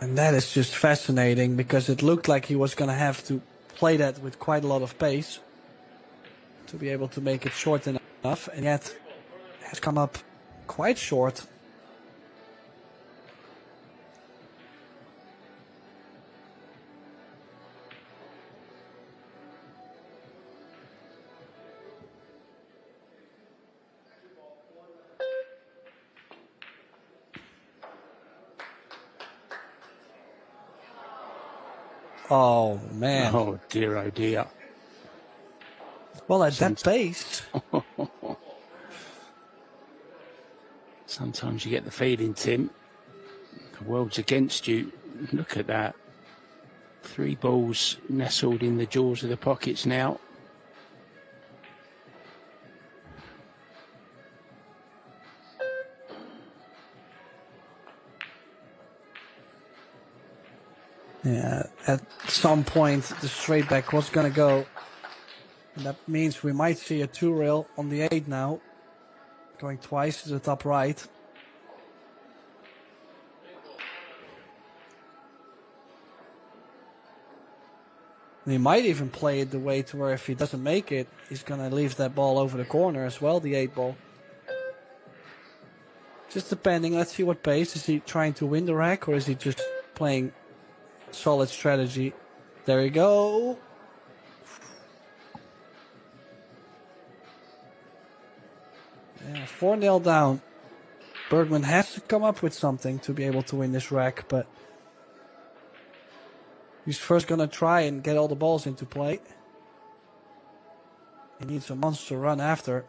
And that is just fascinating because it looked like he was going to have to play that with quite a lot of pace to be able to make it short enough, and yet has come up quite short. Oh, man. Oh, dear, oh, dear. Well, at that pace. Sometimes you get the feeling, Tim, the world's against you. Look at that. 3 balls nestled in the jaws of the pockets now. Yeah, at some point the straight back was going to go. And that means we might see a 2-rail on the 8 now. Going twice to the top right. And he might even play it the way to where if he doesn't make it, he's going to leave that ball over the corner as well, the 8 ball. Just depending, let's see what pace. Is he trying to win the rack or is he just playing solid strategy? There we go. Yeah, 4-0 down. Bergman has to come up with something to be able to win this rack, but he's first going to try and get all the balls into play. He needs a monster run after.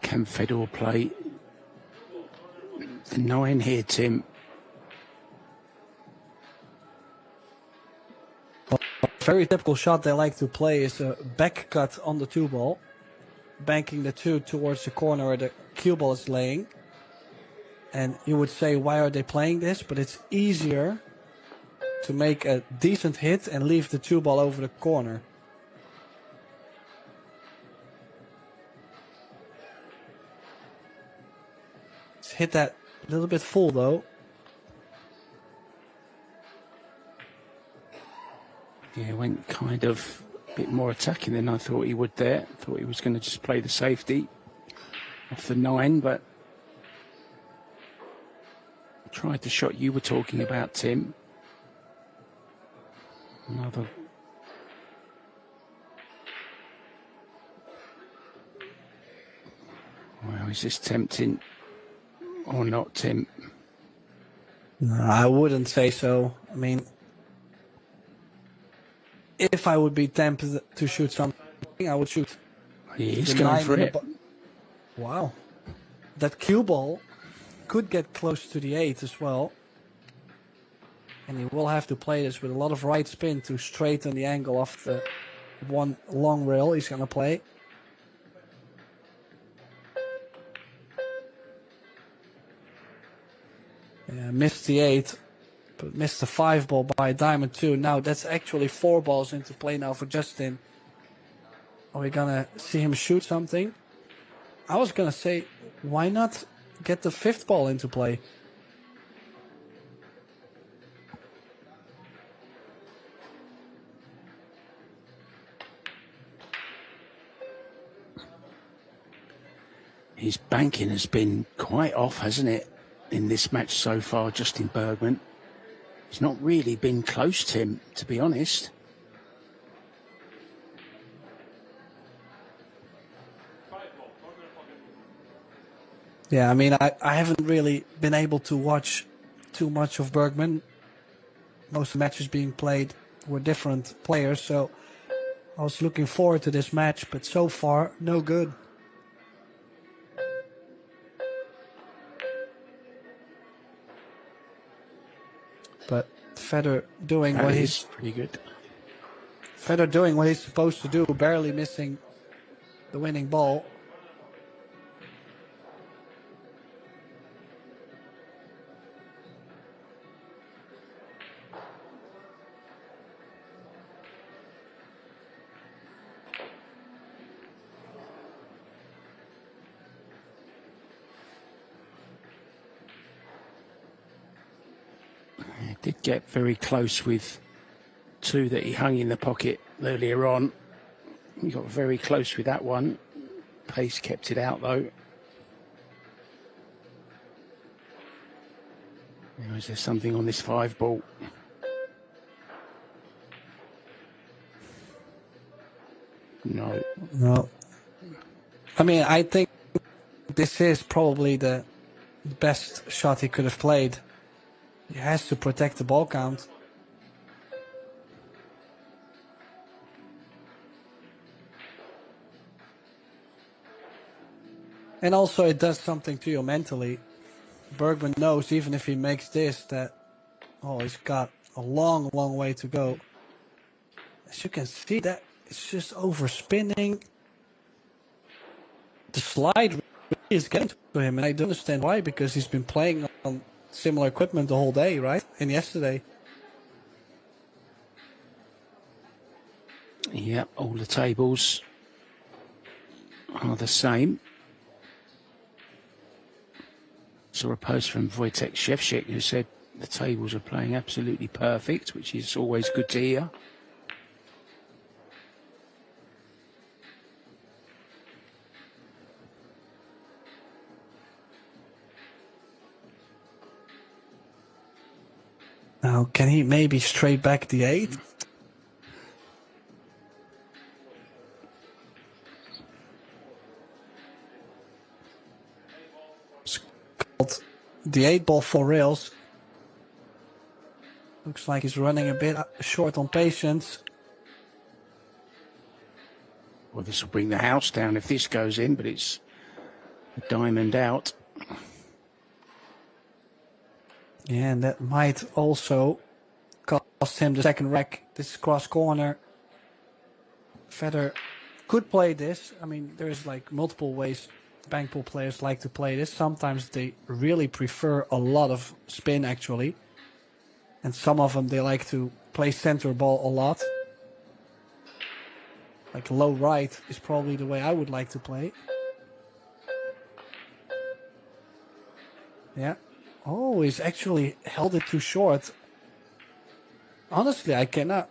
Can Fedor play the 9 here, Tim? A very typical shot they like to play is a back cut on the 2 ball, banking the 2 towards the corner where the cue ball is laying. And you would say, why are they playing this? But it's easier to make a decent hit and leave the 2 ball over the corner. Let's hit that a little bit full though. Yeah, went kind of a bit more attacking than I thought he would there. Thought he was going to just play the safety off the 9, but tried the shot you were talking about, Tim. Another. Well, is this tempting or not, Tim? No, I wouldn't say so. I mean, if I would be tempted to shoot something, I would shoot. He's going for it. Wow. That cue ball could get close to the 8 as well. And he will have to play this with a lot of right spin to straighten the angle off the 1 long rail he's going to play. Yeah, missed the 8. But missed the 5 ball by diamond 2. Now that's actually 4 balls into play now for Justin. Are we gonna see him shoot something? I was gonna say, why not get the 5th ball into play? His banking has been quite off, hasn't it, in this match so far, Justin Bergman. He's not really been close, Tim, to be honest. Yeah, I mean, I haven't really been able to watch too much of Bergman. Most of the matches being played were different players, so I was looking forward to this match, but so far, no good. But Federer doing That what is he's pretty good. Federer doing what he's supposed to do, barely missing the winning ball. He did get very close with two that he hung in the pocket earlier on. He got very close with that one. Pace kept it out though. Now, is there something on this 5 ball? No. No. I mean, I think this is probably the best shot he could have played. He has to protect the ball count. And also it does something to you mentally. Bergman knows even if he makes this that, oh, he's got a long, long way to go. As you can see, that it's just overspinning. The slide really is getting to him, and I don't understand why, because he's been playing on similar equipment the whole day, right? And yesterday. Yeah, all the tables are the same. Saw a post from Wojtek Szewczyk who said the tables are playing absolutely perfect, which is always good to hear. Now, can he maybe straight back the 8? It's called the 8 ball for rails. Looks like he's running a bit short on patience. Well, this will bring the house down if this goes in, but it's a diamond out. Yeah, and that might also cost him the second rack. This cross corner. Federer could play this. I mean, there's like multiple ways bank pool players like to play this. Sometimes they really prefer a lot of spin, actually. And some of them, they like to play center ball a lot. Like low right is probably the way I would like to play. Yeah. Oh, he's actually held it too short. Honestly, I cannot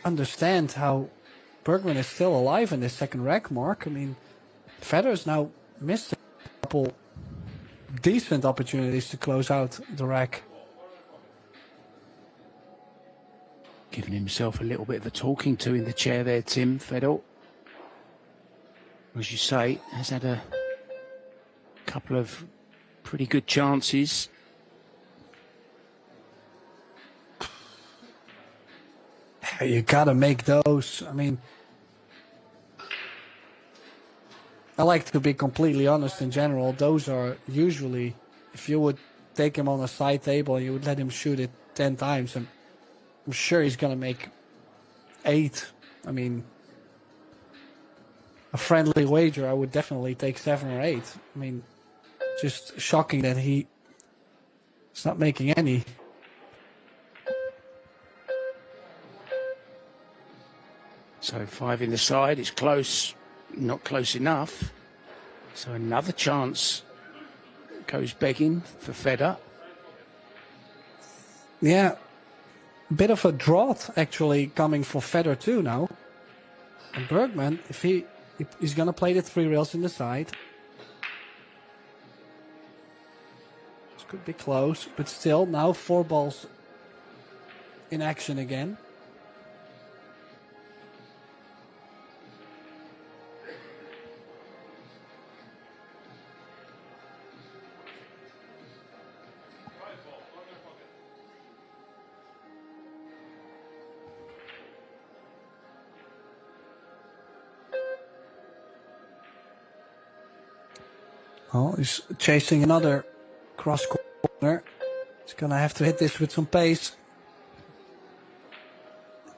understand how Bergman is still alive in this second rack mark. I mean, Federer's now missed a couple decent opportunities to close out the rack. Giving himself a little bit of a talking to in the chair there, Tim Federer. As you say, has had a couple of pretty good chances. You gotta make those. I mean, I like to be completely honest in general. Those are usually, if you would take him on a side table and you would let him shoot it 10 times, I'm sure he's gonna make 8. I mean, a friendly wager, I would definitely take 7 or 8. I mean, just shocking that he's not making any. So 5 in the side, it's close, not close enough. So another chance goes begging for Federer. Yeah, a bit of a drought actually coming for Federer too now. And Bergman, if he's gonna play the 3 rails in the side. This could be close, but still now 4 balls in action again. Oh, he's chasing another cross corner. He's gonna have to hit this with some pace.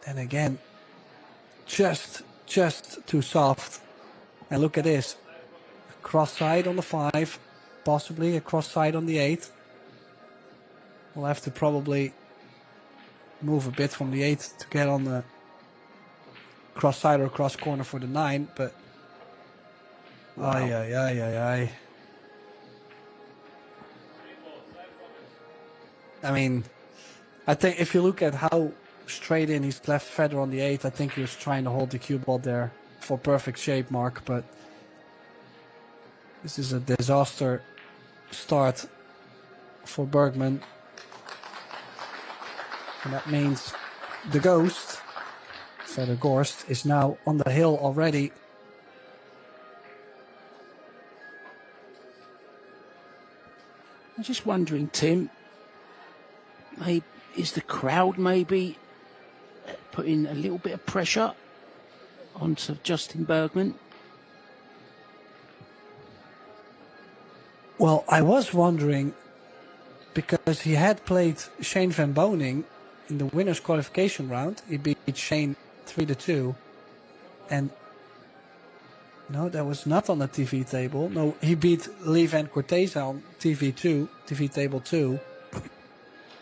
Then again, just too soft. And look at this. A cross side on the 5, possibly a cross side on the 8. We'll have to probably move a bit from the 8 to get on the cross side or cross corner for the 9, but Wow. Ay. I mean, I think if you look at how straight in he's left feather on the 8, I think he was trying to hold the cue ball there for perfect shape mark, but this is a disaster start for Bergman. And that means the ghost, Feather Gorst, is now on the hill already. I'm just wondering, Tim, is the crowd maybe putting a little bit of pressure onto Justin Bergman? Well, I was wondering, because he had played Shane Van Boning in the winner's qualification round. He beat Shane 3-2. And no, that was not on the TV table. No, he beat Lee Van Cortese on TV table 2.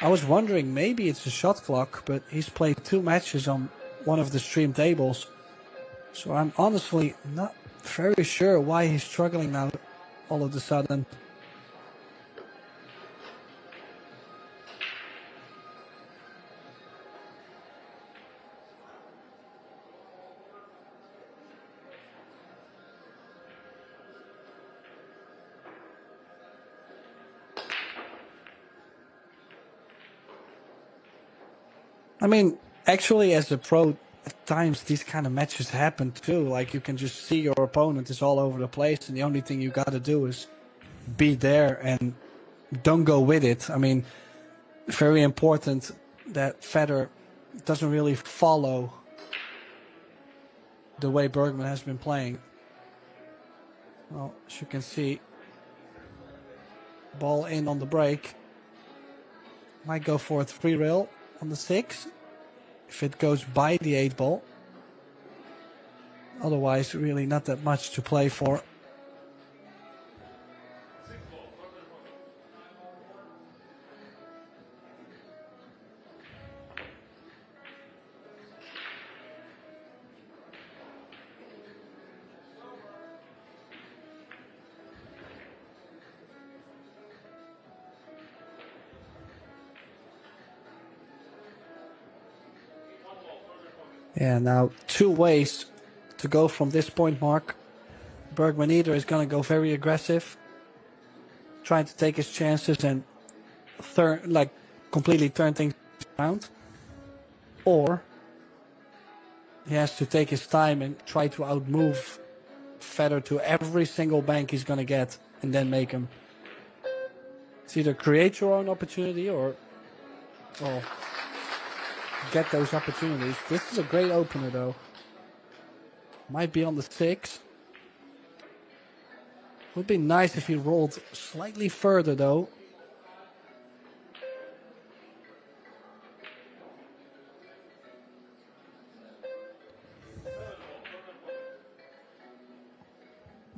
I was wondering, maybe it's a shot clock, but he's played 2 matches on one of the stream tables. So I'm honestly not very sure why he's struggling now all of a sudden. I mean, actually, as a pro, at times these kind of matches happen too. Like, you can just see your opponent is all over the place, and the only thing you got to do is be there and don't go with it. I mean, very important that Federer doesn't really follow the way Bergman has been playing. Well, as you can see, ball in on the break. Might go for a 3-rail on the 6 if it goes by the 8 ball. Otherwise, really not that much to play for. Yeah, now 2 ways to go from this point mark. Bergman either is going to go very aggressive, trying to take his chances and completely turn things around, or he has to take his time and try to outmove Federer to every single bank he's going to get and then make him. It's either create your own opportunity or get those opportunities. This is a great opener though. Might be on the 6. Would be nice if he rolled slightly further though.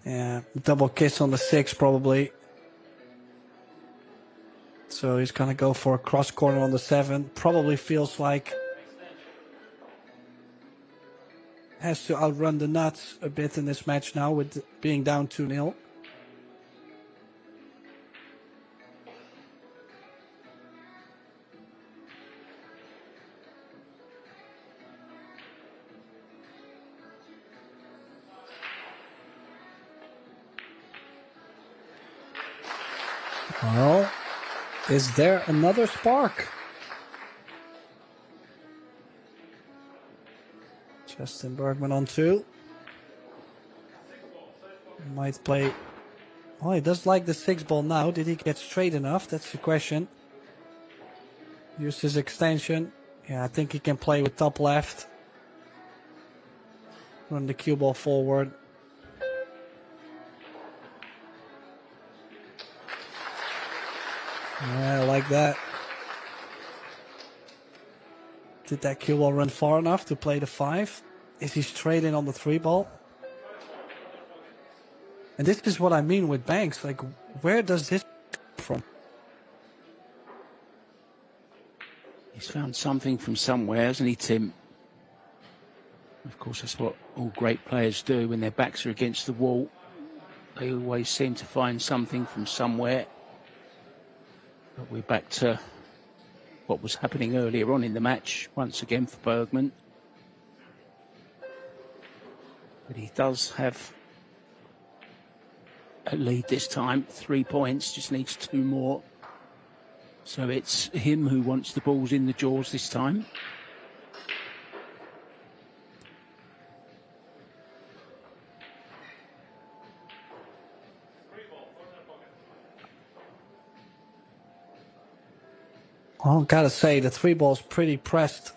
Yeah, double kiss on the 6 probably. So he's going to go for a cross corner on the 7. Probably feels like has to outrun the nuts a bit in this match now with being down 2-0. Well, is there another spark? Justin Bergman on 2. Might play. Oh, he does like the 6 ball now. Did he get straight enough? That's the question. Use his extension. Yeah, I think he can play with top left. Run the cue ball forward. Yeah, I like that. Did that cue ball run far enough to play the 5? Is he straight in on the 3 ball? And this is what I mean with banks. Like, where does this come from? He's found something from somewhere, hasn't he, Tim? Of course, that's what all great players do when their backs are against the wall. They always seem to find something from somewhere. But we're back to what was happening earlier on in the match, once again for Bergman. But he does have a lead this time, 3 points, just needs 2 more. So it's him who wants the balls in the jaws this time. Well, gotta say, the 3 ball's pretty pressed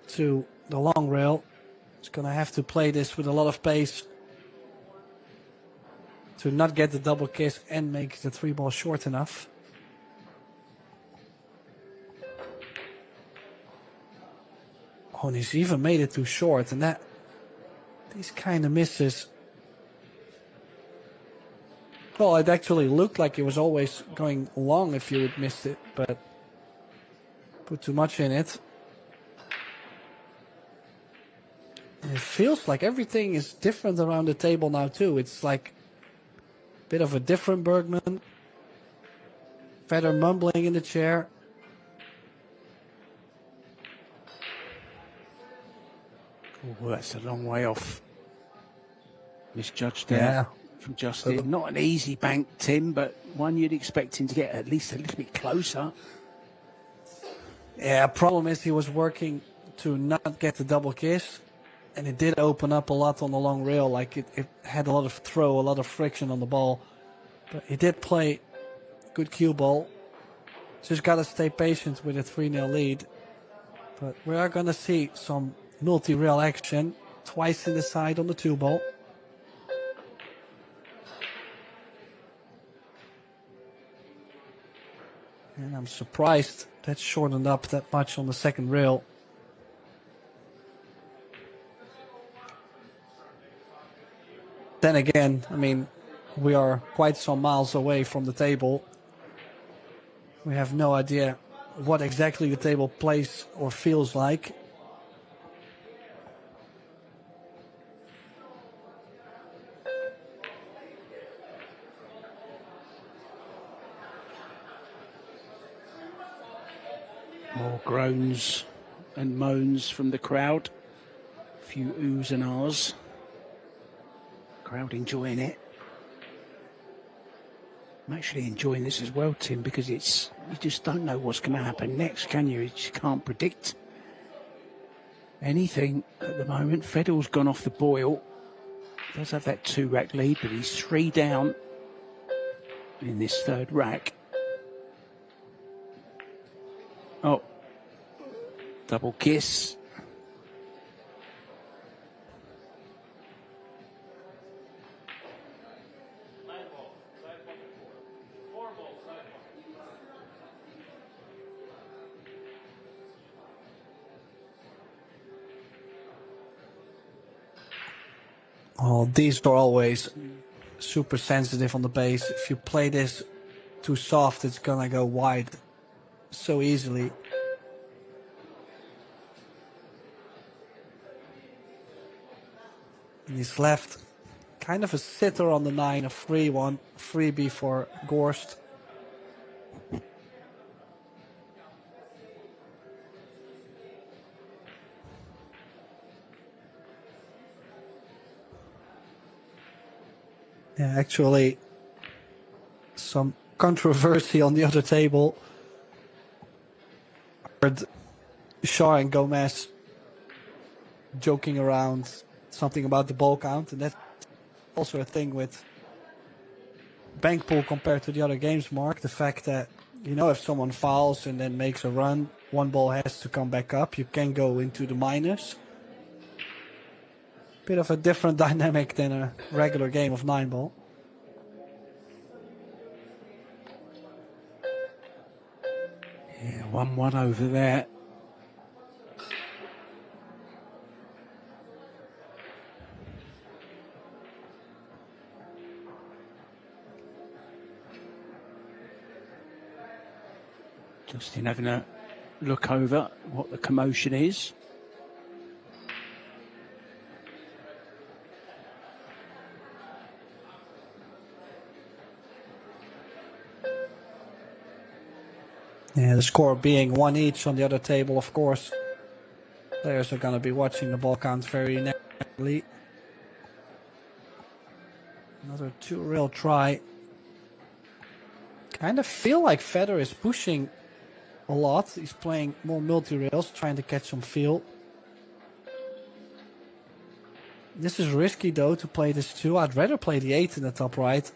to the long rail. It's gonna have to play this with a lot of pace to not get the double kiss and make the 3 ball short enough. Oh, and he's even made it too short, and these kind of misses. Well, it actually looked like it was always going long if you had missed it, but put too much in it. And it feels like everything is different around the table now too. It's like a bit of a different Bergman. Federer mumbling in the chair. Oh, that's a long way off. Misjudged there from Justin. Not an easy bank, Tim, but one you'd expect him to get at least a little bit closer. Yeah, problem is he was working to not get the double kiss, and it did open up a lot on the long rail. Like it had a lot of throw, a lot of friction on the ball. But he did play good cue ball. Just got to stay patient with a 3-0 lead. But we are going to see some multi-rail action. Twice in the side on the 2 ball. And I'm surprised that shortened up that much on the 2nd rail. Then again, I mean, we are quite some miles away from the table. We have no idea what exactly the table plays or feels like. More groans and moans from the crowd. A few oohs and ahs. Crowd enjoying it. I'm actually enjoying this as well, Tim, because you just don't know what's going to happen next, can you? You just can't predict anything at the moment. Federer's gone off the boil. Does have that 2-rack lead, but he's 3 down in this 3rd rack. Oh, double kiss. Oh, these are always super sensitive on the base. If you play this too soft, it's gonna go wide so easily. And he's left kind of a sitter on the 9, a free one, freebie for Gorst. Yeah, actually, some controversy on the other table. Heard Shaw and Gomez joking around something about the ball count, and that's also a thing with bank pool compared to the other games, Mark. The fact that, you know, if someone fouls and then makes a run, 1 ball has to come back up. You can go into the minus. Bit of a different dynamic than a regular game of 9 ball. 1-1 over there. Justin having a look over what the commotion is. Yeah, the score being 1 each on the other table, of course. Players are going to be watching the ball count very narrowly. Another 2-rail try. Kind of feel like Federer is pushing a lot. He's playing more multi-rails, trying to catch some feel. This is risky though to play this 2. I'd rather play the 8 in the top right,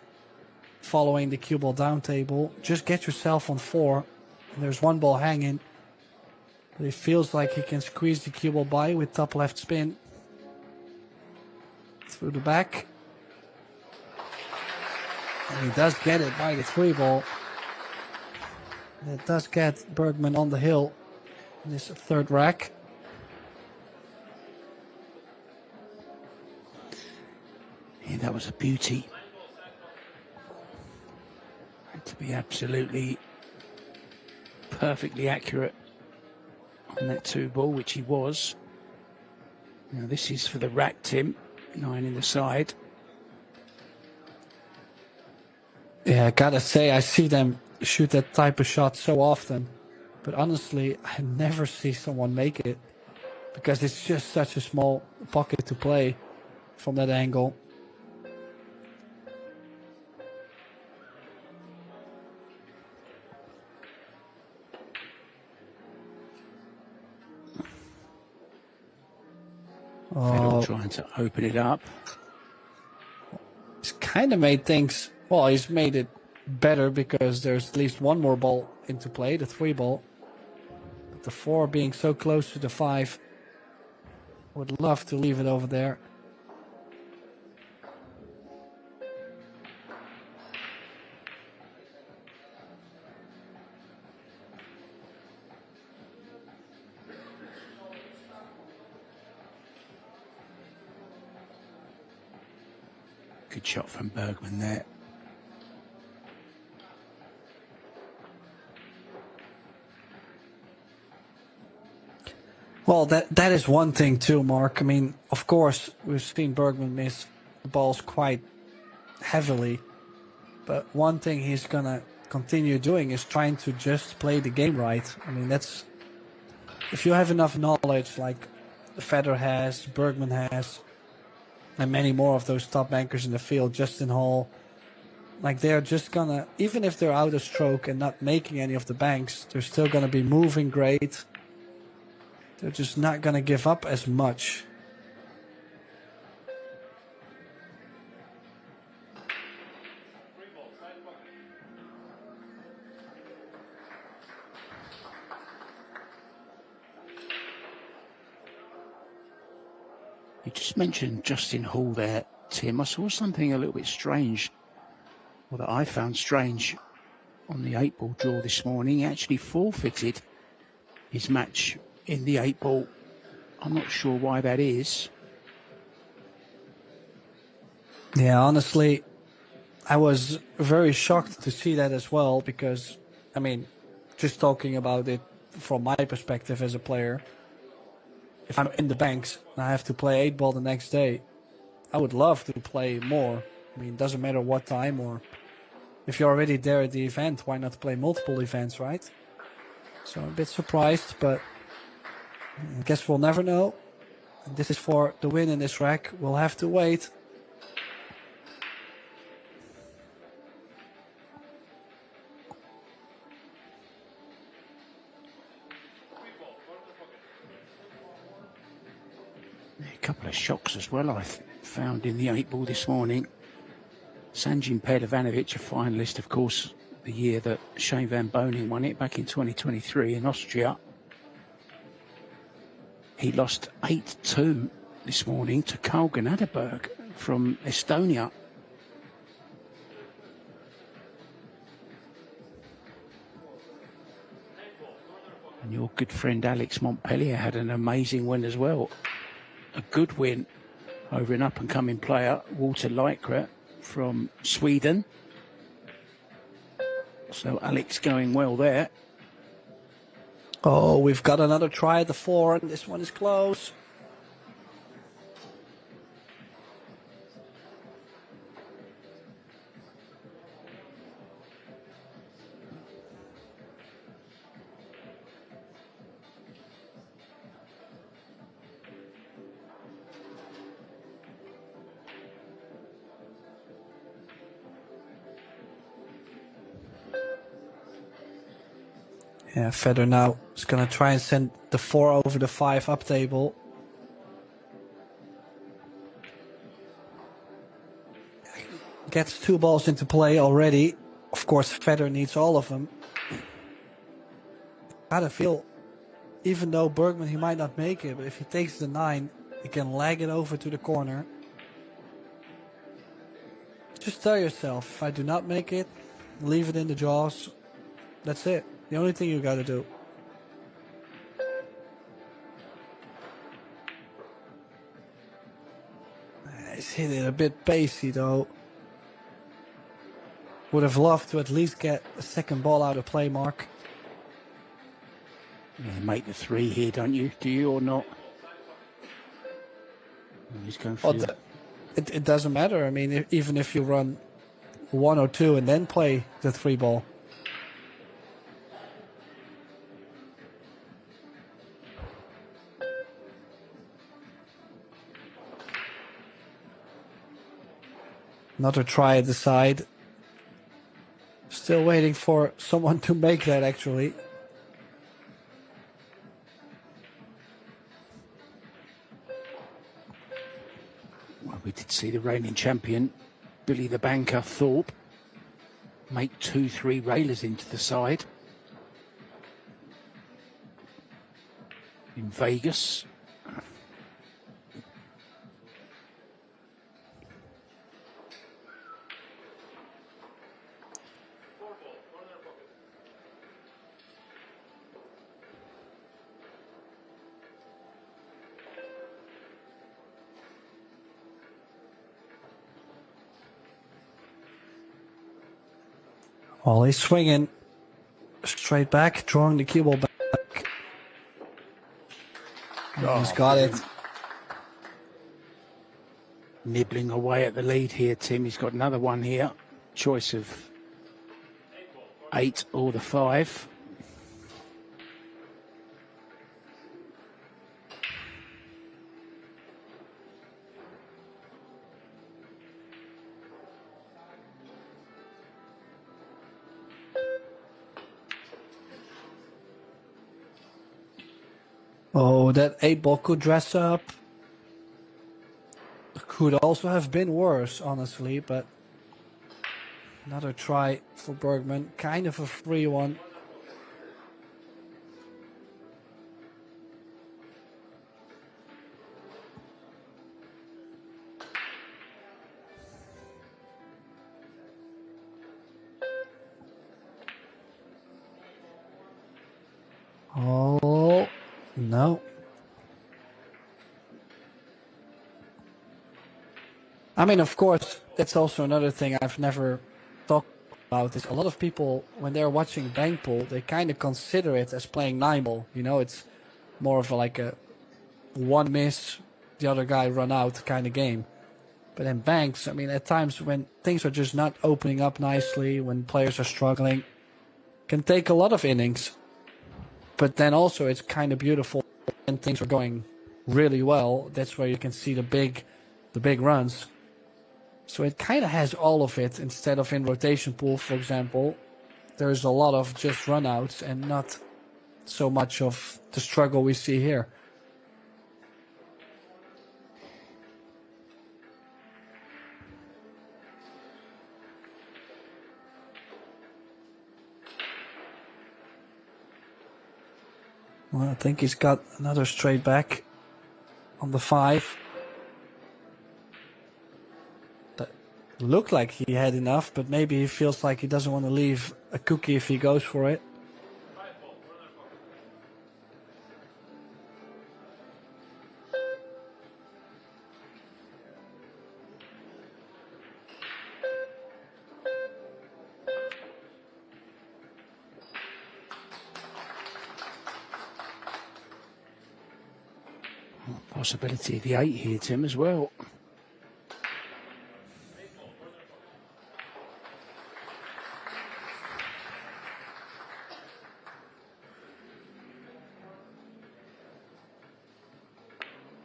following the cue ball down table. Just get yourself on 4. There's 1 ball hanging. But it feels like he can squeeze the cue ball by with top left spin. Through the back. And he does get it by the 3 ball. It does get Bergman on the hill in this 3rd rack. Yeah, that was a beauty. Had to be absolutely perfectly accurate on that 2 ball, which he was. Now this is for the rack, Tim. 9 in the side. Yeah, I gotta say, I see them shoot that type of shot so often. But honestly, I never see someone make it. Because it's just such a small pocket to play from that angle. Federer trying to open it up. He's kind of made things, well, he's made it better because there's at least 1 more ball into play, the 3 ball. But the 4 being so close to the 5, would love to leave it over there. Good shot from Bergman there. Well, that is one thing too, Mark. I mean, of course, we've seen Bergman miss the balls quite heavily. But one thing he's going to continue doing is trying to just play the game right. I mean, that's... If you have enough knowledge like Federer has, Bergman has, and many more of those top bankers in the field, Justin Hall, like they're just going to... Even if they're out of stroke and not making any of the banks, they're still going to be moving great. They're just not going to give up as much. You just mentioned Justin Hall there, Tim. I saw something a little bit strange, or that I found strange, on the 8-ball draw this morning. He actually forfeited his match in the 8-ball. I'm not sure why that is. Yeah, honestly, I was very shocked to see that as well because, I mean, just talking about it from my perspective as a player, if I'm in the banks and I have to play 8-ball the next day, I would love to play more. I mean, it doesn't matter what time, or if you're already there at the event, why not play multiple events, right? So I'm a bit surprised, but I guess we'll never know. And this is for the win in this rack. We'll have to wait. A couple of shocks as well I found in the 8-ball this morning. Sanjin Pedovanovic, a finalist, of course, the year that Shane Van Boening won it back in 2023 in Austria. He lost 8-2 this morning to Carl Gnaderberg from Estonia. And your good friend Alex Montpellier had an amazing win as well. A good win over an up-and-coming player, Walter Lykra from Sweden. So Alex going well there. Oh, we've got another try at the 4, and this one is close. Yeah, Federer now is going to try and send the 4 over the 5 up table. Gets 2 balls into play already. Of course, Federer needs all of them. Gotta feel, even though Bergman, he might not make it, but if he takes the 9, he can lag it over to the corner. Just tell yourself, if I do not make it, leave it in the jaws. That's it. The only thing you gotta do. He's hit it a bit pacey though. Would have loved to at least get a second ball out of play, Mark. Yeah, make the 3 here, don't you? Do you or not? He's going for it doesn't matter. I mean, even if you run 1 or 2 and then play the 3 ball. Another try at the side. Still waiting for someone to make that, actually. Well, we did see the reigning champion, Billy the Banker Thorpe, make 2-3 railers into the side in Vegas. Well, he's swinging straight back, drawing the cue ball back. Oh, he's got it. Nibbling away at the lead here, Tim. He's got another one here. Choice of 8 or the 5. Oh, that 8 ball could dress up. Could also have been worse, honestly, but another try for Bergman. Kind of a free one. Oh, no. I mean, of course, that's also another thing I've never talked about. Is a lot of people, when they're watching bank pool, they kind of consider it as playing 9 ball. You know, it's more of like a one miss, the other guy run out kind of game. But in banks, I mean, at times when things are just not opening up nicely, when players are struggling, can take a lot of innings. But then also it's kind of beautiful when things are going really well. That's where you can see the big runs. So it kind of has all of it. Instead of in rotation pool, for example, there's a lot of just runouts and not so much of the struggle we see here. Well, I think he's got another straight back on the 5. That looked like he had enough, but maybe he feels like he doesn't want to leave a cookie if he goes for it. Possibility of the 8 here, Tim, as well.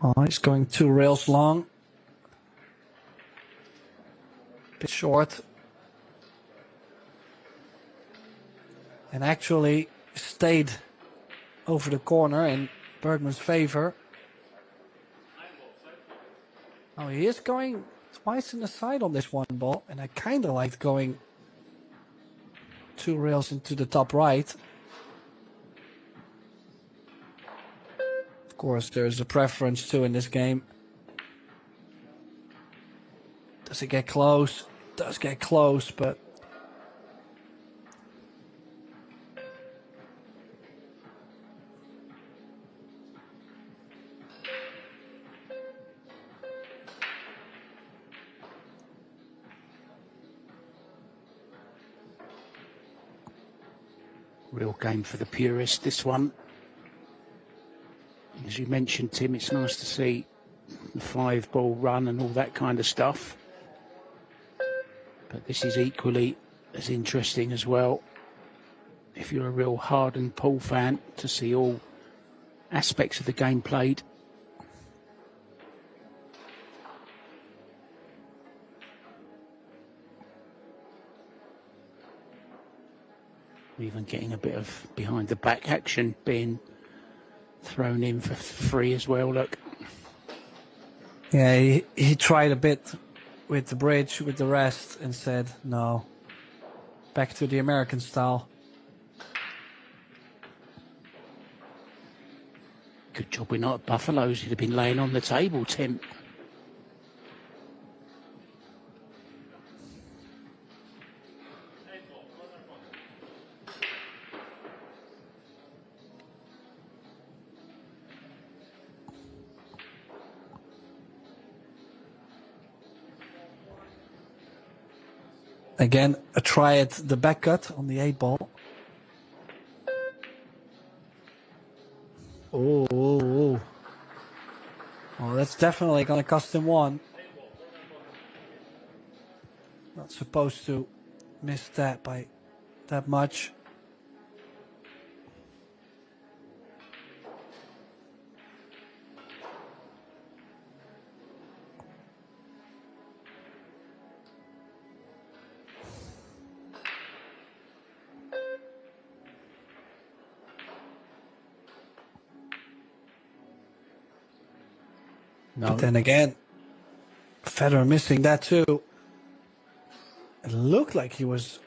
Oh, he's going 2 rails long. Bit short. And actually stayed over the corner in Bergman's favor. Oh, he is going twice in the side on this one ball, and I kind of liked going 2 rails into the top right. Of course, there's a preference too in this game. Does it get close? Does get close, but real game for the purist, this one. As you mentioned, Tim, it's nice to see the 5-ball run and all that kind of stuff. But this is equally as interesting as well. If you're a real hardened pool fan, to see all aspects of the game played. Even getting a bit of behind the back action being thrown in for free as well, look. yeah, he tried a bit with the bridge, with the rest, and said, no, back to the American style. Good job we're not at Buffalo's. He'd have been laying on the table, Tim. Again, a try at the back cut on the 8-ball. Oh, that's definitely going to cost him 1. Not supposed to miss that by that much. No. But then again, Federer missing that too. It looked like he was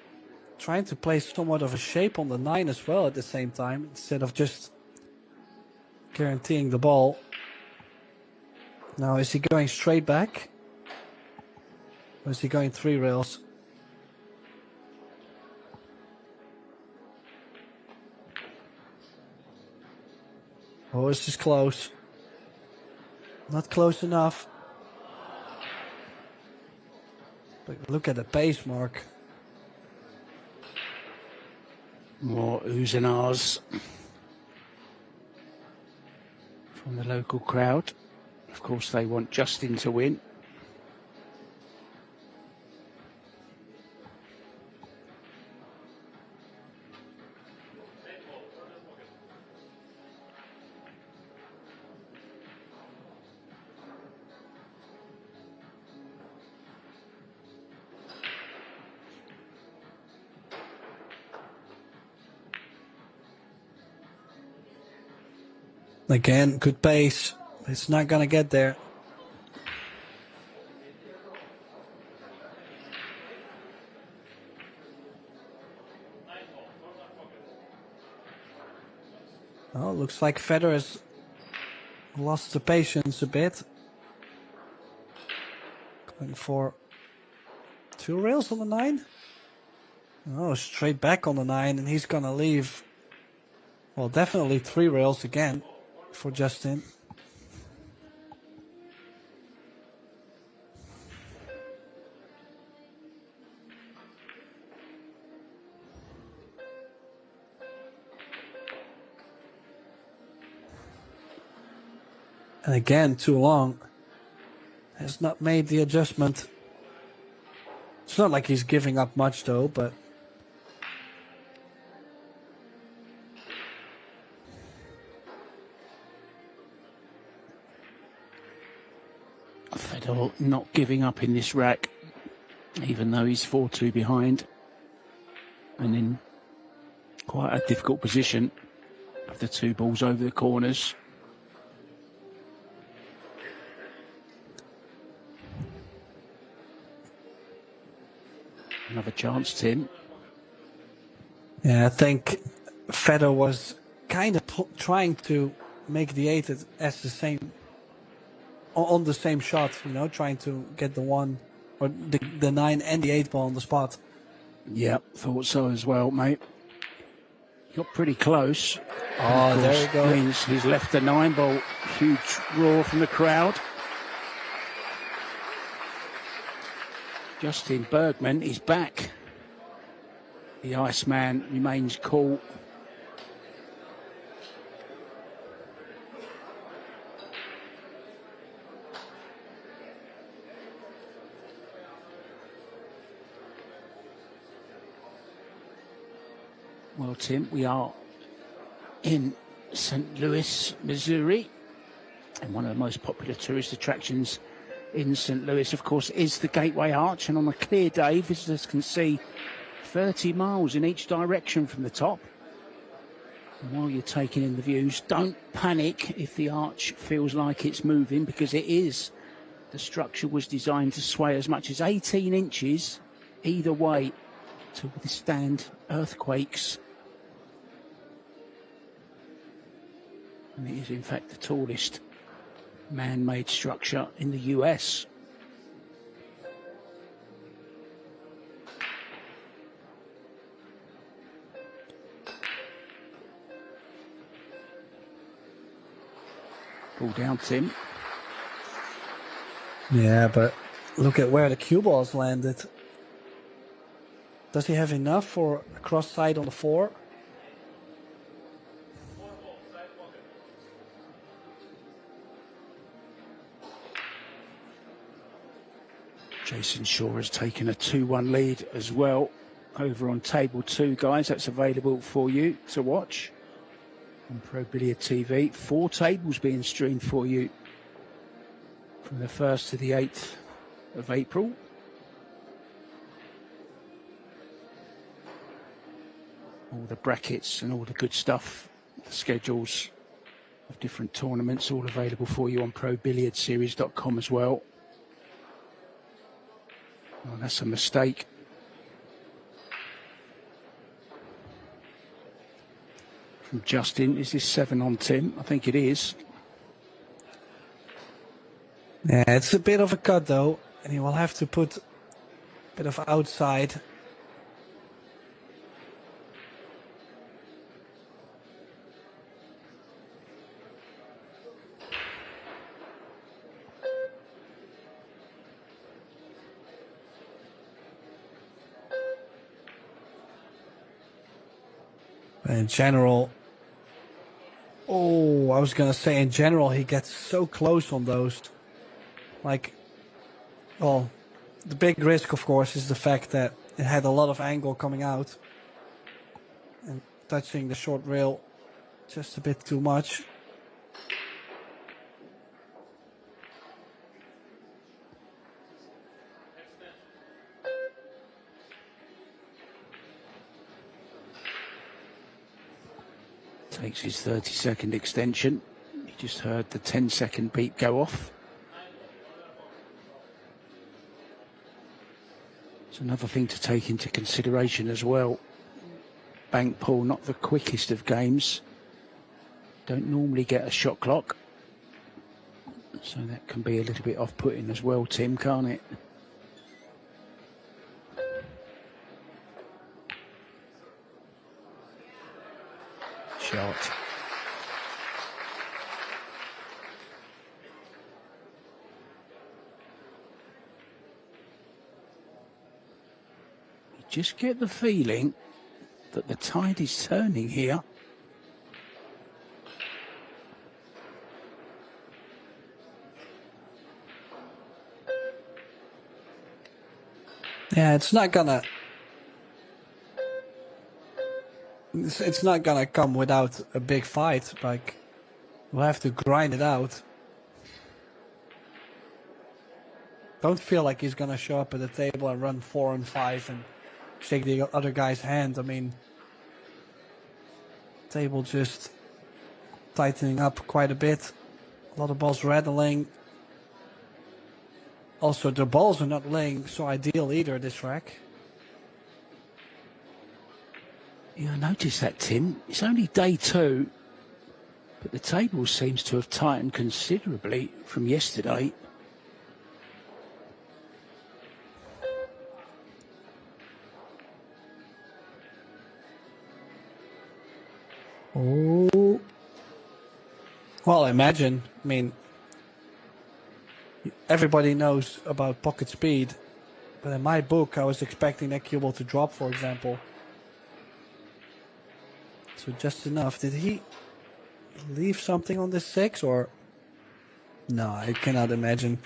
trying to play somewhat of a shape on the 9 as well at the same time, instead of just guaranteeing the ball. Now, is he going straight back? Or is he going 3 rails? Oh, this is close. Not close enough. But look at the pace mark. More oohs and ahs from the local crowd. Of course, they want Justin to win. Again, good pace. It's not going to get there. Oh, looks like Federer has lost the patience a bit. Going for 2 rails on the 9. Oh, straight back on the 9, and he's going to leave. Well, definitely 3 rails again for Justin. And again, too long. Has not made the adjustment. It's not like he's giving up much though, but Fedor not giving up in this rack, even though he's 4-2 behind. And in quite a difficult position of the two balls over the corners. Another chance, Tim. yeah, I think Fedor was kind of trying to make the 8 as the same, on the same shot, you know, trying to get the 1 or the 9 and the 8 ball on the spot. Yep, thought so as well, mate. Got pretty close. Oh, there you go. Means he's left the 9 ball. Huge roar from the crowd. Justin Bergman is back. The Iceman remains cool. Well, Tim, we are in St. Louis, Missouri, and one of the most popular tourist attractions in St. Louis, of course, is the Gateway Arch, and on a clear day, visitors can see 30 miles in each direction from the top. And while you're taking in the views, don't panic if the arch feels like it's moving, because it is. The structure was designed to sway as much as 18 inches either way to withstand earthquakes. And it is, in fact, the tallest man-made structure in the US. Ball down, Tim. Yeah, but look at where the cue balls landed. Does he have enough for a cross side on the 4? Jason Shaw has taken a 2-1 lead as well over on table 2, guys. That's available for you to watch on Pro Billiard TV. 4 tables being streamed for you from the 1st to the 8th of April. All the brackets and all the good stuff, the schedules of different tournaments, all available for you on ProBilliardSeries.com as well. Oh, that's a mistake. From Justin. Is this 7 on Tim? I think it is. Yeah, it's a bit of a cut though, and he will have to put a bit of outside. In general, oh, I was going to say in general, he gets so close on those. Like, well, the big risk, of course, is the fact that it had a lot of angle coming out. And touching the short rail just a bit too much. Takes his 30-second extension. You just heard the 10-second beep go off. It's another thing to take into consideration as well. Bank pull, not the quickest of games. Don't normally get a shot clock. So that can be a little bit off-putting as well, Tim, can't it? Shot. You just get the feeling that the tide is turning here. Yeah, it's not gonna come without a big fight. Like, we'll have to grind it out. Don't feel like he's gonna show up at the table and run 4 and 5 and shake the other guy's hand. I mean, table just tightening up quite a bit. A lot of balls rattling. Also, the balls are not laying so ideal either, this rack. Yeah, I noticed that, Tim. It's only day 2, but the table seems to have tightened considerably from yesterday. Oh. Well, imagine. I mean, everybody knows about pocket speed, but in my book, I was expecting that cue ball to drop, for example. So just enough. Did he leave something on this 6 or? No, I cannot imagine.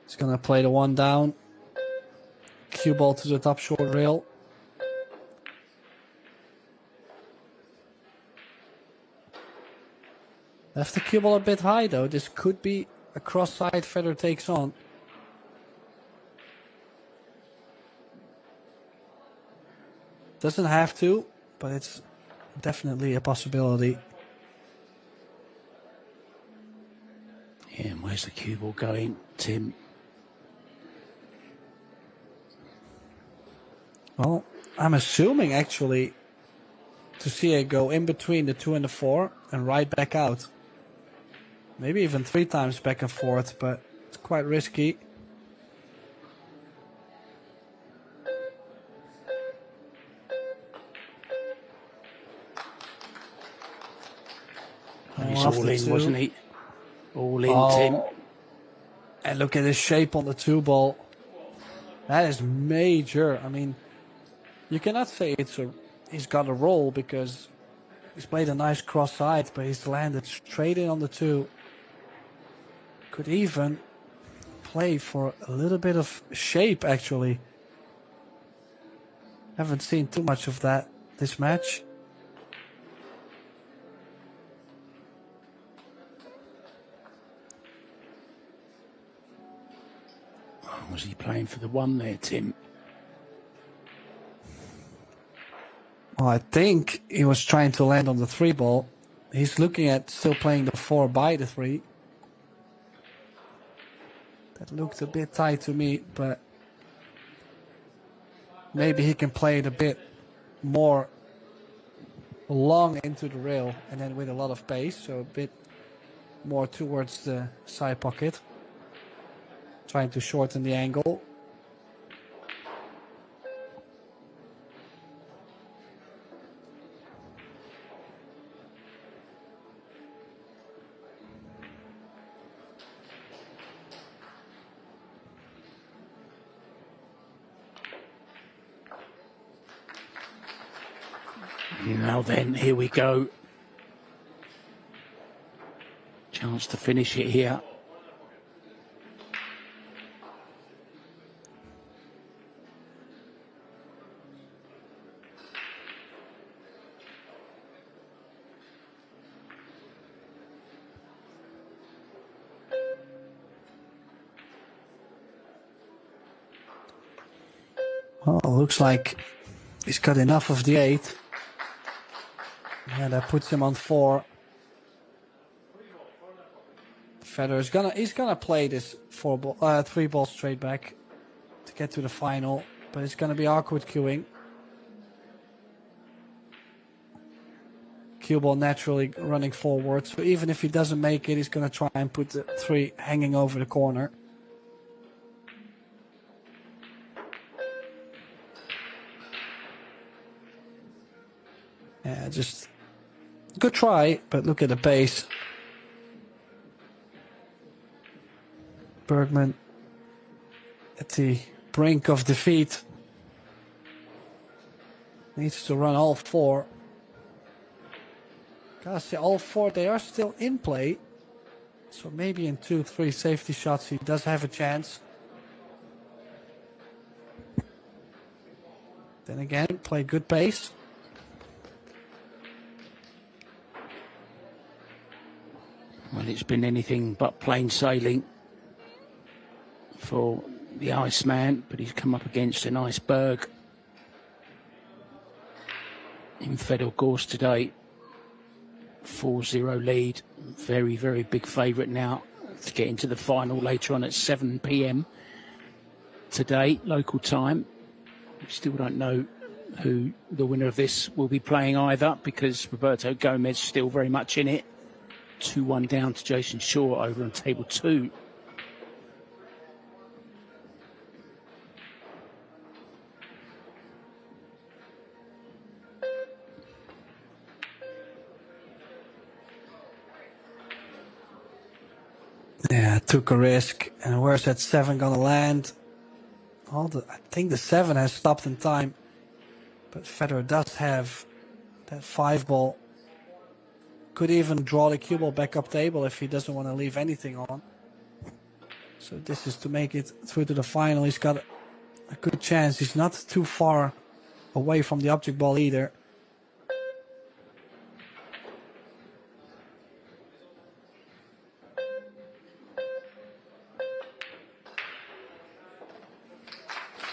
He's gonna play the 1 down. Cue ball to the top short rail. Left the cue ball a bit high though. This could be a cross-side feather takes on. Doesn't have to, but it's definitely a possibility. Yeah, and where's the cue ball going, Tim? Well, I'm assuming actually to see it go in between the 2 and the 4 and right back out. Maybe even 3 times back and forth, but it's quite risky. He's all in, wasn't he? All in, Tim. And look at his shape on the 2 ball. That is major. I mean, you cannot say he's got a roll because he's played a nice cross side, but he's landed straight in on the 2. Could even play for a little bit of shape, actually. Haven't seen too much of that this match. Was he playing for the 1 there, Tim? Well, I think he was trying to land on the 3 ball. He's looking at still playing the 4 by the 3. That looked a bit tight to me, but maybe he can play it a bit more long into the rail and then with a lot of pace, so a bit more towards the side pocket. Trying to shorten the angle. Now then, here we go. Chance to finish it here. Well, looks like he's got enough of the 8. Yeah, that puts him on 4. Feather is he's gonna play this 3 ball straight back to get to the final, but it's gonna be awkward queuing. Cue ball naturally running forward, so even if he doesn't make it, he's gonna try and put the 3 hanging over the corner. Yeah, just good try, but look at the pace. Bergman at the brink of defeat. Needs to run all 4. Gotta say, all 4, they are still in play. So maybe in 2-3 safety shots he does have a chance. Then again, play good pace. Well, it's been anything but plain sailing for the Iceman, but he's come up against an iceberg in Fedor Gorse today. 4-0 lead. Very, very big favourite now to get into the final later on at 7 p.m. today, local time. We still don't know who the winner of this will be playing either, because Roberto Gomez still very much in it. 2-1 down to Jason Shaw over on table 2. Yeah, took a risk. And where's that 7 gonna land? I think the 7 has stopped in time. But Federer does have that 5 ball. Could even draw the cue ball back up table if he doesn't want to leave anything on. So this is to make it through to the final. He's got a good chance. He's not too far away from the object ball either.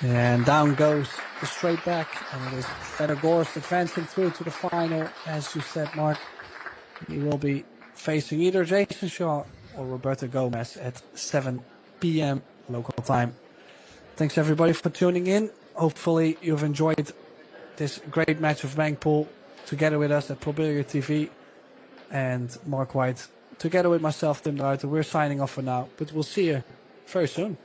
And down goes the straight back, and it is Fedor Gorse advancing through to the final. As you said, Mark, he will be facing either Jason Shaw or Roberto Gomez at 7 p.m. local time. Thanks everybody for tuning in. Hopefully you've enjoyed this great match of Bank Pool together with us at Pro Billiard TV. And Mark White, together with myself, Tim Ruiter, we're signing off for now, but we'll see you very soon.